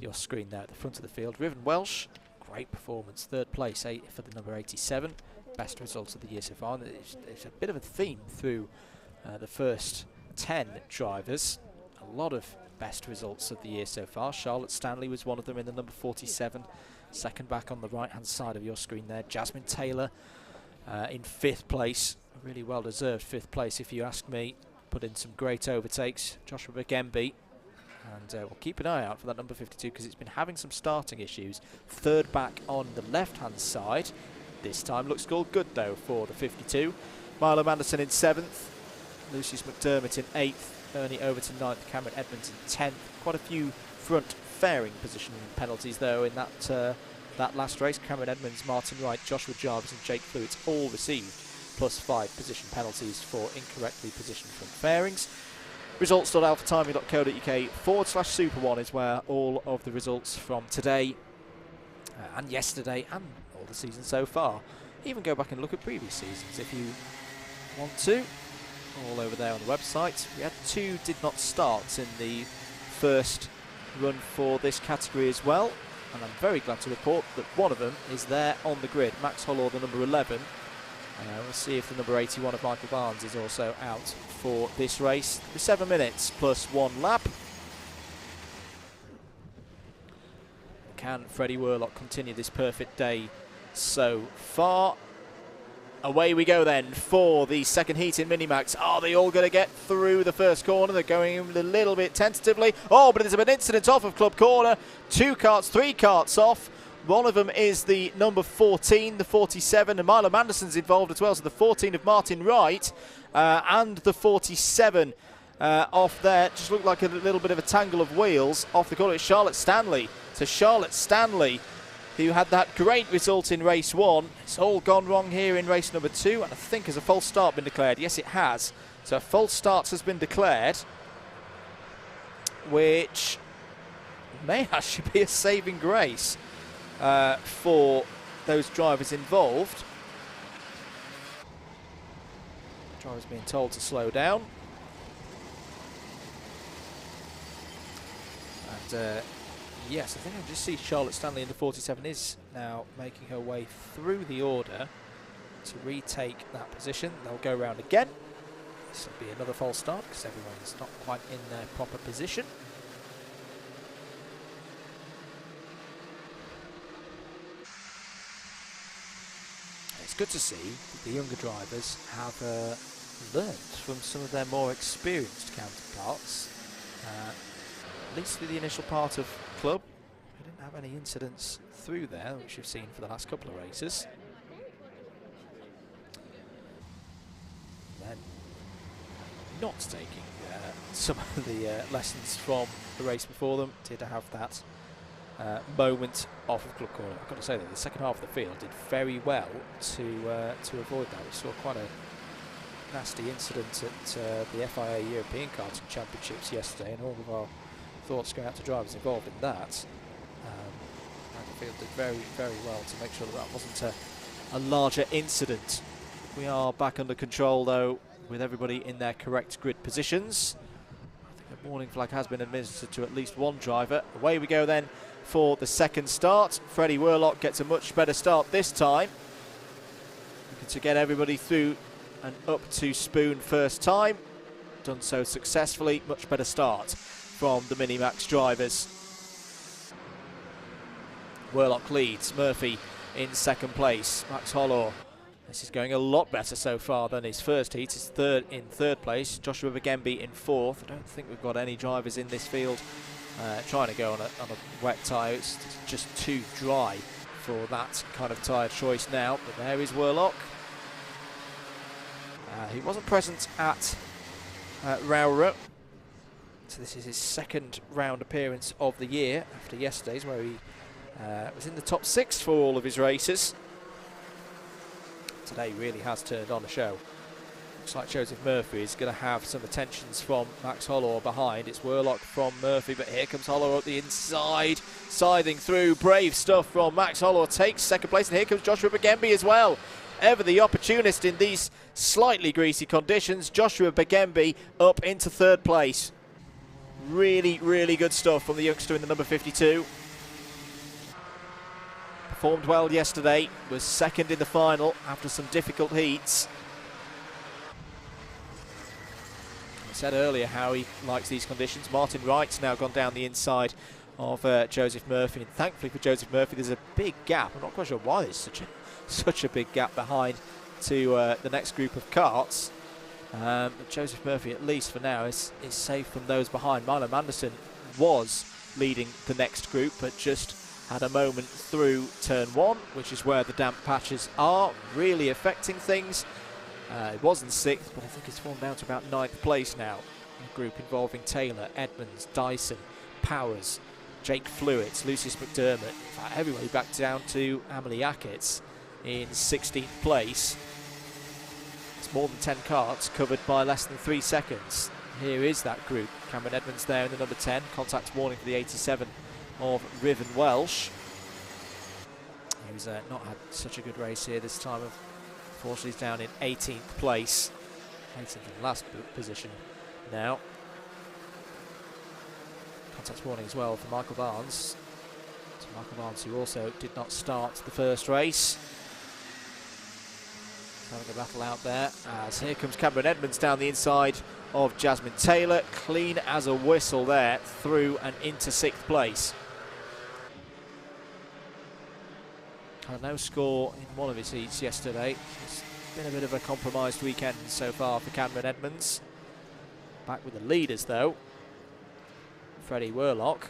your screen there at the front of the field. Riven Welsh, great performance, 3rd place for the number 87, best results of the year so far. And it's a bit of a theme through the first 10 drivers, a lot of best results of the year so far. Charlotte Stanley was one of them in the number 47, second back on the right hand side of your screen there. Jasmine Taylor in 5th place, really well deserved 5th place if you ask me. Put in some great overtakes. Joshua Bagembi, and we'll keep an eye out for that number 52 because it's been having some starting issues. 3rd back on the left hand side this time. Looks all good though for the 52. Milo Manderson in 7th, Lucius McDermott in 8th, Ernie Overton 9th, Cameron Edmonds in 10th. Quite a few front fairing position penalties though in that last race. Cameron Edmonds, Martin Wright, Joshua Jarvis and Jake Flewitt all received +5 position penalties for incorrectly positioned front fairings. Results.alphatiming.co.uk/Super1 is where all of the results from today and yesterday and all the season so far. Even go back and look at previous seasons if you want to. All over there on the website. We had 2 did not start in the first run for this category as well, and I'm very glad to report that one of them is there on the grid. Max Hollor, the number 11. We'll see if the number 81 of Michael Barnes is also out for this race. For 7 minutes plus 1 lap. Can Freddie Worlock continue this perfect day so far? Away we go then for the second heat in Minimax. Are they all going to get through the first corner? They're going a little bit tentatively. Oh, but there's an incident off of Club Corner. 2 karts, 3 karts off. One of them is the number 14, the 47, and Milo Manderson's involved as well. So the 14 of Martin Wright and the 47 off there. Just looked like a little bit of a tangle of wheels off the corner. It's Charlotte Stanley. So Charlotte Stanley, who had that great result in race 1. It's all gone wrong here in race number 2, and I think has a false start been declared? Yes, it has. So a false start has been declared, which may actually be a saving grace for those drivers involved. Drivers being told to slow down. And yes, I think I just see Charlotte Stanley in the 47 is now making her way through the order to retake that position. They'll go round again. This will be another false start because everyone's not quite in their proper position. It's good to see that the younger drivers have learned from some of their more experienced counterparts. At least through the initial part of club, we didn't have any incidents through there, which we've seen for the last couple of races. Then, not taking some of the lessons from the race before them, did have that moment off of club corner. I've got to say that the second half of the field did very well to avoid that. We saw quite a nasty incident at the FIA European Karting Championships yesterday, and all of our thoughts going out to drivers involved in that. And the field did very, very well to make sure that that wasn't a larger incident. We are back under control though, with everybody in their correct grid positions. I think a warning flag has been administered to at least one driver. Away we go then for the second start. Freddie Worlock gets a much better start this time, looking to get everybody through and up to spoon first time. Done so successfully. Much better start from the Minimax drivers. Worlock leads, Murphy in second place. Max Hollor, this is going a lot better so far than his first heat. He's in third place. Joshua Bagembi in fourth. I don't think we've got any drivers in this field trying to go on a wet tyre. It's just too dry for that kind of tyre choice now. But there is Worlock. He wasn't present at Rowrah, so this is his second round appearance of the year after yesterday's, where he was in the top 6 for all of his races. Today really has turned on a show. Looks like Joseph Murphy is going to have some attentions from Max Hollor behind. It's Worlock from Murphy, but here comes Hollor up the inside, scything through. Brave stuff from Max Hollor, takes second place, and here comes Joshua Bagembi as well. Ever the opportunist in these slightly greasy conditions. Joshua Bagembi up into third place. Really, really good stuff from the youngster in the number 52. Performed well yesterday, was second in the final after some difficult heats. I said earlier how he likes these conditions. Martin Wright's now gone down the inside of Joseph Murphy, and thankfully for Joseph Murphy there's a big gap. I'm not quite sure why there's such a big gap behind to the next group of karts. But Joseph Murphy, at least for now, is safe from those behind. Milo Manderson was leading the next group, but just had a moment through turn 1, which is where the damp patches are really affecting things. It was in 6th, but I think it's fallen down to about 9th place now. A group involving Taylor, Edmonds, Dyson, Powers, Jake Fluids, Lucius McDermott. In fact, everybody back down to Amelie Ackitts in 16th place. It's more than 10 karts covered by less than 3 seconds. Here is that group. Cameron Edmonds there in the number 10. Contact warning for the 87 of Riven Welsh. He's not had such a good race here this time. Unfortunately, he's down in 18th place. 18th in last position now. Contact warning as well for Michael Barnes. So Michael Barnes, who also did not start the first race. Having a battle out there, as here comes Cameron Edmonds down the inside of Jasmine Taylor. Clean as a whistle there, through and into 6th place. Had no score in one of his heats yesterday. It's been a bit of a compromised weekend so far for Cameron Edmonds. Back with the leaders though. Freddie Worlock.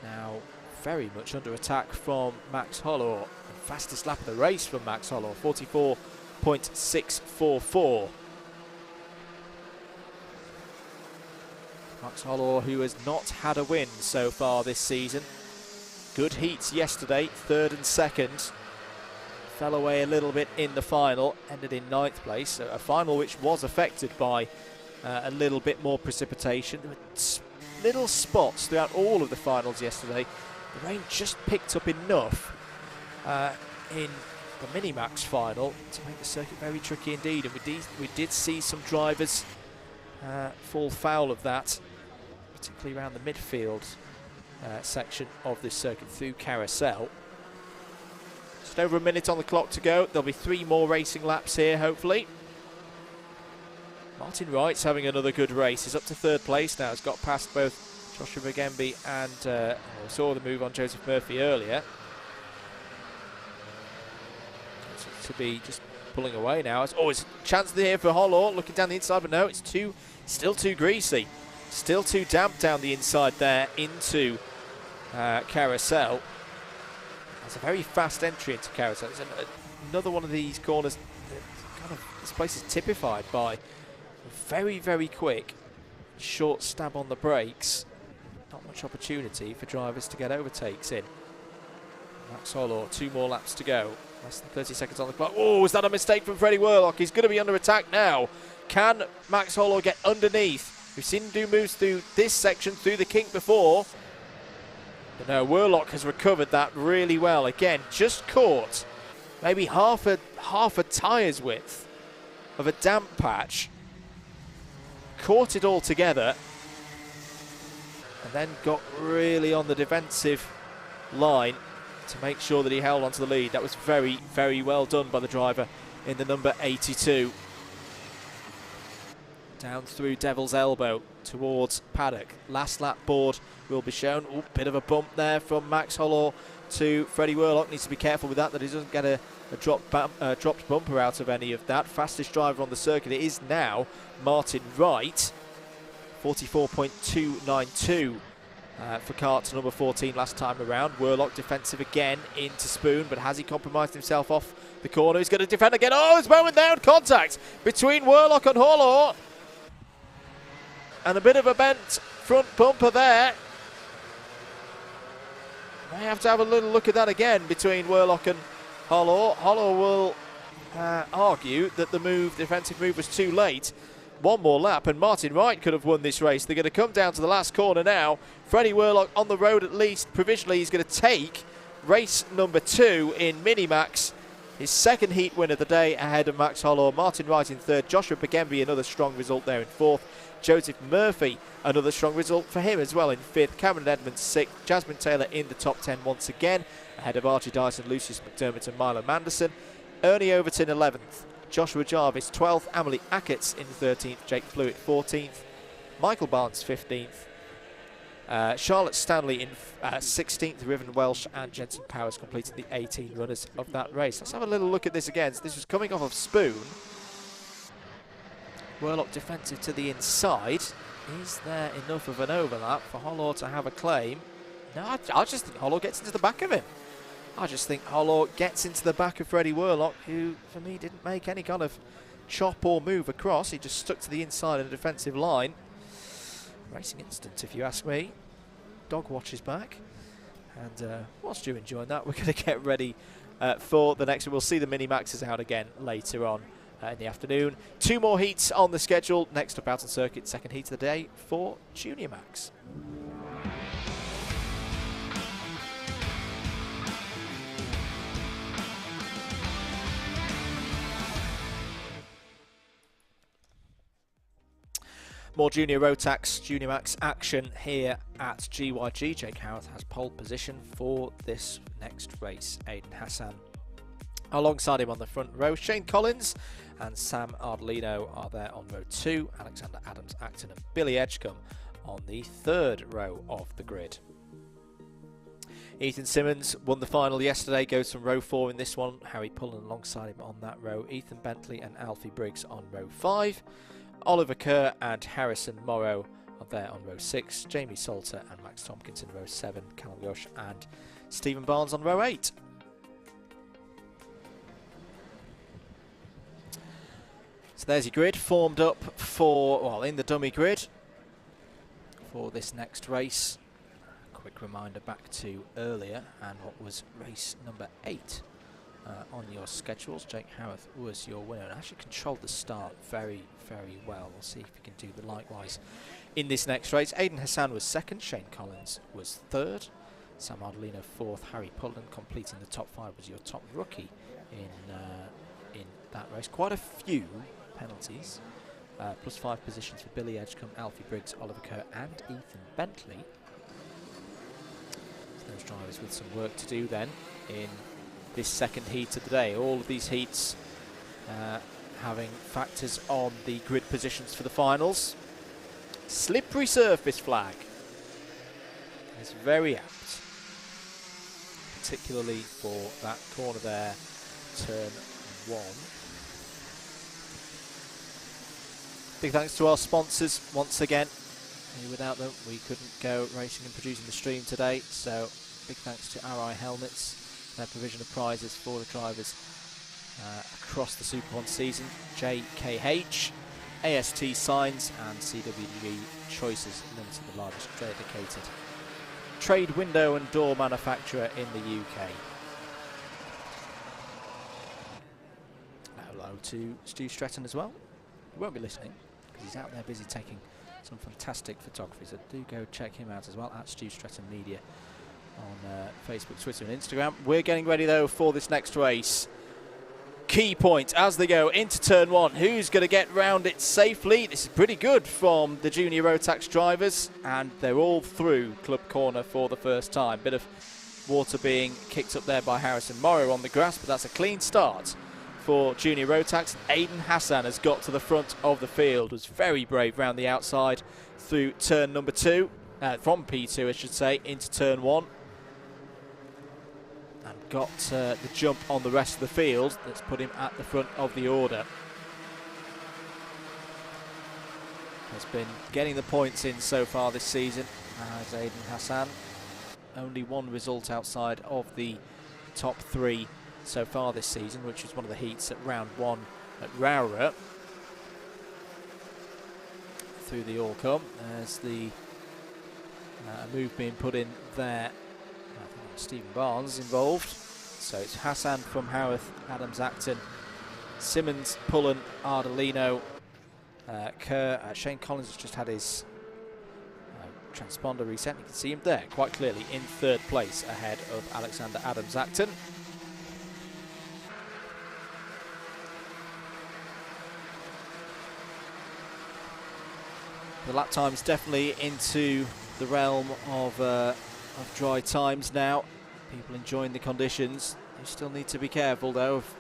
Now very much under attack from Max Hollor. The fastest lap of the race from Max Hollor, 44.644. Max Hollor, who has not had a win so far this season. Good heats yesterday, 3rd and 2nd. Fell away a little bit in the final, ended in 9th place. So a final which was affected by a little bit more precipitation. There were little spots throughout all of the finals yesterday. The rain just picked up enough in the Minimax final to make the circuit very tricky indeed. And we did see some drivers fall foul of that. particularly around the midfield section of this circuit through Carousel. Just over a minute on the clock to go. There'll be 3 more racing laps here, hopefully. Martin Wright's having another good race. He's up to 3rd place now. He's got past both Joshua Bagembi and we saw the move on Joseph Murphy earlier. To be just pulling away now. It's always a chance here for Hollor, looking down the inside, but no, it's still too greasy. Still too damp down the inside there into Carousel. It's a very fast entry into Carousel. It's another one of these corners that this place is typified by very, very quick, short stab on the brakes. Not much opportunity for drivers to get overtakes in. Max Hollor, 2 more laps to go. Less than 30 seconds on the clock. Oh, is that a mistake from Freddie Worlock? He's going to be under attack now. Can Max Hollor get underneath? We've seen him do moves through this section, through the kink before. But no, Worlock has recovered that really well. Again, just caught maybe half a tyre's width of a damp patch. Caught it all together. And then got really on the defensive line to make sure that he held onto the lead. That was very, very well done by the driver in the number 82. Down through Devil's Elbow towards Paddock. Last lap board will be shown. Ooh, bit of a bump there from Max Hollor to Freddie Worlock. Needs to be careful with that he doesn't get a dropped bumper out of any of that. Fastest driver on the circuit it is now Martin Wright. 44.292. For kart number 14 last time around. Worlock defensive again into Spoon, but has he compromised himself off the corner? He's going to defend again. Oh, it's moment down contact between Worlock and Hollor. And a bit of a bent front bumper there. May have to have a little look at that again between Worlock and Hollor. Hollor will argue that the defensive move was too late. 1 more lap and Martin Wright could have won this race. They're going to come down to the last corner now. Freddie Worlock on the road at least. Provisionally, he's going to take race number 2 in Minimax. His 2nd heat win of the day ahead of Max Hollor. Martin Wright in 3rd. Joshua Bagembi, another strong result there in 4th. Joseph Murphy, another strong result for him as well in 5th. Cameron Edmonds 6th. Jasmine Taylor in the top 10 once again, ahead of Archie Dyson, Lucius McDermott and Milo Manderson. Ernie Overton 11th. Joshua Jarvis 12th, Amelie Ackertz in 13th, Jake Flewitt 14th, Michael Barnes 15th, Charlotte Stanley in 16th, Riven Welsh and Jensen Powers completed the 18 runners of that race. Let's have a little look at this again. So this was coming off of Spoon. Worlock defensive to the inside. Is there enough of an overlap for Hollor to have a claim? No, I just think Hollor gets into the back of him. I just think Hollor gets into the back of Freddie Worlock, who, for me, didn't make any kind of chop or move across. He just stuck to the inside of the defensive line. Racing instant, if you ask me. Dog watches back. And whilst you're enjoying that, we're going to get ready for the next one. We'll see the Mini-Maxes out again later on in the afternoon. 2 more heats on the schedule. Next up out on circuit, 2nd heat of the day for Junior Max. More Junior Rotax, Junior Max action here at GYG. Jake Howarth has pole position for this next race. Aidan Hassan alongside him on the front row. Shane Collins and Sam Ardolino are there on row 2. Alexander Adams, Acton and Billy Edgecombe on the 3rd row of the grid. Ethan Simmons won the final yesterday, goes from row 4 in this one. Harry Pullen alongside him on that row. Ethan Bentley and Alfie Briggs on row 5. Oliver Kerr and Harrison Morrow are there on row 6. Jamie Salter and Max Tompkins in row 7. Callum Yosh and Stephen Barnes on row 8. So there's your grid formed up for, well, in the dummy grid for this next race. Quick reminder back to earlier and what was race number 8 on your schedules. Jake Howarth was your winner and actually controlled the start very, very well. We'll see if he can do the likewise in this next race. Aidan Hassan was 2nd, Shane Collins was 3rd, Sam Ardolino 4th, Harry Pullen completing the top 5 was your top rookie in that race. Quite a few penalties +5 positions for Billy Edgecombe, Alfie Briggs, Oliver Kerr and Ethan Bentley. So those drivers with some work to do then in this second heat of the day. All of these heats having factors on the grid positions for the finals. Slippery surface flag is very apt, particularly for that corner there, turn 1. Big thanks to our sponsors once again. Without them we couldn't go racing and producing the stream today, so big thanks to RI Helmets, their provision of prizes for the drivers across the Super 1 season. JKH, AST Signs and CWG Choices Limited, the largest dedicated trade window and door manufacturer in the UK. Hello to Stu Stretton as well. He won't be listening because he's out there busy taking some fantastic photography, so do go check him out as well at Stu Stretton Media on Facebook, Twitter and Instagram. We're getting ready though for this next race. Key point as they go into turn 1. Who's going to get round it safely? This is pretty good from the junior Rotax drivers, and they're all through Club Corner for the first time. Bit of water being kicked up there by Harrison Morrow on the grass, but that's a clean start for junior Rotax. Aidan Hassan has got to the front of the field, was very brave round the outside through turn number 2, from P2 I should say, into turn 1. And got the jump on the rest of the field that's put him at the front of the order. Has been getting the points in so far this season as Aidan Hassan. Only one result outside of the top 3 so far this season, which was one of the heats at round 1 at Rowrah. Through the All-Com, there's the move being put in there. I think Stephen Barnes is involved. So it's Hassan from Howarth, Adams Acton, Simmons, Pullen, Ardolino, Kerr. Shane Collins has just had his transponder reset. You can see him there quite clearly in 3rd place ahead of Alexander Adams Acton. The lap time's definitely into the realm of dry times now. People enjoying the conditions. You still need to be careful though of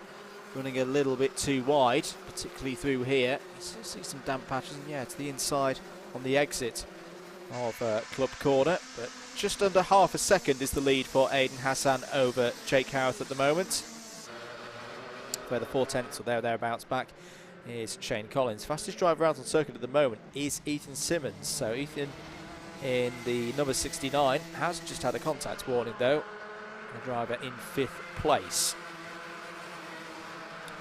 running a little bit too wide, particularly through here. You still see some damp patches, and yeah, to the inside on the exit of Club Corner. But just under half a second is the lead for Aidan Hassan over Jake Howarth at the moment. Where the 4/10 or thereabouts back is Shane Collins. Fastest driver out on circuit at the moment is Ethan Simmons. So Ethan in the number 69 has just had a contact warning though. The driver in 5th place.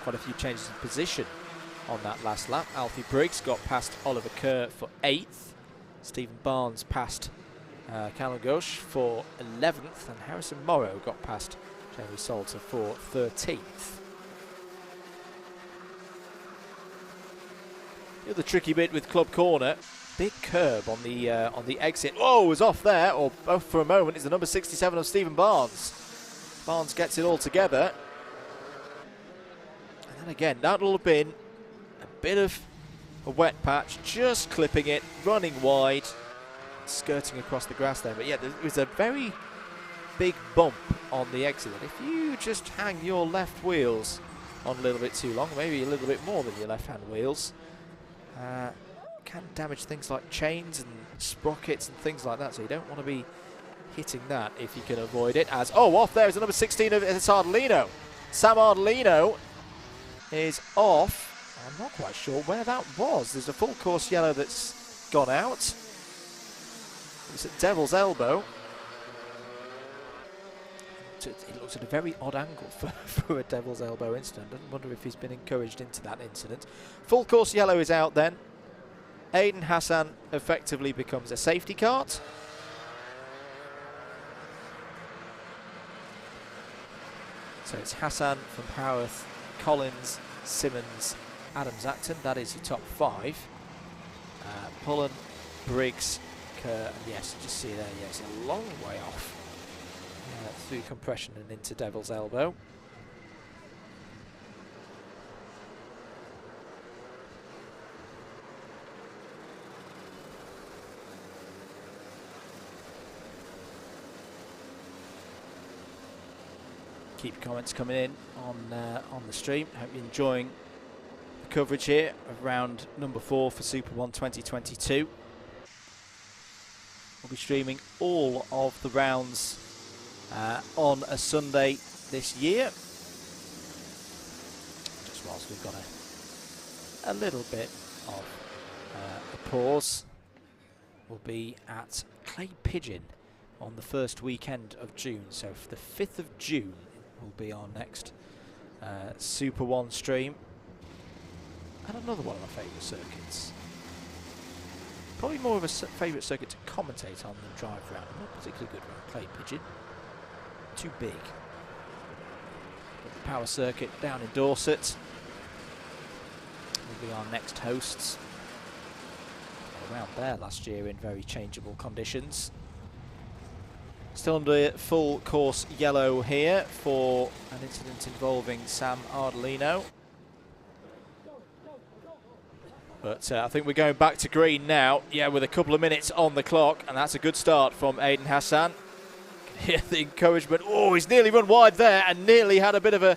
Quite a few changes in position on that last lap. Alfie Briggs got past Oliver Kerr for 8th. Stephen Barnes passed Callum Ghosh for 11th, and Harrison Morrow got past Jamie Salter for 13th. The other tricky bit with Club Corner, big curb on the exit. Oh, was off there, or both for a moment, is the number 67 of Stephen Barnes. Barnes gets it all together. And then again, that'll have been a bit of a wet patch, just clipping it, running wide, skirting across the grass there. But yeah, there was a very big bump on the exit. And if you just hang your left wheels on a little bit too long, maybe a little bit more than your left-hand wheels, can damage things like chains and sprockets and things like that, so you don't want to be hitting that if you can avoid it. As off there is the number 16 of Ardolino. Sam Ardolino is off. I'm not quite sure where that was. There's a full course yellow that's gone out. It's at Devil's Elbow. It looks at a very odd angle for a Devil's Elbow incident. I wonder if he's been encouraged into that incident. Full course yellow is out then. Aidan Hassan effectively becomes a safety cart. So it's Hassan from Howarth, Collins, Simmons, Adams Acton. That is your top 5. Pullen, Briggs, Kerr, and yes, just see there, yes, a long way off. Through compression and into Devil's Elbow. Keep your comments coming in on the stream. Hope you're enjoying the coverage here of round number 4 for Super 1 2022. We'll be streaming all of the rounds on a Sunday this year. Just whilst we've got a little bit of a pause, we'll be at Clay Pigeon on the first weekend of June. So for the 5th of June will be our next Super 1 stream. And another one of my favourite circuits. Probably more of a favourite circuit to commentate on than drive around. Not particularly good around Clay Pigeon. Too big. But the power circuit down in Dorset will be our next hosts. Around there last year in very changeable conditions. Still under full course yellow here for an incident involving Sam Ardolino. But I think we're going back to green now. Yeah, with a couple of minutes on the clock, and that's a good start from Aiden Hassan. Hear the encouragement. Oh, he's nearly run wide there and nearly had a bit of a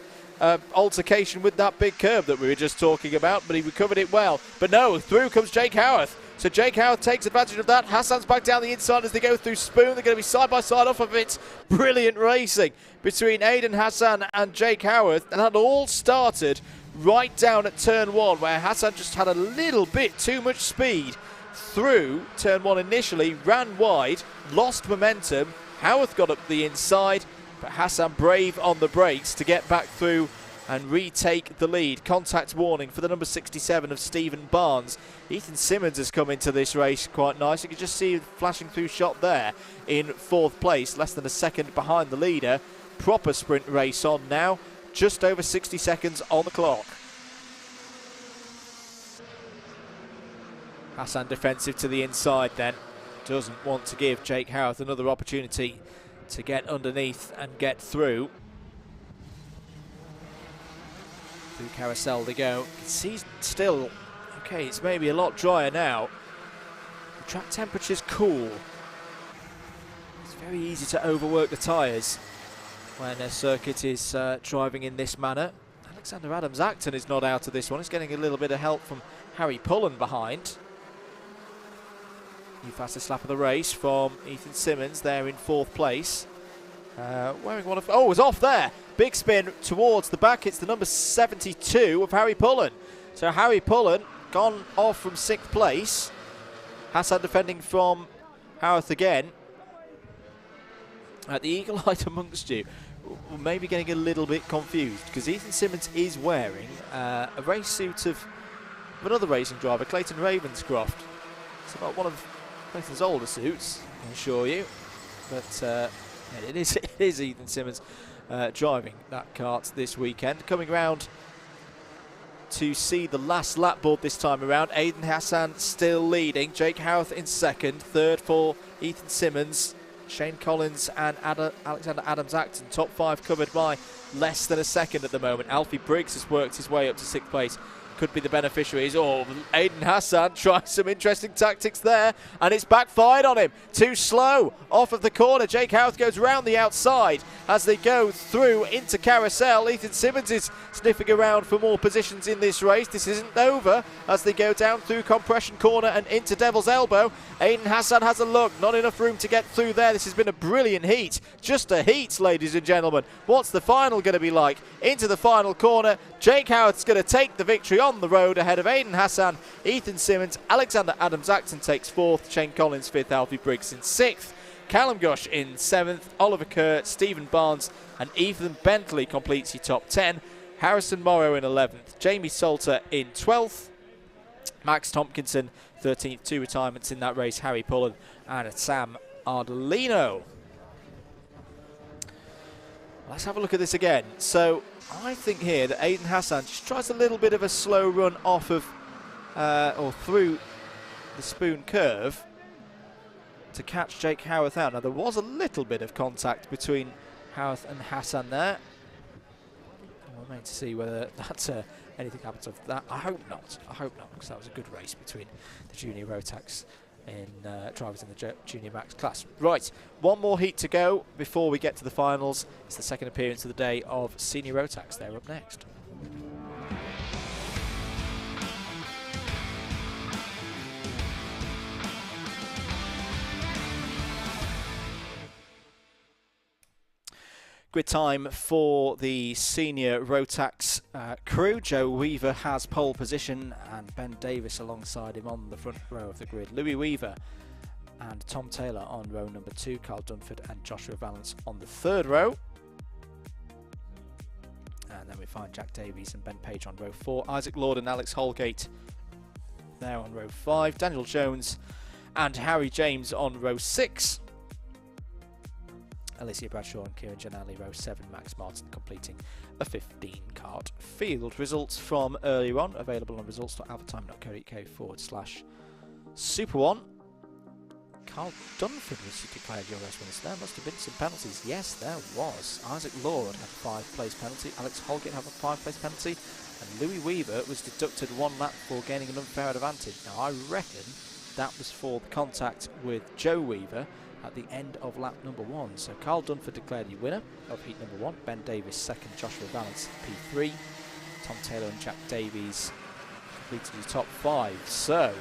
altercation with that big curb that we were just talking about, but he recovered it well. But no, through comes Jake Howarth. So Jake Howarth takes advantage of that. Hassan's back down the inside as they go through Spoon. They're going to be side by side off of it. Brilliant racing between Aiden Hassan and Jake Howarth. And that all started right down at turn 1, where Hassan just had a little bit too much speed through turn 1 initially, ran wide, lost momentum. Howarth got up the inside, but Hassan brave on the brakes to get back through and retake the lead. Contact warning for the number 67 of Stephen Barnes. Ethan Simmons has come into this race quite nice. You can just see a flashing through shot there in 4th place, less than a second behind the leader. Proper sprint race on now, just over 60 seconds on the clock. Hassan defensive to the inside then. Doesn't want to give Jake Howarth another opportunity to get underneath and get through. Through carousel they go. You can see still, okay, it's maybe a lot drier now. The track temperature's cool. It's very easy to overwork the tyres when a circuit is driving in this manner. Alexander Adams-Acton is not out of this one. He's getting a little bit of help from Harry Pullen behind. New fastest lap of the race from Ethan Simmons there in 4th place. Wearing one of... Oh, it was off there. Big spin towards the back. It's the number 72 of Harry Pullen. So Harry Pullen gone off from 6th place. Hassan defending from Howarth again. The eagle-eyed amongst you maybe getting a little bit confused because Ethan Simmons is wearing a race suit of another racing driver, Clayton Ravenscroft. It's about one of Clayton's older suits, I can assure you. But it is Ethan Simmons driving that kart this weekend. Coming round to see the last lap board this time around. Aiden Hassan still leading. Jake Howarth in 2nd. 3rd for Ethan Simmons. Shane Collins and Alexander Adams-Acton. Top 5 covered by less than a second at the moment. Alfie Briggs has worked his way up to 6th place. Could be the beneficiaries. Oh, Aiden Hassan trying some interesting tactics there, and it's backfired on him. Too slow off of the corner. Jake Howarth goes round the outside as they go through into carousel. Ethan Simmons is sniffing around for more positions in this race. This isn't over as they go down through compression corner and into Devil's Elbow. Aiden Hassan has a look. Not enough room to get through there. This has been a brilliant heat. Just a heat, ladies and gentlemen. What's the final going to be like? Into the final corner. Jake Howarth's going to take the victory on the road ahead of Aiden Hassan, Ethan Simmons. Alexander Adams-Acton takes 4th, Shane Collins 5th, Alfie Briggs in 6th, Callum Gush in 7th, Oliver Kerr, Stephen Barnes and Ethan Bentley completes your top 10. Harrison Morrow in 11th, Jamie Salter in 12th, Max Tompkinson 13th, 2 retirements in that race, Harry Pullen and Sam Ardolino. Let's have a look at this again. So I think here that Aiden Hassan just tries a little bit of a slow run off of or through the Spoon curve to catch Jake Howarth out. Now there was a little bit of contact between Howarth and Hassan there. We'll wait to see whether that's anything happens of that. I hope not. I hope not, because that was a good race between the junior Rotax in drivers in the Junior Max class. Right, one more heat to go before we get to the finals. It's the second appearance of the day of Senior Rotax. They're up next. Grid time for the senior Rotax crew. Joe Weaver has pole position and Ben Davis alongside him on the front row of the grid. Louis Weaver and Tom Taylor on row number 2. Carl Dunford and Joshua Vallance on the third row. And then we find Jack Davies and Ben Page on row 4. Isaac Lord and Alex Holgate there on row 5. Daniel Jones and Harry James on row 6. Alicia Bradshaw and Kieran Janali, row 7, Max Martin completing a 15-cart field. Results from earlier on available on results.alphatime.co.uk/Super 1. Carl Dunford was declared your race winner. So there must have been some penalties. Yes, there was. Isaac Lord had a 5-place penalty. Alex Holgate had a 5-place penalty. And Louis Weaver was deducted 1 lap for gaining an unfair advantage. Now, I reckon that was for the contact with Joe Weaver at the end of lap number 1. So Carl Dunford declared the winner of heat number 1. Ben Davis second, Joshua Vallance P3. Tom Taylor and Jack Davies completed the top 5. So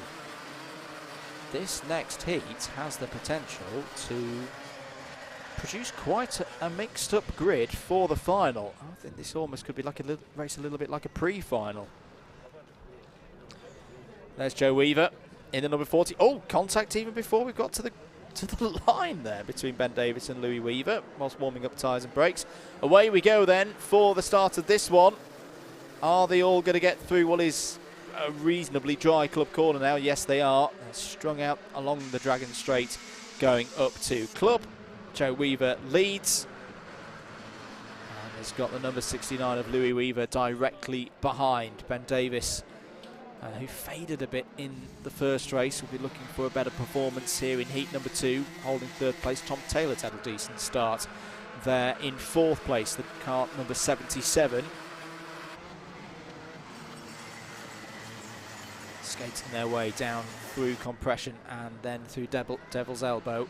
this next heat has the potential to produce quite a mixed up grid for the final. I think this almost could be like a race a little bit like a pre-final. There's Joe Weaver in the number 40. Oh, contact even before we got to the line there between Ben Davis and Louis Weaver whilst warming up tyres and brakes. Away we go then for the start of this one. Are they all going to get through what is a reasonably dry club corner now? Yes, they are. They're strung out along the Dragon Straight going up to club. Joe Weaver leads and has got the number 69 of Louis Weaver directly behind. Ben Davis, who faded a bit in the first race, will be looking for a better performance here in heat number 2, holding 3rd place. Tom Taylor's had a decent start there in 4th place, the cart number 77. Skating their way down through compression and then through Devil's Elbow.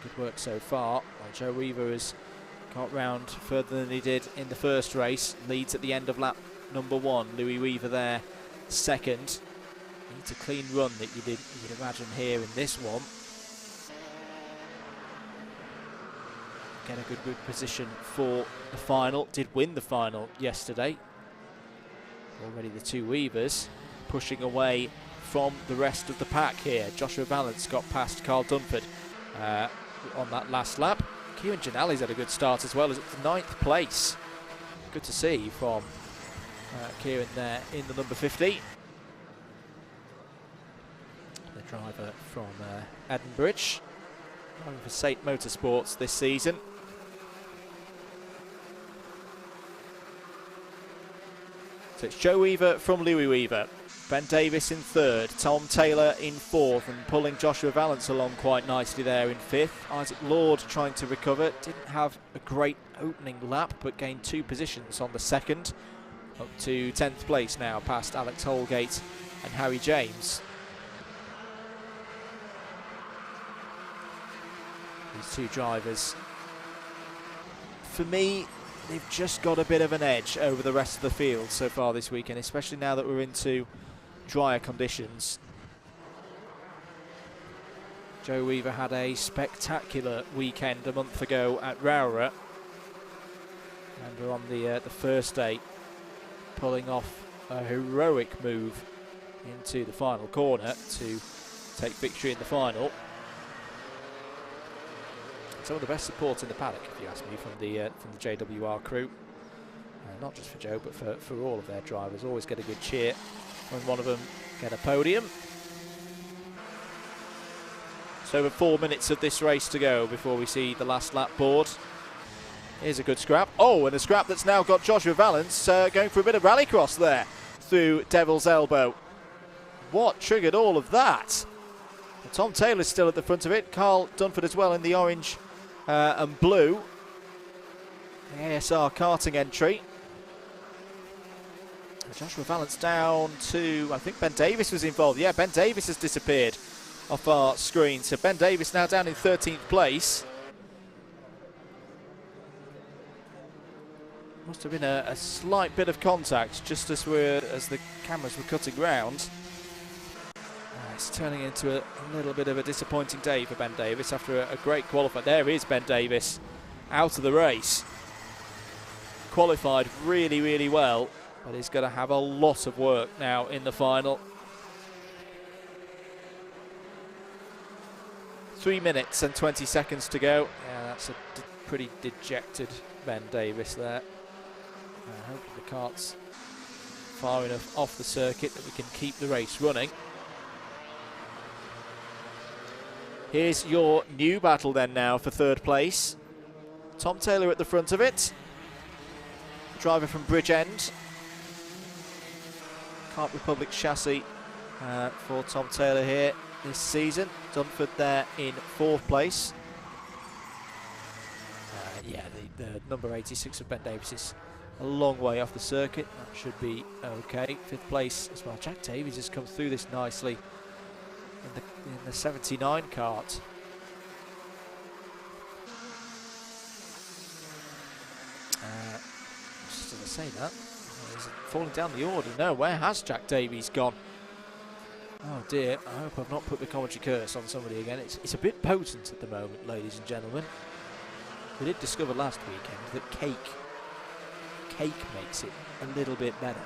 Good work so far. Well, Joe Weaver has got round further than he did in the first race, leads at the end of lap number 1. Louis Weaver there second. Needs a clean run that you'd imagine here in this one. Get a good position for the final. Did win the final yesterday. Already the 2 Weavers pushing away from the rest of the pack here. Joshua Vallance got past Carl Dunford on that last lap. Kieran Janali's had a good start as well, as it's 9th place. Good to see from Kieran there in the number 15. The driver from Edinburgh, driving for Saint Motorsports this season. So it's Joe Weaver from Louis Weaver. Ben Davis in 3rd, Tom Taylor in 4th, and pulling Joshua Vallance along quite nicely there in 5th. Isaac Lord trying to recover, didn't have a great opening lap, but gained 2 positions on the 2nd. Up to 10th place now, past Alex Holgate and Harry James. These 2 drivers, for me, they've just got a bit of an edge over the rest of the field so far this weekend, especially now that we're into drier conditions. Joe Weaver had a spectacular weekend a month ago at Rowrah, and we're on the first day, pulling off a heroic move into the final corner to take victory in the final. Some of the best support in the paddock, if you ask me, from the JWR crew. Not just for Joe, but for all of their drivers. Always get a good cheer when one of them get a podium. So over 4 minutes of this race to go before we see the last lap board. Here's a good scrap. Oh, and a scrap that's now got Joshua Vallance going for a bit of rallycross there through Devil's Elbow. What triggered all of that? Well, Tom Taylor's still at the front of it. Carl Dunford as well in the orange and blue. The ASR karting entry. Joshua Vallance down to, I think Ben Davis was involved. Yeah, Ben Davis has disappeared off our screen. So Ben Davis now down in 13th place. Must have been a slight bit of contact just as the cameras were cutting round. It's turning into a little bit of a disappointing day for Ben Davis after a great qualifier. There is Ben Davis out of the race. Qualified really, really well, but he's going to have a lot of work now in the final. 3 minutes and 20 seconds to go. Yeah, that's a pretty dejected Ben Davis there. I hope the kart's far enough off the circuit that we can keep the race running. Here's your new battle then now for third place. Tom Taylor at the front of it. Driver from Bridgend. Kart Republic chassis for Tom Taylor here this season. Dunford there in fourth place. Yeah, the number 86 of Ben Davis is a long way off the circuit. That should be okay. Fifth place as well. Jack Davies has come through this nicely in the 79 kart. Just as I say that, he's falling down the order. No, where has Jack Davies gone? Oh dear, I hope I've not put the commentary curse on somebody again. It's a bit potent at the moment, ladies and gentlemen. We did discover last weekend that cake makes it a little bit better.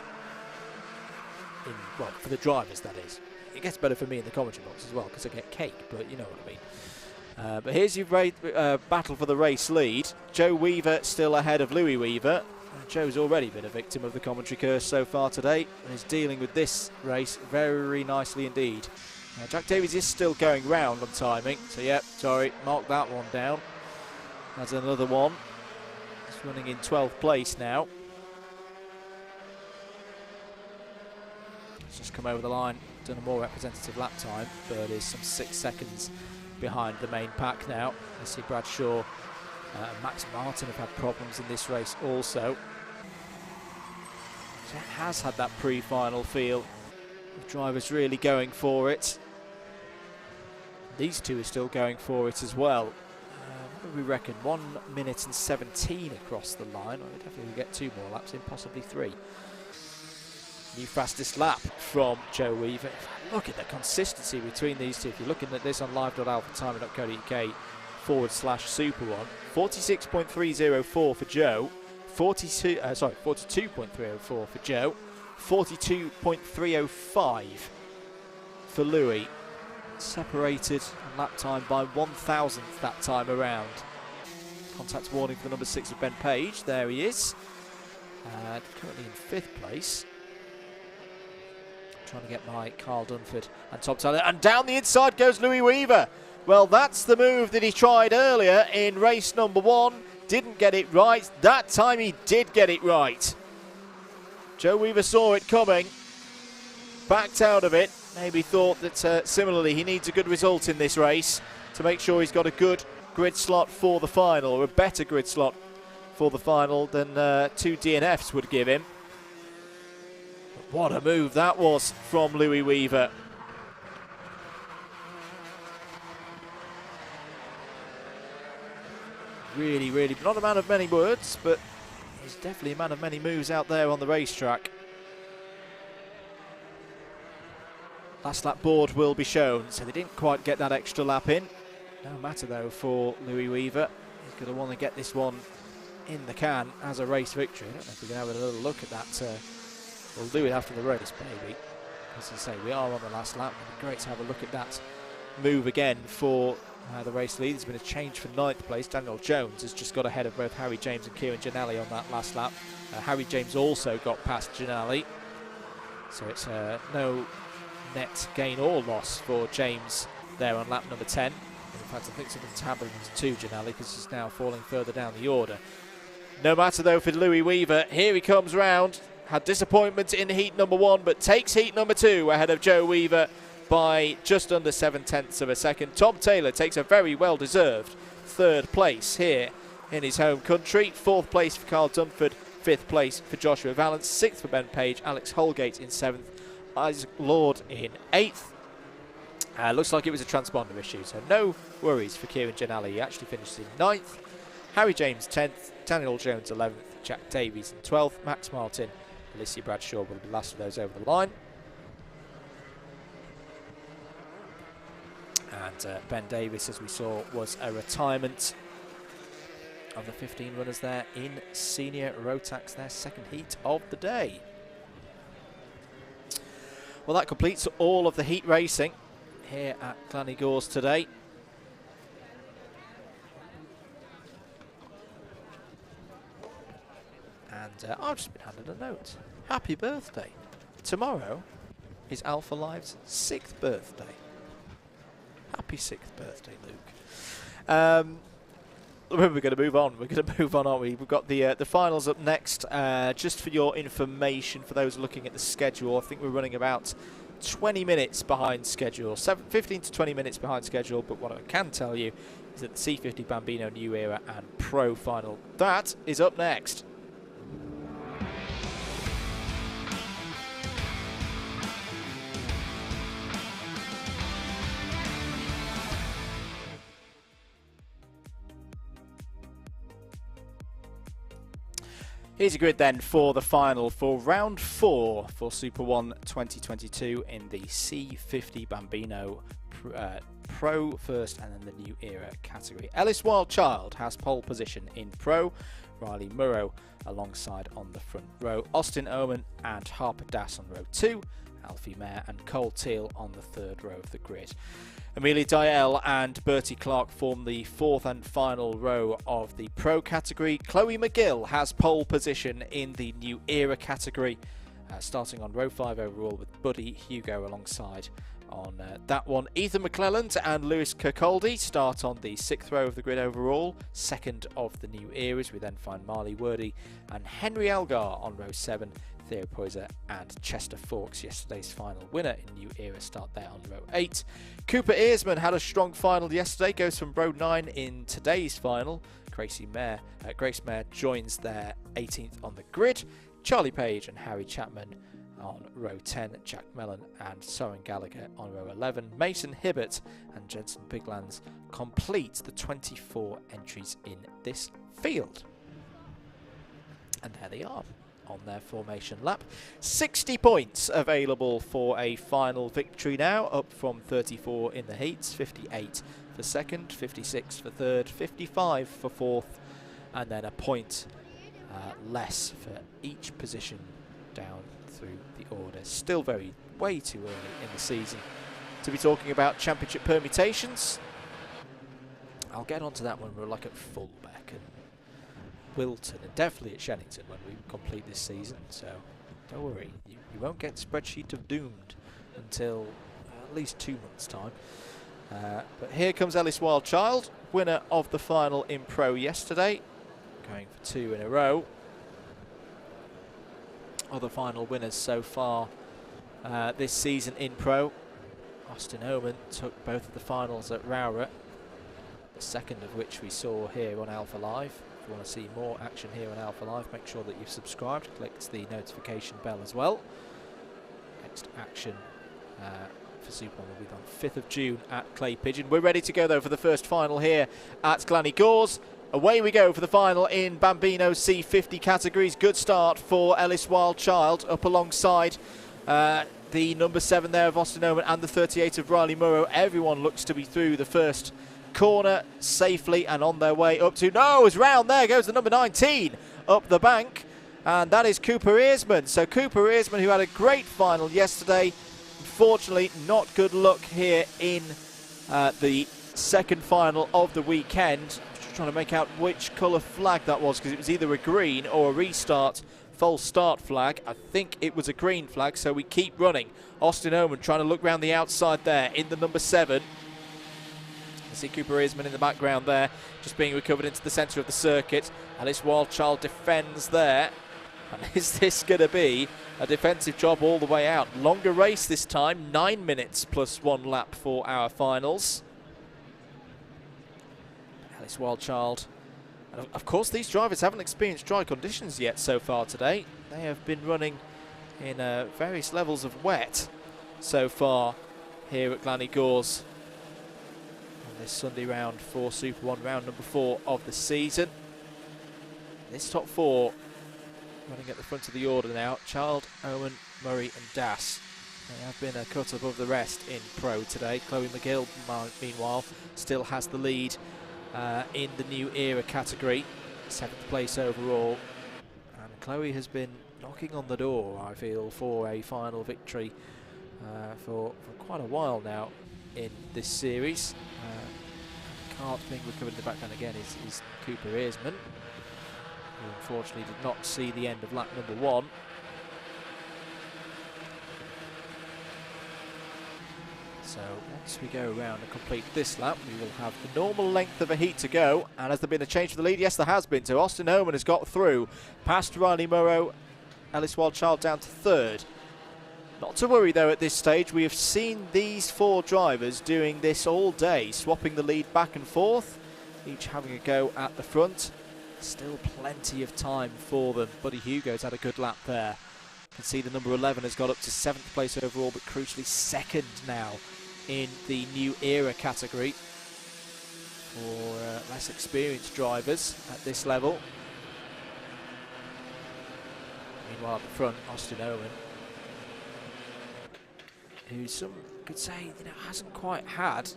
Well, for the drivers, that is. It gets better for me in the commentary box as well because I get cake, but you know what I mean. But here's your battle for the race lead. Joe Weaver still ahead of Louis Weaver. Joe's already been a victim of the commentary curse so far today and is dealing with this race very nicely indeed. Jack Davies is still going round on timing, so yeah, sorry, mark that one down. That's another one. He's running in 12th place now. He's just come over the line, done a more representative lap time, but is some 6 seconds behind the main pack now. I see Bradshaw and Max Martin have had problems in this race also. So it has had that pre-final feel. The drivers really going for it. These two are still going for it as well. What do we reckon? 1 minute and 17 across the line. I would definitely get 2 more laps in, possibly 3. New fastest lap from Joe Weaver. Look at the consistency between these two. If you're looking at this on live.alphatiming.co.uk/Super1, 46.304 for Joe, 42.304 for Joe, 42.305 for Louis. Separated on lap time by 1,000th that time around. Contact warning for the number 6 of Ben Page. There he is. Currently in 5th place. Trying to get by Carl Dunford and Tom Taylor. And down the inside goes Louis Weaver. Well, that's the move that he tried earlier in race number 1. Didn't get it right. That time he did get it right. Joe Weaver saw it coming. Backed out of it. Maybe thought that similarly he needs a good result in this race to make sure he's got a good grid slot for the final, or a better grid slot for the final than 2 DNFs would give him. But what a move that was from Louis Weaver. Really, really, not a man of many words, but he's definitely a man of many moves out there on the racetrack. Last lap board will be shown, so they didn't quite get that extra lap in. No matter though for Louis Weaver. He's going to want to get this one in the can as a race victory. I don't know if we can have a little look at that. We'll do it after the race, baby. As I say, we are on the last lap. It'd be great to have a look at that move again for the race lead. There's been a change for 9th place. Daniel Jones has just got ahead of both Harry James and Kieran Giannelli on that last lap. Harry James also got past Giannelli. So it's no net gain or loss for James there on lap number 10. In fact, I think something's happened to Giannelli because he's now falling further down the order. No matter though for Louis Weaver, here he comes round. Had disappointment in heat number 1, but takes heat number 2 ahead of Joe Weaver by just under 7/10 of a second. Tom Taylor takes a very well-deserved 3rd place here in his home country. 4th place for Carl Dunford, 5th place for Joshua Valance, 6th for Ben Page, Alex Holgate in 7th, Isaac Lord in 8th, Looks like it was a transponder issue, so no worries for Kieran Janali. He actually finishes in 9th. Harry James 10th, Daniel Jones 11th, Jack Davies in 12th, Max Martin, Alicia Bradshaw will be the last of those over the line. And Ben Davis, as we saw, was a retirement of the 15 runners there in senior Rotax, their second heat of the day. Well, that completes all of the heat racing here at Glan Y Gors today. And I've just been handed a note. Happy birthday. Tomorrow is Alpha Live's 6th birthday. Happy 6th birthday, Luke. We're going to move on. We're going to move on, aren't we? We've got the finals up next. Just for your information, for those looking at the schedule, I think we're running about 20 minutes behind schedule, 15 to 20 minutes behind schedule. But what I can tell you is that the C50 Bambino New Era and Pro final, that is up next. Here's a grid then for the final for round 4 for Super 1 2022 in the C50 Bambino Pro first and then the New Era category. Ellis Wildchild has pole position in Pro. Riley Murrow alongside on the front row. Austin Oman and Harper Das on row 2. Alfie Mayer and Cole Teal on the 3rd row of the grid. Amelia Dial and Bertie Clark form the 4th and final row of the Pro category. Chloe McGill has pole position in the New Era category, starting on row 5 overall with Buddy Hugo alongside on that one. Ethan McClelland and Lewis Kirkcaldy start on the 6th row of the grid overall, 2nd of the New Eras. We then find Marley Wordy and Henry Elgar on row 7. Theo Poyser and Chester Fawkes, yesterday's final winner in New Era, start there on row 8. Cooper Earsman had a strong final yesterday, goes from row 9 in today's final. Grace Mayer joins there 18th on the grid. Charlie Page and Harry Chapman on row 10. Jack Mellon and Soren Gallagher on row 11. Mason Hibbert and Jensen Biglands complete the 24 entries in this field. And there they are on their formation lap. 60 points available for a final victory now, up from 34 in the heats, 58 for 2nd, 56 for 3rd, 55 for 4th, and then a point less for each position down through the order. Still way too early in the season to be talking about championship permutations. I'll get onto that when we're like at Fulbeck and Whilton, and definitely at Shenington when we complete this season, so don't worry, you won't get Spreadsheet of Doomed until at least 2 months' time. But here comes Ellis Wildchild, winner of the final in Pro yesterday, going for 2 in a row. Other final winners so far this season in Pro. Austin Oman took both of the finals at Rowrah, the 2nd of which we saw here on Alpha Live. If you want to see more action here on Alpha Live, make sure that you've subscribed, clicked the notification bell as well. Next action for Super 1 will be on 5th of June at Clay Pigeon. We're ready to go though for the first final here at Glan Y Gors. Away we go for the final in Bambino C50 categories. Good start for Ellis Wildchild up alongside the number 7 there of Austin Oman and the 38 of Riley Murrow. Everyone looks to be through the first corner safely and on their way up to, no, it's round, there goes the number 19 up the bank, and that is Cooper Earsman. So Cooper Earsman, who had a great final yesterday, unfortunately not good luck here in the second final of the weekend. I'm just trying to make out which colour flag that was, because it was either a green or a restart false start flag. I think it was a green flag, so we keep running. Austin Oman trying to look round the outside there in the number 7. See Cooper Earsman in the background there, just being recovered into the centre of the circuit. Ellis Wildchild defends there. And is this going to be a defensive job all the way out? Longer race this time, 9 minutes plus 1 lap for our finals. Ellis Wildchild. And of course, these drivers haven't experienced dry conditions yet so far today. They have been running in various levels of wet so far here at Glan Y Gors on this Sunday round for Super 1, round number 4 of the season. This top 4 running at the front of the order now. Child, Owen, Murray and Das. They have been a cut above the rest in Pro today. Chloe McGill, meanwhile, still has the lead in the new era category. 7th place overall. And Chloe has been knocking on the door, I feel, for a final victory for quite a while now in this series. Cart being recovered in the background again is Cooper Earsman, who unfortunately did not see the end of lap number 1. So once we go around and complete this lap, we will have the normal length of a heat to go. And has there been a change for the lead? Yes, there has been. So Austin Oman has got through, past Riley Murrow, Ellis Wildchild down to 3rd. Not to worry though at this stage. We have seen these 4 drivers doing this all day, swapping the lead back and forth, each having a go at the front. Still plenty of time for them. Buddy Hugo's had a good lap there. You can see the number 11 has got up to 7th place overall, but crucially 2nd now in the new era category for less experienced drivers at this level. Meanwhile at the front, Austin Owen, who some could say hasn't quite had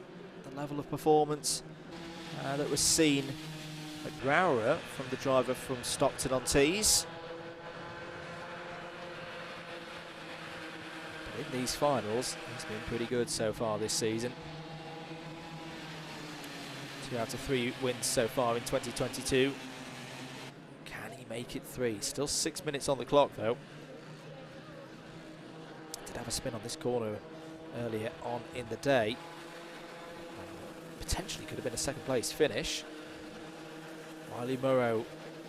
the level of performance that was seen at Rowrah from the driver from Stockton-on-Tees. But in these finals, he's been pretty good so far this season. 2 out of 3 wins so far in 2022. Can he make it 3? Still 6 minutes on the clock though. Did have a spin on this corner earlier on in the day. Potentially could have been a 2nd place finish. Riley Murrow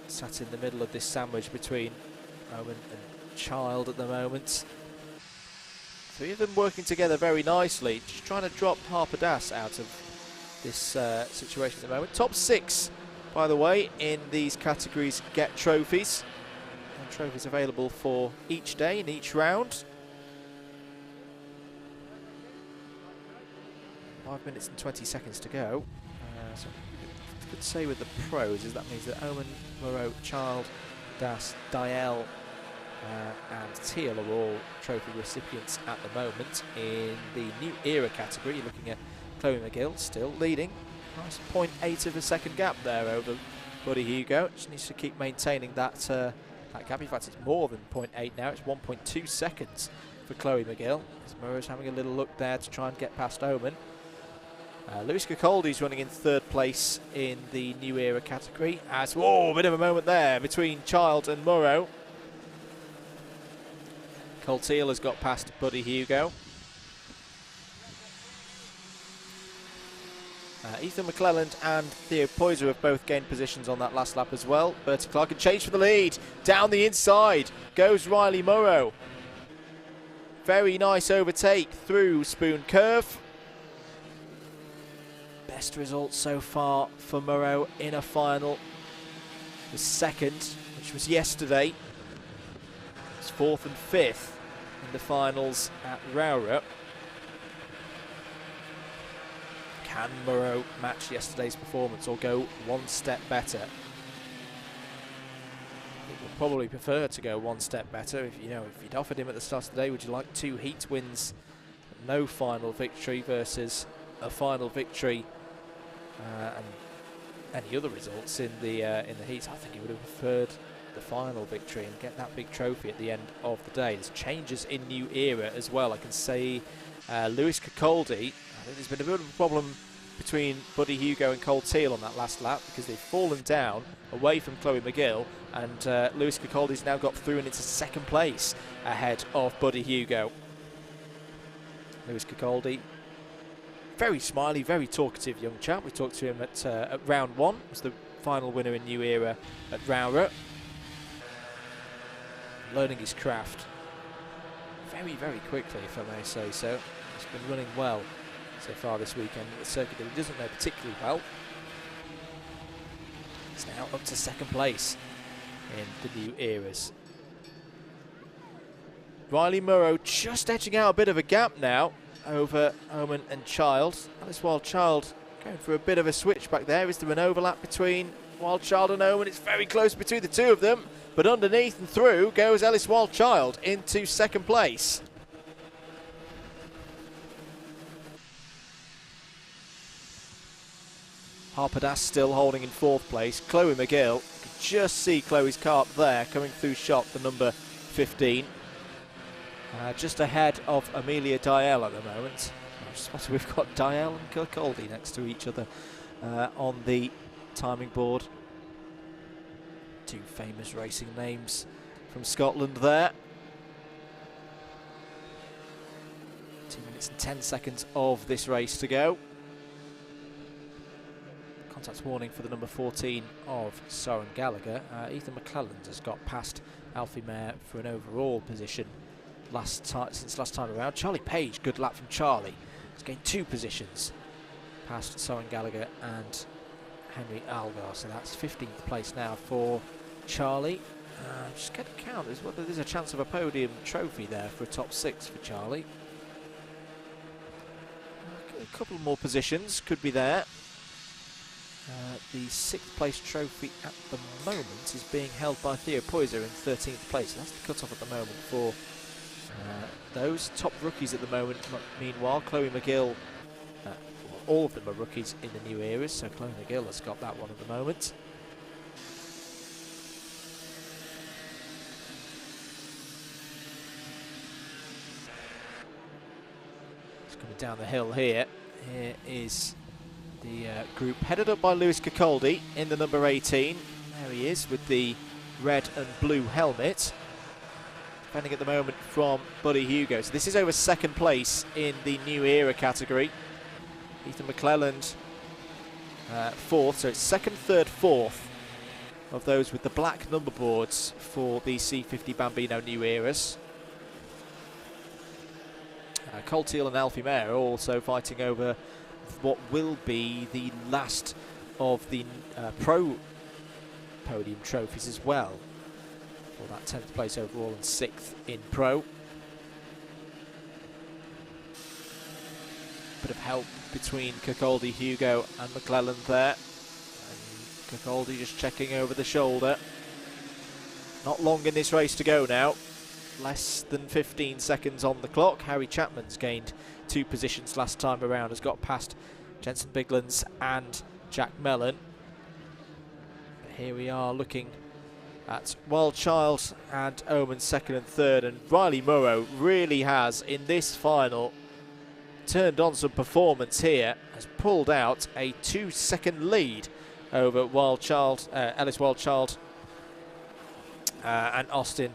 sat in the middle of this sandwich between Owen and Child at the moment. 3 of them working together very nicely, just trying to drop Harper Das out of this situation at the moment. Top 6, by the way, in these categories get trophies. And trophies available for each day in each round. 5 minutes and 20 seconds to go. So I could say with the pros is that means that Owen, Murrow, Child, Das, Diel and Teal are all trophy recipients at the moment. In the new era category, you're looking at Chloe McGill still leading. Nice 0.8 of a second gap there over Buddy Hugo. Just needs to keep maintaining that gap. In fact, it's more than 0.8 now. It's 1.2 seconds for Chloe McGill. As Murrow's having a little look there to try and get past Omen. Lewis Cacoldi's running in 3rd place in the new era category. As a bit of a moment there between Child and Murrow. Cole Teal has got past Buddy Hugo. Ethan McClelland and Theo Poyser have both gained positions on that last lap as well. Bertie Clark can change for the lead. Down the inside goes Riley Murrow. Very nice overtake through Spoon Curve. Best result so far for Murrow in a final. The 2nd, which was yesterday. It's 4th and 5th in the finals at Rowrah. Can Murrow match yesterday's performance or go one step better? I think we'll probably prefer to go one step better. If you'd offered him at the start of the day, would you like 2 heat wins, no final victory versus a final victory and any other results in the heats? I think he would have preferred the final victory and get that big trophy at the end of the day. There's changes in new era as well. I can say Lewis Cacoldi, I think there's been a bit of a problem between Buddy Hugo and Cole Teal on that last lap because they've fallen down away from Chloe McGill, and Lewis Cacoldi's now got through and into 2nd place ahead of Buddy Hugo. Lewis Cacoldi, very smiley, very talkative young chap. We talked to him at round 1. Was the final winner in new era at Rowrah. Learning his craft very, very quickly, if I may say so. He's been running well so far this weekend at the circuit that he doesn't know particularly well. He's now up to 2nd place in the new eras. Riley Murrow just edging out a bit of a gap now. over Omen and Child. Alice Wild Child going for a bit of a switch back there. Is there an overlap between Wild Child and Omen? It's very close between the two of them, but underneath and through goes Alice Wild Child into second place. Harpadas still holding in fourth place. Chloe McGill, you can just see Chloe's cart there coming through shot, the number 15. Just ahead of Amelia Dial at the moment. We've got Dial and Kirkcaldy next to each other on the timing board. Two famous racing names from Scotland there. 2 minutes and 10 seconds of this race to go. Contact warning for the number 14 of Soren Gallagher. Ethan McClelland has got past Alfie Mayer for an overall position since last time around. Charlie Page, good lap from Charlie. He's gained 2 positions past Soren Gallagher and Henry Algar. So that's 15th place now for Charlie. Just get a count as whether there's a chance of a podium trophy there for a top 6 for Charlie. A couple more positions could be there. The 6th place trophy at the moment is being held by Theo Poyser in 13th place. That's the cut-off at the moment for those top rookies at the moment. Meanwhile, Chloe McGill, all of them are rookies in the new eras, so Chloe McGill has got that one at the moment. Just coming down the hill here. Here is the group headed up by Lewis Kirkcaldy in the number 18. There he is with the red and blue helmet. Defending at the moment from Buddy Hugo. So this is over second place in the new era category. Ethan McClelland fourth, so it's second, third, fourth of those with the black number boards for the C50 Bambino new eras. Cole Teal and Alfie Mayer are also fighting over what will be the last of the pro podium trophies as well, for that 10th place overall and 6th in pro. Bit of help between Kirkcaldy, Hugo and McClelland there. And Kirkcaldy just checking over the shoulder. Not long in this race to go now. Less than 15 seconds on the clock. Harry Chapman's gained 2 positions last time around, has got past Jensen Biglands and Jack Mellon. But here we are looking at Wild Child and Omen second and third, and Riley Murrow really has, in this final, turned on some performance here, has pulled out a 2-second lead over Wild Child, Ellis Wild Child and Austin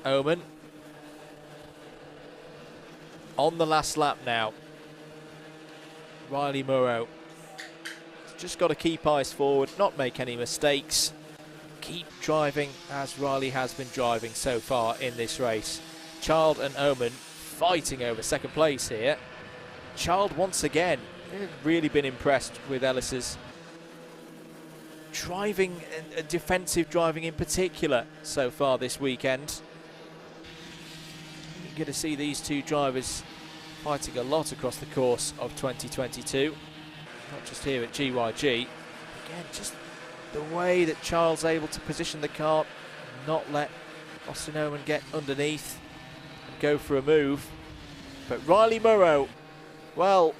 Omen. On the last lap now, Riley Murrow has just got to keep eyes forward, not make any mistakes, keep driving as Riley has been driving so far in this race. Child and Omen fighting over second place here. Child once again, really been impressed with Ellis's driving, and defensive driving in particular so far this weekend. You're going to see these two drivers fighting a lot across the course of 2022, not just here at GYG. Again, just the way that Child's able to position the kart, not let Austin Omen get underneath and go for a move. But Riley Murrow, well,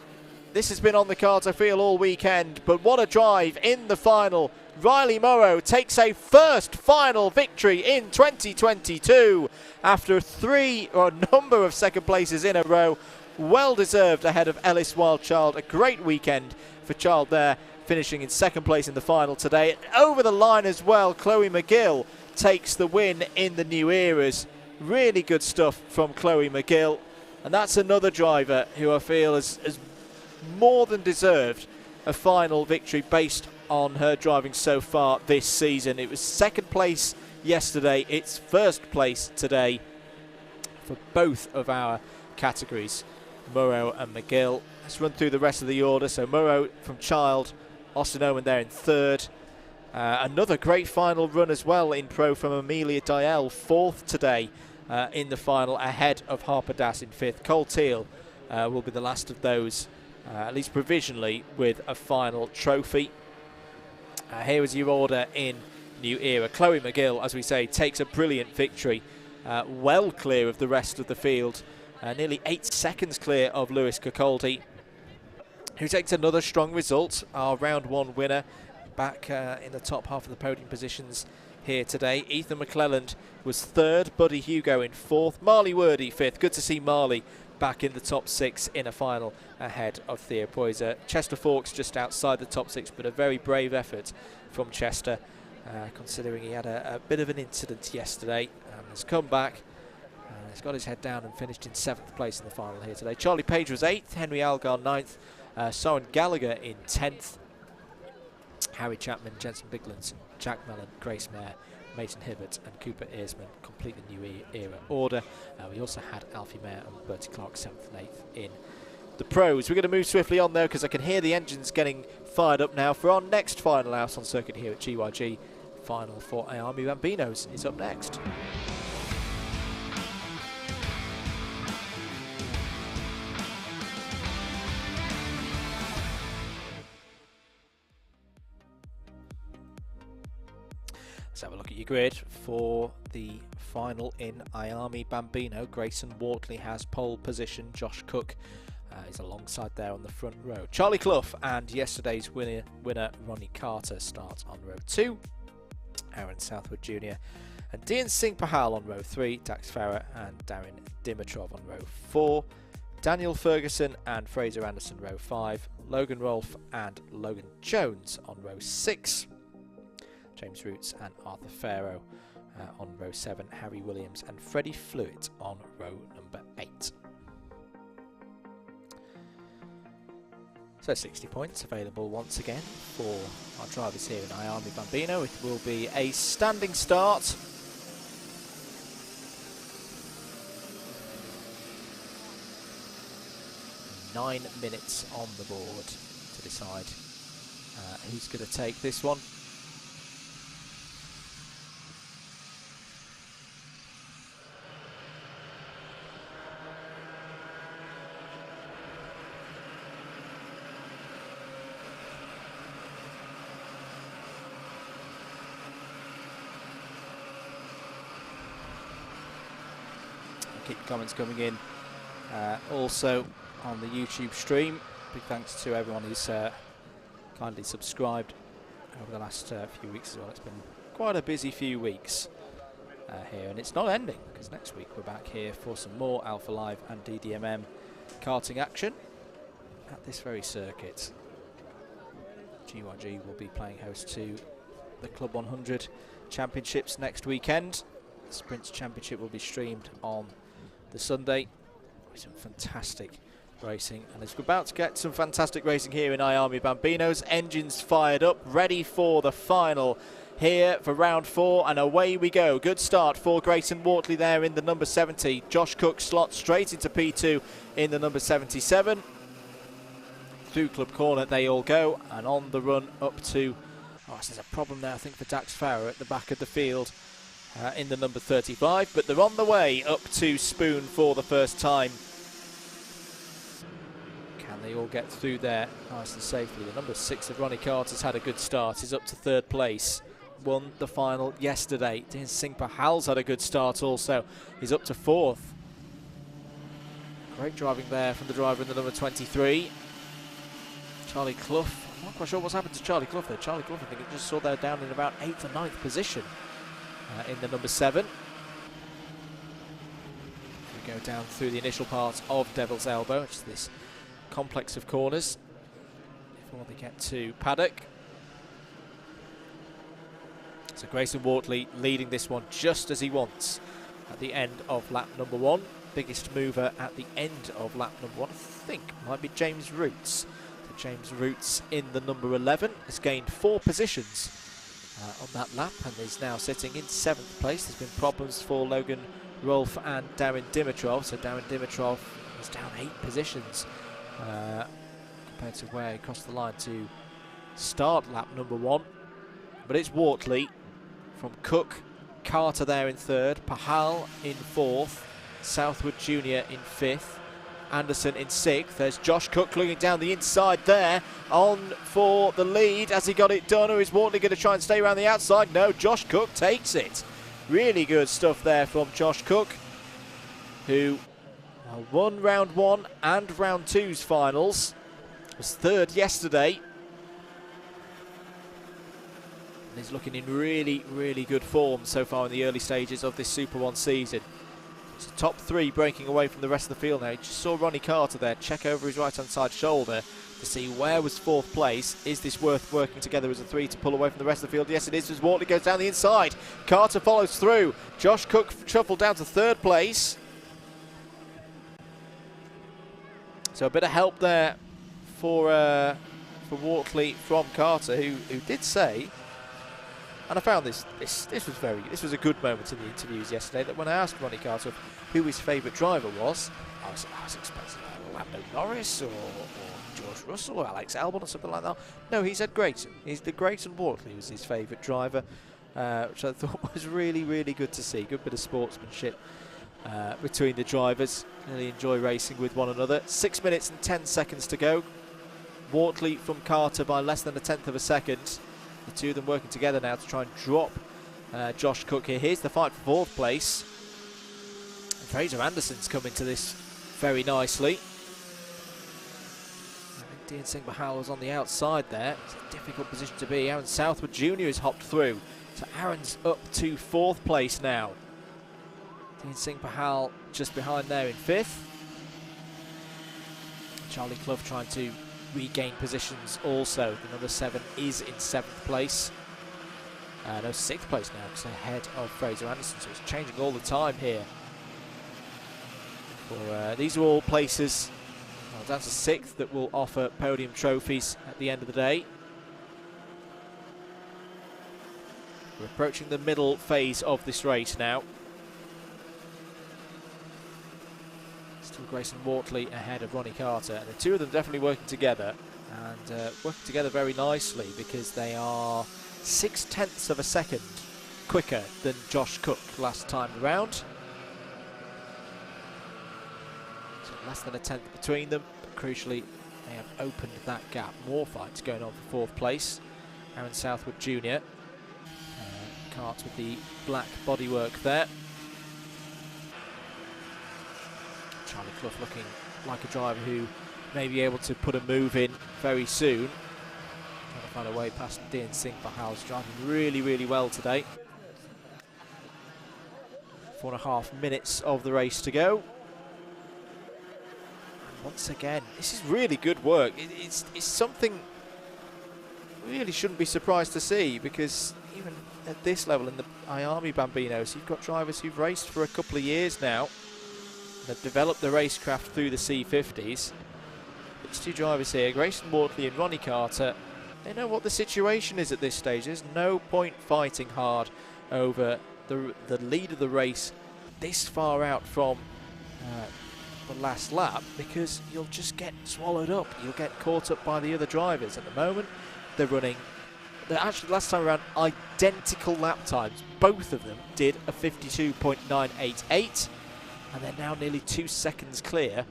this has been on the cards, I feel, all weekend, but what a drive in the final. Riley Murrow takes a first final victory in 2022 after a number of second places in a row. Well deserved ahead of Ellis Wild Child. A great weekend for Child there, finishing in second place in the final today. And over the line as well, Chloe McGill takes the win in the new eras. Really good stuff from Chloe McGill. And that's another driver who I feel has more than deserved a final victory based on her driving so far this season. It was second place yesterday, it's first place today for both of our categories, Murrow and McGill. Let's run through the rest of the order. So Murrow from Child, Austin Owen there in third. Another great final run as well in pro from Amelia Dial, fourth today in the final, ahead of Harpadas in fifth. Cole Teal will be the last of those, at least provisionally, with a final trophy. Here is your order in New Era. Chloe McGill, as we say, takes a brilliant victory, well clear of the rest of the field, nearly 8 seconds clear of Lewis Kokoldi, who takes another strong result, our round 1 winner, back in the top half of the podium positions here today. Ethan McClelland was 3rd, Buddy Hugo in 4th, Marley Wordy 5th. Good to see Marley back in the top 6 in a final ahead of Theo Poyser. Chester Fawkes just outside the top 6, but a very brave effort from Chester, considering he had a bit of an incident yesterday and has come back. He's got his head down and finished in 7th place in the final here today. Charlie Page was 8th, Henry Algar 9th, Soren Gallagher in 10th, Harry Chapman, Jensen Biglands, Jack Mellon, Grace Mayer, Mason Hibbert and Cooper Earsman complete the New Era order. We also had Alfie Mayer and Bertie Clark 7th and 8th in the pros. We're going to move swiftly on though, because I can hear the engines getting fired up now for our next final out on circuit here at GYG. Final for Army Bambinos is up next. Let's have a look at your grid for the final in Iami Bambino. Grayson Wortley has pole position. Josh Cook is alongside there on the front row. Charlie Clough and yesterday's winner Ronnie Carter start on row 2. Aaron Southwood Jr. and Dean Singh Pahal on row 3. Dax Farah and Darren Dimitrov on row 4. Daniel Ferguson and Fraser Anderson row 5. Logan Rolfe and Logan Jones on row 6. James Roots and Arthur Farrow on row 7, Harry Williams and Freddie Fluitt on row number 8. So 60 points available once again for our drivers here in Iami Bambino. It will be a standing start. Nine minutes on the board to decide who's going to take this one. Keep comments coming in also on the YouTube stream. Big thanks to everyone who's kindly subscribed over the last few weeks as well. It's been quite a busy few weeks here, and it's not ending, because next week we're back here for some more Alpha Live and DDMM karting action at this very circuit. GYG will be playing host to the Club 100 Championships next weekend. The Sprints Championship will be streamed on the Sunday. Some fantastic racing, and it's about to get some fantastic racing here in Iami Bambinos. Engines fired up, ready for the final here for round 4, and away we go. Good start for Grayson Wortley there in the number 70. Josh Cook slots straight into P2 in the number 77. Through Club Corner they all go, and on the run up to, there's a problem there I think for Dax Farah at the back of the field. In the number 35, but they're on the way up to Spoon for the first time. Can they all get through there nice and safely? The number 6 of Ronnie Carter's had a good start. He's up to 3rd place. Won the final yesterday. Dean Singh Pahal's had a good start also. He's up to 4th. Great driving there from the driver in the number 23. Charlie Clough. I'm not quite sure what's happened to Charlie Clough there. Charlie Clough, I think it just saw they're down in about 8th or 9th position. In the number 7. We go down through the initial part of Devil's Elbow, which is this complex of corners before they get to Paddock. So Grayson Wortley leading this one just as he wants at the end of lap number 1. Biggest mover at the end of lap number 1, I think, might be James Roots. So James Roots in the number 11 has gained 4 positions on that lap, and is now sitting in 7th place. There's been problems for Logan Rolfe and Darren Dimitrov, so Darren Dimitrov is down 8 positions compared to where he crossed the line to start lap number 1. But it's Wortley from Cook, Carter there in 3rd, Pahal in 4th, Southwood Jr. in 5th, Anderson in 6th. There's Josh Cook looking down the inside there, on for the lead. Has he got it done, or is Wortley going to try and stay around the outside? No, Josh Cook takes it. Really good stuff there from Josh Cook, who won round 1 and round 2's finals. Was 3rd yesterday. And he's looking in really, really good form so far in the early stages of this Super 1 season. It's the top 3 breaking away from the rest of the field now. You just saw Ronnie Carter there check over his right-hand side shoulder to see where was 4th place. Is this worth working together as a 3 to pull away from the rest of the field? Yes, it is, as Wortley goes down the inside. Carter follows through. Josh Cook shuffled down to 3rd place. So a bit of help there for Wortley from Carter, who did say, and I found this was a good moment in the interviews yesterday, that when I asked Ronnie Carter who his favourite driver was, I was expecting Lando Norris or George Russell or Alex Albon or something like that. No, he said Grayson. He's the Grayson Wortley was his favourite driver, which I thought was really, really good to see. Good bit of sportsmanship between the drivers. Really enjoy racing with one another. 6 minutes and 10 seconds to go. Wortley from Carter by less than 1/10 of a second. The two of them working together now to try and drop Josh Cook here. Here's the fight for 4th place. And Fraser Anderson's come into this very nicely. Dean Singh Bahal was on the outside there. It's a difficult position to be. Aaron Southwood Jr. has hopped through. So Aaron's up to 4th place now. Dean Singh Bahal just behind there in 5th. Charlie Clough trying to regain positions also. The number 7 is in 7th place. No, 6th place now, because ahead of Fraser Anderson, so it's changing all the time here. These are all places down to 6th that will offer podium trophies at the end of the day. We're approaching the middle phase of this race now. Still Grayson Wortley ahead of Ronnie Carter, and the two of them definitely working together, and working together very nicely, because they are 0.6 of a second quicker than Josh Cook last time around. So less than 1/10 between them, but crucially they have opened that gap. More fights going on for 4th place. Aaron Southwood Jr. Cart with the black bodywork there. Charlie Clough looking like a driver who may be able to put a move in very soon. Trying to find a way past Dean Singh Bahal's driving really, really well today. 4.5 minutes of the race to go. And once again, this is really good work. It's something we really shouldn't be surprised to see, because even at this level in the Miami Bambinos, you've got drivers who've raced for a couple of years now. They've developed the racecraft through the C50s. These two drivers here, Grayson Wortley and Ronnie Carter, they know what the situation is at this stage. There's no point fighting hard over the lead of the race this far out from the last lap, because you'll just get swallowed up. You'll get caught up by the other drivers. At the moment, they're actually last time around identical lap times. Both of them did a 52.988. And they're now nearly 2 seconds clear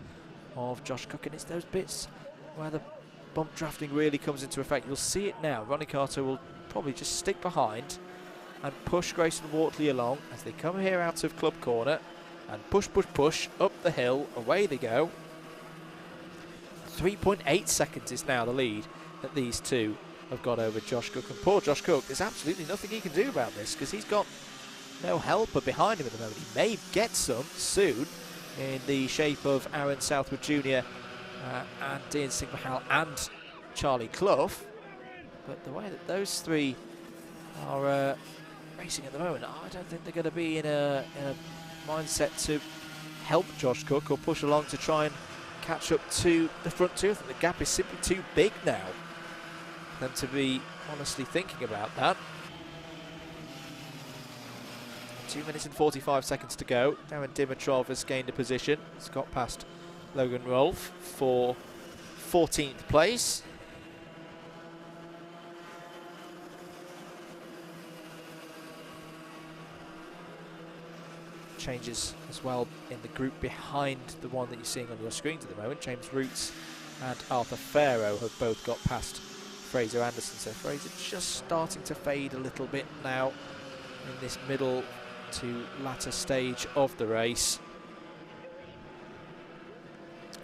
of Josh Cook, and it's those bits where the bump drafting really comes into effect. You'll see it now. Ronnie Carter will probably just stick behind and push Grayson Wortley along as they come here out of Club Corner and push, push, push up the hill. Away they go. 3.8 seconds is now the lead that these two have got over Josh Cook. And poor Josh Cook, there's absolutely nothing he can do about this, because he's got no helper behind him at the moment. He may get some soon in the shape of Aaron Southwood Jr. And Dean Singh Bahal and Charlie Clough. But the way that those three are racing at the moment, I don't think they're going to be in a mindset to help Josh Cook or push along to try and catch up to the front two. I think the gap is simply too big now for them to be honestly thinking about that. 2 minutes and 45 seconds to go. Darren Dimitrov has gained a position. He's got past Logan Rolfe for 14th place. changes as well in the group behind the one that you're seeing on your screens at the moment. James Roots and Arthur Farrow have both got past Fraser Anderson, so Fraser just starting to fade a little bit now in this middle to latter stage of the race.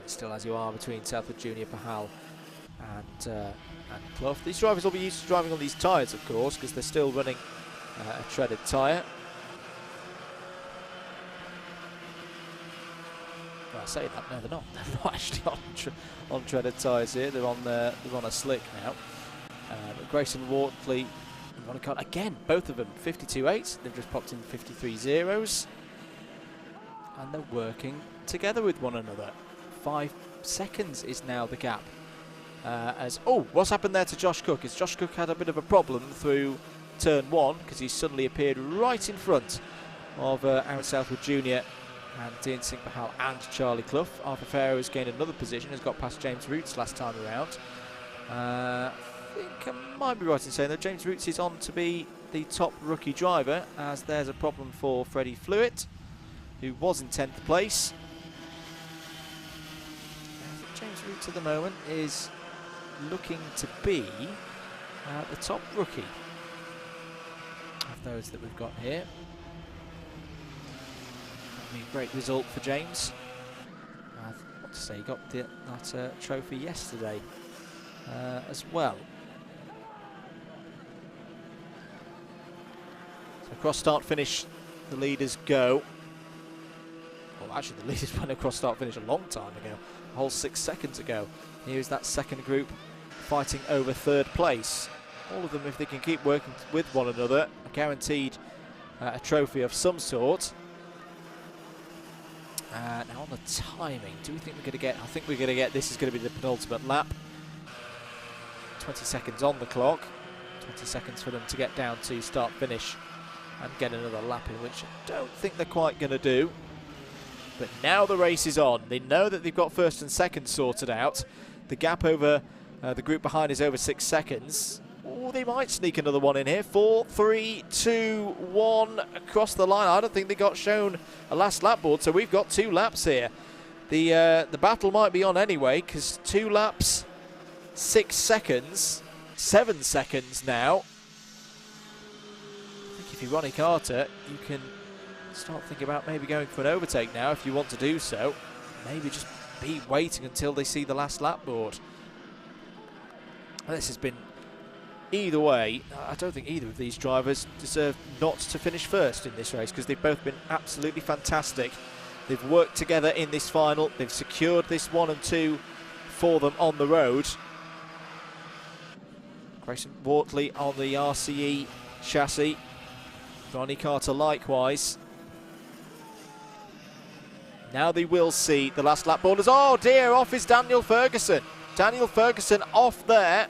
Still as you are between Southwood Junior, Pahal and Clough. These drivers will be used to driving on these tyres, of course, because they're still running a treaded tyre. Well, I say that, no, they're not. They're not actually on treaded tyres here. They're on a slick now. But Grayson Wortley and Ronnie Carter, again, both of them 52.8s. They've just popped in 53.0s. And they're working together with one another. 5 seconds is now the gap. What's happened there to Josh Cook? Is Josh Cook had a bit of a problem through turn 1 because he suddenly appeared right in front of Aaron Southwood Jr. and Dean Singh Pahal and Charlie Clough. Arthur Farrow has gained another position, has got past James Roots last time around. I think I might be right in saying that James Roots is on to be the top rookie driver, as there's a problem for Freddie Flewitt, who was in 10th place. James Roots at the moment is looking to be the top rookie of those that we've got here. That'd be a great result for James. I want to say he got that trophy yesterday as well. So cross start finish, the leaders go. Well, actually the leaders went across start finish a long time ago. A whole 6 seconds ago. Here's that second group fighting over third place. All of them, if they can keep working with one another, are guaranteed a trophy of some sort. Now on the timing, do we think we're going to get, I think we're going to get, this is going to be the penultimate lap. 20 seconds on the clock. 20 seconds for them to get down to start finish and get another lap in, which I don't think they're quite going to do. But now the race is on. They know that they've got first and second sorted out. The gap over the group behind is over 6 seconds. Oh, they might sneak another one in here. 4, 3, 2, 1 across the line. I don't think they got shown a last lap board, so we've got 2 laps here. The battle might be on anyway, because 2 laps, 6 seconds, 7 seconds now. I think if you're Ronnie Carter, you can start thinking about maybe going for an overtake now if you want to do so. Maybe just be waiting until they see the last lap board. This has been, either way, I don't think either of these drivers deserve not to finish first in this race, because they've both been absolutely fantastic. They've worked together in this final. They've secured this 1 and 2 for them on the road. Grayson Wortley on the RCE chassis. Ronnie Carter likewise. Now they will see the last lap borders. Oh dear, off is Daniel Ferguson. Daniel Ferguson off there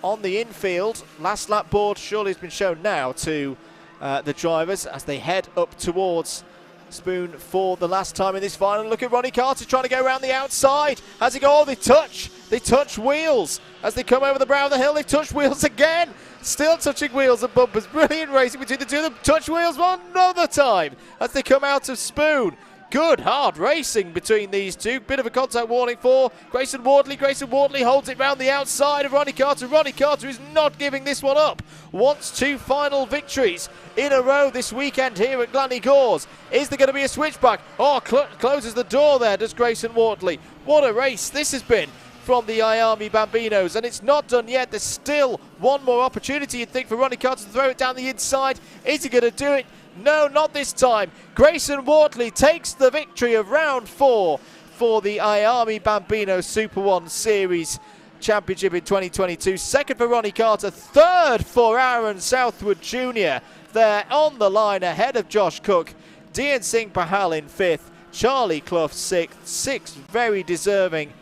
on the infield. Last lap board surely has been shown now to the drivers as they head up towards Spoon for the last time in this final. Look at Ronnie Carter trying to go around the outside. As he go, oh, they touch wheels. As they come over the brow of the hill, they've touched wheels again. Still touching wheels and bumpers. Brilliant racing between the two of them. Touch wheels one another time as they come out of Spoon. Good, hard racing between these two. Bit of a contact warning for Grayson Wortley. Grayson Wortley holds it round the outside of Ronnie Carter. Ronnie Carter is not giving this one up. Wants 2 final victories in a row this weekend here at Glan Y Gors. Is there going to be a switchback? Oh, closes the door there, does Grayson Wortley. What a race this has been from the Iami Bambinos, and it's not done yet. There's still one more opportunity, you'd think, for Ronnie Carter to throw it down the inside. Is he going to do it? No, not this time. Grayson Wortley takes the victory of round 4 for the Iami Bambino Super 1 Series Championship in 2022. Second for Ronnie Carter, third for Aaron Southwood Jr. There on the line ahead of Josh Cook. Dean Singh Pahal in 5th, Charlie Clough 6th. 6 very deserving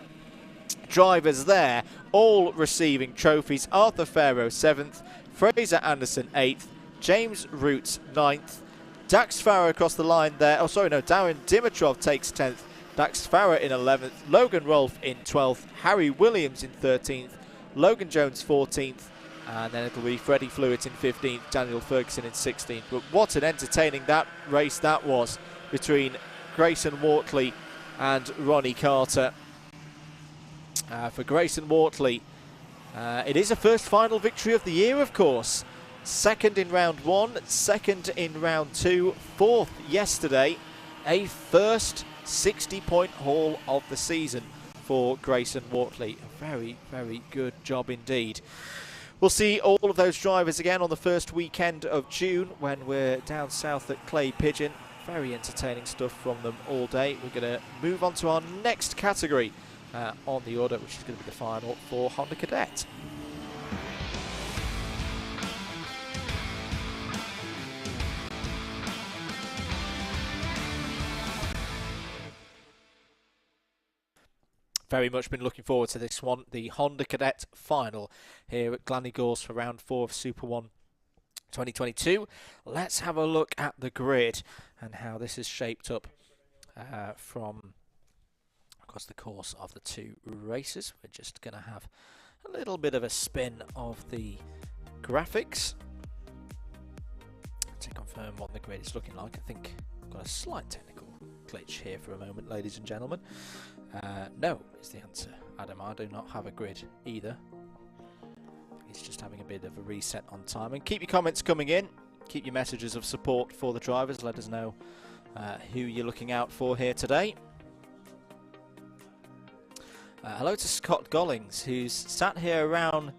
drivers there, all receiving trophies. Arthur Farrow 7th, Fraser Anderson 8th, James Roots 9th. Dax Farrow across the line there. Oh, sorry, no. Darren Dimitrov takes 10th. Dax Farrow in 11th. Logan Rolfe in 12th. Harry Williams in 13th. Logan Jones 14th. And then it'll be Freddie Flewitt in 15th. Daniel Ferguson in 16th. But what an entertaining that race that was. between Grayson Wortley and Ronnie Carter. For Grayson Wortley, it is a first final victory of the year, of course. Second in round 1, second in round 2, fourth yesterday. A first 60-point haul of the season for Grayson Wortley. A very, very good job indeed. We'll see all of those drivers again on the first weekend of June when we're down south at Clay Pigeon. Very entertaining stuff from them all day. We're going to move on to our next category on the order, which is going to be the final for Honda Cadet. Very much been looking forward to this one, the Honda Cadet final here at Glan Y Gors for round 4 of Super 1 2022. Let's have a look at the grid and how this is shaped up from across the course of the 2 races. We're just going to have a little bit of a spin of the graphics to confirm what the grid is looking like. I think I've got a slight technical glitch here for a moment, ladies and gentlemen. No is the answer, Adam. I do not have a grid either. It's just having a bit of a reset on time. And keep your comments coming in. Keep your messages of support for the drivers. Let us know who you're looking out for here today. Hello to Scott Gollings, who's sat here around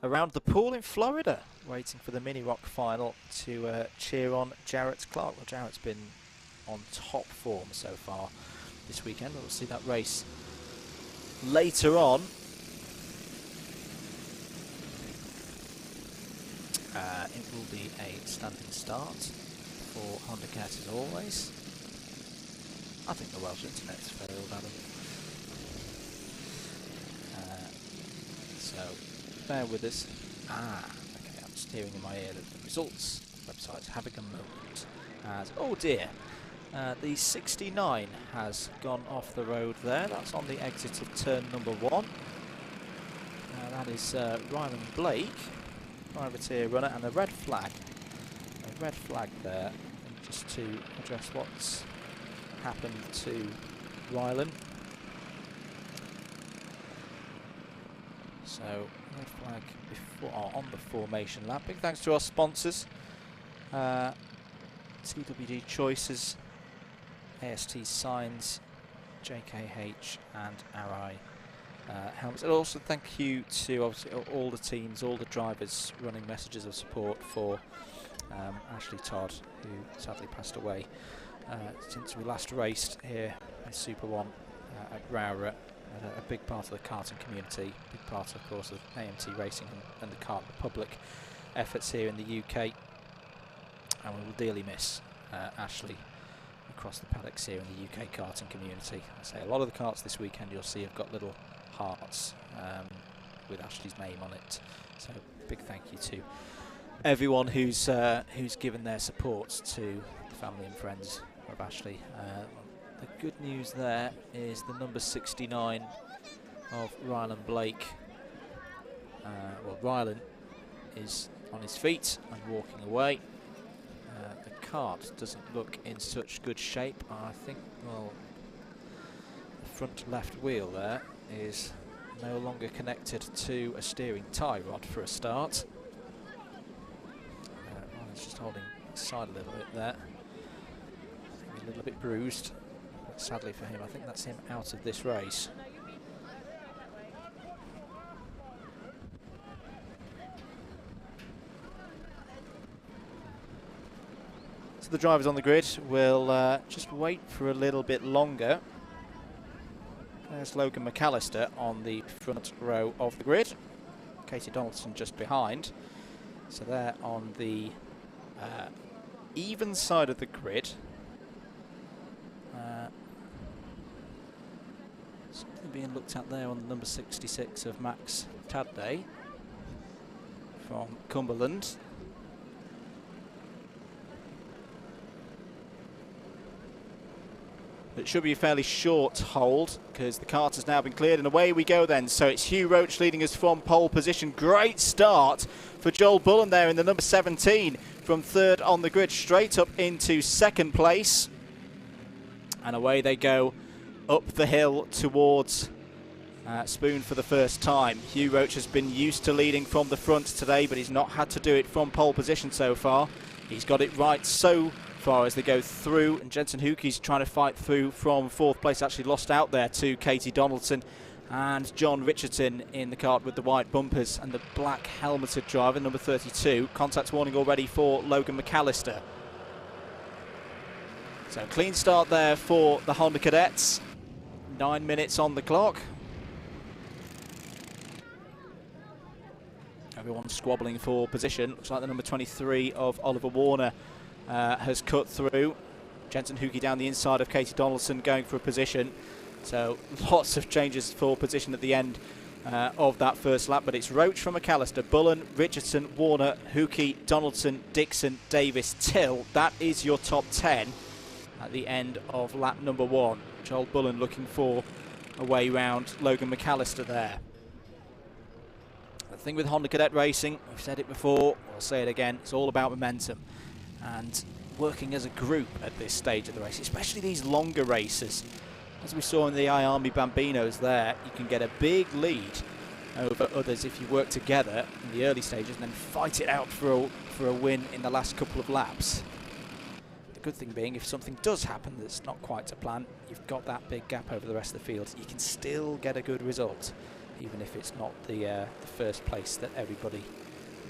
the pool in Florida, waiting for the Mini Rock final to cheer on Jarrett Clark. Well, Jarrett's been on top form so far this weekend. We'll see that race later on. It will be a standing start for Honda Cadet as always. I think the Welsh internet's failed, Adam. So bear with us. Okay, I'm just hearing in my ear that the results website's having a moment. As oh dear. The 69 has gone off the road there. That's on the exit of turn number 1. That is Ryland Blake, privateer runner, and a red flag. A red flag there, just to address what's happened to Ryland. So, red flag before, on the formation lap. Big thanks to our sponsors. TWD Choices, AST Signs, JKH and RI helmets. And also thank you to obviously all the teams, all the drivers running messages of support for Ashley Todd, who sadly passed away since we last raced here in Super 1 at Rowrah. A big part of the karting community, big part of course of AMT Racing and the Kart Republic efforts here in the UK. And we will dearly miss Ashley across the paddocks here in the UK karting community. I say a lot of the karts this weekend you'll see have got little hearts with Ashley's name on it. So big thank you to everyone who's given their support to the family and friends of Ashley. The good news there is the number 69 of Ryland Blake. Well, Ryland is on his feet and walking away. The kart doesn't look in such good shape. I think, well, the front left wheel there is no longer connected to a steering tie rod for a start. Ryland's just holding side a little bit there. A little bit bruised. But sadly for him, I think that's him out of this race. So the drivers on the grid will just wait for a little bit longer. There's Logan McAllister on the front row of the grid. Katie Donaldson just behind. So they're on the even side of the grid. Something being looked at there on the number 66 of Max Tadday from Cumberland. It should be a fairly short hold because the kart has now been cleared, and away we go then. So it's Hugh Roach leading us from pole position. Great start for Joel Bullen there in the number 17 from third on the grid, straight up into second place. And away they go up the hill towards Spoon for the first time. Hugh Roach has been used to leading from the front today, but he's not had to do it from pole position so far. He's got it right so far as they go through, and Jensen Hookie's trying to fight through from fourth place, actually lost out there to Katie Donaldson and John Richardson in the kart with the white bumpers and the black helmeted driver, number 32. Contact warning already for Logan McAllister. So clean start there for the Honda Cadets. 9 minutes on the clock. Everyone squabbling for position. Looks like the number 23 of Oliver Warner has cut through. Jensen Hookie down the inside of Katie Donaldson going for a position. So lots of changes for position at the end of that first lap, but it's Roach from McAllister, Bullen, Richardson, Warner, Hookie, Donaldson, Dixon, Davis, Till. That is your top 10 at the end of lap number 1. Joel Bullen looking for a way round Logan McAllister there. The thing with Honda Cadet Racing, we've said it before, we'll say it again, it's all about momentum and working as a group at this stage of the race, especially these longer races. As we saw in the Army Bambinos there, you can get a big lead over others if you work together in the early stages and then fight it out for a win in the last couple of laps. The good thing being, if something does happen that's not quite to plan, you've got that big gap over the rest of the field. You can still get a good result, even if it's not the first place that everybody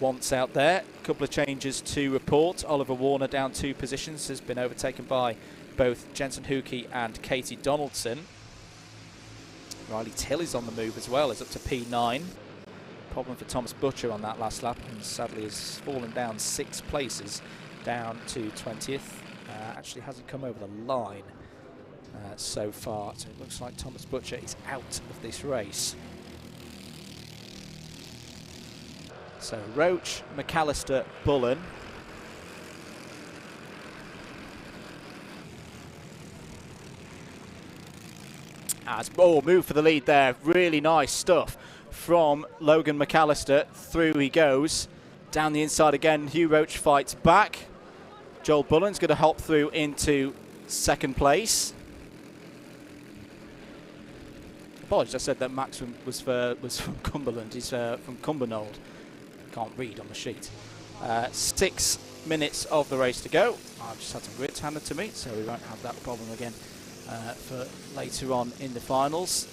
wants out there. A couple of changes to report. Oliver Warner down 2 positions, has been overtaken by both Jensen Hookie and Katie Donaldson. Riley Till is on the move as well, is up to P9. Problem for Thomas Butcher on that last lap, and sadly has fallen down 6 places, down to 20th. Actually hasn't come over the line so far, so it looks like Thomas Butcher is out of this race. So Roach, McAllister, Bullen. Move for the lead there. Really nice stuff from Logan McAllister. Through he goes. Down the inside again. Hugh Roach fights back. Joel Bullen's going to hop through into second place. Apologies, I said that Max was from Cumberland. He's from Cumbernauld. Can't read on the sheet. 6 minutes of the race to go. I've just had some grids handed to me, so we won't have that problem again for later on in the finals.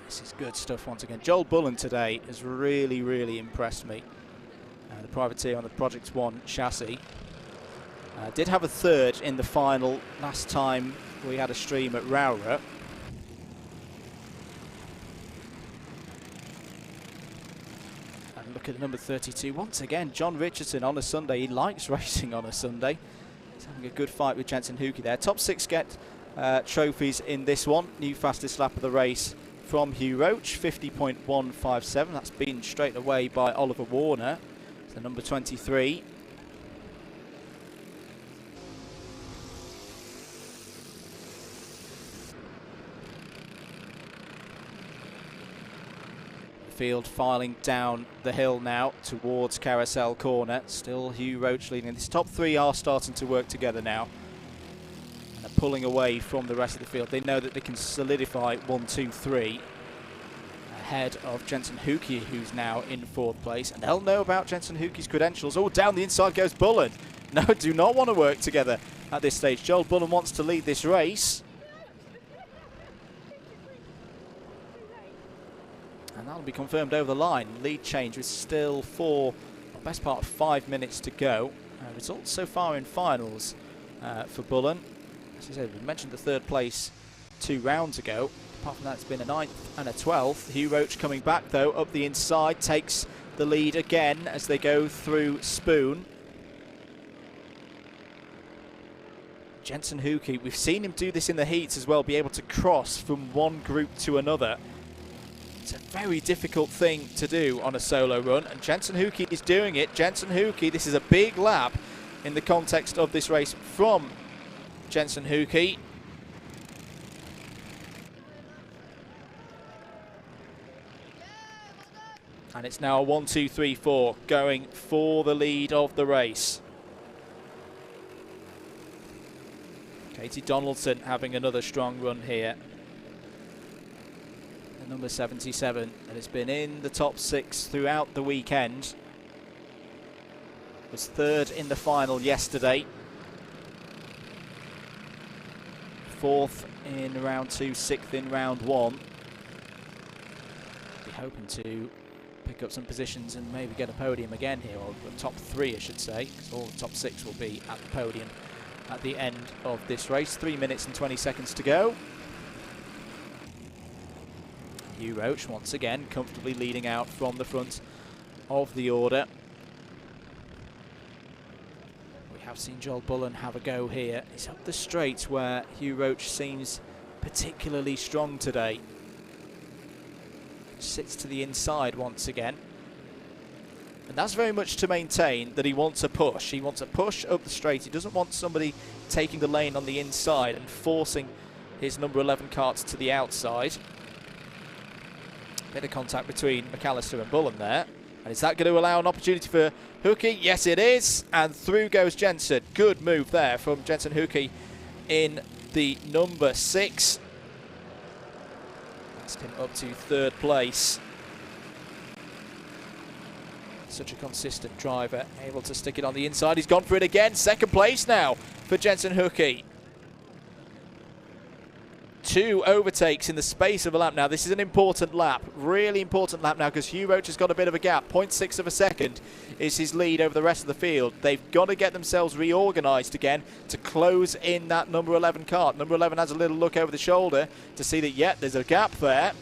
This is good stuff once again. Joel Bullen today has really, really impressed me. The privateer on the Project 1 chassis. Did have a third in the final last time we had a stream at Rowrah. And look at number 32 once again, John Richardson on a Sunday. He likes racing on a Sunday. He's having a good fight with Jensen Hookie there. Top 6 get trophies in this one. New fastest lap of the race from Hugh Roach, 50.157. That's been straight away by Oliver Warner, the number 23. Field filing down the hill now towards Carousel Corner. Still Hugh Roach leading. This top 3 are starting to work together now and are pulling away from the rest of the field. They know that they can solidify 1, 2, 3 ahead of Jensen Hookie, who's now in 4th place, and they'll know about Jensen Hookie's credentials. Oh, down the inside goes Bullen. No, do not want to work together at this stage. Joel Bullen wants to lead this race. And that'll be confirmed over the line. Lead change with still best part of 5 minutes to go. Results so far in finals for Bullen. As I said, we mentioned the 3rd place 2 rounds ago. Apart from that, it's been a 9th and a 12th. Hugh Roach coming back, though, up the inside, takes the lead again as they go through Spoon. Jensen Hookie, we've seen him do this in the heats as well, be able to cross from one group to another. It's a very difficult thing to do on a solo run, and Jensen Hookie is doing it. Jensen Hookie, this is a big lap in the context of this race from Jensen Hookie. And it's now a 1, 2, 3, 4 going for the lead of the race. Katie Donaldson having another strong run here. The number 77 that has been in the top 6 throughout the weekend. Was third in the final yesterday. Fourth in round 2, sixth in round 1. Be hoping to pick up some positions and maybe get a podium again here, or the top 3 I should say, because all the top 6 will be at the podium at the end of this race. 3 minutes and 20 seconds to go. Hugh Roach once again comfortably leading out from the front of the order. We have seen Joel Bullen have a go here. It's up the straight where Hugh Roach seems particularly strong today. Sits to the inside once again. And that's very much to maintain that he wants a push. He wants a push up the straight. He doesn't want somebody taking the lane on the inside and forcing his number 11 karts to the outside. Bit of contact between McAllister and Bullen there. And is that going to allow an opportunity for Hookey? Yes, it is. And through goes Jensen. Good move there from Jensen Hookey in the number 6. That's him up to 3rd place. Such a consistent driver, able to stick it on the inside. He's gone for it again. 2nd place now for Jensen Hookey. 2 overtakes in the space of a lap now. This is an important lap, really important lap now, because Hugh Roach has got a bit of a gap. 0.6 of a second is his lead over the rest of the field. They've got to get themselves reorganised again to close in that number 11 kart. Number 11 has a little look over the shoulder to see that, yeah, there's a gap there.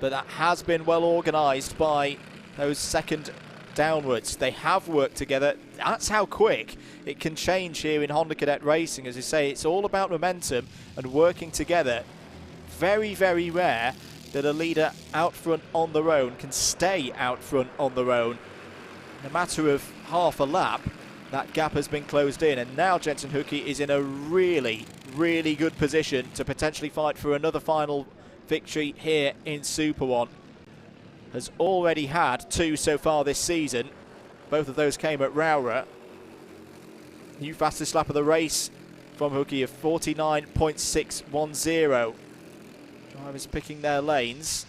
But that has been well organised by those second downwards. They have worked together. That's how quick it can change here in Honda Cadet Racing. As you say, it's all about momentum and working together. Very, very rare that a leader out front on their own can stay out front on their own. In a matter of half a lap, that gap has been closed in, and now Jensen Hookey is in a really, really good position to potentially fight for another final victory here in Super 1. Has already had 2 so far this season. Both of those came at Rowrah. New fastest lap of the race from Hookey of 49.610. Drivers picking their lanes.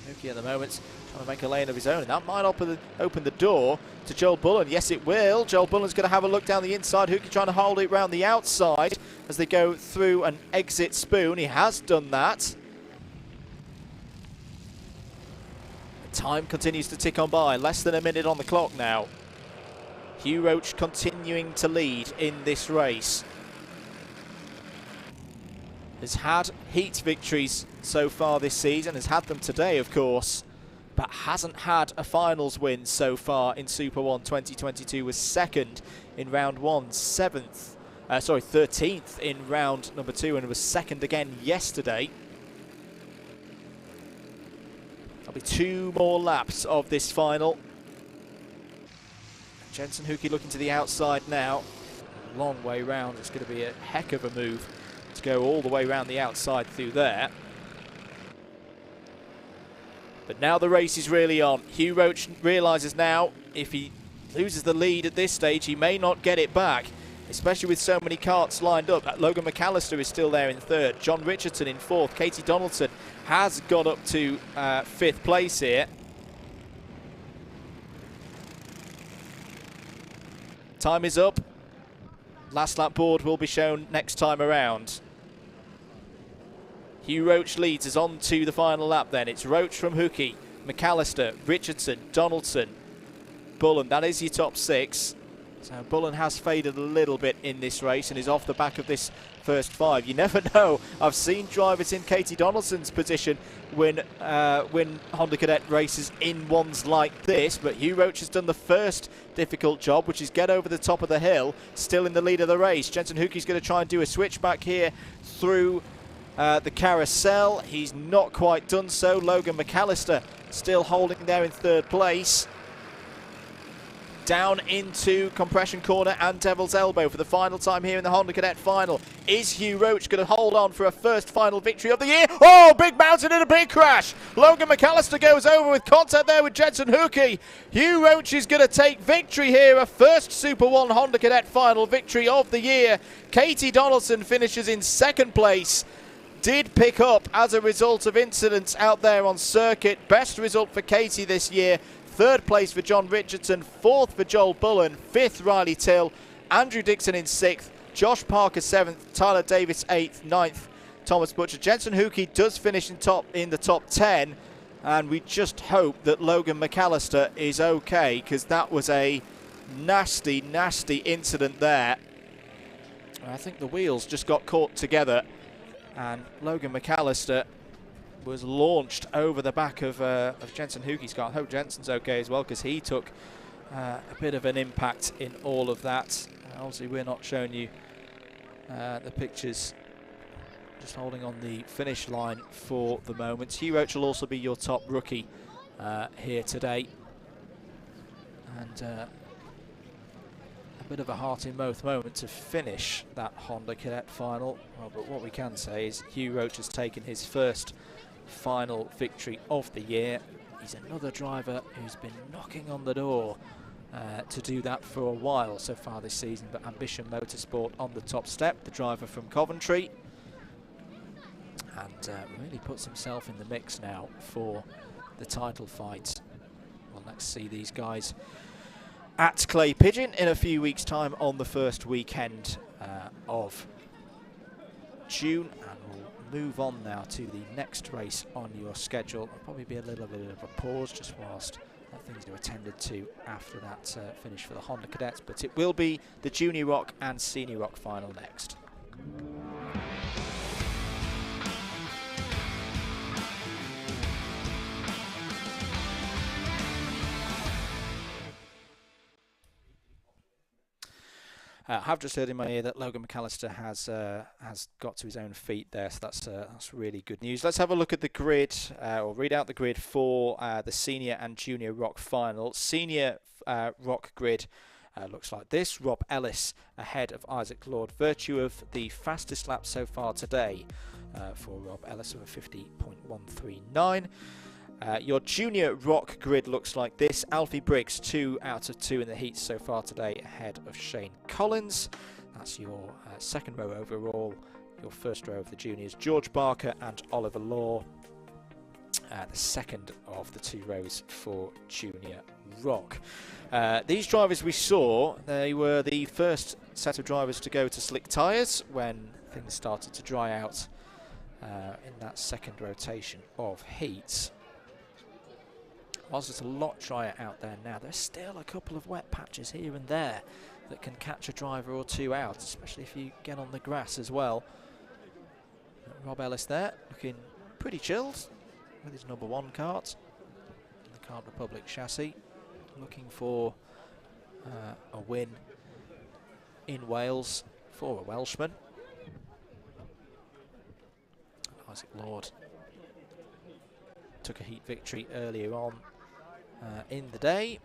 Hookey at the moment trying to make a lane of his own. And that might open the door to Joel Bullen. Yes, it will. Joel Bullen's going to have a look down the inside. Hookey trying to hold it round the outside as they go through an exit spoon. He has done that. Time continues to tick on by. Less than a minute on the clock now. Hugh Roach continuing to lead in this race. Has had heat victories so far this season. Has had them today, of course. But hasn't had a finals win so far in Super 1 2022. Was 2nd in round 1. 13th in round number 2. And was 2nd again yesterday. There'll be 2 more laps of this final. Jensen Hookey looking to the outside now. Long way round. It's going to be a heck of a move to go all the way around the outside through there. But now the race is really on. Hugh Roach realises now if he loses the lead at this stage, he may not get it back, especially with so many karts lined up. Logan McAllister is still there in 3rd. John Richardson in 4th. Katie Donaldson has got up to 5th place here. Time is up. Last lap board will be shown next time around. Hugh Roach leads us on to the final lap then. It's Roach from Hookey, McAllister, Richardson, Donaldson, Bullen. That is your top 6. So Bullen has faded a little bit in this race and is off the back of this first 5. You never know. I've seen drivers in Katie Donaldson's position win Honda Cadet races in ones like this, but Hugh Roach has done the first difficult job, which is get over the top of the hill, still in the lead of the race. Jensen Hookey's going to try and do a switchback here through the carousel. He's not quite done so. Logan McAllister still holding there in 3rd place. down into compression corner and Devil's Elbow for the final time here in the Honda Cadet final. Is Hugh Roach going to hold on for a first final victory of the year? Oh, big mountain and a big crash. Logan McAllister goes over with contact there with Jensen Hookey. Hugh Roach is going to take victory here, a first Super 1 Honda Cadet final victory of the year. Katie Donaldson finishes in second place. Did pick up as a result of incidents out there on circuit. Best result for Katie this year. Third place for John Richardson, fourth for Joel Bullen, fifth Riley Till, Andrew Dixon in sixth, Josh Parker seventh, Tyler Davis eighth, ninth Thomas Butcher. Jensen Hookey does finish in the top 10, and we just hope that Logan McAllister is okay, because that was a nasty, nasty incident there. I think the wheels just got caught together, and Logan McAllister was launched over the back of Jensen Hookey's car. I hope Jensen's okay as well, because he took a bit of an impact in all of that. Obviously, we're not showing you the pictures, just holding on the finish line for the moment. Hugh Roach will also be your top rookie here today. And a bit of a heart-in-mouth moment to finish that Honda Cadet final. Well, but what we can say is Hugh Roach has taken his first final victory of the year. He's another driver who's been knocking on the door to do that for a while so far this season, but Ambition Motorsport on the top step, the driver from Coventry, and really puts himself in the mix now for the title fight. Well, let's see these guys at Clay Pigeon in a few weeks' time on the first weekend of June, and we'll move on now to the next race on your schedule. There'll probably be a little bit of a pause just whilst things are attended to after that finish for the Honda Cadets, but it will be the Junior Rock and Senior Rock final next. I have just heard in my ear that Logan McAllister has got to his own feet there, so that's really good news. Let's have a look at the grid, or read out the grid for the Senior and Junior Rock final. Senior Rock grid looks like this. Rob Ellis ahead of Isaac Lord. Virtue of the fastest lap so far today for Rob Ellis of a 50.139. Your Junior Rock grid looks like this. Alfie Briggs 2 out of 2 in the heats so far today ahead of Shane Collins. That's your second row overall. Your first row of the juniors, George Barker and Oliver Law. The second of the two rows for Junior Rock. These drivers we saw, they were the first set of drivers to go to slick tyres when things started to dry out in that second rotation of heats. Whilst it's a lot drier out there now, there's still a couple of wet patches here and there that can catch a driver or two out, especially if you get on the grass as well. Rob Ellis there, looking pretty chilled with his number 1 kart, the Kart Republic chassis, looking for a win in Wales for a Welshman. Isaac Lord took a heat victory earlier on in the day.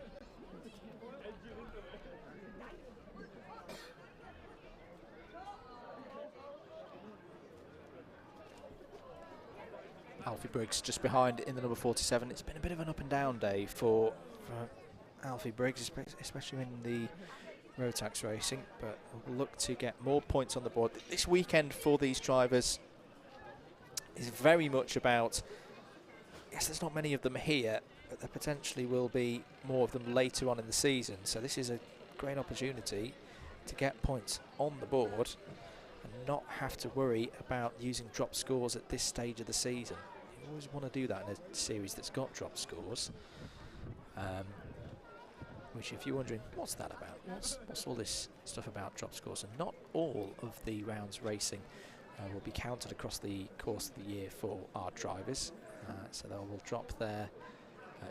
Alfie Briggs just behind in the number 47. It's been a bit of an up and down day for Alfie Briggs, especially in the Rotax racing, but we'll look to get more points on the board. This weekend for these drivers is very much about, yes, there's not many of them here, but there potentially will be more of them later on in the season. So this is a great opportunity to get points on the board and not have to worry about using drop scores at this stage of the season. You always want to do that in a series that's got drop scores. Which, if you're wondering, what's that about? What's all this stuff about drop scores? And not all of the rounds racing will be counted across the course of the year for our drivers. So they will drop their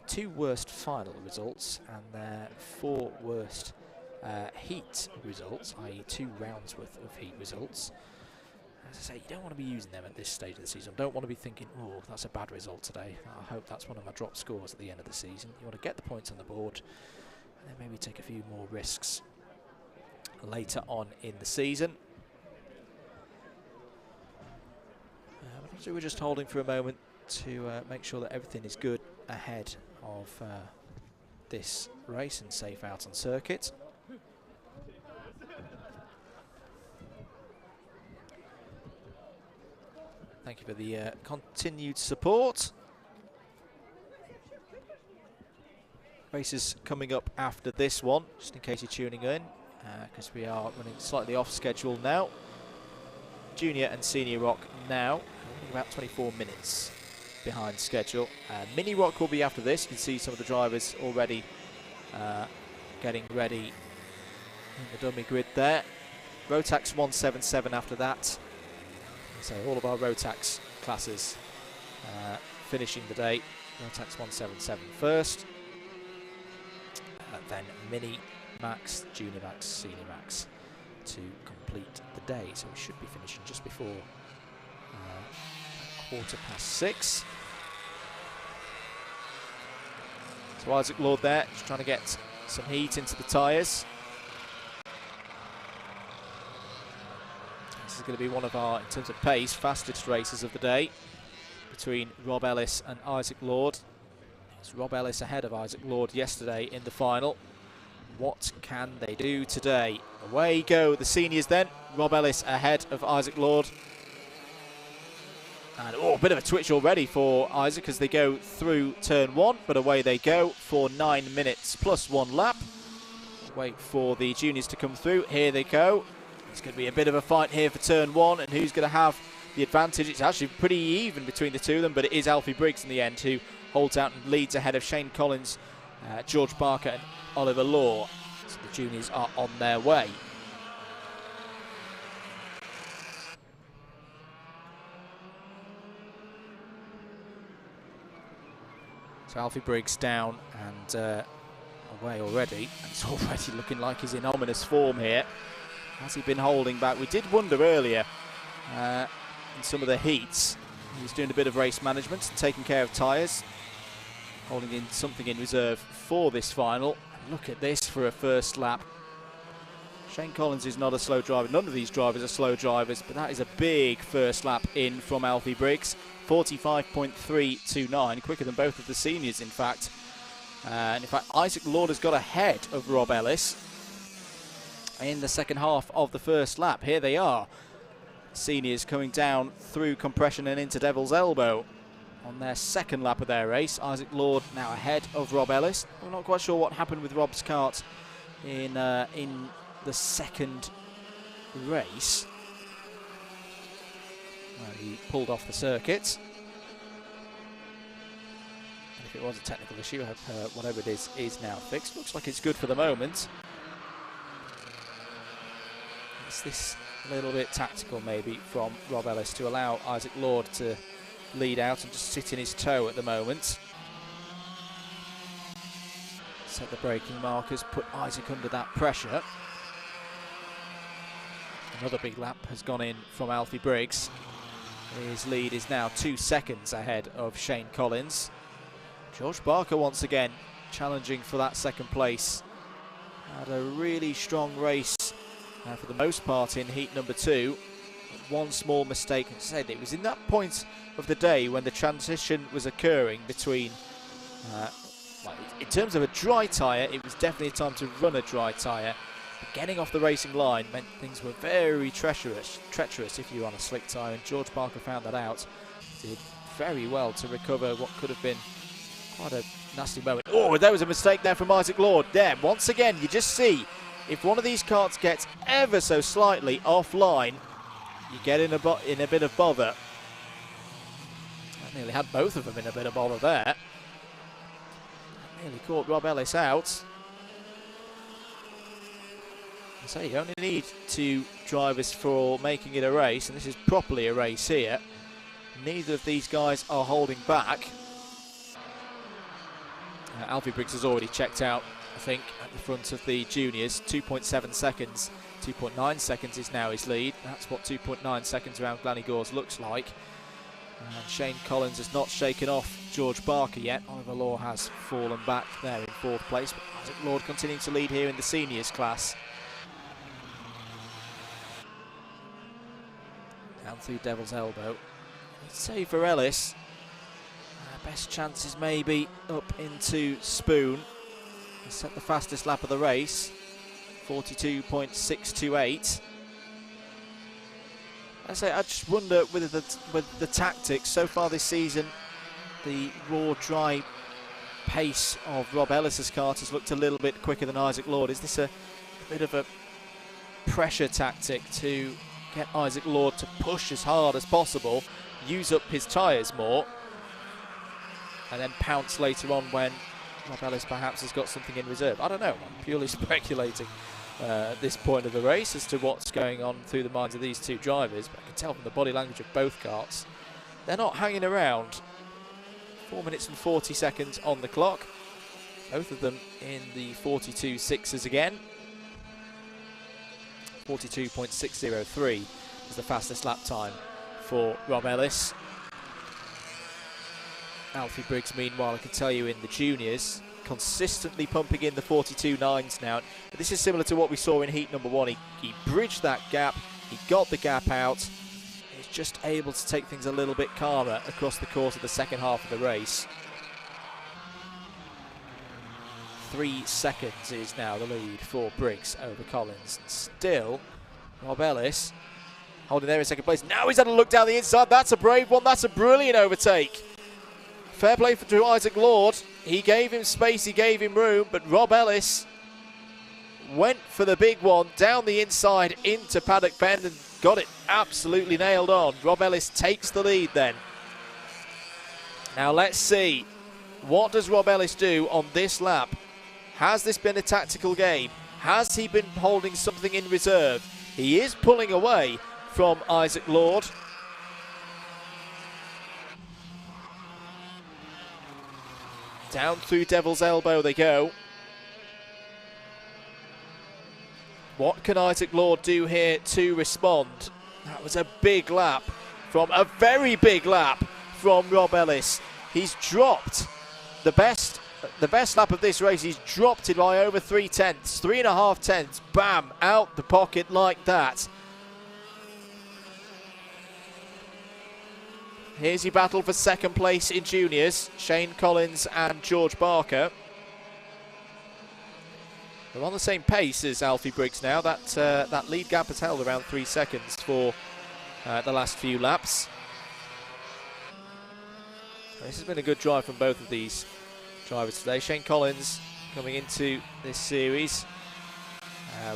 2 worst final results and their 4 worst heat results, i.e. 2 rounds worth of heat results. As I say, you don't want to be using them at this stage of the season. Don't want to be thinking, oh, that's a bad result today. I hope that's one of my drop scores at the end of the season. You want to get the points on the board and then maybe take a few more risks later on in the season. So we're just holding for a moment to make sure that everything is good ahead of this race and safe out on circuit. Thank you for the continued support. Races coming up after this one, just in case you're tuning in, because we are running slightly off schedule now. Junior and Senior Rock now, about 24 minutes behind schedule. Mini Rock will be after this. You can see some of the drivers already getting ready in the dummy grid there. Rotax 177 after that. So all of our Rotax classes finishing the day. Rotax 177 first. Then Mini, Max, Junior Max, Senior Max to complete the day. So we should be finishing just before 6:15. So Isaac Lord there, just trying to get some heat into the tyres. This is going to be one of our, in terms of pace, fastest races of the day between Rob Ellis and Isaac Lord. It's Rob Ellis ahead of Isaac Lord yesterday in the final. What can they do today? Away go the seniors then. Rob Ellis ahead of Isaac Lord. And a bit of a twitch already for Isaac as they go through turn 1, but away they go for 9 minutes plus 1 lap. Wait for the juniors to come through. Here they go. It's going to be a bit of a fight here for turn 1, and who's going to have the advantage? It's actually pretty even between the two of them, but it is Alfie Briggs in the end who holds out and leads ahead of Shane Collins, George Barker and Oliver Law. So the juniors are on their way. So Alfie Briggs down and away already. And it's already looking like he's in ominous form here. Has he been holding back? We did wonder earlier in some of the heats. He was doing a bit of race management and taking care of tyres. Holding in something in reserve for this final. And look at this for a first lap. Shane Collins is not a slow driver. None of these drivers are slow drivers, but that is a big first lap in from Alfie Briggs. 45.329, quicker than both of the seniors, in fact. And in fact, Isaac Lord has got ahead of Rob Ellis in the second half of the first lap. Here they are. Seniors coming down through compression and into Devil's Elbow on their second lap of their race. Isaac Lord now ahead of Rob Ellis. We're not quite sure what happened with Rob's kart in the second race. He pulled off the circuit. And if it was a technical issue, whatever it is now fixed. Looks like it's good for the moment. Is this a little bit tactical maybe from Rob Ellis to allow Isaac Lord to lead out and just sit in his toe at the moment? Set the braking markers, put Isaac under that pressure. Another big lap has gone in from Alfie Briggs. His lead is now 2 seconds ahead of Shane Collins. George Barker once again challenging for that second place. Had a really strong race for the most part in heat number 2. One small mistake. I said it was in that point of the day when the transition was occurring between, well, in terms of a dry tyre, it was definitely a time to run a dry tyre. Getting off the racing line meant things were very treacherous if you were on a slick tyre, and George Barker found that out. Did very well to recover what could have been quite a nasty moment. Oh, there was a mistake there from Isaac Lord. There, once again, you just see, if one of these karts gets ever so slightly offline, you get in a bit of bother. I nearly had both of them in a bit of bother there. That nearly caught Rob Ellis out. So you only need 2 drivers for making it a race, and this is properly a race here. Neither of these guys are holding back. Alfie Briggs has already checked out, I think, at the front of the juniors. 2.7 seconds, 2.9 seconds is now his lead. That's what 2.9 seconds around Glan Y Gors looks like. And Shane Collins has not shaken off George Barker yet. Oliver Law has fallen back there in 4th place, but Isaac Lord continuing to lead here in the seniors class. Down through Devil's Elbow. I'd say for Ellis, best chances maybe up into Spoon. He set the fastest lap of the race, 42.628. I just wonder with the tactics so far this season, the raw, dry pace of Rob Ellis's kart has looked a little bit quicker than Isaac Lord. Is this a bit of a pressure tactic to get Isaac Lord to push as hard as possible, use up his tyres more, and then pounce later on when Rob Ellis perhaps has got something in reserve? I don't know, I'm purely speculating at this point of the race as to what's going on through the minds of these two drivers, but I can tell from the body language of both karts, they're not hanging around. 4 minutes and 40 seconds on the clock, both of them in the 42.6s again. 42.603 is the fastest lap time for Rob Ellis. Alfie Briggs, meanwhile, I can tell you in the juniors, consistently pumping in the 42.9s now. But this is similar to what we saw in heat number 1. He bridged that gap, he got the gap out. He's just able to take things a little bit calmer across the course of the second half of the race. 3 seconds is now the lead for Briggs over Collins. And still, Rob Ellis holding there in second place. Now he's had a look down the inside. That's a brave one. That's a brilliant overtake. Fair play to Isaac Lord. He gave him space, he gave him room, but Rob Ellis went for the big one down the inside into Paddock Bend and got it absolutely nailed on. Rob Ellis takes the lead then. Now let's see, what does Rob Ellis do on this lap? Has this been a tactical game? Has he been holding something in reserve? He is pulling away from Isaac Lord. Down through Devil's Elbow they go. What can Isaac Lord do here to respond? That was a big lap, a very big lap from Rob Ellis. He's dropped the best lap of this race. He's dropped it by over 3/10, 3.5 tenths. Bam, out the pocket like that. Here's your battle for second place in juniors, Shane Collins and George Barker. They're on the same pace as Alfie Briggs now. That lead gap has held around 3 seconds for the last few laps. This has been a good drive from both of these drivers today. Shane Collins coming into this series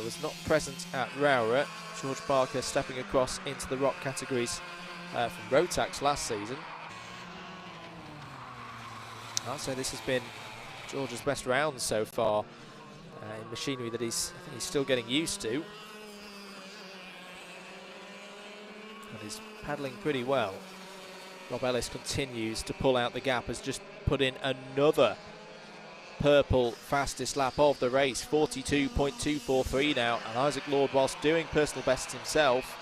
was not present at Rowrah. George Barker stepping across into the rock categories from Rotax last season. I'd say this has been George's best round so far in machinery that he's still getting used to. And he's paddling pretty well. Rob Ellis continues to pull out the gap, has just put in another purple fastest lap of the race, 42.243 now, and Isaac Lord, whilst doing personal bests himself,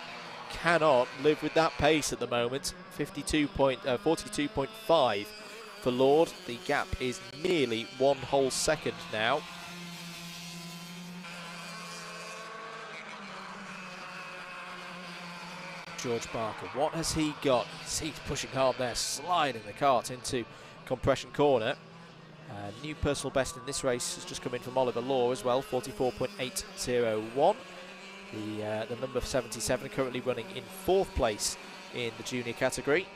cannot live with that pace at the moment. 42.5 for Lord. The gap is nearly 1 whole second now. George Barker, what has he got? He's pushing hard there, sliding the kart into compression corner. New personal best in this race has just come in from Oliver Law as well, 44.801. The number 77 currently running in 4th place in the junior category.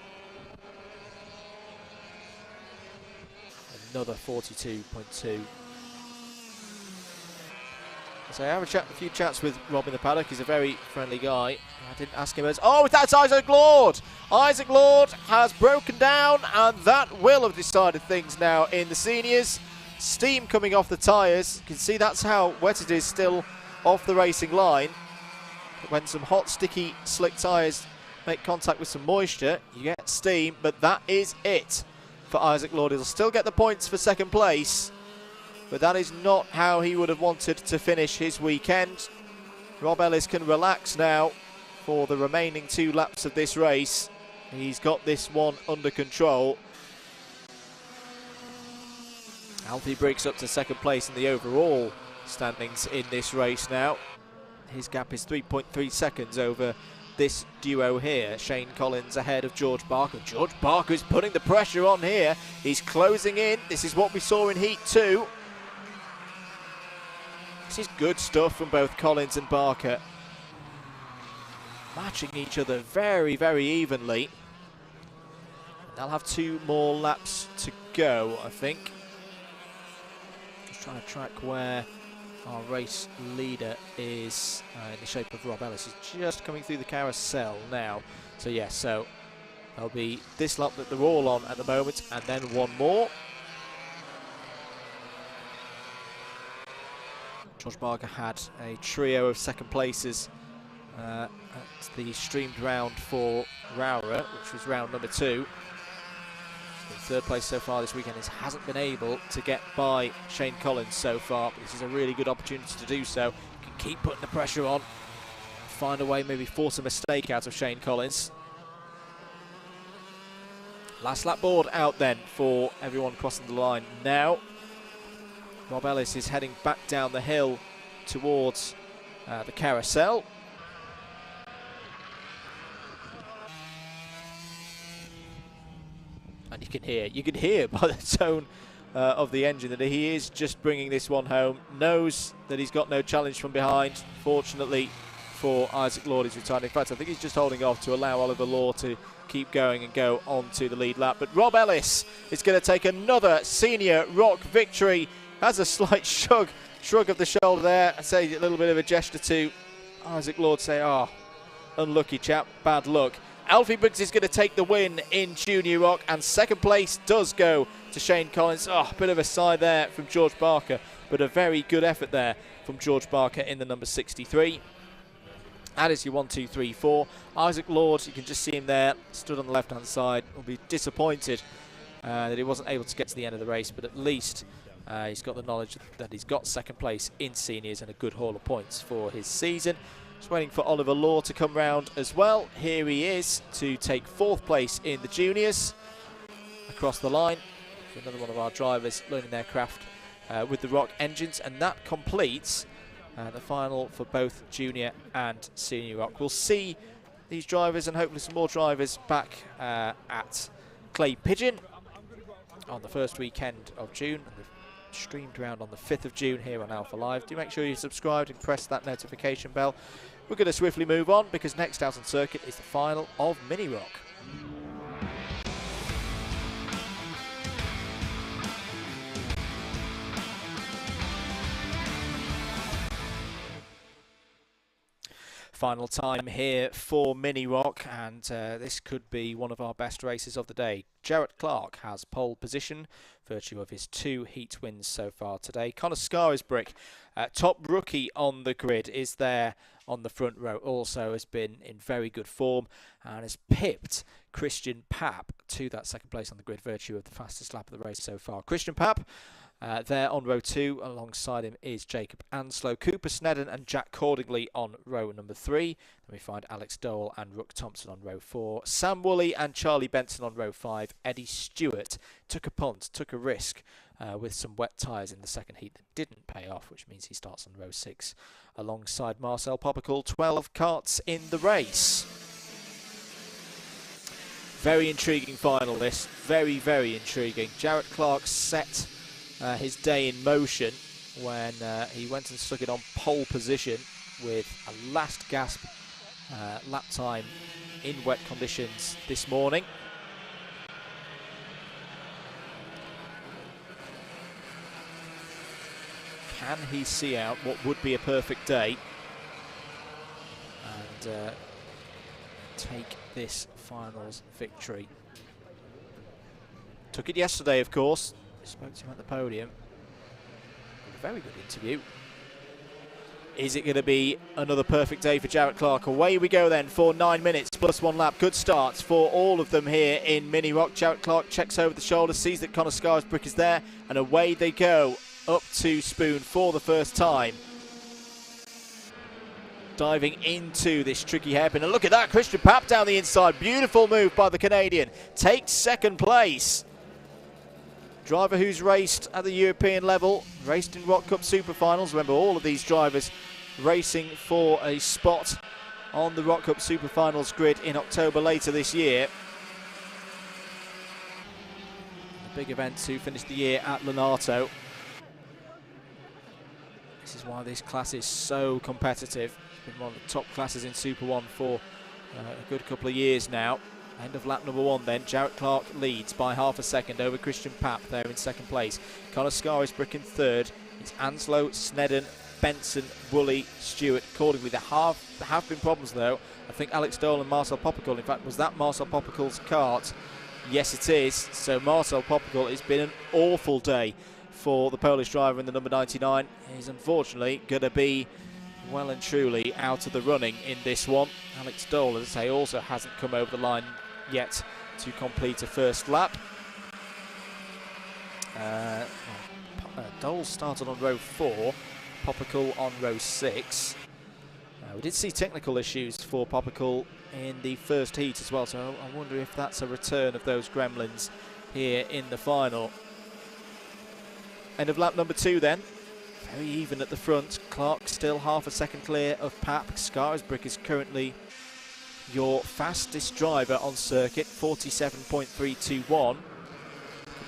Another 42.2. So I have a few chats with Rob in the paddock. He's a very friendly guy. I didn't ask him as... Oh, that's Isaac Lord! Isaac Lord has broken down, and that will have decided things now in the seniors. Steam coming off the tyres. You can see that's how wet it is still off the racing line. When some hot, sticky, slick tyres make contact with some moisture, you get steam, but that is it for Isaac Lord. He'll still get the points for second place, but that is not how he would have wanted to finish his weekend. Rob Ellis can relax now for the remaining 2 laps of this race. He's got this one under control. Alfie breaks up to second place in the overall standings in this race now. His gap is 3.3 seconds over this duo here. Shane Collins ahead of George Barker. George Barker is putting the pressure on here. He's closing in. This is what we saw in Heat 2. This is good stuff from both Collins and Barker. Matching each other very, very evenly. They'll have 2 more laps to go, I think. Just trying to track where our race leader is in the shape of Rob Ellis. He's just coming through the carousel now. So yeah, so there'll be this lap that they're all on at the moment, and then one more. George Barker had a trio of second places at the streamed round for Rowrah, which was round number 2. In third place so far this weekend, hasn't been able to get by Shane Collins so far, but this is a really good opportunity to do so. You can keep putting the pressure on, find a way, maybe force a mistake out of Shane Collins. Last lap board out then for everyone crossing the line now. Rob Ellis is heading back down the hill towards the carousel. And you can hear by the tone of the engine that he is just bringing this one home. Knows that he's got no challenge from behind. Fortunately for Isaac Lord, he's retired. In fact, I think he's just holding off to allow Oliver Law to keep going and go on to the lead lap. But Rob Ellis is going to take another Senior Rock victory. Has a slight shrug of the shoulder there. I say a little bit of a gesture to Isaac Lord, say, oh, unlucky chap, bad luck. Alfie Briggs is going to take the win in Junior Rock, and second place does go to Shane Collins. Oh, a bit of a sigh there from George Barker, but a very good effort there from George Barker in the number 63. That is your 1, 2, 3, 4. Isaac Lord, you can just see him there, stood on the left-hand side. Will be disappointed that he wasn't able to get to the end of the race, but at least he's got the knowledge that he's got second place in seniors and a good haul of points for his season. Just waiting for Oliver Law to come round as well. Here he is to take 4th place in the juniors across the line. Another one of our drivers learning their craft with the Rock engines, and that completes the final for both junior and senior Rock. We'll see these drivers and hopefully some more drivers back at Clay Pigeon on the first weekend of June. Streamed around on the 5th of June here on Alpha Live. Do make sure you're subscribed and press that notification bell. We're going to swiftly move on because next out on circuit is the final of Mini Rock. Final time here for Mini Rock, and this could be one of our best races of the day. Jarrett Clark has pole position, virtue of his 2 heat wins so far today. Connor Scarisbrick, top rookie on the grid, is there on the front row. Also has been in very good form and has pipped Christian Papp to that second place on the grid, virtue of the fastest lap of the race so far. Christian Papp there on row 2, alongside him is Jacob Anslow, Cooper Snedden and Jack Cordingley on row number 3. Then we find Alex Dole and Rook Thompson on row 4. Sam Woolley and Charlie Benson on row 5. Eddie Stewart took a punt, took a risk with some wet tyres in the second heat that didn't pay off, which means he starts on row 6 alongside Marcel Poppercall. 12 karts in the race. Very intriguing final this, very, very intriguing. Jarrett Clark set his day in motion when he went and stuck it on pole position with a last gasp lap time in wet conditions this morning. Can he see out what would be a perfect day and take this finals victory? Took it yesterday, of course. Spoke to him at the podium. A very good interview. Is it going to be another perfect day for Jarrett Clark? Away we go then for 9 minutes plus 1 lap. Good starts for all of them here in Mini Rock. Jarrett Clark checks over the shoulder, sees that Connor Scarisbrick is there, and away they go up to Spoon for the first time. diving into this tricky hairpin. And look at that, Christian Papp down the inside. Beautiful move by the Canadian. Takes second place. Driver who's raced at the European level, raced in Rock Cup Super Finals. Remember, all of these drivers racing for a spot on the Rock Cup Super Finals grid in October later this year. The big events who finished the year at Lonato. This is why this class is so competitive. It's been one of the top classes in Super 1 for a good couple of years now. End of lap number 1 then. Jarrett Clark leads by half a second over Christian Papp there in second place. Connor Scarisbrick in third. It's Anslow, Snedden, Benson, Woolley, Stewart accordingly. There have been problems though. I think Alex Dole and Marcel Popical, in fact, was that Marcel Popical's kart? Yes, it is. So Marcel Popical, it's been an awful day for the Polish driver in the number 99. He's unfortunately going to be well and truly out of the running in this one. Alex Dole, as I say, also hasn't come over the line yet to complete a first lap. Dole started on row 4, Popical on row 6. We did see technical issues for Popical in the first heat as well, so I wonder if that's a return of those gremlins here in the final. End of lap number 2 then. Very even at the front. Clark still half a second clear of Papp. Scarisbrick is currently your fastest driver on circuit, 47.321. A couple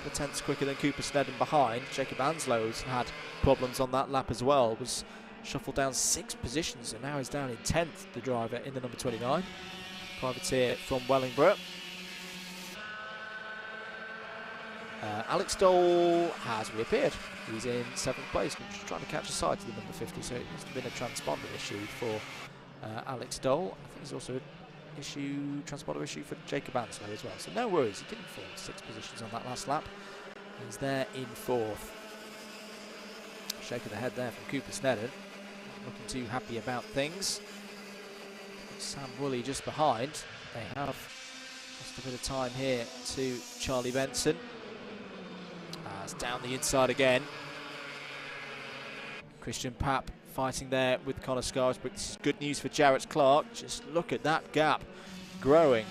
of tenths quicker than Cooper Snedden behind. Jacob Anslow's had problems on that lap as well. Was shuffled down 6 positions and now is down in 10th, the driver in the number 29. Privateer from Wellingborough. Alex Dole has reappeared. He's in 7th place, just trying to catch a side to the number 50, so it must have been a transponder issue for Alex Dole. I think there's also an transponder issue for Jacob Anslow as well, so no worries, he didn't fall 6 positions on that last lap. He's there in 4th. Shake of the head there from Cooper Snedden, not looking too happy about things. Sam Woolley just behind. They have lost a bit of time here to Charlie Benson. It's down the inside again. Christian Papp fighting there with Connor Scarisbrick. This is good news for Jarrett Clark. Just look at that gap growing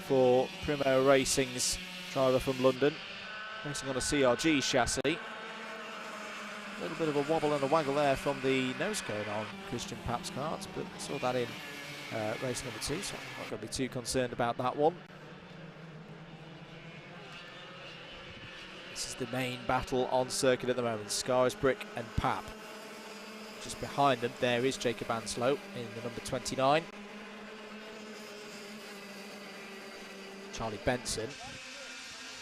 for Primo Racing's driver from London. Racing on a CRG chassis. A little bit of a wobble and a waggle there from the nose cone on Christian Papp's kart, but saw that in race number 2, so I'm not going to be too concerned about that one. This is the main battle on circuit at the moment, Scarisbrick and Papp. Just behind them, there is Jacob Anslow in the number 29. Charlie Benson,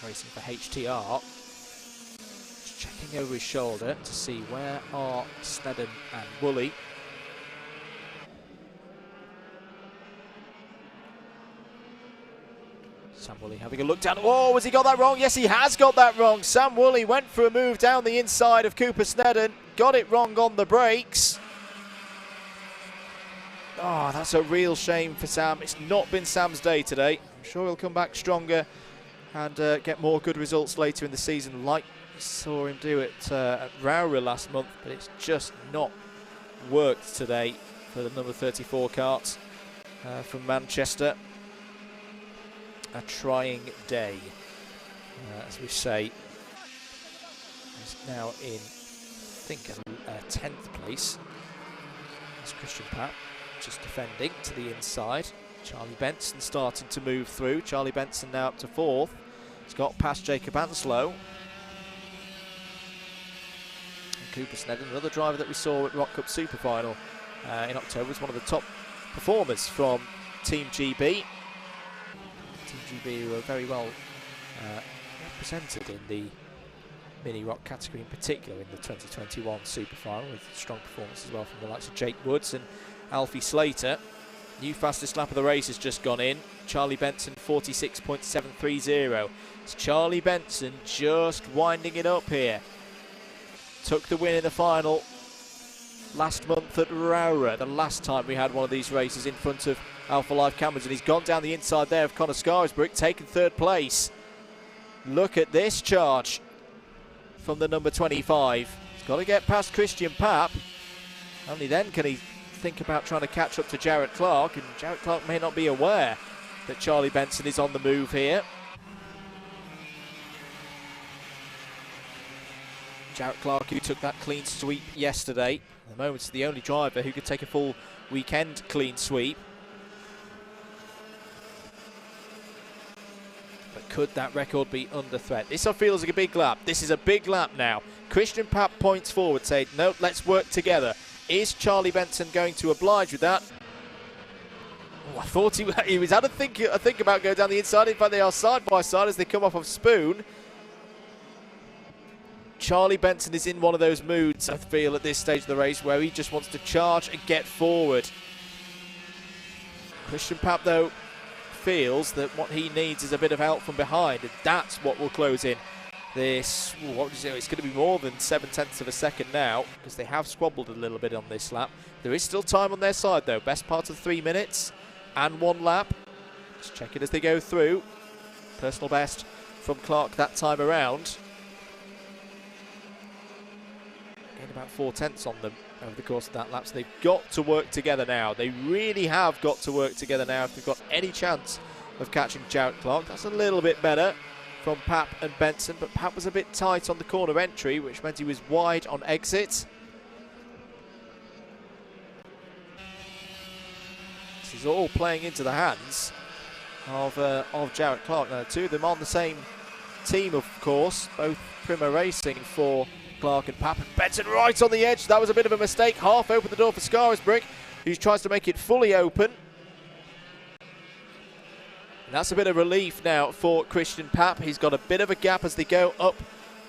racing for HTR. Just checking over his shoulder to see where are Snedden and Woolley. Sam Woolley having a look down. Oh, has he got that wrong? Yes, he has got that wrong. Sam Woolley went for a move down the inside of Cooper Snedden. Got it wrong on the brakes. Oh, that's a real shame for Sam. It's not been Sam's day today. I'm sure he'll come back stronger and get more good results later in the season, like we saw him do at Rowrah last month, but it's just not worked today for the number 34 kart from Manchester. A trying day, as we say. He's now in, I think, 10th place. That's Christian Papp just defending to the inside. Charlie Benson starting to move through. Charlie Benson now up to 4th. He's got past Jacob Anslow. And Cooper Snedden, another driver that we saw at Rock Cup Super Final in October, was one of the top performers from Team GB. Team GB were very well represented in the mini rock category, in particular in the 2021 Super Final, with strong performance as well from the likes of Jake Woods and Alfie Slater. New fastest lap of the race has just gone in. Charlie Benson 46.730. It's Charlie Benson just winding it up here. Took the win in the final last month at Rowrah, the last time we had one of these races in front of Alpha Life cameras, and he's gone down the inside there of Connor Scarisbrick, taking 3rd place. Look at this charge from the number 25. He's got to get past Christian Papp. Only then can he think about trying to catch up to Jarrett Clark, and Jarrett Clark may not be aware that Charlie Benson is on the move here. Jarrett Clark, who took that clean sweep yesterday, at the moment is the only driver who could take a full weekend clean sweep. But could that record be under threat? This feels like a big lap. This is a big lap now. Christian Papp points forward, saying, no, let's work together. Is Charlie Benson going to oblige with that? Oh, I thought he was had a think about going down the inside. In fact, they are side by side as they come off of Spoon. Charlie Benson is in one of those moods, I feel, at this stage of the race where he just wants to charge and get forward. Christian Papp, though, feels that what he needs is a bit of help from behind, and that's what will close in this. What is it? It's going to be more than 7/10 of a second now, because they have squabbled a little bit on this lap. There is still time on their side, though. Best part of 3 minutes and 1 lap. Just check it as they go through. Personal best from Clark that time around. Gained about 4/10 on them over the course of that lap, so they've got to work together now. They really have got to work together now if they've got any chance of catching Jarrett Clark. That's a little bit better from Papp and Benson, but Papp was a bit tight on the corner entry, which meant he was wide on exit. This is all playing into the hands of Jarrett Clark. Now, 2 of them on the same team, of course, both Prima Racing for Clark and Papp. And Benson right on the edge. That was a bit of a mistake. Half open the door for Scarisbrick, who tries to make it fully open. And that's a bit of relief now for Christian Papp. He's got a bit of a gap as they go up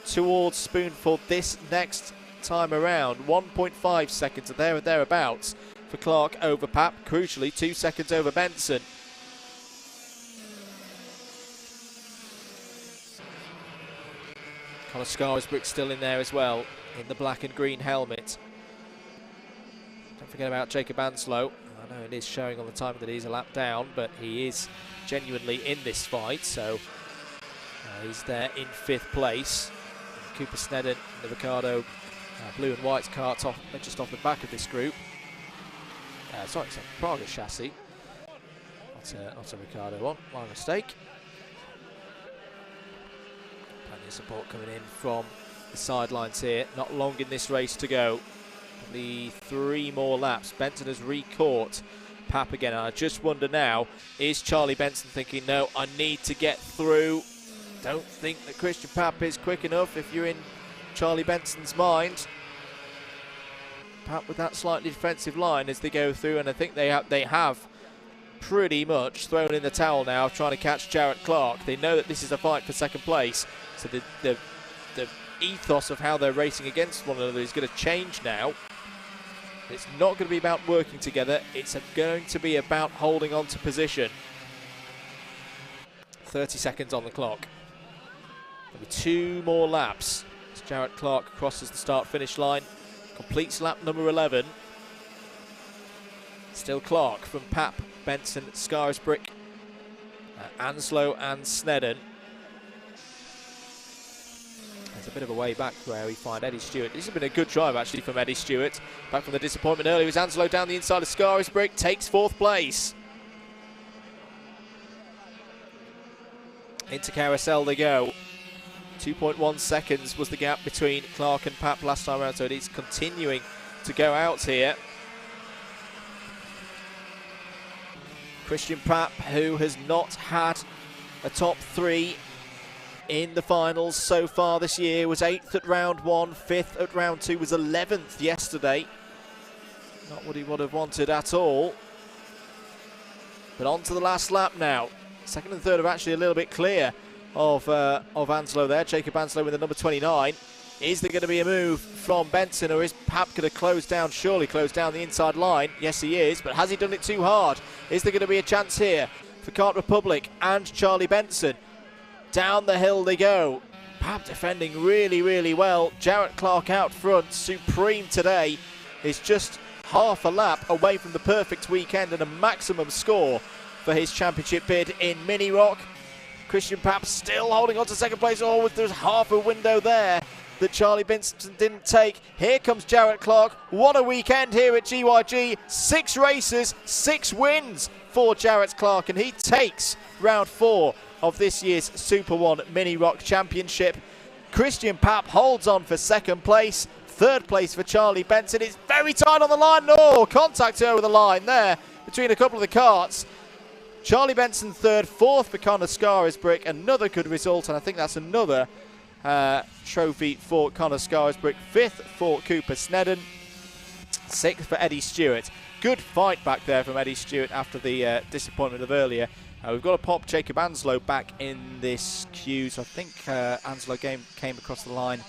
towards Spoon for this next time around. 1.5 seconds, there and thereabouts for Clark over Papp. Crucially, 2 seconds over Benson. Connor Scarisbrick still in there as well, in the black and green helmet. Don't forget about Jacob Anslow. I know it is showing on the time that he's a lap down, but he is genuinely in this fight, so he's there in 5th place. And Cooper Snedden, the Ricardo blue and white karts just off the back of this group. Sorry, it's a Praga chassis, not a Ricardo one, my mistake. Plenty of support coming in from the sidelines here. Not long in this race to go. Probably 3 more laps. Benson has re-caught Papp again. And I just wonder now, is Charlie Benson thinking, no, I need to get through? Don't think that Christian Papp is quick enough if you're in Charlie Benson's mind. Papp with that slightly defensive line as they go through, and I think they have pretty much thrown in the towel now, trying to catch Jarrett Clark. They know that this is a fight for 2nd place, so the ethos of how they're racing against one another is going to change now. It's not going to be about working together, it's going to be about holding on to position. 30 seconds on the clock. There'll be 2 more laps as Jarrett Clark crosses the start-finish line, completes lap number 11. Still Clark from Papp, Benson, Scarisbrick, Anslow and Snedden. There's a bit of a way back where we find Eddie Stewart. This has been a good drive actually from Eddie Stewart. Back from the disappointment earlier was Anslow down the inside of Scarisbrick, takes 4th place. Into carousel they go. 2.1 seconds was the gap between Clark and Papp last time around, so it is continuing to go out here. Christian Papp, who has not had a top 3 in the finals so far this year, was 8th at round 1, 5th at round 2, was 11th yesterday. Not what he would have wanted at all. But on to the last lap now. 2nd and 3rd are actually a little bit clear of Anslow there. Jacob Anslow with the number 29. Is there going to be a move from Benson, or is Papp going to close down the inside line? Yes, he is, but has he done it too hard? Is there going to be a chance here for Kart Republic and Charlie Benson? Down the hill they go. Papp defending really, really well. Jarrett Clark out front, supreme today, is just half a lap away from the perfect weekend and a maximum score for his championship bid in Mini Rock. Christian Papp still holding on to 2nd place. Oh, there's half a window there that Charlie Benson didn't take. Here comes Jarrett Clark. What a weekend here at GYG. 6 races, 6 wins for Jarrett Clark, and he takes round 4 of this year's Super 1 Mini Rock Championship. Christian Papp holds on for 2nd place. 3rd place for Charlie Benson. It's very tight on the line. No, contact over the line there between a couple of the karts. Charlie Benson 3rd, 4th for Connor Scarisbrick. Another good result, and I think that's another trophy for Connor Scarisbrick. 5th for Cooper Snedden. 6th for Eddie Stewart. Good fight back there from Eddie Stewart after the disappointment of earlier. We've got to pop Jacob Anslow back in this queue. So I think Anslow came across the line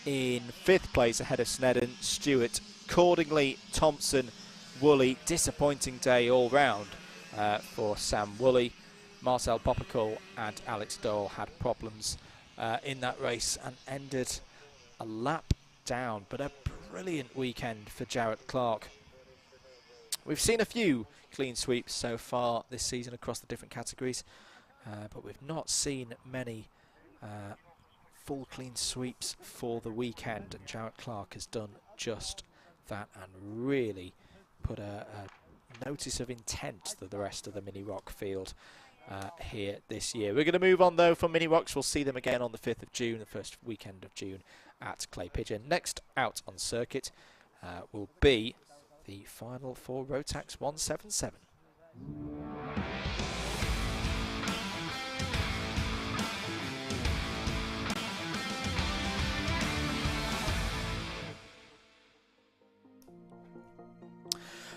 in 5th place ahead of Snedden, Stewart, Cordingley, Thompson, Woolley. Disappointing day all round for Sam Woolley. Marcel Poppercall and Alex Dole had problems in that race and ended a lap down. But a brilliant weekend for Jarrett Clark. We've seen a few clean sweeps so far this season across the different categories, but we've not seen many full clean sweeps for the weekend, and Jarrett Clark has done just that and really put a notice of intent to the rest of the Mini Rock field here this year. We're going to move on though from Mini Rocks. We'll see them again on the 5th of June, the first weekend of June at Clay Pigeon. Next out on circuit will be the final for Rotax 177.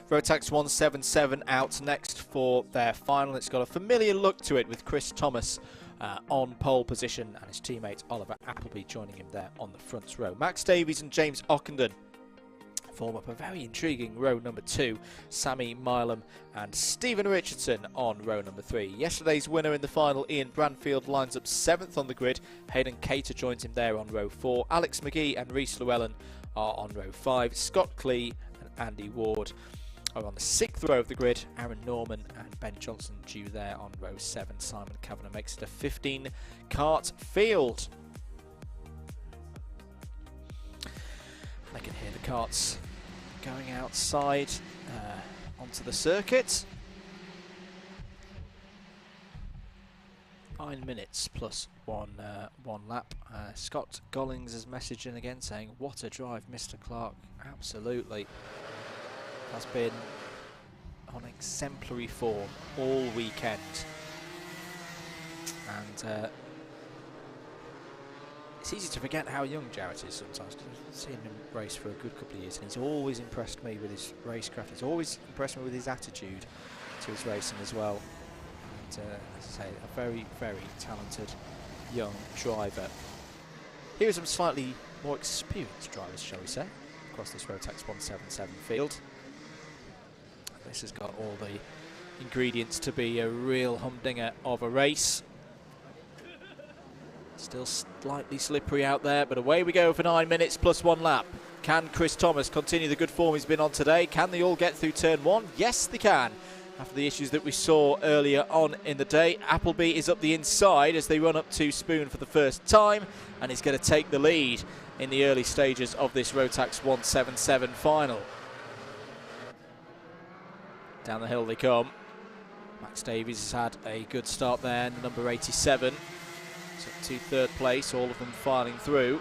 Rotax 177 out next for their final. It's got a familiar look to it with Chris Thomas on pole position and his teammate Oliver Appleby joining him there on the front row. Max Davies and James Ockenden form up a very intriguing row number 2. Sammy Milam and Stephen Richardson on row number 3. Yesterday's winner in the final, Ian Branfield, lines up 7th on the grid. Hayden Cater joins him there on row 4. Alex McGee and Rhys Llewellyn are on row 5. Scott Clee and Andy Ward are on the 6th row of the grid. Aaron Norman and Ben Johnson due there on row 7. Simon Kavanagh makes it a 15 kart field. I can hear the karts going outside onto the circuit. 9 minutes plus one lap. Scott Gollings has messaged in again saying, "What a drive, Mr. Clark." Absolutely. Has been on exemplary form all weekend. And it's easy to forget how young Jarrett is sometimes, because I've seen him race for a good couple of years, and he's always impressed me with his racecraft. He's always impressed me with his attitude to his racing as well. And as I say, a very, very talented young driver. Here are some slightly more experienced drivers, shall we say, across this Rotax 177 field. This has got all the ingredients to be a real humdinger of a race. Still slightly slippery out there, but away we go for 9 minutes plus 1 lap. Can Chris Thomas continue the good form he's been on today? Can they all get through turn 1? Yes, they can. After the issues that we saw earlier on in the day, Appleby is up the inside as they run up to Spoon for the first time, and he's going to take the lead in the early stages of this Rotax 177 final. Down the hill they come. Max Davies has had a good start there in the number 87. So to 3rd place, all of them filing through.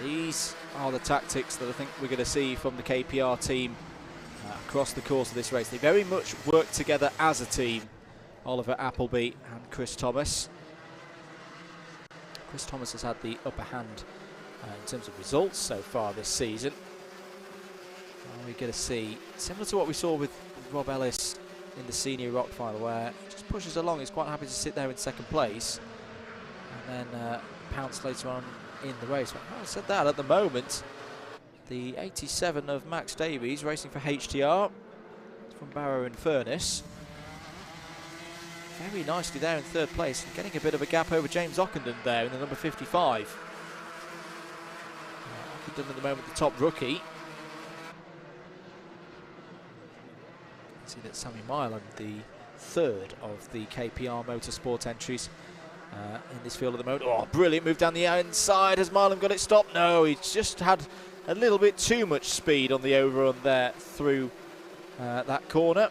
These are the tactics that I think we're going to see from the KPR team across the course of this race. They very much work together as a team, Oliver Appleby and Chris Thomas. Chris Thomas has had the upper hand in terms of results so far this season. We're going to see, similar to what we saw with Rob Ellis in the Senior Rock final, where he just pushes along. He's quite happy to sit there in 2nd place and then pounce later on in the race. But having said that, at the moment, the 87 of Max Davies racing for HTR from Barrow in Furness. Very nicely there in 3rd place and getting a bit of a gap over James Ockenden there in the number 55. Ockenden at the moment the top rookie. See that Sammy Milan, the 3rd of the KPR Motorsport entries, in this field at the moment. Oh, brilliant move down the inside. Has Marlon got it stopped? No, he's just had a little bit too much speed on the overrun there through that corner.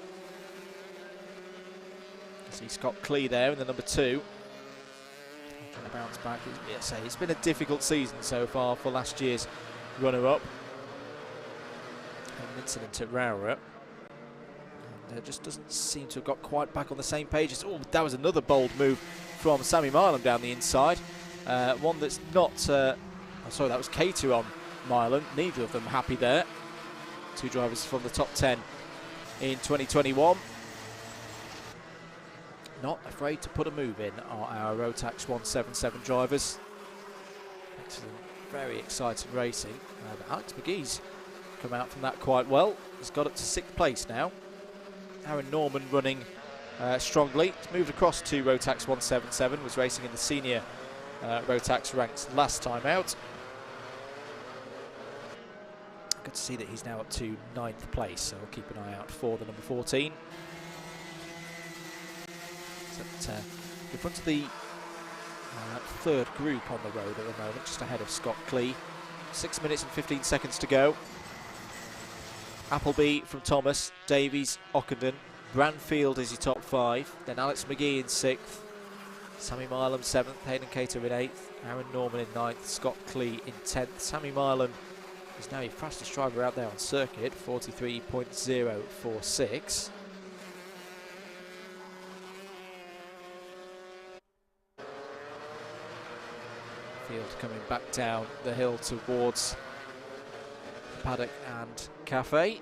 See Scott Clee there in the number 2. Trying to bounce back. It's been a difficult season so far for last year's runner-up. An incident at Rowrah. And just doesn't seem to have got quite back on the same page. Oh, that was another bold move from Sammy Milam down the inside. One that's not... oh, sorry, that was K2 on Milam. Neither of them happy there. 2 drivers from the top 10 in 2021. Not afraid to put a move in are our Rotax 177 drivers. Excellent, very exciting racing. But Alex McGee's come out from that quite well. He's got up to 6th place now. Aaron Norman running strongly. He's moved across to Rotax 177, was racing in the senior Rotax ranks last time out. Good to see that he's now up to 9th place, so we'll keep an eye out for the number 14. In front of the 3rd group on the road at the moment, just ahead of Scott Clee. 6 minutes and 15 seconds to go. Appleby from Thomas, Davies, Ockenden, Branfield is your top 5, then Alex McGee in 6th, Sammy Milam 7th, Hayden Cater in 8th, Aaron Norman in 9th, Scott Clee in 10th. Sammy Milam is now your fastest driver out there on circuit, 43.046. Field coming back down the hill towards paddock and cafe.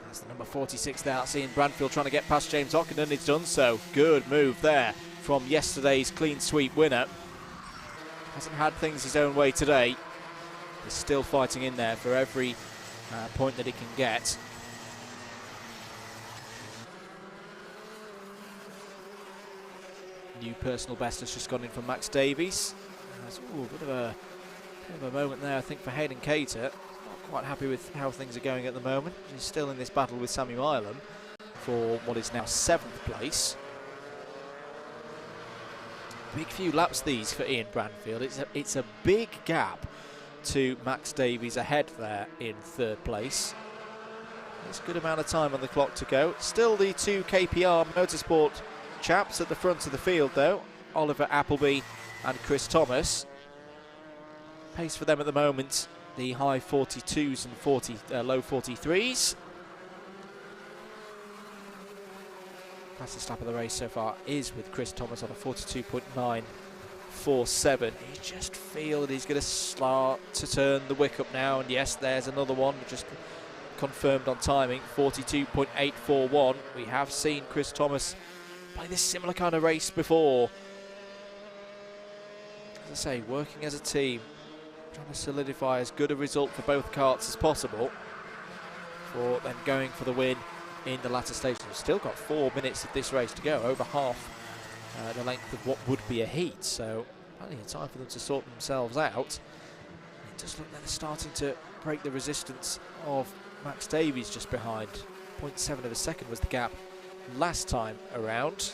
That's the number 46 there, seeing Branfield trying to get past James Ockenden. He's done so. Good move there from yesterday's clean sweep winner. Hasn't had things his own way today. He's still fighting in there for every point that he can get. New personal best has just gone in from Max Davies. Ooh, a bit of a moment there, I think, for Hayden Cater. Not quite happy with how things are going at the moment. He's still in this battle with Sammy Milam for what is now 7th place. Big few laps these for Ian Branfield. It's a big gap to Max Davies ahead there in 3rd place. There's a good amount of time on the clock to go. Still the 2 KPR Motorsport chaps at the front of the field though. Oliver Appleby and Chris Thomas. Pace for them at the moment, the high 42s and low 43s. Fastest lap of the race so far is with Chris Thomas on a 42.947. You just feel that he's going to start to turn the wick up now, and yes, there's another one, just confirmed on timing, 42.841. We have seen Chris Thomas play this similar kind of race before. As I say, working as a team, trying to solidify as good a result for both karts as possible for then going for the win in the latter stages. We've still got 4 minutes of this race to go, over half the length of what would be a heat, so plenty of time for them to sort themselves out. It does look like they're starting to break the resistance of Max Davies just behind. 0.7 of a second was the gap last time around.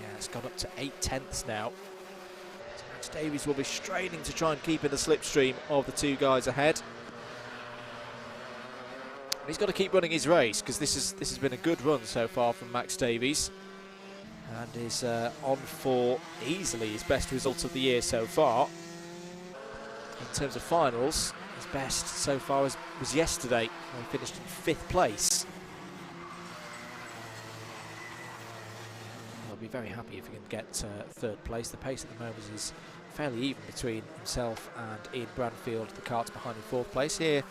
Yeah, it's gone up to 8/10 now. So Max Davies will be straining to try and keep in the slipstream of the 2 guys ahead. He's got to keep running his race because this has been a good run so far from Max Davies, and is on for easily his best result of the year so far. In terms of finals, his best so far was yesterday when he finished in 5th place. He'll be very happy if he can get 3rd place. The pace at the moment is fairly even between himself and Ian Branfield, the karts behind in 4th place. Here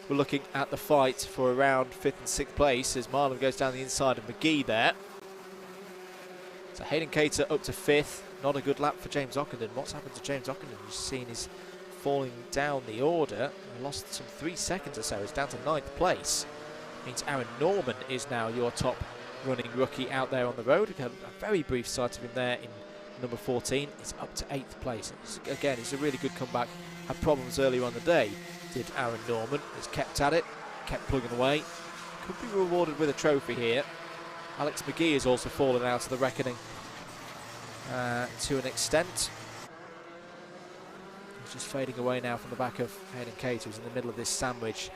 we're looking at the fight for around 5th and 6th place as Marlon goes down the inside of McGee there. So Hayden Cater up to 5th. Not a good lap for James Ockenden. What's happened to James Ockenden? You've seen he's falling down the order. He lost some 3 seconds or so. He's down to 9th place. Means Aaron Norman is now your top running rookie out there on the road. A very brief sight of him there in number 14. He's up to 8th place. Again, it's a really good comeback. Had problems earlier on the day, did Aaron Norman. Has kept at it, kept plugging away. Could be rewarded with a trophy here. Alex McGee has also fallen out of the reckoning to an extent. He's just fading away now from the back of Hayden Cater, who's in the middle of this sandwich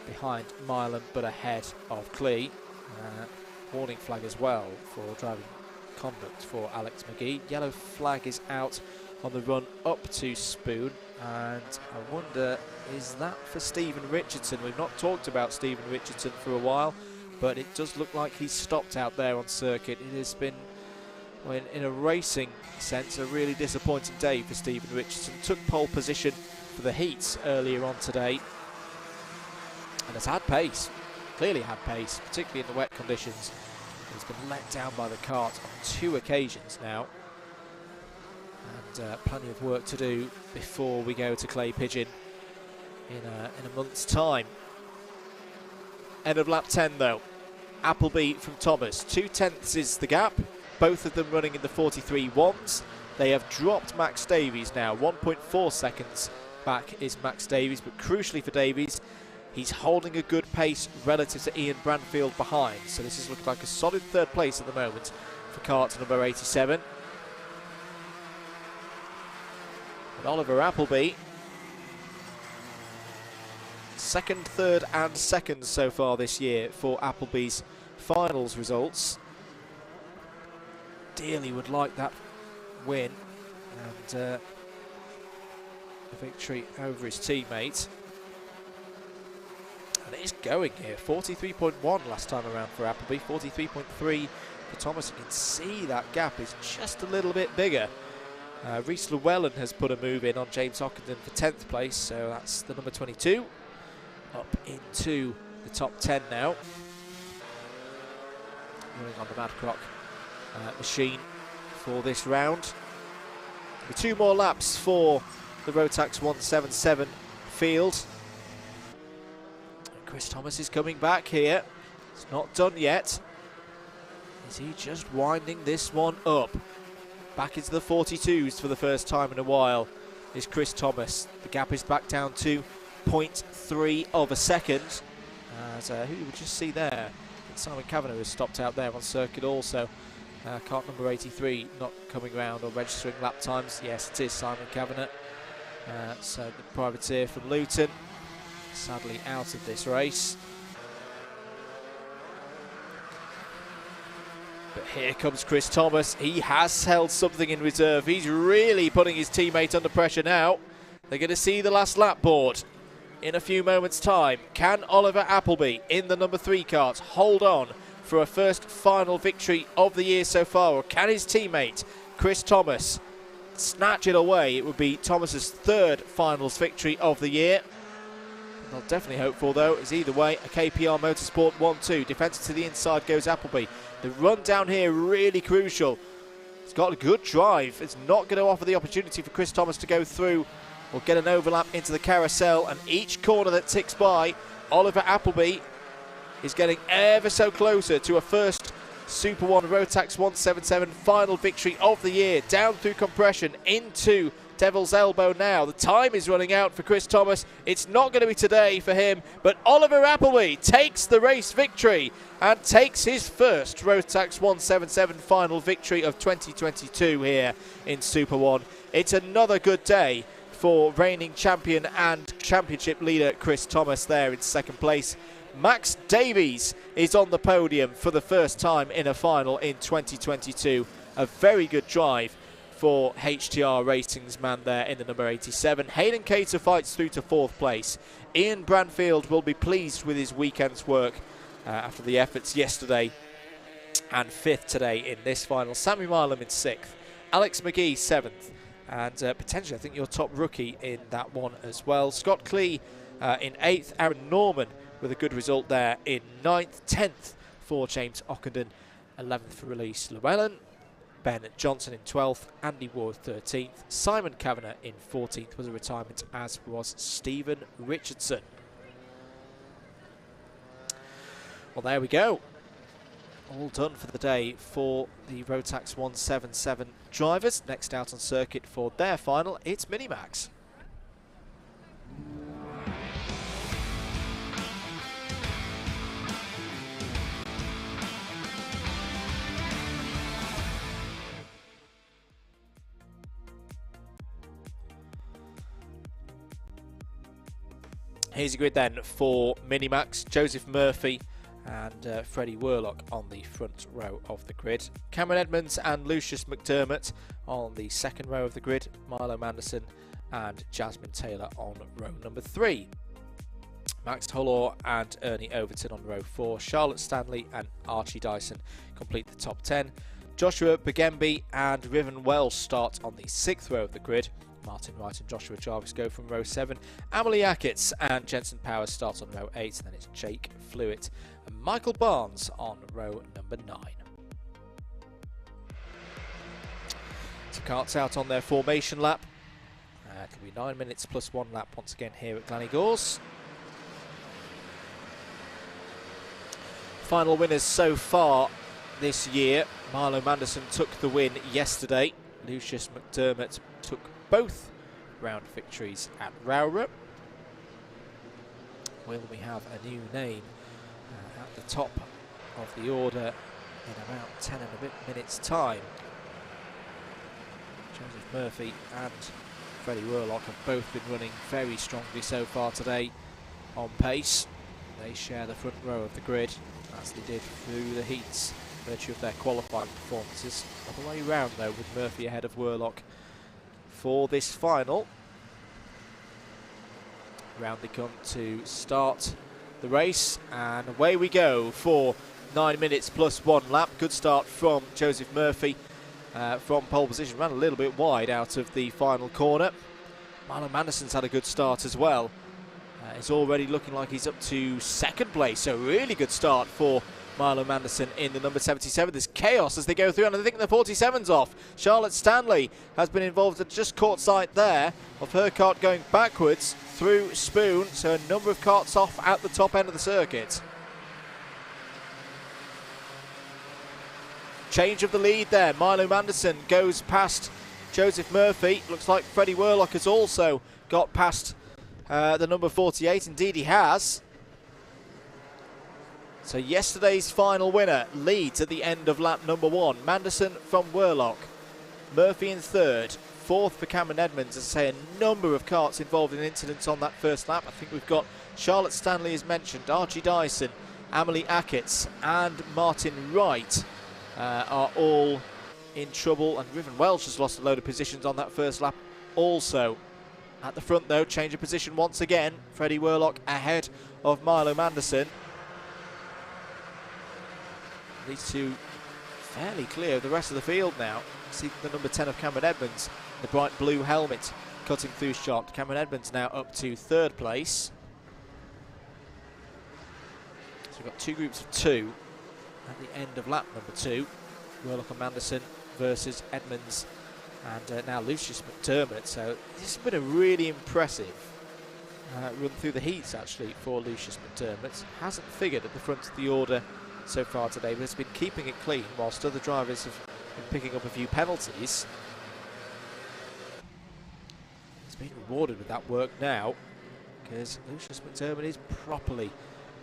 behind Milan but ahead of Clee. Warning flag as well for driving conduct for Alex McGee. Yellow flag is out on the run up to Spoon, and I wonder, is that for Stephen Richardson? We've not talked about Stephen Richardson for a while, but it does look like he's stopped out there on circuit. It has been, well, in a racing sense, a really disappointing day for Stephen Richardson. Took pole position for the heats earlier on today and has had pace, clearly had pace, particularly in the wet conditions. He's been let down by the kart on 2 occasions now, and plenty of work to do before we go to Clay Pigeon in a month's time. End of lap 10 though. Appleby from Thomas, 2/10 is the gap, both of them running in the 43.1s. They have dropped Max Davies now, 1.4 seconds back is Max Davies, but crucially for Davies, he's holding a good pace relative to Ian Branfield behind, so this is looking like a solid 3rd place at the moment for kart number 87. And Oliver Appleby, 2nd, 3rd and 2nd so far this year for Appleby's finals results. Dearly would like that win and a victory over his teammate. And it is going here, 43.1 last time around for Appleby, 43.3 for Thomas. You can see that gap is just a little bit bigger. Rhys Llewellyn has put a move in on James Hockenden for 10th place, so that's the number 22 up into the top 10 now. Running on the Madcrock machine for this round. With 2 more laps for the Rotax 177 field. Chris Thomas is coming back here. It's not done yet. Is he just winding this one up? Back into the 42s for the first time in a while is Chris Thomas. The gap is back down to 0.3 of a second. As who did we just see there? Simon Kavanagh has stopped out there on circuit also. Kart number 83 not coming round or registering lap times. Yes, it is Simon Kavanagh. So the privateer from Luton, sadly out of this race. But here comes Chris Thomas. He has held something in reserve. He's really putting his teammate under pressure now. They're going to see the last lap board in a few moments' time. Can Oliver Appleby in the number 3 kart hold on for a first final victory of the year so far, or can his teammate Chris Thomas snatch it away? It would be Thomas's 3rd finals victory of the year. I'll definitely hope for, though, is either way a KPR Motorsport 1-2. Defensive to the inside goes Appleby. The run down here really crucial. He's got a good drive. It's not going to offer the opportunity for Chris Thomas to go through or get an overlap into the carousel. And each corner that ticks by, Oliver Appleby is getting ever so closer to a first Super 1 Rotax 177 final victory of the year. Down through compression into Devil's Elbow now. The time is running out for Chris Thomas. It's not going to be today for him, but Oliver Appleby takes the race victory and takes his first Rotax 177 final victory of 2022 here in Super 1. It's another good day for reigning champion and championship leader Chris Thomas there in 2nd place. Max Davies is on the podium for the first time in a final in 2022. A very good drive for HTR Racing's man there in the number 87. Hayden Cater fights through to 4th place. Ian Branfield will be pleased with his weekend's work after the efforts yesterday, and 5th today in this final. Sammy Milam in 6th. Alex McGee 7th. And potentially, I think your top rookie in that one as well. Scott Clee in 8th. Aaron Norman with a good result there in 9th. 10th for James Ockenden. 11th for Release Llewellyn. Ben Johnson in 12th. Andy Ward 13th. Simon Kavanagh in 14th was a retirement, as was Stephen Richardson. Well, there we go. All done for the day for the Rotax 177 drivers. Next out on circuit for their final, it's Minimax. Here's your grid then for Minimax. Joseph Murphy and Freddie Worlock on the front row of the grid. Cameron Edmonds and Lucius McDermott on the second row of the grid. Milo Manderson and Jasmine Taylor on row number 3. Max Hollor and Ernie Overton on row 4. Charlotte Stanley and Archie Dyson complete the top 10. Joshua Begembi and Riven Wells start on the 6th row of the grid. Martin Wright and Joshua Jarvis go from row 7. Amelie Ackitts and Jensen Powers start on row 8. Then it's Jake Flewitt and Michael Barnes on row number 9. So karts out on their formation lap. It'll be 9 minutes plus 1 lap once again here at Glan Y Gors. Final winners so far this year. Milo Manderson took the win yesterday. Lucius McDermott took both round victories at Rowrah. Will we have a new name at the top of the order in about 10 and a bit minutes time? Joseph Murphy and Freddie Worlock have both been running very strongly so far today on pace. They share the front row of the grid as they did through the heats, virtue of their qualifying performances. All the way round though, with Murphy ahead of Worlock for this final. Round they come to start the race, and away we go for 9 minutes plus 1 lap. Good start from Joseph Murphy from pole position, ran a little bit wide out of the final corner. Milo Manderson's had a good start as well. It's already looking like he's up to 2nd place, so really good start for Milo Manderson in the number 77. There's chaos as they go through, and I think the 47's off. Charlotte Stanley has been involved, just caught sight there of her kart going backwards through Spoon, so a number of karts off at the top end of the circuit. Change of the lead there. Milo Manderson goes past Joseph Murphy. Looks like Freddie Worlock has also got past the number 48. Indeed he has. So yesterday's final winner leads at the end of lap number 1. Manderson from Worlock. Murphy in 3rd. 4th for Cameron Edmonds. As I say, a number of karts involved in incidents on that first lap. I think we've got Charlotte Stanley as mentioned, Archie Dyson, Amelie Ackitts and Martin Wright are all in trouble. And Riven Welsh has lost a load of positions on that first lap also. At the front though, change of position once again. Freddie Worlock ahead of Milo Manderson. These two fairly clear of the rest of the field now. See the number 10 of Cameron Edmonds, the bright blue helmet cutting through shot. Cameron Edmonds now up to 3rd place. So we've got 2 groups of 2 at the end of lap number 2. Worlock and Manderson versus Edmonds and now Lucius McDermott. So this has been a really impressive run through the heats actually for Lucius McDermott. Hasn't figured at the front of the order so far today, but has been keeping it clean whilst other drivers have been picking up a few penalties. He's been rewarded with that work now because Lucius McDermott is properly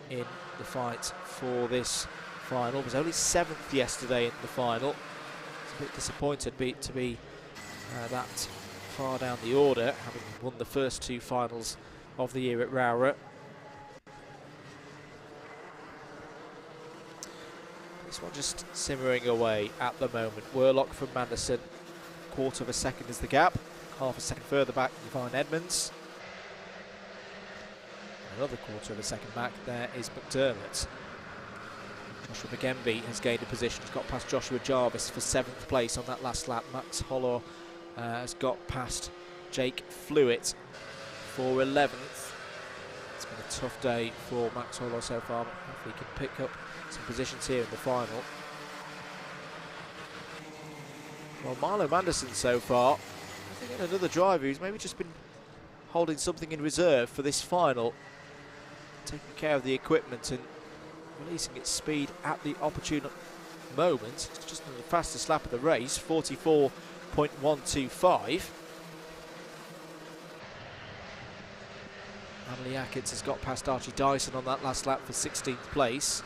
in the fight for this final. Was only 7th yesterday in the final. It's a bit disappointed to be that far down the order, having won the first 2 finals of the year at Rowrah. This one just simmering away at the moment. Worlock from Manderson, 1/4 of a second is the gap. 1/2 a second further back, Yvonne Edmonds. Another 1/4 of a second back, there is McDermott. Joshua Begembi has gained a position. He's got past Joshua Jarvis for 7th place on that last lap. Max Hollor has got past Jake Flewitt for 11th. It's been a tough day for Max Hollor so far, but hopefully he can pick up some positions here in the final. Well, Milo Manderson so far, I think another driver who's maybe just been holding something in reserve for this final, taking care of the equipment and releasing its speed at the opportune moment. It's just the fastest lap of the race, 44.125. Amelie Ackitts has got past Archie Dyson on that last lap for 16th place.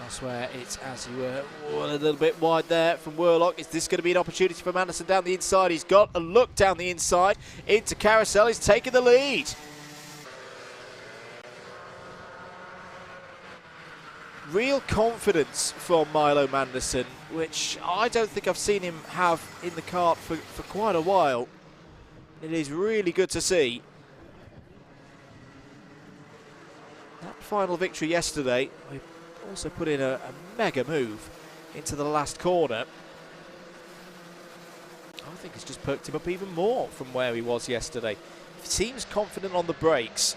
Elsewhere, it's as you were a little bit wide there from Worlock. Is this going to be an opportunity for Manderson down the inside? He's got a look down the inside into Carousel. He's taking the lead. real confidence from Milo Manderson, which I don't think I've seen him have in the kart for quite a while. It is really good to see. That final victory yesterday, we also put in a mega move into the last corner. I think it's just perked him up even more from where he was yesterday. He seems confident on the brakes,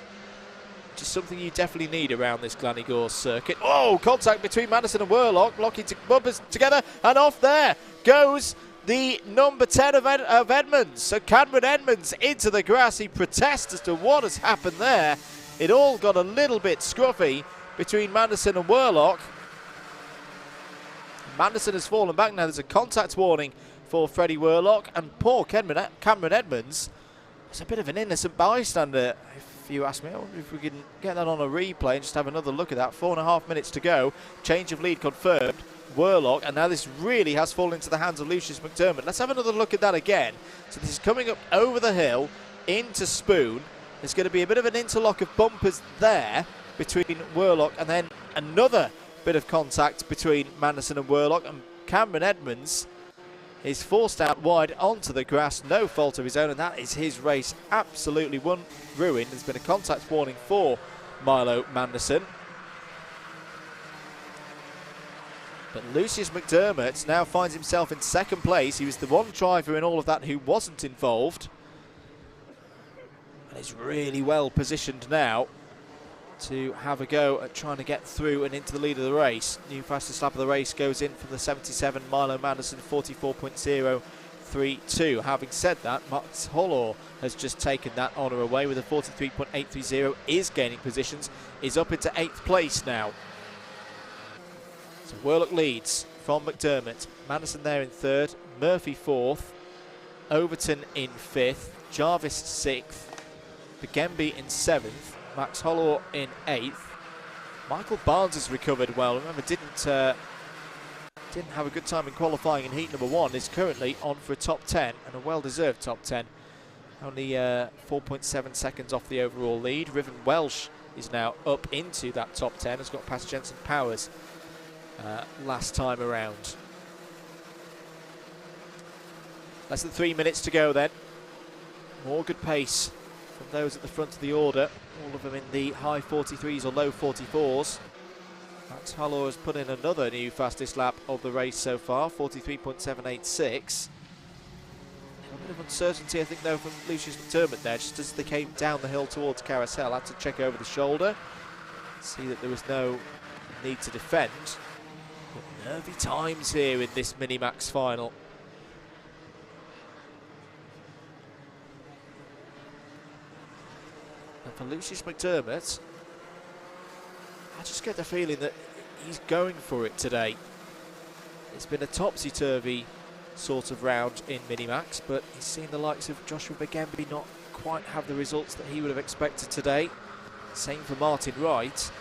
which is something you definitely need around this Glan Y Gors circuit. Oh, contact between Manderson and Worlock, locking bumpers together, and off there goes the number 10 of Edmonds. So Cameron Edmonds into the grass. He protests as to what has happened there. It all got a little bit scruffy between Manderson and Worlock. Manderson has fallen back now. There's a contact warning for Freddie Worlock, and poor Cameron Edmonds is a bit of an innocent bystander, if you ask me. I wonder if we can get that on a replay and just have another look at that. 4.5 minutes to go. Change of lead confirmed. Worlock, and now this really has fallen into the hands of Lucius McDermott. Let's have another look at that again. So this is coming up over the hill into Spoon. There's going to be a bit of an interlock of bumpers there between Worlock, and then another bit of contact between Manderson and Worlock, and Cameron Edmonds is forced out wide onto the grass, no fault of his own, and that is his race absolutely ruined. There's been a contact warning for Milo Manderson. But Lucius McDermott now finds himself in second place. He was the one driver in all of that who wasn't involved. And is really well positioned now to have a go at trying to get through and into the lead of the race. New fastest lap of the race goes in for the 77, Milo Manderson, 44.032. Having said that, Max Hollor has just taken that honour away with a 43.830, is gaining positions, is up into 8th place now. So Worlock leads from McDermott. Manderson there in 3rd, Murphy 4th, Overton in 5th, Jarvis 6th, Bigembe in 7th, Max Hollor in 8th. Michael Barnes has recovered well. Remember, didn't have a good time in qualifying in heat number 1. Is currently on for a top 10, and a well-deserved top 10. Only 4.7 seconds off the overall lead. Riven Welsh is now up into that top 10. Has got past Jensen Powers last time around. Less than 3 minutes to go then. More good pace from those at the front of the order. All of them in the high 43s or low 44s. Max Hollor has put in another new fastest lap of the race so far, 43.786. A bit of uncertainty, I think, though, from Lucius McDermott there, just as they came down the hill towards Carousel. Had to check over the shoulder, see that there was no need to defend. But nervy times here in this Minimax final. And for Lucius McDermott, I just get the feeling that he's going for it today. It's been a topsy-turvy sort of round in Minimax, but he's seen the likes of Joshua Bigembe not quite have the results that he would have expected today. Same for Martin Wright.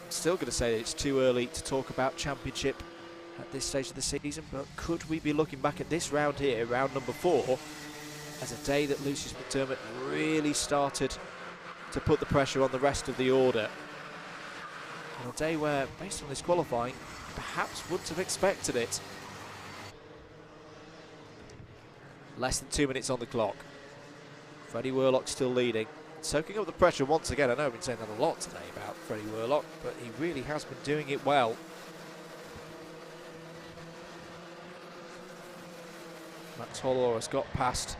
I'm still going to say that it's too early to talk about championship at this stage of the season, but could we be looking back at this round here, round number 4, as a day that Lucius McDermott really started to put the pressure on the rest of the order? On a day where, based on this qualifying, perhaps wouldn't have expected it. Less than 2 minutes on the clock. Freddie Worlock still leading. Soaking up the pressure once again. I know I've been saying that a lot today about Freddie Worlock, but he really has been doing it well. Max Hollor has got past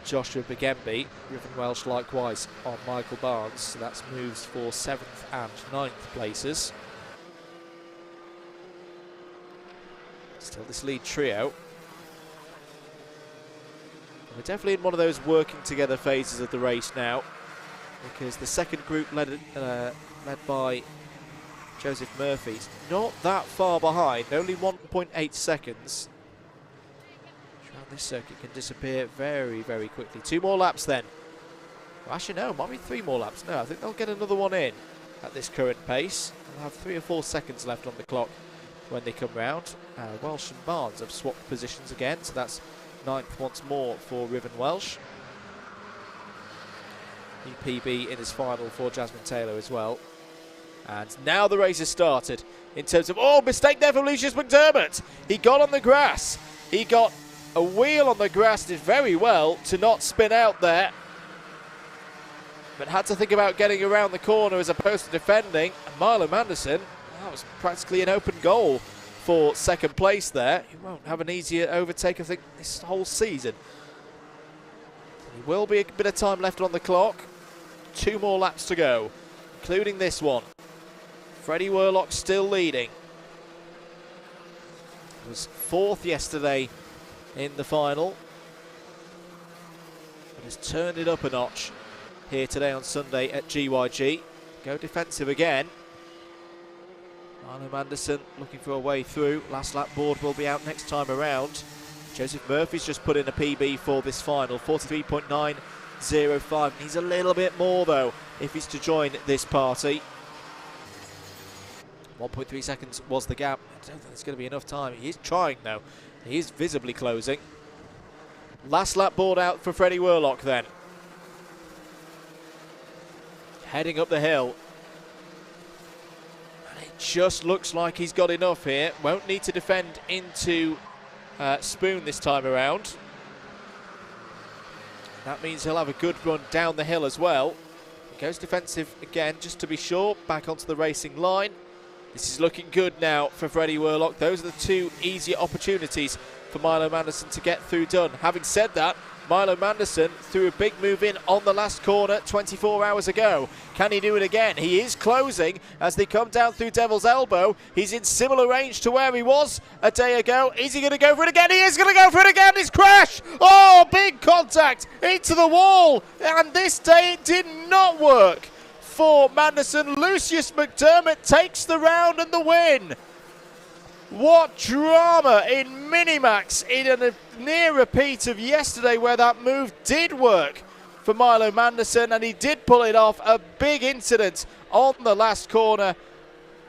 Joshua Bigembe. Riven Welsh likewise on Michael Barnes, so that's moves for 7th and 9th places. Still this lead trio. We're definitely in one of those working together phases of the race now, because the second group led by Joseph Murphy is not that far behind, only 1.8 seconds. This circuit can disappear very, very quickly. 2 more laps then. Well, actually, no, might be 3 more laps. No, I think they'll get another one in at this current pace. They'll have 3 or 4 seconds left on the clock when they come round. Welsh and Barnes have swapped positions again, so that's 9th once more for Riven Welsh. PB in his final for Jasmine Taylor as well. And now the race has started in terms of, oh, mistake there from Lucius McDermott. He got on the grass. He got a wheel on the grass, did very well to not spin out there. But had to think about getting around the corner as opposed to defending. And Milo Manderson, that was practically an open goal for second place there. He won't have an easier overtake, I think, this whole season. There will be a bit of time left on the clock. 2 more laps to go, including this one. Freddie Worlock still leading. He was 4th yesterday in the final, but has turned it up a notch here today on Sunday at GYG. Go defensive again. Milo Manderson looking for a way through. Last lap board will be out next time around. Joseph Murphy's just put in a PB for this final, 43.905. Needs a little bit more though if he's to join this party. 1.3 seconds was the gap. I don't think there's going to be enough time. He is trying though. He is visibly closing. Last lap board out for Freddie Worlock then. Heading up the hill. And it just looks like he's got enough here. Won't need to defend into Spoon this time around. That means he'll have a good run down the hill as well. He goes defensive again just to be sure. Back onto the racing line. This is looking good now for Freddie Worlock. Those are the 2 easier opportunities for Milo Manderson to get through done. Having said that, Milo Manderson threw a big move in on the last corner 24 hours ago. Can he do it again? He is closing as they come down through Devil's Elbow. He's in similar range to where he was a day ago. Is he going to go for it again? He is going to go for it again. His crash. Oh, big contact into the wall. And this day it did not work for Manderson. Lucius McDermott takes the round and the win. What drama in Minimax in a near repeat of yesterday where that move did work for Milo Manderson and he did pull it off. A big incident on the last corner.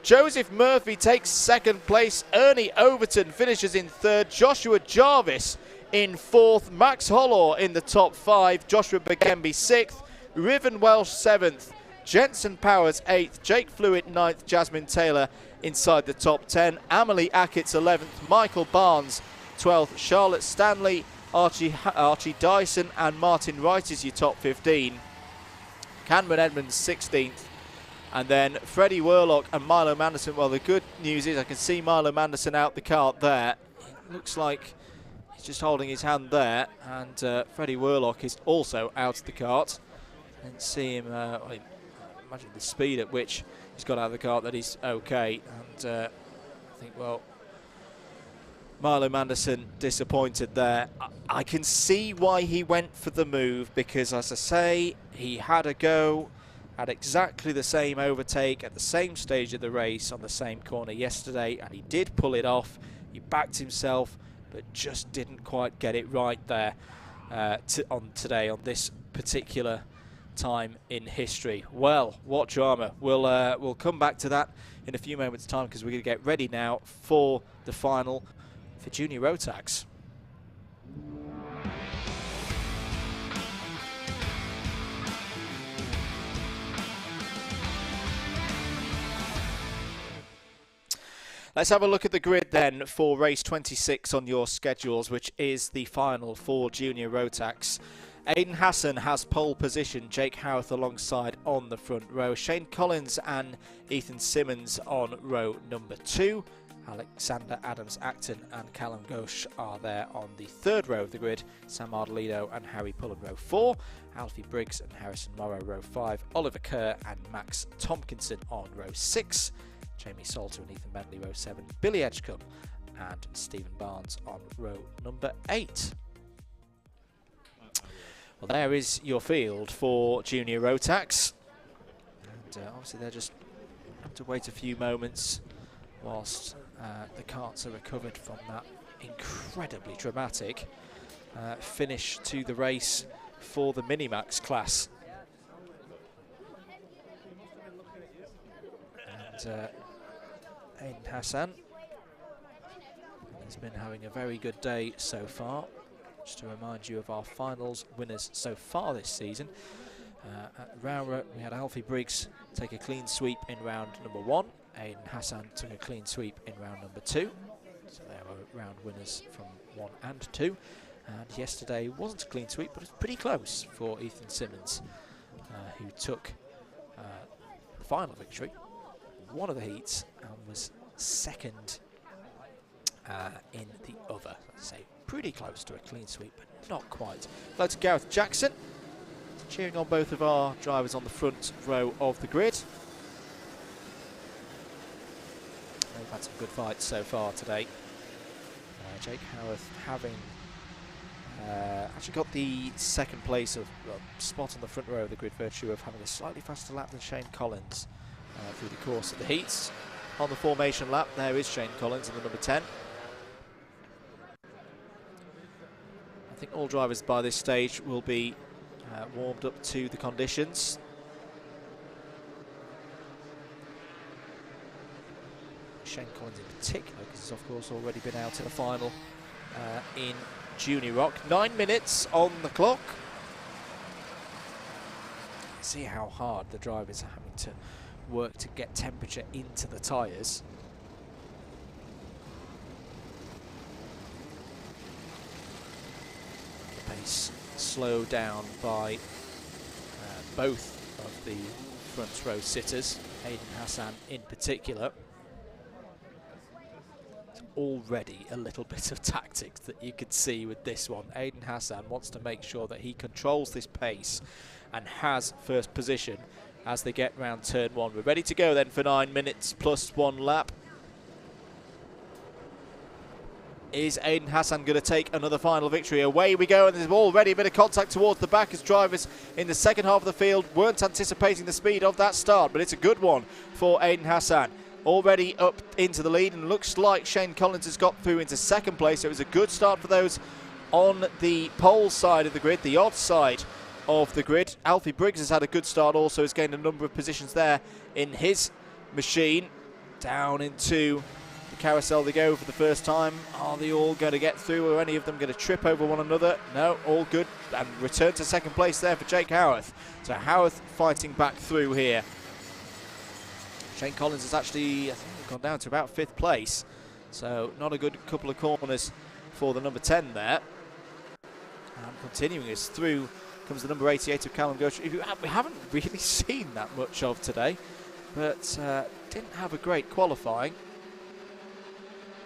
Joseph Murphy takes 2nd place. Ernie Overton finishes in 3rd. Joshua Jarvis in 4th. Max Hollor in the top 5. Joshua Begemby 6th. Riven Welsh 7th. Jensen Powers 8th. Jake Flewitt 9th. Jasmine Taylor inside the top 10. Amelie Ackett's 11th. Michael Barnes 12th. Charlotte Stanley, Archie Dyson and Martin Wright is your top 15. Cameron Edmonds 16th. And then Freddie Worlock and Milo Manderson. Well, the good news is I can see Milo Manderson out the kart there. It looks like he's just holding his hand there. And Freddie Worlock is also out of the kart. I didn't see him, imagine the speed at which he's got out of the kart that he's okay. And I think, well, Milo Manderson disappointed there. I can see why he went for the move because, as I say, he had a go at exactly the same overtake at the same stage of the race on the same corner yesterday, and he did pull it off. He backed himself, but just didn't quite get it right there on today on this particular time in history. Well, what drama. We'll come back to that in a few moments' time because we're going to get ready now for the final for Junior Rotax. Let's have a look at the grid then for race 26 on your schedules, which is the final for Junior Rotax. Aidan Hassan has pole position, Jake Howarth alongside on the front row, Shane Collins and Ethan Simmons on row number 2, Alexander Adams-Acton and Callum Ghosh are there on the 3rd row of the grid, Sam Ardolino and Harry Pullen row 4, Alfie Briggs and Harrison Morrow row 5, Oliver Kerr and Max Tompkinson on row 6, Jamie Salter and Ethan Bentley row 7, Billy Edgecombe and Stephen Barnes on row number 8. Well, there is your field for Junior Rotax. And obviously they'll just have to wait a few moments whilst the karts are recovered from that incredibly dramatic finish to the race for the Minimax class. And Aidan Hassan has been having a very good day so far. Just to remind you of our finals winners so far this season. At Rowrah, we had Alfie Briggs take a clean sweep in round number 1. Aidan Hassan took a clean sweep in round number 2. So there were round winners from 1 and 2. And yesterday wasn't a clean sweep, but it was pretty close for Ethan Simmons, who took the final victory, one of the heats, and was second in the other. I'd say pretty close to a clean sweep, but not quite. Hello to Gareth Jackson, cheering on both of our drivers on the front row of the grid. They've had some good fights so far today. Jake Howarth having actually got the second place of spot on the front row of the grid, virtue of having a slightly faster lap than Shane Collins through the course of the heats. On the formation lap, there is Shane Collins in the number 10. I think all drivers by this stage will be warmed up to the conditions. Shane Collins in particular, because he's of course already been out in a final in Junior Rock. 9 minutes on the clock. See how hard the drivers are having to work to get temperature into the tyres. The pace slowed down by both of the front row sitters, Aidan Hassan in particular. Already a little bit of tactics that you could see with this one. Aidan Hassan wants to make sure that he controls this pace and has first position as they get round turn 1. We're ready to go then for 9 minutes plus 1 lap. Is Aidan Hassan going to take another final victory? Away we go, and there's already a bit of contact towards the back as drivers in the second half of the field weren't anticipating the speed of that start, but it's a good one for Aidan Hassan. Already up into the lead, and looks like Shane Collins has got through into second place. So it was a good start for those on the pole side of the grid, the odd side of the grid. Alfie Briggs has had a good start also, has gained a number of positions there in his machine. Down into the carousel they go for the first time. Are they all going to get through, or any of them going to trip over one another? No, all good, and return to second place there for Jake Howarth. So Howarth fighting back through here. Shane Collins has actually, I think, gone down to about 5th place. So not a good couple of corners for the number 10 there. And continuing us through comes the number 88 of Callum Gosher, who we haven't really seen that much of today, but didn't have a great qualifying,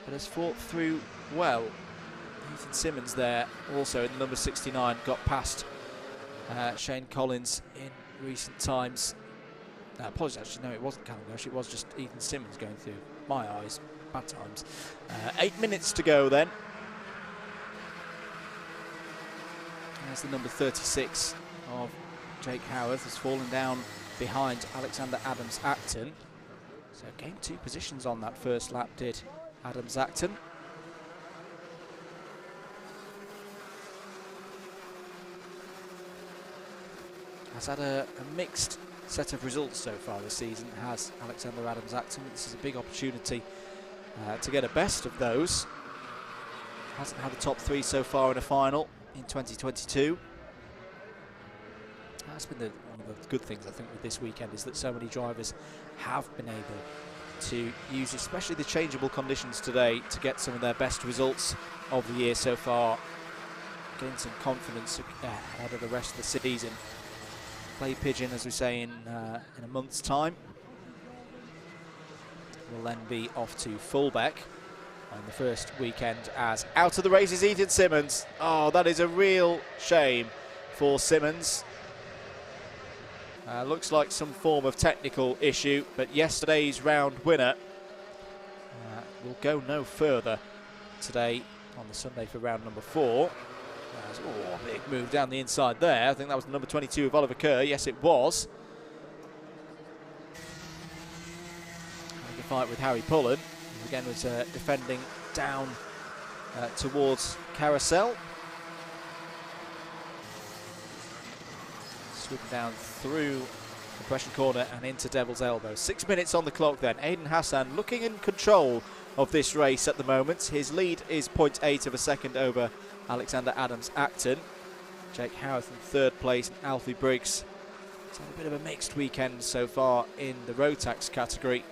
but has fought through well. Ethan Simmons there also in the number 69 got past Shane Collins in recent times. Apologies, actually, no, it wasn't Callum Gosher, it was just Ethan Simmons going through my eyes. Bad times. 8 minutes to go then. There's the number 36 of Jake Howarth, has fallen down behind Alexander Adams-Acton. So gained 2 positions on that first lap, did Adams-Acton. Has had a mixed set of results so far this season, has Alexander Adams-Acton. This is a big opportunity to get a best of those. Hasn't had a top 3 so far in a final in 2022. That's been one of the good things, I think, with this weekend, is that so many drivers have been able to use especially the changeable conditions today to get some of their best results of the year so far. Gain some confidence ahead of the rest of the season. Play Pigeon, as we say, in a month's time. We'll then be off to Fulbeck on the first weekend, as out of the race is Ethan Simmons. Oh, that is a real shame for Simmons. Looks like some form of technical issue, but yesterday's round winner will go no further today on the Sunday for round number 4. Oh, big move down the inside there. I think that was the number 22 of Oliver Kerr. Yes, it was. Having a fight with Harry Pullen. Who again was defending down towards Carousel. Swooping down through the pressure corner and into Devil's Elbow. 6 minutes on the clock then. Aidan Hassan looking in control of this race at the moment. His lead is 0.8 of a second over Alexander Adams-Acton. Jake Howarth in 3rd place, and Alfie Briggs It's had a bit of a mixed weekend so far in the Rotax category.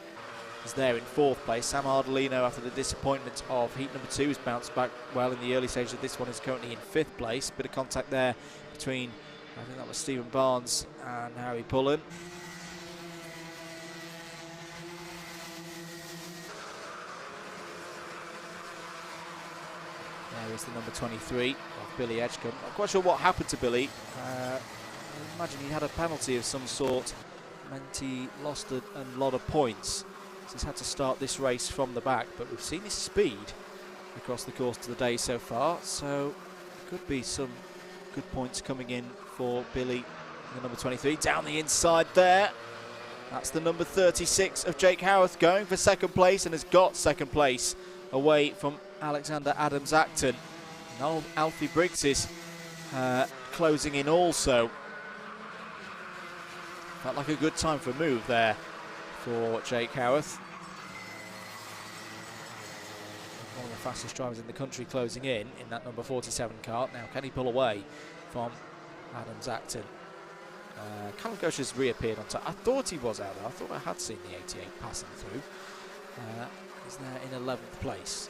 He's there in 4th place. Sam Ardolino, after the disappointment of heat number 2, has bounced back well in the early stages of this one, is currently in 5th place. Bit of contact there between, I think that was Stephen Barnes and Harry Pullen. There is the number 23 of Billy Edgecombe. Not quite sure what happened to Billy. I imagine he had a penalty of some sort, meant he lost a lot of points. So he's had to start this race from the back, but we've seen his speed across the course of the day so far, so could be some good points coming in for Billy, the number 23. Down the inside there, that's the number 36 of Jake Howarth, going for 2nd place and has got 2nd place away from Alexander Adams-Acton. And Alfie Briggs is closing in also. Felt like a good time for a move there for Jake Howarth. One of the fastest drivers in the country closing in that number 47 car. Now can he pull away from Adams-Acton? Callum Ghosh has reappeared on top. I thought he was out there. I thought I had seen the 88 passing through. He's there in 11th place.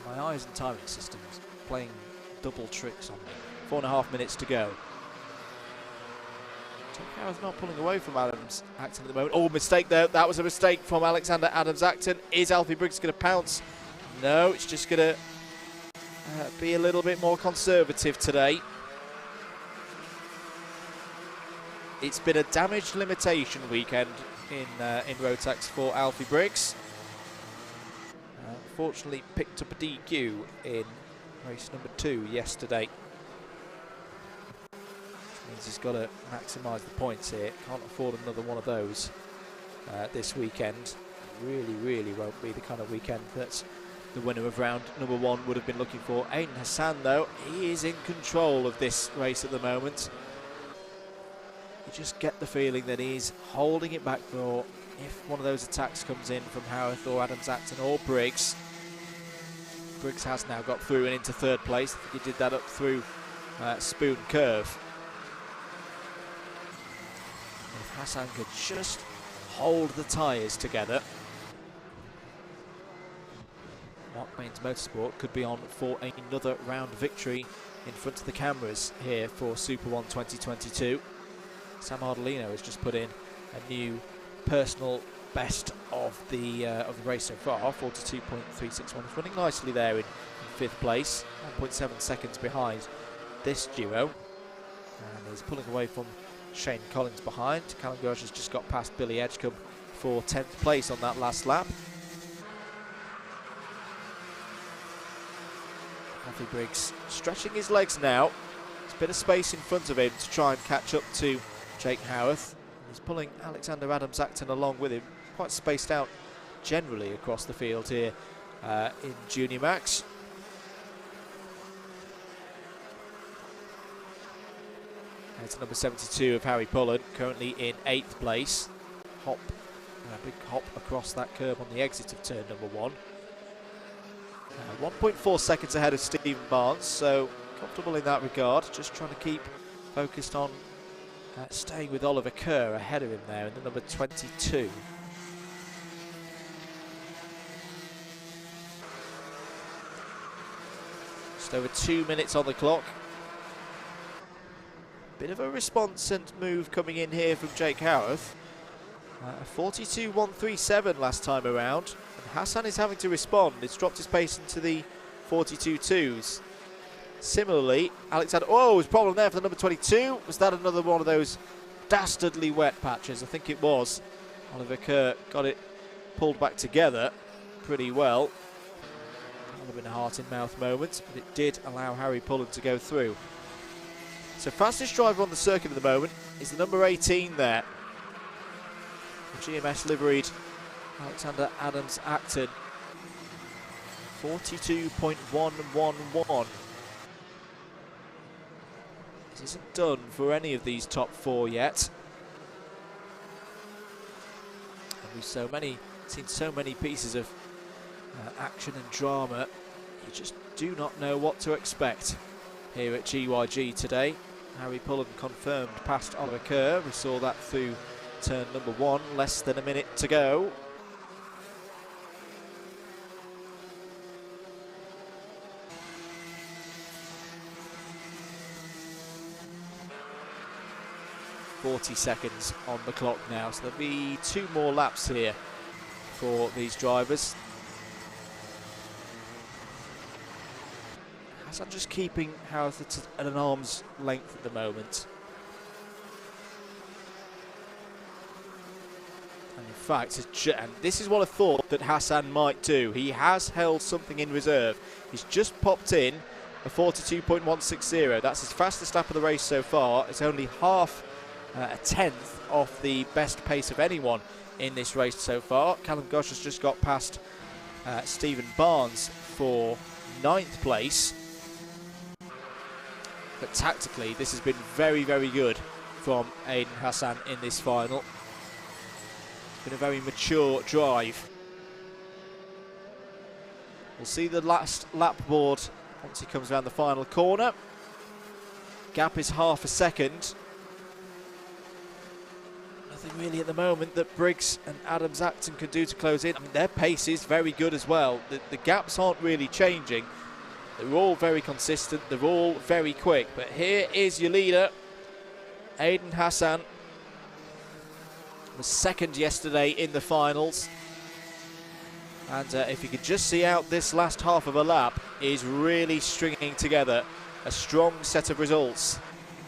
My eyes and timing systems playing double tricks on me. 4.5 minutes to go. Jake Howarth not pulling away from Adams-Acton at the moment. Oh, mistake there. That was a mistake from Alexander Adams-Acton. Is Alfie Briggs going to pounce? No, it's just going to be a little bit more conservative today. It's been a damage limitation weekend in Rotax for Alfie Briggs. Unfortunately picked up a DQ in race number 2 yesterday. Which means he's got to maximise the points here. Can't afford another one of those this weekend. Really won't be the kind of weekend that the winner of round number 1 would have been looking for. Aiden Hassan, though, he is in control of this race at the moment. You just get the feeling that he's holding it back for if one of those attacks comes in from Howarth or Adams-Acton or Briggs. Briggs has now got through and into 3rd place. I think he did that up through Spoon Curve. If Hassan could just hold the tyres together, Mark Baines Motorsport could be on for another round victory in front of the cameras here for Super 1 2022. Sam Ardolino has just put in a new personal best of the race so far, 42.361. He's running nicely there in 5th place, 1.7 seconds behind this duo. And he's pulling away from Shane Collins behind. Callum Ghosh has just got past Billy Edgecombe for 10th place on that last lap. Alfie Briggs stretching his legs now. There's a bit of space in front of him to try and catch up to Jake Howarth. He's pulling Alexander Adams-Acton along with him, quite spaced out generally across the field here in Junior Max. It's number 72 of Harry Pullen, currently in 8th place. A big hop across that curb on the exit of turn number 1. 1.4 seconds ahead of Stephen Barnes, so comfortable in that regard. Just trying to keep focused on staying with Oliver Kerr ahead of him there in the number 22. Just over 2 minutes on the clock. Bit of a response and move coming in here from Jake Howarth. 42.137 last time around. And Hassan is having to respond. It's dropped his pace into the 42.2s. Similarly, Alexander, oh, there's a problem there for the number 22. Was that another one of those dastardly wet patches? I think it was. Oliver Kerr got it pulled back together pretty well. Might have been a heart-in-mouth moment, but it did allow Harry Pullen to go through. So fastest driver on the circuit at the moment is the number 18 there. The GMS liveried Alexander Adams-Acton. 42.111. This isn't done for any of these top 4 yet. And we've seen so many pieces of action and drama. You just do not know what to expect here at GYG today. Harry Pullen confirmed past Oliver Kerr. We saw that through turn number 1, less than a minute to go. .40 seconds on the clock now, so there'll be 2 more laps here for these drivers. Hassan just keeping Howard at an arm's length at the moment. And in fact, and this is what I thought that Hassan might do. He has held something in reserve. He's just popped in a 42.160. That's his fastest lap of the race so far. It's only half a tenth off the best pace of anyone in this race so far. Callum Gosh has just got past Stephen Barnes for 9th place. But tactically, this has been very, very good from Aiden Hassan in this final. It's been a very mature drive. We'll see the last lap board once he comes around the final corner. Gap is half a second. Nothing really at the moment that Briggs and Adams Acton can do to close in. I mean, their pace is very good as well. The gaps aren't really changing. They're all very consistent. They're all very quick. But here is your leader, Aiden Hassan. Was second yesterday in the finals. And if you could just see out this last half of a lap, is really stringing together a strong set of results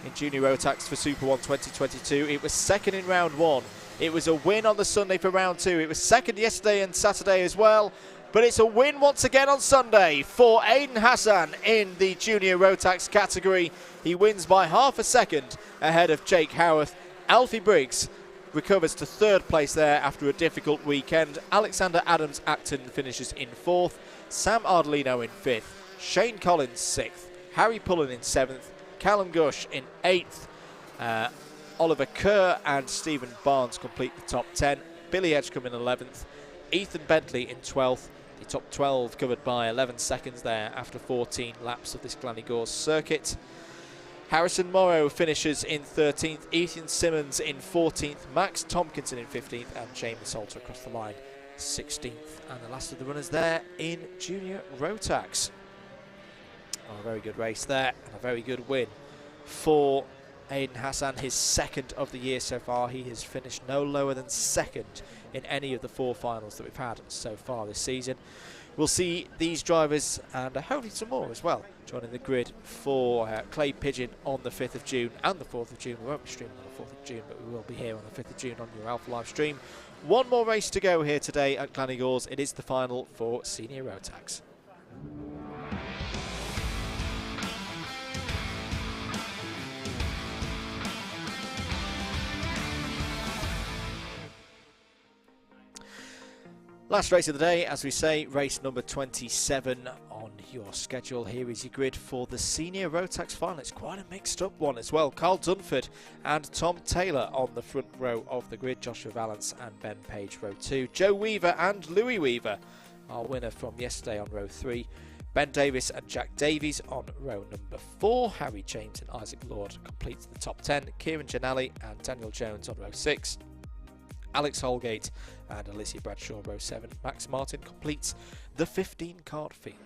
in Junior Rotax for Super 1 2022. It was second in round 1. It was a win on the Sunday for round 2. It was second yesterday and Saturday as well. But it's a win once again on Sunday for Aiden Hassan in the Junior Rotax category. He wins by half a second ahead of Jake Howarth. Alfie Briggs recovers to 3rd place there after a difficult weekend. Alexander Adams Acton finishes in 4th. Sam Ardolino in 5th. Shane Collins 6th. Harry Pullen in 7th. Callum Gush in 8th. Oliver Kerr and Stephen Barnes complete the top 10. Billy Edgecombe in 11th. Ethan Bentley in 12th. The top 12 covered by 11 seconds there after 14 laps of this Glan Y Gors circuit. Harrison Morrow finishes in 13th. Ethan Simmons in 14th. Max Tompkinson in 15th. And Jamie Salter across the line 16th. And the last of the runners there in Junior Rotax. Oh, a very good race there and a very good win for Aiden Hassan, his 2nd of the year so far. He has finished no lower than 2nd in any of the 4 finals that we've had so far this season. We'll see these drivers and hopefully some more as well joining the grid for Clay Pigeon on the 5th of June and the 4th of June. We won't be streaming on the 4th of June, but we will be here on the 5th of June on your Alpha Live stream. One more race to go here today at Glan Y Gors. It is the final for Senior Rotax. Last race of the day, as we say, race number 27 on your schedule. Here is your grid for the Senior Rotax final. It's quite a mixed up one as well. Carl Dunford and Tom Taylor on the front row of the grid. Joshua Valance and Ben Page, row 2. Joe Weaver and Louis Weaver, our winner from yesterday, on row 3. Ben Davis and Jack Davies on row number 4. Harry James and Isaac Lord completes the top 10. Kieran Janelli and Daniel Jones on row 6. Alex Holgate and Alicia Bradshaw, row 7. Max Martin completes the 15-card field.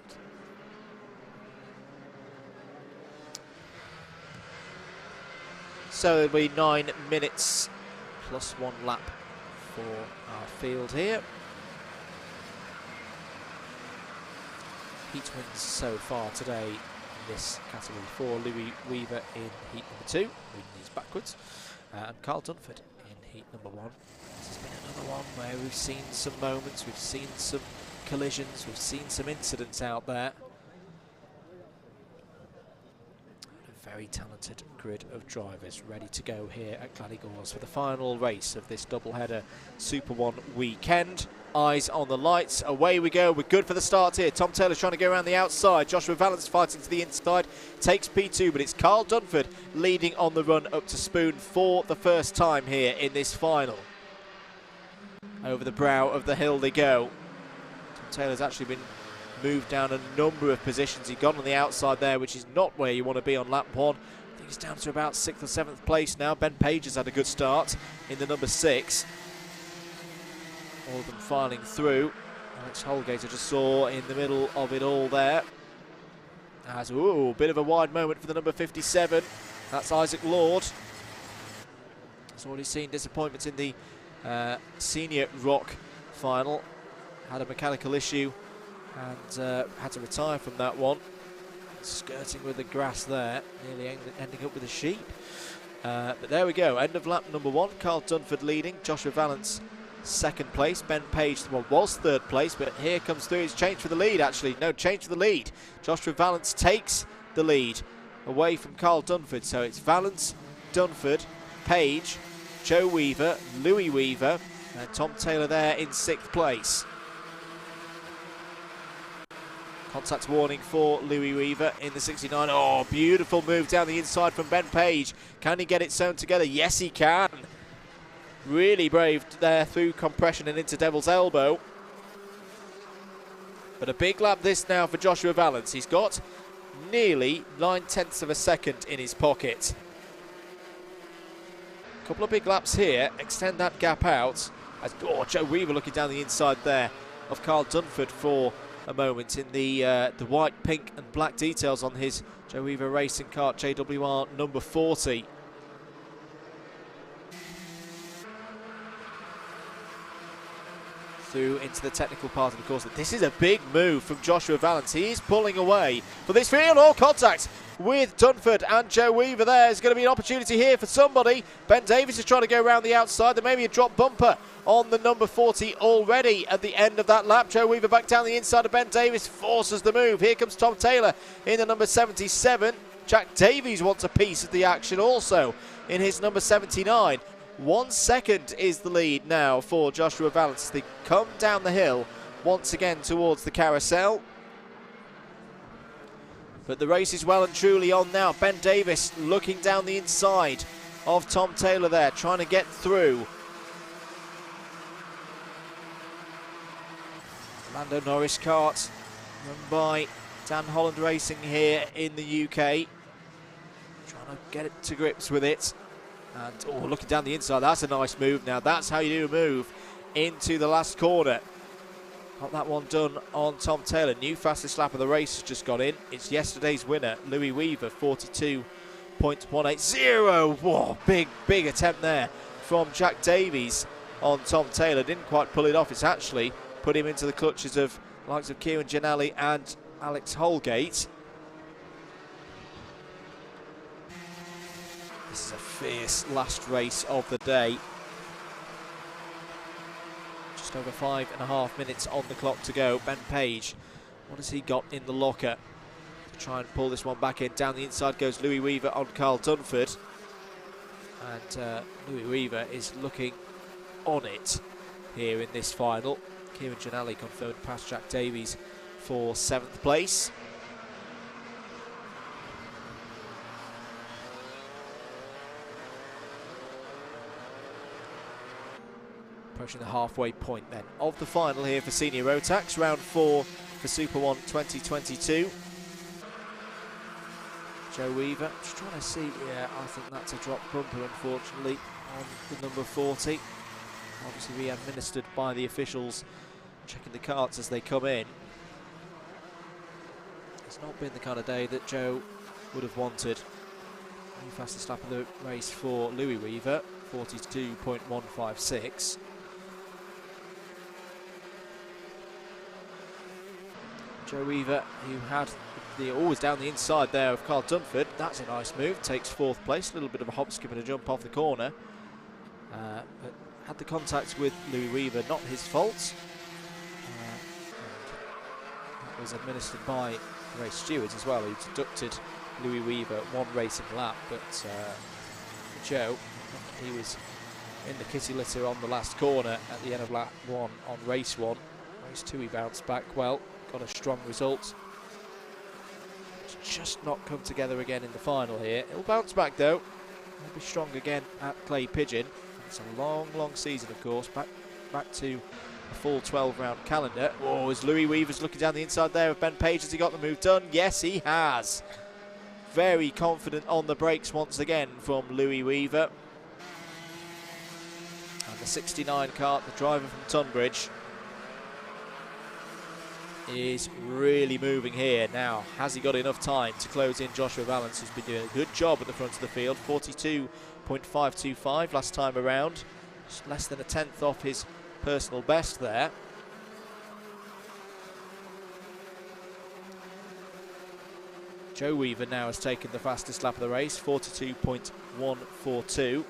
So it'll be 9 minutes plus 1 lap for our field here. Heat wins so far today in this category for Louis Weaver in heat number 2, moving these backwards, and Carl Dunford in heat number 1. This has been another one where we've seen some moments, we've seen some collisions, we've seen some incidents out there. A very talented grid of drivers ready to go here at Glan Y Gors for the final race of this doubleheader Super 1 weekend. Eyes on the lights, away we go, we're good for the start here. Tom Taylor's trying to go around the outside, Joshua Valance fighting to the inside, takes P2, but it's Carl Dunford leading on the run up to Spoon for the first time here in this final. Over the brow of the hill they go. Tom Taylor's actually been moved down a number of positions. He's gone on the outside there, which is not where you want to be on lap 1. I think He's down to about 6th or 7th place now. Ben Page has had a good start in the number 6. All of them filing through. Alex Holgate I just saw in the middle of it all there. As, ooh, bit of a wide moment for the number 57. That's Isaac Lord. He's already seen disappointments in the senior rock final. Had a mechanical issue and had to retire from that one. Skirting with the grass there, nearly ending up with a sheep. But there we go, end of lap number 1. Carl Dunford leading, Joshua Vallance 2nd place. Ben Page was 3rd place, but here comes through. He's changed for the lead, actually. No, change for the lead. Joshua Vallance takes the lead away from Carl Dunford. So it's Vallance, Dunford, Page, Joe Weaver, Louis Weaver, and Tom Taylor there in 6th place. Contact warning for Louis Weaver in the 69. Oh, beautiful move down the inside from Ben Page. Can he get it sewn together? Yes, he can. Really brave there through compression and into Devil's Elbow. But a big lap this now for Joshua Vallance. He's got nearly 9/10 of a second in his pocket. A couple of big laps here. Extend that gap out. As, oh, Joe Weaver looking down the inside there of Carl Dunford for a moment in the white, pink and black details on his Joe Weaver racing kart JWR number 40. Through into the technical part of the course. This is a big move from Joshua Vallance. He is pulling away for this field. All contact with Dunford and Joe Weaver. There is going to be an opportunity here for somebody. Ben Davis is trying to go around the outside. There may be a drop bumper on the number 40 already at the end of that lap. Joe Weaver back down the inside of Ben Davis, forces the move. Here comes Tom Taylor in the number 77. Jack Davies wants a piece of the action also in his number 79. 1 second is the lead now for Joshua Vallance as they come down the hill once again towards the carousel. But the race is well and truly on now. Ben Davis looking down the inside of Tom Taylor there, trying to get through. Lando Norris kart run by Dan Holland Racing here in the UK. Trying to get it to grips with it. And oh, looking down the inside, that's a nice move now. That's how you do a move into the last corner. Got that one done on Tom Taylor. New fastest lap of the race has just got in. It's yesterday's winner, Louis Weaver, 42.180. Whoa, big attempt there from Jack Davies on Tom Taylor. Didn't quite pull it off. It's actually put him into the clutches of the likes of Kieran Giannelli and Alex Holgate. This is a fierce last race of the day. Just over 5.5 minutes on the clock to go. Ben Page, what has he got in the locker to try and pull this one back in? Down the inside goes Louis Weaver on Carl Dunford. And Louis Weaver is looking on it here in this final. Kieran Giannelli confirmed past Jack Davies for 7th place. Approaching the halfway point then of the final here for Senior Rotax, round 4 for Super 1 2022. Joe Weaver, just trying to see, yeah, I think that's a drop bumper unfortunately on the number 40. Obviously re-administered by the officials checking the carts as they come in. It's not been the kind of day that Joe would have wanted. New fastest lap of the race for Louis Weaver, 42.156. Joe Weaver, who had always down the inside there of Carl Dunford. That's a nice move, takes 4th place. A little bit of a hop, skip and a jump off the corner. But had the contact with Louis Weaver, not his fault. That was administered by the race stewards as well, who deducted Louis Weaver 1 racing lap. But for Joe, he was in the kitty litter on the last corner at the end of lap 1 on race 1. Race 2 he bounced back well. Got a strong result. It's just not come together again in the final here. It'll bounce back though. It'll be strong again at Clay Pigeon. It's a long season, of course. Back to a full 12-round calendar. Oh, as Louis Weaver's looking down the inside there of Ben Page. Has he got the move done? Yes, he has. very confident on the brakes once again from Louis Weaver. And the 69 kart, the driver from Tunbridge, is really moving here. Now, has he got enough time to close in Joshua Valance, who's been doing a good job at the front of the field? 42.525 last time around. Just less than a tenth off his personal best there. Joe Weaver now has taken the fastest lap of the race, 42.142.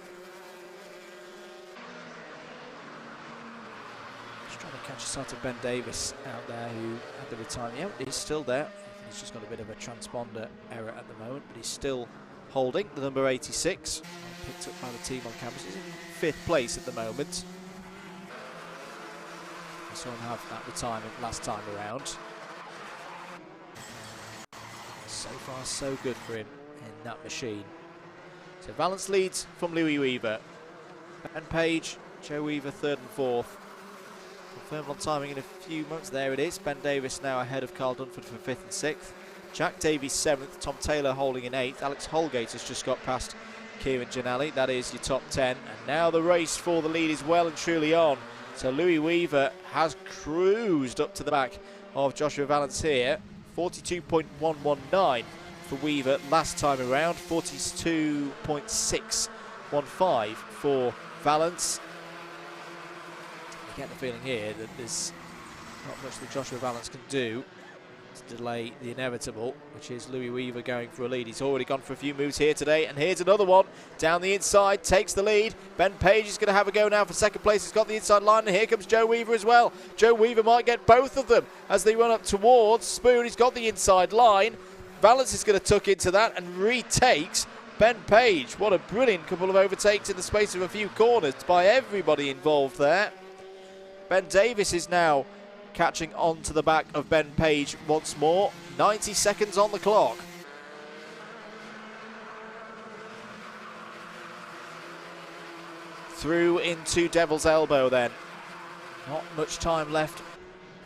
Catch a sight of Ben Davis out there, who had the retirement. Yeah, he's still there. He's just got a bit of a transponder error at the moment, but he's still holding the number 86. Picked up by the team on campus. He's in 5th place at the moment. I saw him have that retirement last time around. So far, so good for him in that machine. So Valance leads from Louis Weaver. Ben Page, Joe Weaver 3rd and 4th. Confirmed on timing in a few moments. There it is. Ben Davis now ahead of Carl Dunford for 5th and 6th. Jack Davies 7th. Tom Taylor holding in 8th. Alex Holgate has just got past Kieran Giannelli. That is your top 10. And now the race for the lead is well and truly on. So Louis Weaver has cruised up to the back of Joshua Valance here. 42.119 for Weaver last time around. 42.615 for Valance. Get the feeling here that there's not much that Joshua Valance can do to delay the inevitable, which is Louis Weaver going for a lead. He's already gone for a few moves here today, and here's another one down the inside, takes the lead. Ben Page is going to have a go now for 2nd place. He's got the inside line, and here comes Joe Weaver as well. Joe Weaver might get both of them as they run up towards Spoon. He's got the inside line. Valance is going to tuck into that and retakes Ben Page. What a brilliant couple of overtakes in the space of a few corners by everybody involved there. Ben Davis is now catching on to the back of Ben Page once more. 90 seconds on the clock. Through into Devil's Elbow then. Not much time left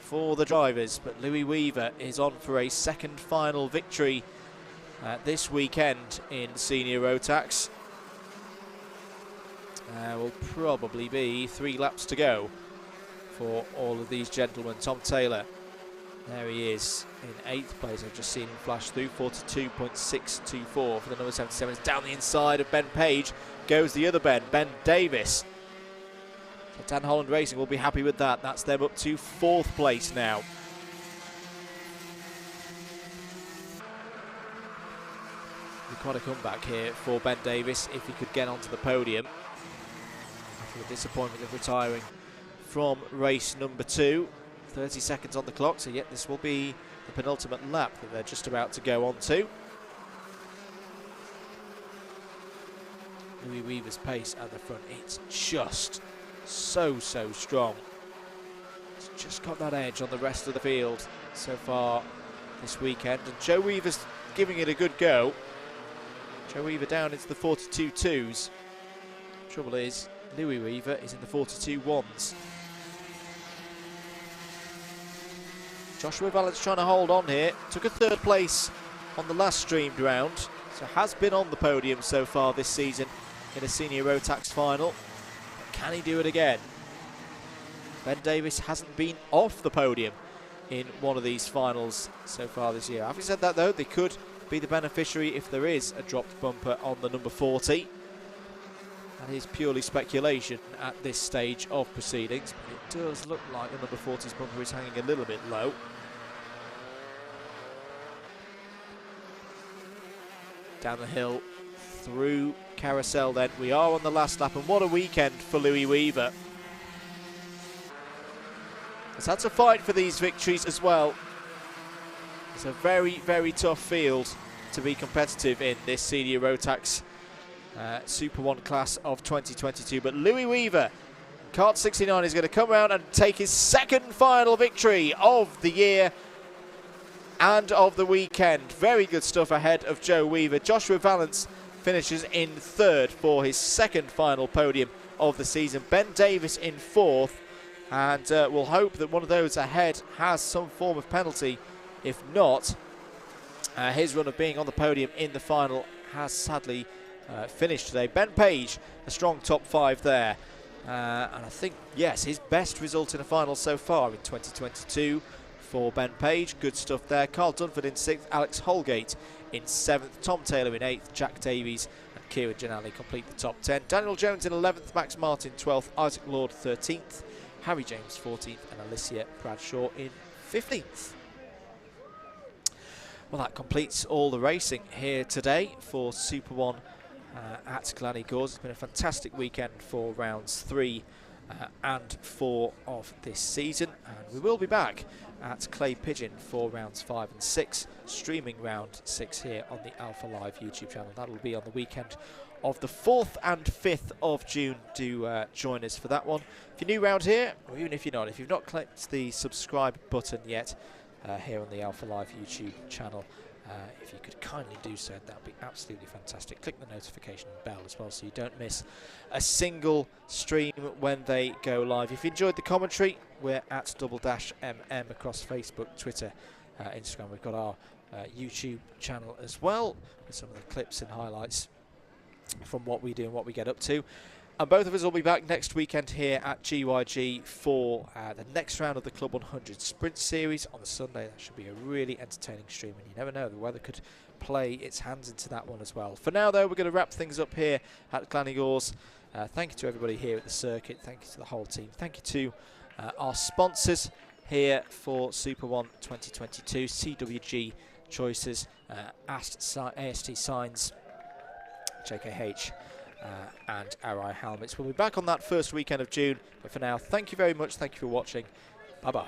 for the drivers, but Louis Weaver is on for a 2nd final victory this weekend in Senior Rotax. Will probably be 3 laps to go for all of these gentlemen. Tom Taylor, there he is in 8th place. I've just seen him flash through. 42.624 for the number 77. It's down the inside of Ben Page goes the other Ben Davis. So Dan Holland Racing will be happy with that. That's them up to 4th place now. Quite a comeback here for Ben Davis if he could get onto the podium after the disappointment of retiring from race number 2. 30 seconds on the clock, so yet this will be the penultimate lap that they're just about to go on to. Louis Weaver's pace at the front, it's just so strong. It's just got that edge on the rest of the field so far this weekend, and Joe Weaver's giving it a good go. Joe Weaver down into the 42.2s. Trouble is, Louis Weaver is in the 42.1s. Joshua Valance trying to hold on here. Took a 3rd place on the last streamed round, so has been on the podium so far this season in a Senior Rotax final. But can he do it again? Ben Davis hasn't been off the podium in one of these finals so far this year. Having said that though, they could be the beneficiary if there is a dropped bumper on the number 40. That is purely speculation at this stage of proceedings, but it does look like the number 40's bumper is hanging a little bit low. Down the hill, through Carousel then. We are on the last lap, and what a weekend for Louis Weaver. He's had to fight for these victories as well. It's a very tough field to be competitive in this Senior Rotax Super 1 class of 2022. But Louis Weaver, Kart 69, is going to come around and take his 2nd final victory of the year and of the weekend. Very good stuff ahead of Joe Weaver. Joshua Valance finishes in 3rd for his 2nd final podium of the season. Ben Davis in 4th, and we'll hope that one of those ahead has some form of penalty. If not, His run of being on the podium in the final has sadly finished today. Ben Page, a strong top 5 there. And I think, yes, his best result in a final so far in 2022 for Ben Page. Good stuff there. Carl Dunford in 6th, Alex Holgate in 7th, Tom Taylor in 8th, Jack Davies and Kieran Janali complete the top 10. Daniel Jones in 11th, Max Martin 12th, Isaac Lord 13th, Harry James 14th and Alicia Bradshaw in 15th. Well, that completes all the racing here today for Super 1 at Glan Y Gors. It's been a fantastic weekend for rounds 3 and 4 of this season, and we will be back at Clay Pigeon for rounds 5 and 6, streaming round 6 here on the Alpha Live YouTube channel. That will be on the weekend of the 4th and 5th of June. Do join us for that one. If you're new round here, or even if you're not, if you've not clicked the subscribe button yet here on the Alpha Live YouTube channel, if you could kindly do so, that would be absolutely fantastic. Click the notification bell as well so you don't miss a single stream when they go live. If you enjoyed the commentary, we're at _MM across Facebook, Twitter, Instagram. We've got our YouTube channel as well with some of the clips and highlights from what we do and what we get up to. And both of us will be back next weekend here at GYG for the next round of the Club 100 Sprint Series on the Sunday. That should be a really entertaining stream, and you never know, the weather could play its hands into that one as well. For now, though, we're going to wrap things up here at Glan Y Gors. Thank you to everybody here at the circuit. Thank you to the whole team. Thank you to our sponsors here for Super 1 2022, CWG Choices, AST Signs, JKH, and Arai Helmets. We'll be back on that first weekend of June, but for now, thank you very much. Thank you for watching. Bye-bye.